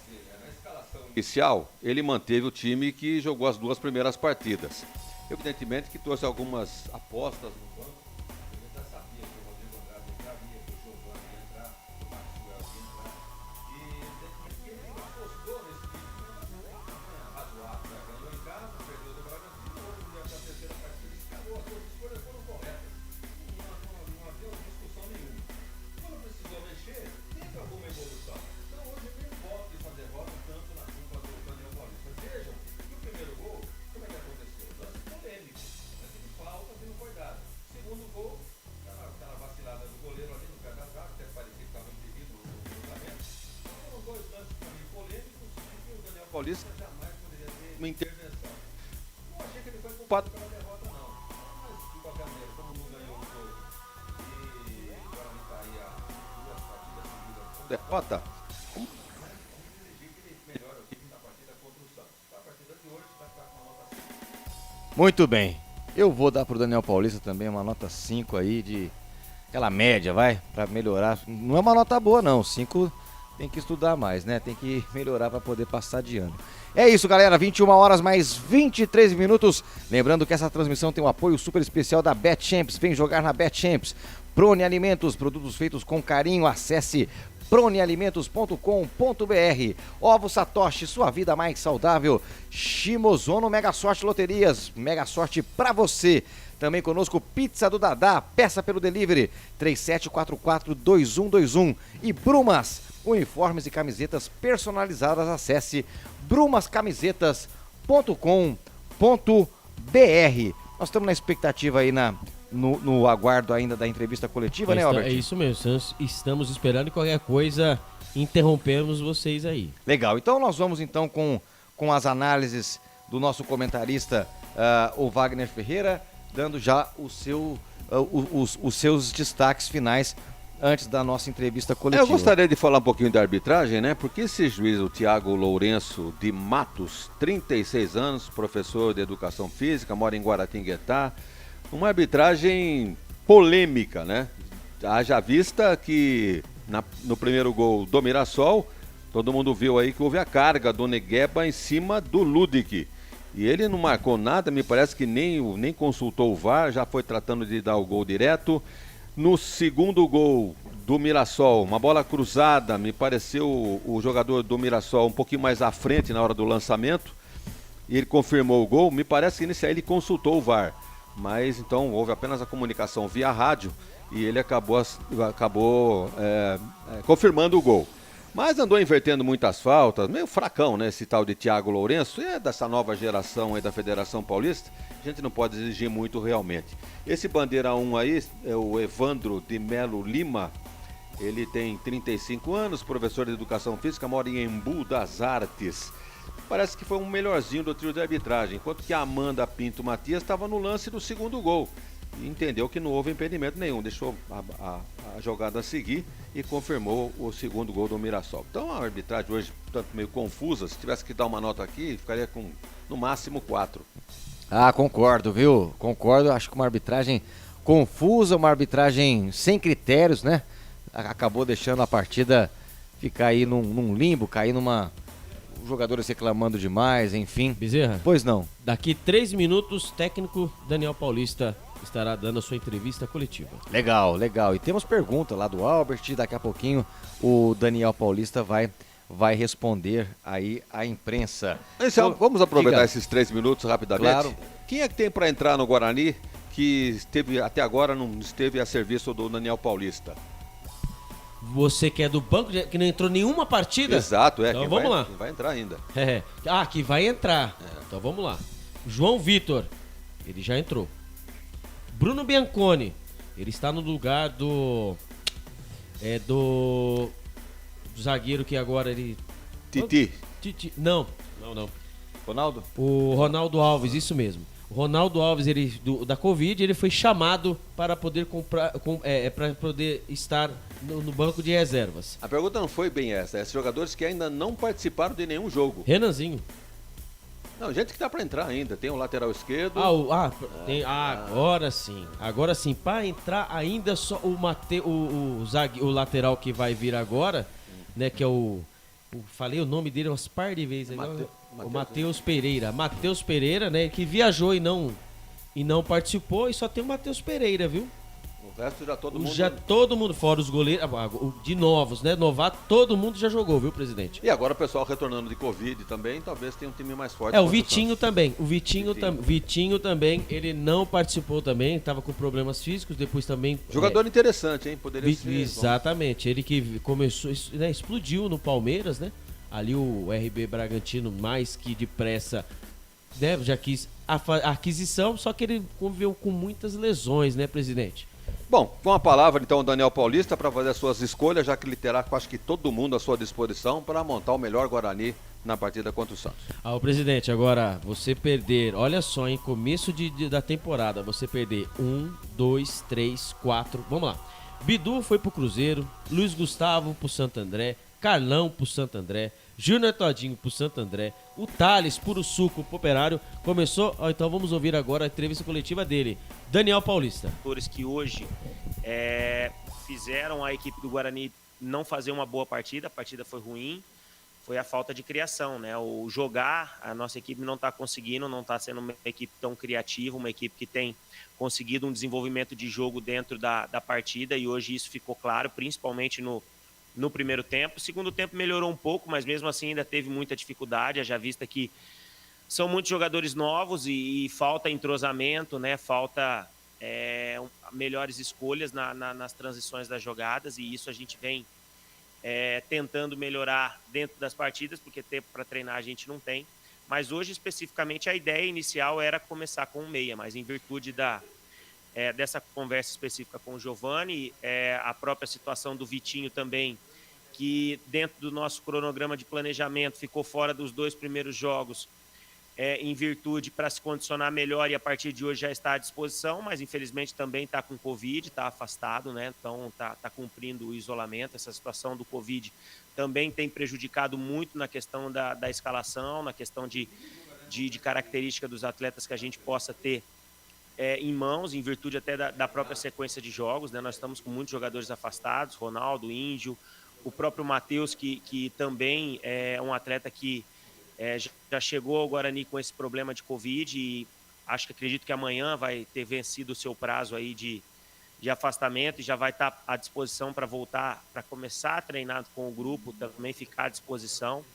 escalação inicial, ele manteve o time que jogou as 2 primeiras partidas. Evidentemente que trouxe algumas apostas no banco. Eu já sabia que o Rodrigo Andrade entraria, que o Giovanni ia entrar, que o Maxwell ia entrar. E evidentemente que ele apostou nesse time razoável. Ganhou em casa, perdeu do Bragantino, hoje nessa terceira partida escalou. As 2 escolhas foram corretas. Não havia discussão nenhuma. Quando precisou mexer, teve alguma evolução. Então hoje eu nem boto essa derrota tanto na culpa do Daniel Paulista. Vejam que o primeiro gol, como é que aconteceu? Lance polêmico, lance de falta que não foi dado. Segundo gol, aquela vacilada do goleiro ali no pé da zaga, até parecia que estava impedido no cruzamento. Foram 2 lances para mim polêmicos e que o Daniel Paulista jamais poderia ter uma intervenção. Não achei que ele foi culpado pela derrota, não. Mas, de qualquer maneira, como não ganhou o jogo e agora não está aí há 2 partidas seguidas com derrota, como exigir que ele melhore o time da partida contra o Santos. A partida de hoje vai ficar com uma nota 5. Muito bem. Eu vou dar pro Daniel Paulista também uma nota 5 aí, de aquela média, vai, pra melhorar. Não é uma nota boa, não. 5 tem que estudar mais, né? Tem que melhorar pra poder passar de ano. É isso, galera. 21 horas mais 23 minutos. Lembrando que essa transmissão tem um apoio super especial da BetChamps. Vem jogar na BetChamps. Prone Alimentos, produtos feitos com carinho. Acesse pronealimentos.com.br. Ovo Satoshi, sua vida mais saudável. Shimozono Mega Sorte Loterias, Mega Sorte pra você. Também conosco Pizza do Dadá, peça pelo delivery 3744-2121. E Brumas, uniformes e camisetas personalizadas. Acesse brumascamisetas.com.br. Nós estamos na expectativa aí no aguardo ainda da entrevista coletiva, né, Albert? É isso mesmo, estamos esperando e qualquer coisa interrompemos vocês aí. Legal, então nós vamos então com as análises do nosso comentarista, o Wagner Ferreira, dando já os seus destaques finais antes da nossa entrevista coletiva. Eu gostaria de falar um pouquinho da arbitragem, né? Porque esse juiz, o Thiago Lourenço de Matos, 36 anos, professor de educação física, mora em Guaratinguetá, uma arbitragem polêmica, né? Haja vista que no primeiro gol do Mirassol, todo mundo viu aí que houve a carga do Negueba em cima do Ludic. E ele não marcou nada, me parece que nem consultou o VAR, já foi tratando de dar o gol direto. No segundo gol do Mirassol, uma bola cruzada, me pareceu o jogador do Mirassol um pouquinho mais à frente na hora do lançamento. E ele confirmou o gol, me parece que nesse aí ele consultou o VAR. Mas então houve apenas a comunicação via rádio e ele acabou confirmando o gol. Mas andou invertendo muitas faltas, meio fracão, né, esse tal de Thiago Lourenço, é dessa nova geração aí da Federação Paulista, a gente não pode exigir muito realmente. Esse bandeira 1 aí é o Evandro de Melo Lima, ele tem 35 anos, professor de Educação Física, mora em Embu das Artes. Parece que foi um melhorzinho do trio de arbitragem, enquanto que a Amanda Pinto Matias estava no lance do segundo gol. E entendeu que não houve impedimento nenhum, deixou a jogada seguir e confirmou o segundo gol do Mirassol. Então a arbitragem hoje, tanto meio confusa, se tivesse que dar uma nota aqui, ficaria com no máximo 4. Ah, concordo, viu? Concordo, acho que uma arbitragem confusa, uma arbitragem sem critérios, né? Acabou deixando a partida ficar aí num limbo, cair os jogadores reclamando demais, enfim. Bezerra? Pois não. Daqui 3 minutos, técnico Daniel Paulista estará dando a sua entrevista coletiva. Legal, legal. E temos pergunta lá do Albert, daqui a pouquinho o Daniel Paulista vai responder aí à imprensa. Então, vamos aproveitar esses 3 minutos rapidamente. Claro. Quem é que tem para entrar no Guarani que até agora não esteve a serviço do Daniel Paulista? Você que é do banco, que não entrou nenhuma partida? Exato, Então vamos lá. Quem vai entrar ainda. Que vai entrar. Então vamos lá. João Vitor, ele já entrou. Bruno Bianconi, ele está no lugar do zagueiro que agora ele... Titi. Não. Ronaldo? O Ronaldo Alves, isso mesmo. Ronaldo Alves, da Covid, ele foi chamado para poder para poder estar no banco de reservas. A pergunta não foi bem essa. Esses jogadores que ainda não participaram de nenhum jogo. Renanzinho. Não, gente que dá para entrar ainda. Tem o lateral esquerdo. Agora sim. Agora sim. Para entrar ainda só o lateral que vai vir agora, né? Que é falei o nome dele umas par de vezes. O Matheus Pereira. Matheus Pereira, né? Que viajou e não participou. E só tem o Matheus Pereira, viu? O resto já todo mundo... Já todo mundo, fora os goleiros, de novos, né? Novato, todo mundo já jogou, viu, presidente? E agora o pessoal retornando de Covid também, talvez tenha um time mais forte. O Vitinho também. O Vitinho também, ele não participou também, estava com problemas físicos, depois também... Jogador interessante, hein? Poderia ser. Exatamente, ele que começou, né, explodiu no Palmeiras, né? Ali o RB Bragantino, mais que depressa, né, já quis a aquisição, só que ele conviveu com muitas lesões, né, presidente? Bom, com a palavra então o Daniel Paulista para fazer as suas escolhas, já que ele terá quase que todo mundo à sua disposição para montar o melhor Guarani na partida contra o Santos. O presidente, agora você perder, olha só, em começo da temporada, você perder 1, 2, 3, 4, vamos lá. Bidu foi pro Cruzeiro, Luiz Gustavo pro Santo André, Carlão pro Santo André, Júnior Todinho pro Santo André, o Thales pro Suco pro Operário. Começou, então vamos ouvir agora a entrevista coletiva dele, Daniel Paulista. Que hoje fizeram a equipe do Guarani não fazer uma boa partida, a partida foi ruim, foi a falta de criação, né? O jogar, a nossa equipe não está conseguindo, não está sendo uma equipe tão criativa, uma equipe que tem conseguido um desenvolvimento de jogo dentro da partida, e hoje isso ficou claro, principalmente no primeiro tempo. O segundo tempo melhorou um pouco, mas mesmo assim ainda teve muita dificuldade, já vista que são muitos jogadores novos e falta entrosamento, né? Falta melhores escolhas nas transições das jogadas, e isso a gente vem tentando melhorar dentro das partidas, porque tempo para treinar a gente não tem. Mas hoje, especificamente, a ideia inicial era começar com um meia, mas em virtude dessa conversa específica com o Giovani, a própria situação do Vitinho também, que dentro do nosso cronograma de planejamento ficou fora dos 2 primeiros jogos, em virtude para se condicionar melhor, e a partir de hoje já está à disposição, mas infelizmente também está com Covid, está afastado, né? Então está cumprindo o isolamento. Essa situação do Covid também tem prejudicado muito na questão da escalação, na questão de característica dos atletas que a gente possa ter em mãos, em virtude até da própria sequência de jogos, né? Nós estamos com muitos jogadores afastados, Ronaldo, Índio, o próprio Matheus, que também é um atleta que já chegou ao Guarani com esse problema de Covid, e acredito que amanhã vai ter vencido o seu prazo aí de afastamento e já vai estar à disposição para voltar, para começar a treinar com o grupo, também ficar à disposição.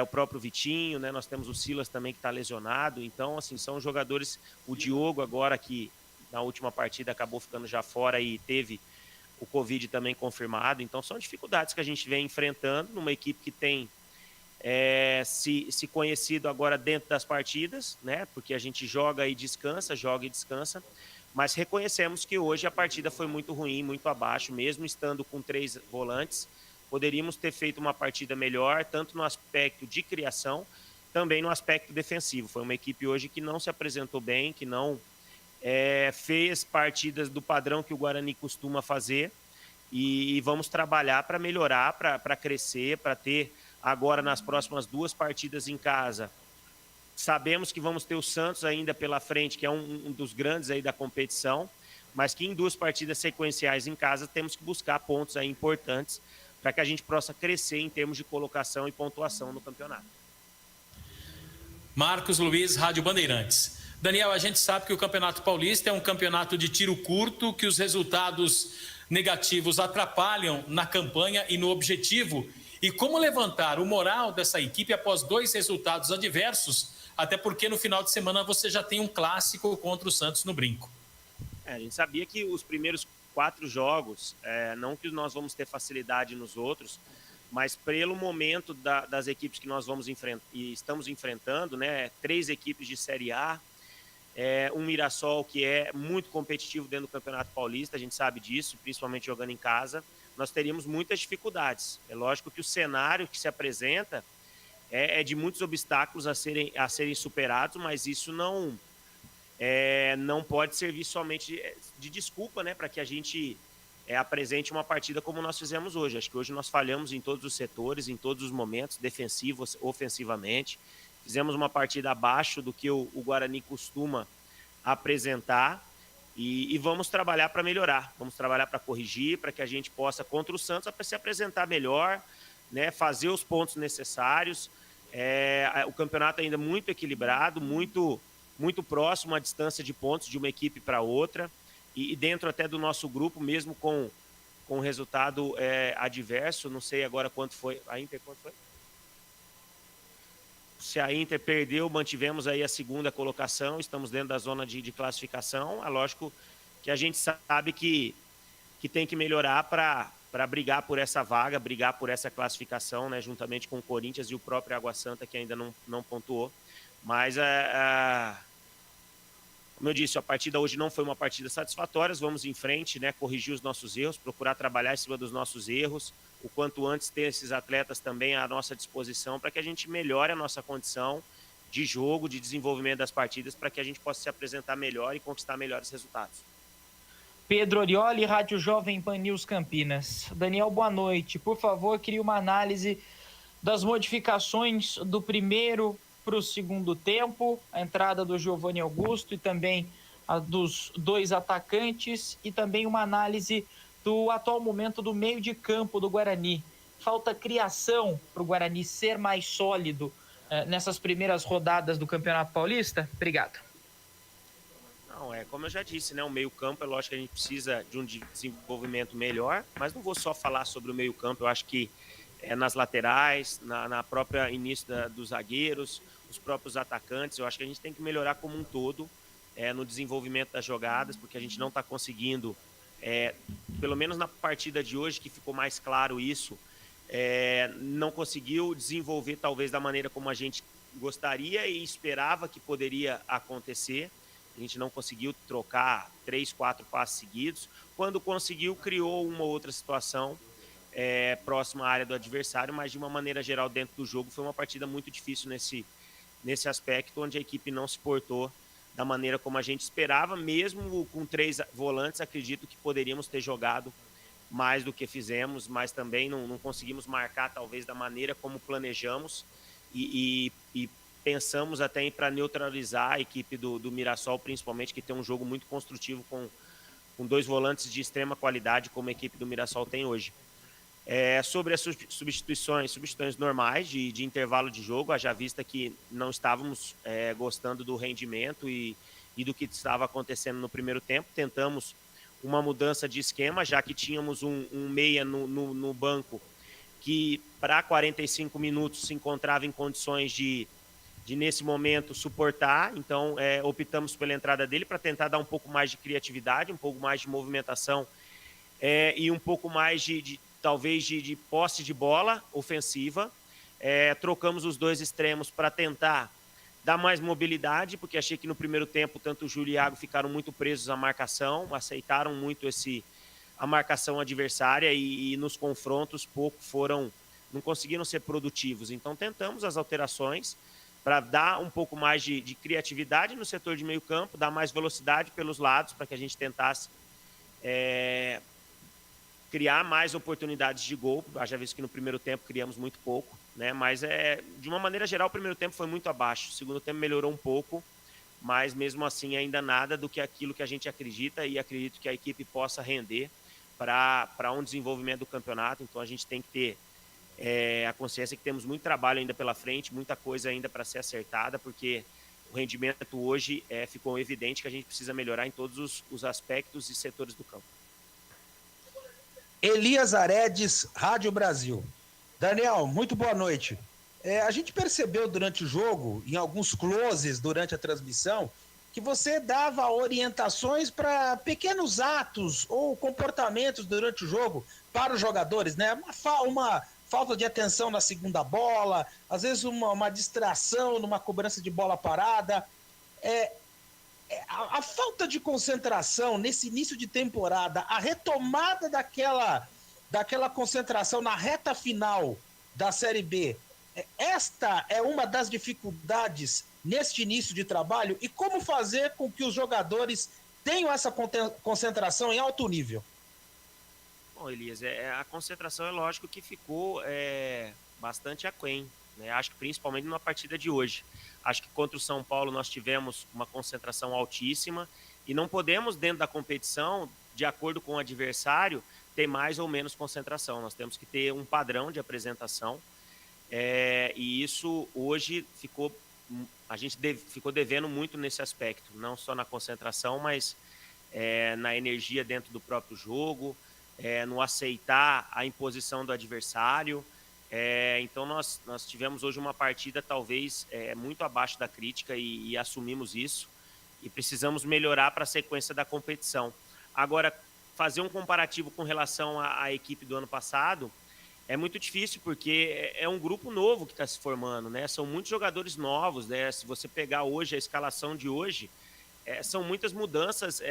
O próprio Vitinho, né? Nós temos o Silas também que está lesionado, então assim, são jogadores, o Diogo agora que na última partida acabou ficando já fora e teve o Covid também confirmado, então são dificuldades que a gente vem enfrentando numa equipe que tem se conhecido agora dentro das partidas, né? Porque a gente joga e descansa, mas reconhecemos que hoje a partida foi muito ruim, muito abaixo, mesmo estando com 3 volantes. Poderíamos ter feito uma partida melhor, tanto no aspecto de criação, também no aspecto defensivo. Foi uma equipe hoje que não se apresentou bem, que não fez partidas do padrão que o Guarani costuma fazer, e vamos trabalhar para melhorar, para crescer, para ter agora nas próximas 2 partidas em casa. Sabemos que vamos ter o Santos ainda pela frente, que é um dos grandes aí da competição, mas que em 2 partidas sequenciais em casa temos que buscar pontos aí importantes para que a gente possa crescer em termos de colocação e pontuação no campeonato. Marcos Luiz, Rádio Bandeirantes. Daniel, a gente sabe que o Campeonato Paulista é um campeonato de tiro curto, que os resultados negativos atrapalham na campanha e no objetivo. E como levantar o moral dessa equipe após 2 resultados adversos, até porque no final de semana você já tem um clássico contra o Santos no Brinco? A gente sabia que os primeiros 4 jogos, não que nós vamos ter facilidade nos outros, mas pelo momento das equipes que nós vamos estamos enfrentando, né? 3 equipes de Série A, um Mirassol que é muito competitivo dentro do Campeonato Paulista, a gente sabe disso, principalmente jogando em casa, nós teríamos muitas dificuldades. É lógico que o cenário que se apresenta é de muitos obstáculos a serem superados, mas isso não pode servir somente de desculpa, né, para que a gente apresente uma partida como nós fizemos hoje. Acho que hoje nós falhamos em todos os setores, em todos os momentos, defensivos, ofensivamente. Fizemos uma partida abaixo do que o Guarani costuma apresentar e vamos trabalhar para melhorar, vamos trabalhar para corrigir, para que a gente possa, contra o Santos, se apresentar melhor, né, fazer os pontos necessários. O campeonato ainda muito equilibrado, muito próximo à distância de pontos de uma equipe para outra, e dentro até do nosso grupo, mesmo com resultado adverso, não sei agora quanto foi, a Inter quanto foi? Se a Inter perdeu, mantivemos aí a segunda colocação, estamos dentro da zona de classificação. É lógico que a gente sabe que tem que melhorar para brigar por essa vaga, brigar por essa classificação, né, juntamente com o Corinthians e o próprio Água Santa, que ainda não pontuou. Mas, como eu disse, a partida hoje não foi uma partida satisfatória. Vamos em frente, né, corrigir os nossos erros, procurar trabalhar em cima dos nossos erros, o quanto antes ter esses atletas também à nossa disposição para que a gente melhore a nossa condição de jogo, de desenvolvimento das partidas, para que a gente possa se apresentar melhor e conquistar melhores resultados. Pedro Orioli, Rádio Jovem Pan News Campinas. Daniel, boa noite. Por favor, queria uma análise das modificações do primeiro para o segundo tempo, a entrada do Giovanni Augusto e também a dos dois atacantes, e também uma análise do atual momento do meio de campo do Guarani. Falta criação para o Guarani ser mais sólido nessas primeiras rodadas do Campeonato Paulista? Obrigado. Não, como eu já disse, né, o meio-campo, é lógico que a gente precisa de um desenvolvimento melhor, mas não vou só falar sobre o meio-campo, eu acho que nas laterais, na própria início dos zagueiros, os próprios atacantes, eu acho que a gente tem que melhorar como um todo no desenvolvimento das jogadas, porque a gente não está conseguindo, pelo menos na partida de hoje, que ficou mais claro isso, não conseguiu desenvolver talvez da maneira como a gente gostaria e esperava que poderia acontecer. A gente não conseguiu trocar 3, 4 passes seguidos. Quando conseguiu, criou uma outra situação próxima à área do adversário, mas de uma maneira geral dentro do jogo foi uma partida muito difícil nesse aspecto, onde a equipe não se portou da maneira como a gente esperava. Mesmo com 3 volantes, acredito que poderíamos ter jogado mais do que fizemos, mas também não conseguimos marcar talvez da maneira como planejamos e pensamos até para neutralizar a equipe do Mirassol, principalmente, que tem um jogo muito construtivo com 2 volantes de extrema qualidade, como a equipe do Mirassol tem hoje. Sobre as substituições normais de intervalo de jogo, haja vista que não estávamos gostando do rendimento e do que estava acontecendo no primeiro tempo. Tentamos uma mudança de esquema, já que tínhamos um meia no banco que para 45 minutos se encontrava em condições de nesse momento suportar. Então optamos pela entrada dele para tentar dar um pouco mais de criatividade, um pouco mais de movimentação e um pouco mais talvez de posse de bola ofensiva. Trocamos os 2 extremos para tentar dar mais mobilidade, porque achei que no primeiro tempo tanto o Júlio e o Iago ficaram muito presos à marcação, aceitaram muito a marcação adversária e nos confrontos não conseguiram ser produtivos. Então tentamos as alterações para dar um pouco mais de criatividade no setor de meio campo, dar mais velocidade pelos lados, para que a gente tentasse criar mais oportunidades de gol. Já visto que no primeiro tempo criamos muito pouco, né? Mas de uma maneira geral o primeiro tempo foi muito abaixo. O segundo tempo melhorou um pouco, mas mesmo assim ainda nada do que aquilo que a gente acredita, e acredito que a equipe possa render para um desenvolvimento do campeonato. Então a gente tem que ter a consciência que temos muito trabalho ainda pela frente, muita coisa ainda para ser acertada, porque o rendimento hoje ficou evidente que a gente precisa melhorar em todos os aspectos e setores do campo. Elias Aredes, Rádio Brasil. Daniel, muito boa noite. A gente percebeu durante o jogo, em alguns closes durante a transmissão, que você dava orientações para pequenos atos ou comportamentos durante o jogo para os jogadores, né? Uma falta de atenção na segunda bola, às vezes uma distração numa cobrança de bola parada. A falta de concentração nesse início de temporada, a retomada daquela concentração na reta final da Série B, esta é uma das dificuldades neste início de trabalho e como fazer com que os jogadores tenham essa concentração em alto nível? Bom, Elias, a concentração é lógico que ficou bastante aquém, né? Acho que principalmente na partida de hoje. Acho que contra o São Paulo nós tivemos uma concentração altíssima e não podemos, dentro da competição, de acordo com o adversário, ter mais ou menos concentração. Nós temos que ter um padrão de apresentação e isso hoje a gente ficou devendo muito nesse aspecto, não só na concentração, mas na energia dentro do próprio jogo, no aceitar a imposição do adversário. Então nós tivemos hoje uma partida talvez muito abaixo da crítica e assumimos isso e precisamos melhorar para a sequência da competição. Agora, fazer um comparativo com relação à equipe do ano passado é muito difícil, porque é um grupo novo que está se formando, né? São muitos jogadores novos, né? Se você pegar hoje a escalação de hoje, são muitas mudanças,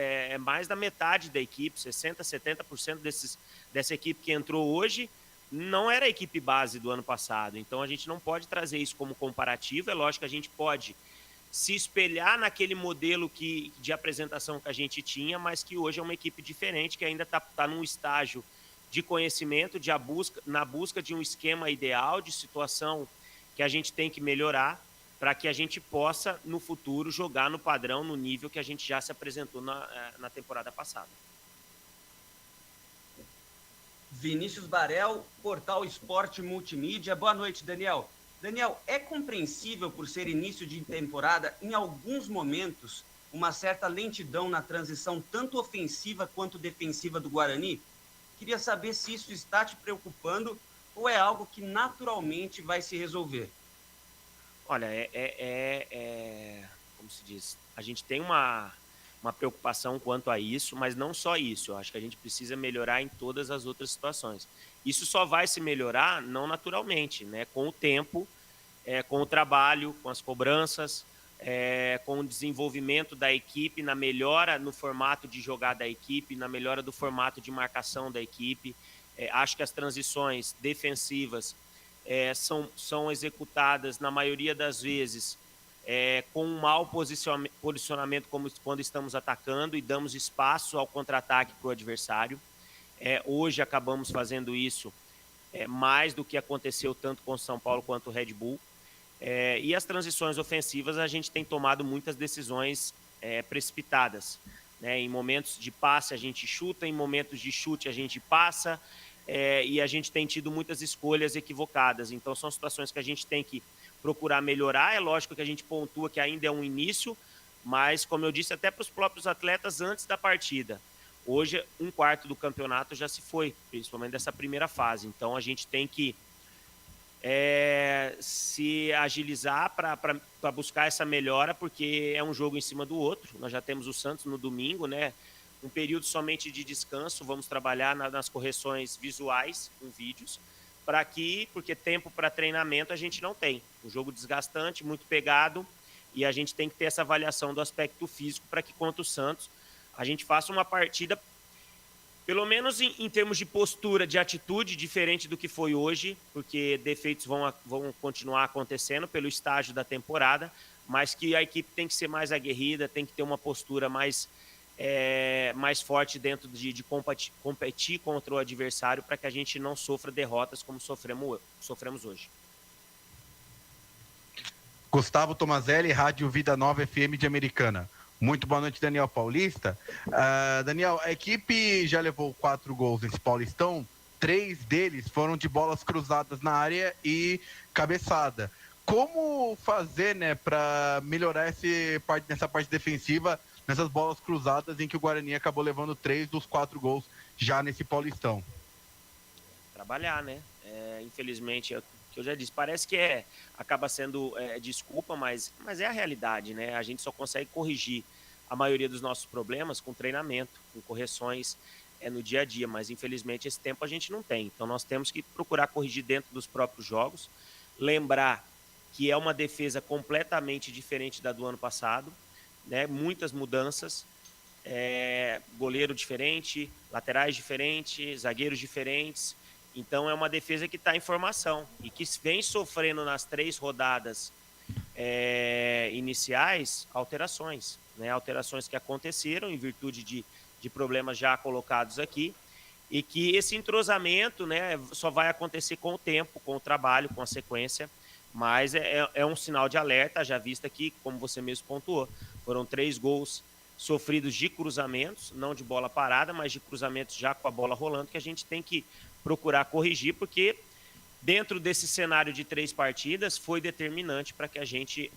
mais da metade da equipe, 60%, 70% dessa equipe que entrou hoje não era a equipe base do ano passado. Então a gente não pode trazer isso como comparativo. É lógico que a gente pode se espelhar naquele modelo de apresentação que a gente tinha, mas que hoje é uma equipe diferente, que ainda está num estágio de conhecimento, na busca de um esquema ideal, de situação que a gente tem que melhorar para que a gente possa, no futuro, jogar no padrão, no nível que a gente já se apresentou na temporada passada. Vinícius Barel, Portal Esporte Multimídia. Boa noite, Daniel. Daniel, é compreensível, por ser início de temporada, em alguns momentos, uma certa lentidão na transição tanto ofensiva quanto defensiva do Guarani? Queria saber se isso está te preocupando ou é algo que naturalmente vai se resolver. Olha, como se diz, a gente tem uma preocupação quanto a isso, mas não só isso. Eu acho que a gente precisa melhorar em todas as outras situações. Isso só vai se melhorar não naturalmente, né? Com o tempo, com o trabalho, com as cobranças, com o desenvolvimento da equipe, na melhora no formato de jogar da equipe, na melhora do formato de marcação da equipe. Acho que as transições defensivas são executadas, na maioria das vezes, com um mau posicionamento como quando estamos atacando e damos espaço ao contra-ataque para o adversário. Hoje acabamos fazendo isso mais do que aconteceu tanto com o São Paulo quanto o Red Bull. E as transições ofensivas, a gente tem tomado muitas decisões precipitadas, né? Em momentos de passe a gente chuta, em momentos de chute a gente passa, e a gente tem tido muitas escolhas equivocadas. Então são situações que a gente tem que procurar melhorar. É lógico que a gente pontua que ainda é um início, mas como eu disse até para os próprios atletas antes da partida, hoje um quarto do campeonato já se foi, principalmente dessa primeira fase. Então a gente tem que se agilizar para buscar essa melhora, porque é um jogo em cima do outro. Nós já temos o Santos no domingo, né? Um período somente de descanso, vamos trabalhar nas correções visuais, com vídeos, porque tempo para treinamento a gente não tem. Um jogo desgastante, muito pegado, e a gente tem que ter essa avaliação do aspecto físico para que contra o Santos a gente faça uma partida, pelo menos em termos de postura, de atitude, diferente do que foi hoje, porque defeitos vão continuar acontecendo pelo estágio da temporada, mas que a equipe tem que ser mais aguerrida, tem que ter uma postura mais forte dentro de competir contra o adversário, para que a gente não sofra derrotas como sofremos hoje. Gustavo Tomazelli, Rádio Vida Nova FM de Americana. Muito boa noite, Daniel Paulista. Daniel, a equipe já levou 4 gols nesse Paulistão, 3 deles foram de bolas cruzadas na área e cabeçada. Como fazer, né, para melhorar nessa parte defensiva, nessas bolas cruzadas em que o Guarani acabou levando 3 dos 4 gols já nesse Paulistão? Trabalhar, né? Infelizmente, que eu já disse, parece que acaba sendo desculpa, mas é a realidade, né? A gente só consegue corrigir a maioria dos nossos problemas com treinamento, com correções no dia a dia, mas infelizmente esse tempo a gente não tem. Então nós temos que procurar corrigir dentro dos próprios jogos, lembrar que é uma defesa completamente diferente da do ano passado, né? Muitas mudanças, goleiro diferente, laterais diferentes, zagueiros diferentes. Então é uma defesa que está em formação e que vem sofrendo nas 3 rodadas iniciais, alterações, né? Alterações que aconteceram em virtude de problemas já colocados aqui, e que esse entrosamento, né, só vai acontecer com o tempo, com o trabalho, com a sequência, mas é um sinal de alerta, já vista que, como você mesmo pontuou, foram 3 gols sofridos de cruzamentos, não de bola parada, mas de cruzamentos já com a bola rolando, que a gente tem que procurar corrigir, porque dentro desse cenário de 3 partidas foi determinante para que a gente,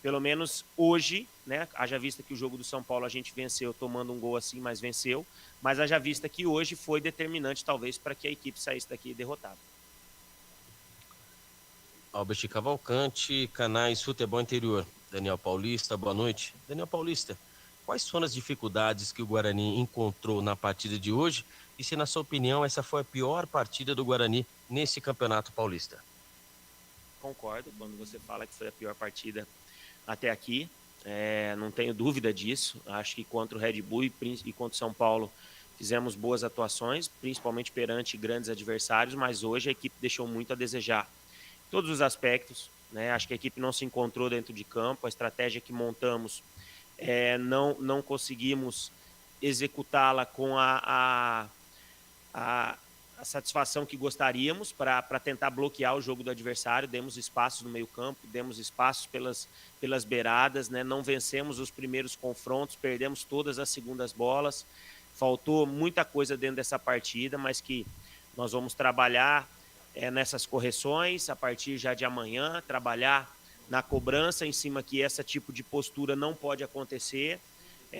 pelo menos hoje, né, haja vista que o jogo do São Paulo a gente venceu tomando um gol assim, mas venceu, mas haja vista que hoje foi determinante talvez para que a equipe saísse daqui derrotada. Albert Cavalcante, Canais Futebol Interior. Daniel Paulista, boa noite. Daniel Paulista, quais foram as dificuldades que o Guarani encontrou na partida de hoje e se, na sua opinião, essa foi a pior partida do Guarani nesse Campeonato Paulista? Concordo quando você fala que foi a pior partida até aqui, não tenho dúvida disso. Acho que contra o Red Bull e contra o São Paulo fizemos boas atuações, principalmente perante grandes adversários, mas hoje a equipe deixou muito a desejar em todos os aspectos, né? Acho que a equipe não se encontrou dentro de campo, a estratégia que montamos não conseguimos executá-la com a satisfação que gostaríamos para tentar bloquear o jogo do adversário. Demos espaços no meio campo, demos espaços pelas beiradas, né? Não vencemos os primeiros confrontos, perdemos todas as segundas bolas, faltou muita coisa dentro dessa partida, mas que nós vamos trabalhar nessas correções a partir já de amanhã, trabalhar na cobrança em cima que esse tipo de postura não pode acontecer.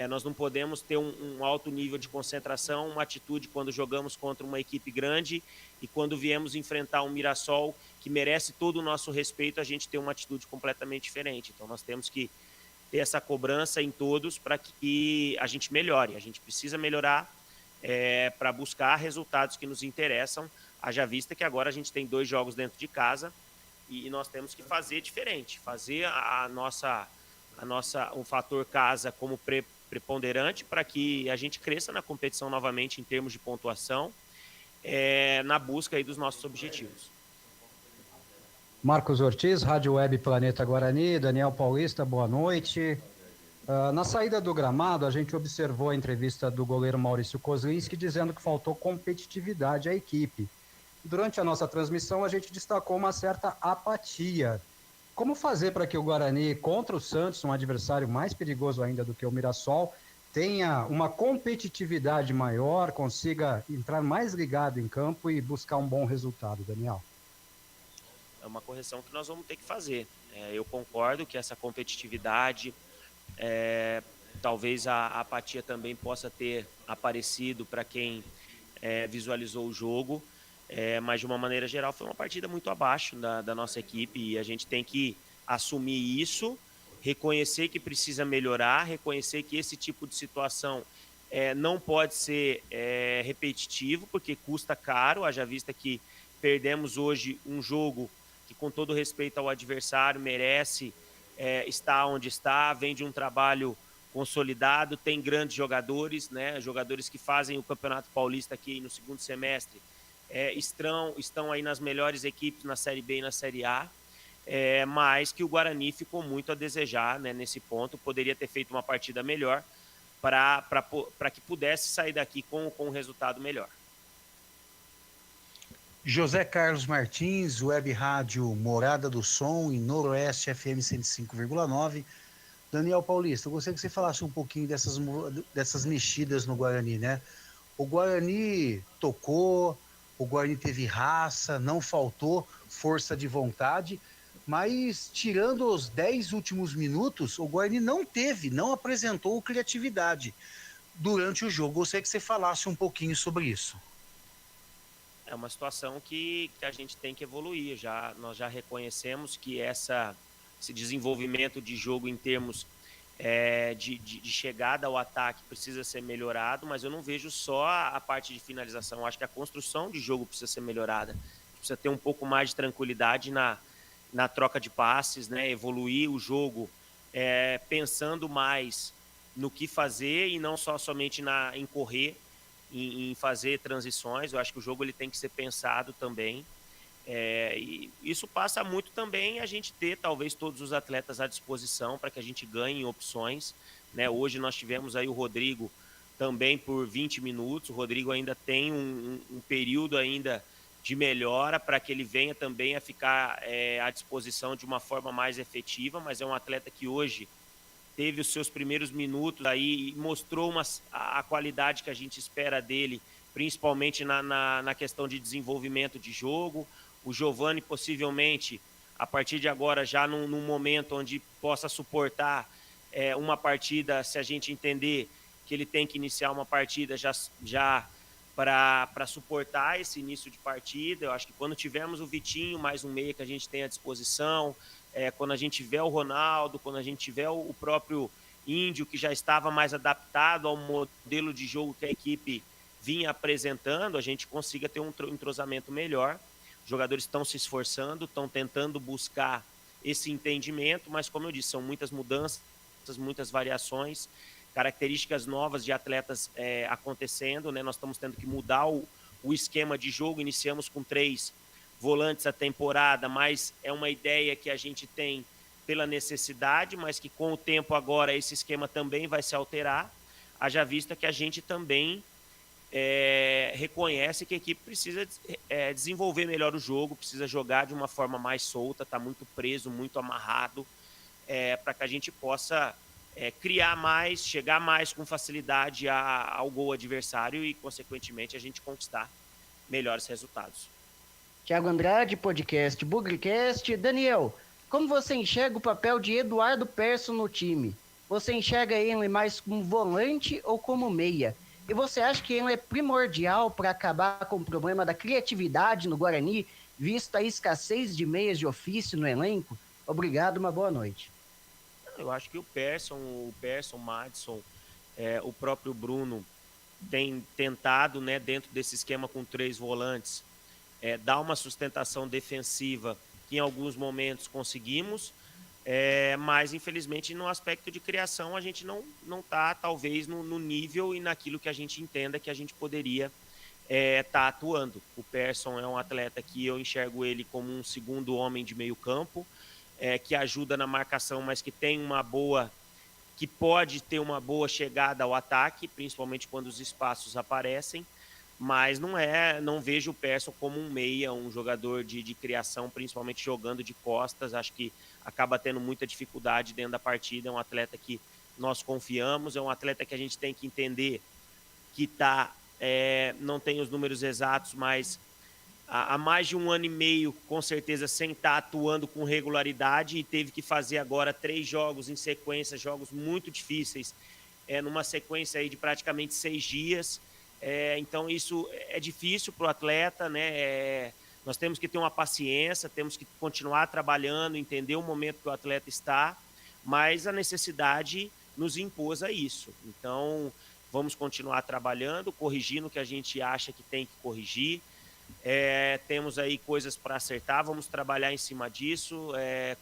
Nós não podemos ter um alto nível de concentração, uma atitude quando jogamos contra uma equipe grande e quando viemos enfrentar um Mirassol que merece todo o nosso respeito, a gente ter uma atitude completamente diferente. Então nós temos que ter essa cobrança em todos para que a gente melhore. A gente precisa melhorar para buscar resultados que nos interessam, haja vista que agora a gente tem 2 jogos dentro de casa e nós temos que fazer diferente, fazer o fator casa como preponderante para que a gente cresça na competição novamente em termos de pontuação, na busca aí dos nossos objetivos. Marcos Ortiz, Rádio Web Planeta Guarani. Daniel Paulista, boa noite. Na saída do gramado, a gente observou a entrevista do goleiro Maurício Kozlinski dizendo que faltou competitividade à equipe. Durante a nossa transmissão, a gente destacou uma certa apatia. Como fazer para que o Guarani, contra o Santos, um adversário mais perigoso ainda do que o Mirassol, tenha uma competitividade maior, consiga entrar mais ligado em campo e buscar um bom resultado, Daniel? É uma correção que nós vamos ter que fazer. Eu concordo que essa competitividade, talvez a apatia também possa ter aparecido para quem visualizou o jogo, mas de uma maneira geral foi uma partida muito abaixo da nossa equipe e a gente tem que assumir isso, reconhecer que precisa melhorar, reconhecer que esse tipo de situação não pode ser repetitivo, porque custa caro, haja vista que perdemos hoje um jogo que, com todo respeito ao adversário, merece estar onde está, vem de um trabalho consolidado, tem grandes jogadores, né? Jogadores que fazem o Campeonato Paulista aqui no segundo semestre, estão aí nas melhores equipes na Série B e na Série A, mas que o Guarani ficou muito a desejar, né, nesse ponto. Poderia ter feito uma partida melhor para que pudesse sair daqui com um resultado melhor. José Carlos Martins, Web Rádio Morada do Som, em Noroeste FM 105,9. Daniel Paulista, eu gostaria que você falasse um pouquinho dessas mexidas no Guarani, né? O Guarani tocou, o Guarani teve raça, não faltou força de vontade, mas tirando os 10 últimos minutos, o Guarani não apresentou criatividade durante o jogo. Gostaria que você falasse um pouquinho sobre isso. É uma situação que a gente tem que evoluir. Nós já reconhecemos que esse desenvolvimento de jogo em termos de chegada ao ataque precisa ser melhorado, mas eu não vejo só a parte de finalização. Eu acho que a construção de jogo precisa ser melhorada. Precisa ter um pouco mais de tranquilidade na troca de passes, né? Evoluir o jogo pensando mais no que fazer e não somente em correr, em fazer transições. Eu acho que o jogo ele tem que ser pensado também. E isso passa muito também a gente ter talvez todos os atletas à disposição para que a gente ganhe opções, né? Hoje nós tivemos aí o Rodrigo também por 20 minutos, o Rodrigo ainda tem um período ainda de melhora para que ele venha também a ficar à disposição de uma forma mais efetiva, mas é um atleta que hoje teve os seus primeiros minutos aí e mostrou a qualidade que a gente espera dele, principalmente na questão de desenvolvimento de jogo. O Giovani possivelmente, a partir de agora, já num momento onde possa suportar uma partida, se a gente entender que ele tem que iniciar uma partida já para suportar esse início de partida. Eu acho que quando tivermos o Vitinho, mais um meia que a gente tem à disposição, quando a gente tiver o Ronaldo, quando a gente tiver o próprio Índio, que já estava mais adaptado ao modelo de jogo que a equipe vinha apresentando, a gente consiga ter um entrosamento melhor. Os jogadores estão se esforçando, estão tentando buscar esse entendimento, mas como eu disse, são muitas mudanças, muitas variações, características novas de atletas acontecendo, né? Nós estamos tendo que mudar o esquema de jogo. Iniciamos com 3 volantes a temporada, mas é uma ideia que a gente tem pela necessidade, mas que com o tempo agora esse esquema também vai se alterar, haja vista que a gente também reconhece que a equipe precisa desenvolver melhor o jogo, precisa jogar de uma forma mais solta, está muito preso, muito amarrado, para que a gente possa criar mais, chegar mais com facilidade ao gol adversário e, consequentemente, a gente conquistar melhores resultados. Thiago Andrade, podcast Bugrecast. Daniel, como você enxerga o papel de Eduardo Persson no time? Você enxerga ele mais como volante ou como meia? E você acha que ele é primordial para acabar com o problema da criatividade no Guarani, vista a escassez de meias de ofício no elenco? Obrigado, uma boa noite. Eu acho que o Persson, o Madison, o próprio Bruno tem tentado, né, dentro desse esquema com 3 volantes, dar uma sustentação defensiva que em alguns momentos conseguimos, mas infelizmente no aspecto de criação a gente não está talvez no nível e naquilo que a gente entenda que a gente poderia estar atuando. O Persson é um atleta que eu enxergo ele como um segundo homem de meio campo, que ajuda na marcação, mas que pode ter uma boa chegada ao ataque, principalmente quando os espaços aparecem, mas não vejo o Persson como um meia, um jogador de criação, principalmente jogando de costas. Acho que acaba tendo muita dificuldade dentro da partida. É um atleta que nós confiamos, é um atleta que a gente tem que entender que não tem os números exatos, mas há mais de 1 ano e meio, com certeza, sem estar atuando com regularidade, e teve que fazer agora 3 jogos em sequência, jogos muito difíceis, numa sequência aí de praticamente 6 dias. Então isso é difícil para o atleta, né? Nós temos que ter uma paciência, temos que continuar trabalhando, entender o momento que o atleta está, mas a necessidade nos impôs a isso. Então vamos continuar trabalhando, corrigindo o que a gente acha que tem que corrigir. Temos aí coisas para acertar, vamos trabalhar em cima disso,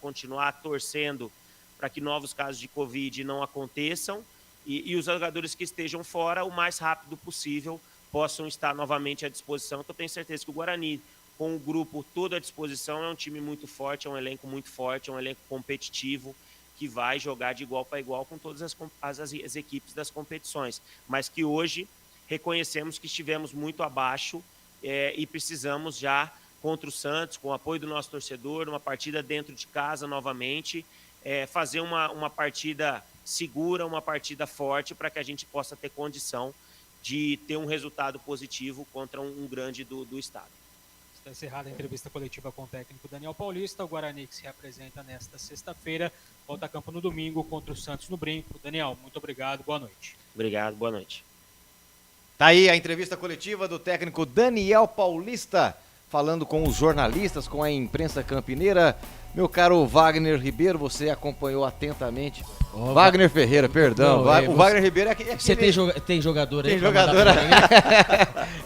continuar torcendo para que novos casos de Covid não aconteçam e os jogadores que estejam fora o mais rápido possível possam estar novamente à disposição. Então, eu tenho certeza que o Guarani, com o grupo todo à disposição, é um time muito forte, é um elenco muito forte, é um elenco competitivo, que vai jogar de igual para igual com todas as equipes das competições, mas que hoje reconhecemos que estivemos muito abaixo e precisamos já, contra o Santos, com o apoio do nosso torcedor, uma partida dentro de casa novamente, fazer uma partida segura, uma partida forte, para que a gente possa ter condição de ter um resultado positivo contra um grande do estado. Está encerrada a entrevista coletiva com o técnico Daniel Paulista. O Guarani, que se representa nesta sexta-feira, volta a campo no domingo contra o Santos no Brinco. Daniel, muito obrigado, boa noite. Obrigado, boa noite. Tá aí a entrevista coletiva do técnico Daniel Paulista, falando com os jornalistas, com a imprensa campineira. Meu caro Wagner Ribeiro, você acompanhou atentamente. Wagner Ferreira, perdão. O Wagner Ribeiro é aquele... Você tem jogador aí? Tem jogador.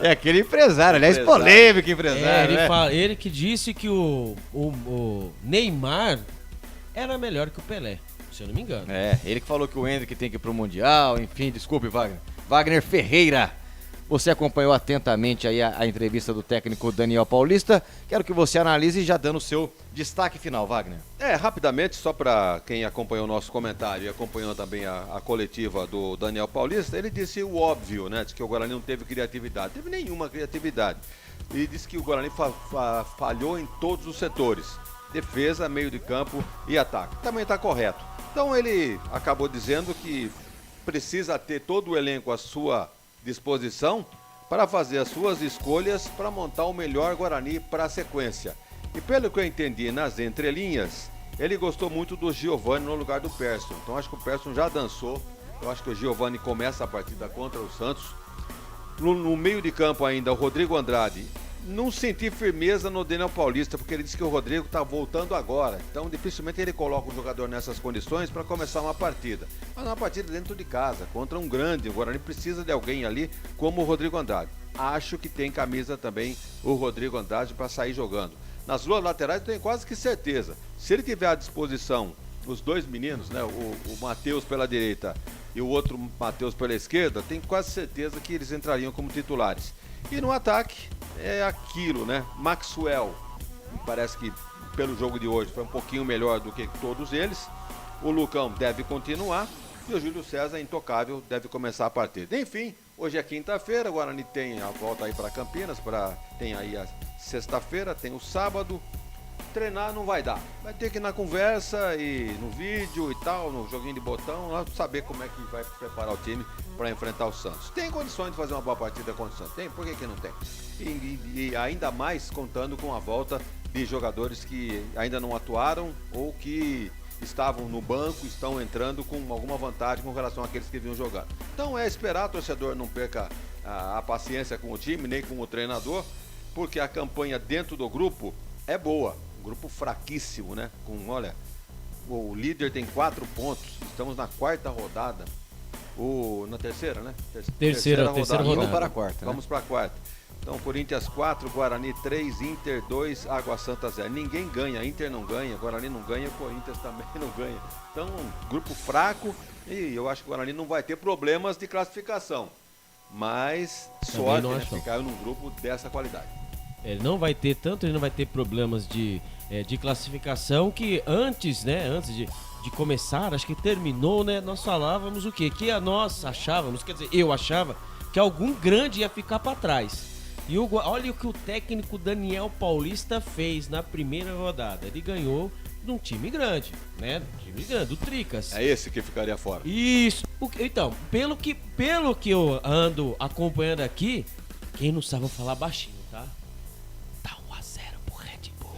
É aquele empresário, aliás, polêmico empresário. Ele que disse que o Neymar era melhor que o Pelé, se eu não me engano. Ele que falou que o Hendrick tem que ir pro Mundial, enfim, desculpe, Wagner. Wagner Ferreira. Você acompanhou atentamente aí a entrevista do técnico Daniel Paulista. Quero que você analise já dando o seu destaque final, Wagner. Rapidamente, só para quem acompanhou o nosso comentário e acompanhou também a coletiva do Daniel Paulista, ele disse o óbvio, né? De que o Guarani não teve criatividade. Não teve nenhuma criatividade. E disse que o Guarani falhou em todos os setores. Defesa, meio de campo e ataque. Também está correto. Então ele acabou dizendo que precisa ter todo o elenco à sua disposição para fazer as suas escolhas para montar o melhor Guarani para a sequência. E pelo que eu entendi nas entrelinhas, ele gostou muito do Giovani no lugar do Persson. Então acho que o Persson já dançou. Eu acho que o Giovani começa a partida contra o Santos. No meio de campo ainda, o Rodrigo Andrade. Não senti firmeza no Daniel Paulista, porque ele disse que o Rodrigo está voltando agora. Então, dificilmente ele coloca o jogador nessas condições para começar uma partida. Mas uma partida dentro de casa, contra um grande. O Guarani precisa de alguém ali como o Rodrigo Andrade. Acho que tem camisa também o Rodrigo Andrade para sair jogando. Nas duas laterais eu tenho quase que certeza. Se ele tiver à disposição os dois meninos, né, o Matheus pela direita e o outro Matheus pela esquerda, tenho quase certeza que eles entrariam como titulares. E no ataque é aquilo, né? Maxwell, parece que pelo jogo de hoje foi um pouquinho melhor do que todos eles. O Lucão deve continuar e o Júlio César, intocável, deve começar a partida. Enfim, hoje é quinta-feira, o Guarani tem a volta aí para Campinas, tem aí a sexta-feira, tem o sábado. Treinar não vai dar, vai ter que ir na conversa e no vídeo e tal, no joguinho de botão, lá saber como é que vai preparar o time para enfrentar o Santos. Tem condições de fazer uma boa partida contra o Santos? Tem? Por que não tem? E ainda mais contando com a volta de jogadores que ainda não atuaram ou que estavam no banco, estão entrando com alguma vantagem com relação àqueles que vinham jogando. Então é esperar, o torcedor não perca a paciência com o time, nem com o treinador, porque a campanha dentro do grupo é boa. Um grupo fraquíssimo, né? Olha, o líder tem 4 pontos. Estamos na quarta rodada. Na terceira, né? Terceira rodada. Vamos para a quarta. Vamos para a quarta. Então, Corinthians 4, Guarani 3, Inter 2, Água Santa 0. Ninguém ganha. Inter não ganha, Guarani não ganha, Corinthians também não ganha. Então, um grupo fraco e eu acho que o Guarani não vai ter problemas de classificação. Mas sorte, né? Ficar num grupo dessa qualidade. Ele não vai ter problemas de classificação, que antes de começar, acho que terminou, né? Nós falávamos o quê? Que nós achávamos, quer dizer, eu achava que algum grande ia ficar para trás. E olha o que o técnico Daniel Paulista fez na primeira rodada. Ele ganhou de um time grande, né? Time grande, do Tricas. É esse que ficaria fora. Isso. Então, pelo que eu ando acompanhando aqui, quem não sabe falar baixinho, tá? Tá 1-0 pro Red Bull.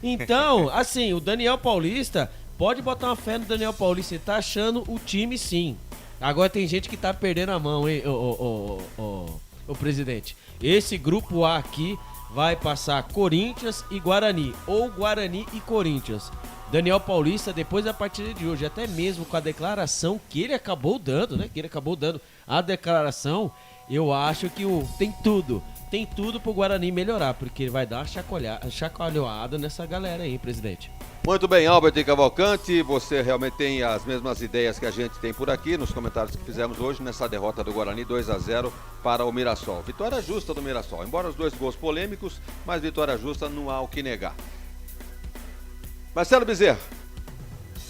Então, assim, o Daniel Paulista, pode botar uma fé no Daniel Paulista, ele tá achando o time sim. Agora tem gente que tá perdendo a mão, hein, o presidente. Esse grupo A aqui vai passar Corinthians e Guarani, ou Guarani e Corinthians. Daniel Paulista, depois da partida de hoje, até mesmo com a declaração que ele acabou dando, né? A declaração, eu acho que tem tudo pro Guarani melhorar, porque ele vai dar uma chacoalhada nessa galera aí, presidente. Muito bem, Albert e Cavalcante, você realmente tem as mesmas ideias que a gente tem por aqui nos comentários que fizemos hoje nessa derrota do Guarani 2-0 para o Mirassol. Vitória justa do Mirassol, embora os 2 gols polêmicos, mas vitória justa, não há o que negar. Marcelo Bezerra,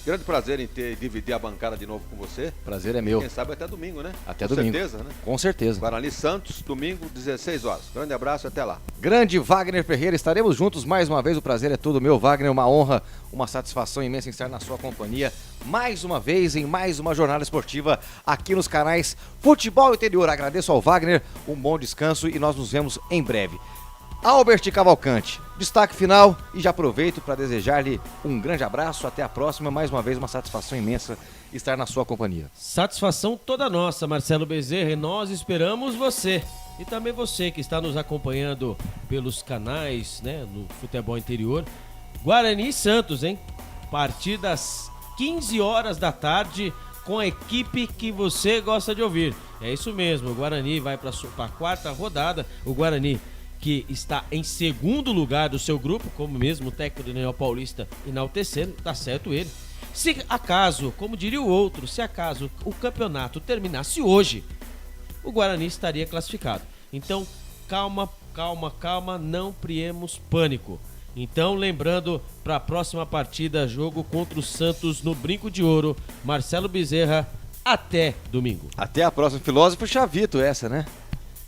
grande prazer em dividir a bancada de novo com você. Prazer é meu. Quem sabe até domingo, né? Até domingo. Com certeza, né? Com certeza. Guarani Santos, domingo, 16 horas. Grande abraço e até lá. Grande Wagner Ferreira, estaremos juntos mais uma vez. O prazer é todo meu, Wagner. Uma honra, uma satisfação imensa em estar na sua companhia mais uma vez em mais uma jornada esportiva aqui nos canais Futebol Interior. Agradeço ao Wagner, um bom descanso e nós nos vemos em breve. Albert Cavalcante, destaque final e já aproveito para desejar-lhe um grande abraço, até a próxima, mais uma vez uma satisfação imensa estar na sua companhia. Satisfação toda nossa, Marcelo Bezerra, e nós esperamos você e também você que está nos acompanhando pelos canais, né, no Futebol Interior. Guarani e Santos, hein? A partir das 15 horas da tarde com a equipe que você gosta de ouvir. É isso mesmo, o Guarani vai para a quarta rodada, o Guarani que está em segundo lugar do seu grupo, como mesmo o técnico Daniel Paulista enaltecendo, tá certo ele. Se acaso, como diria o outro, se acaso o campeonato terminasse hoje, o Guarani estaria classificado. Então, calma, não criemos pânico. Então, lembrando, para a próxima partida, jogo contra o Santos no Brinco de Ouro, Marcelo Bezerra, até domingo. Até a próxima. Filósofo Chavito essa, né?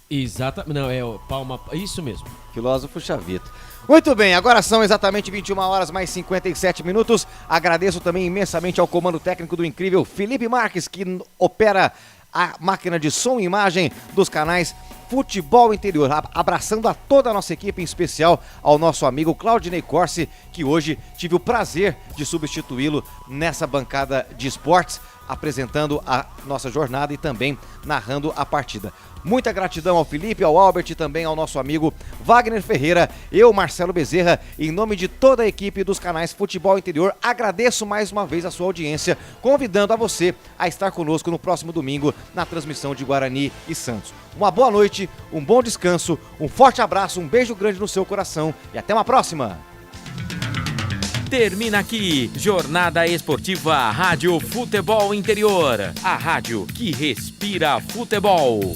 Exatamente, não, é o Palma, isso mesmo. Filósofo Chavito. Muito bem, agora são exatamente 21 horas mais 57 minutos. Agradeço também imensamente ao comando técnico do incrível Felipe Marques, que opera a máquina de som e imagem dos canais Futebol Interior, abraçando a toda a nossa equipe, em especial ao nosso amigo Claudinei Corsi, que hoje tive o prazer de substituí-lo nessa bancada de esportes, apresentando a nossa jornada e também narrando a partida. Muita gratidão ao Felipe, ao Albert e também ao nosso amigo Wagner Ferreira. Eu, Marcelo Bezerra, em nome de toda a equipe dos canais Futebol Interior, agradeço mais uma vez a sua audiência, convidando a você a estar conosco no próximo domingo na transmissão de Guarani e Santos. Uma boa noite, um bom descanso, um forte abraço, um beijo grande no seu coração e até uma próxima! Termina aqui, Jornada Esportiva Rádio Futebol Interior, a rádio que respira futebol.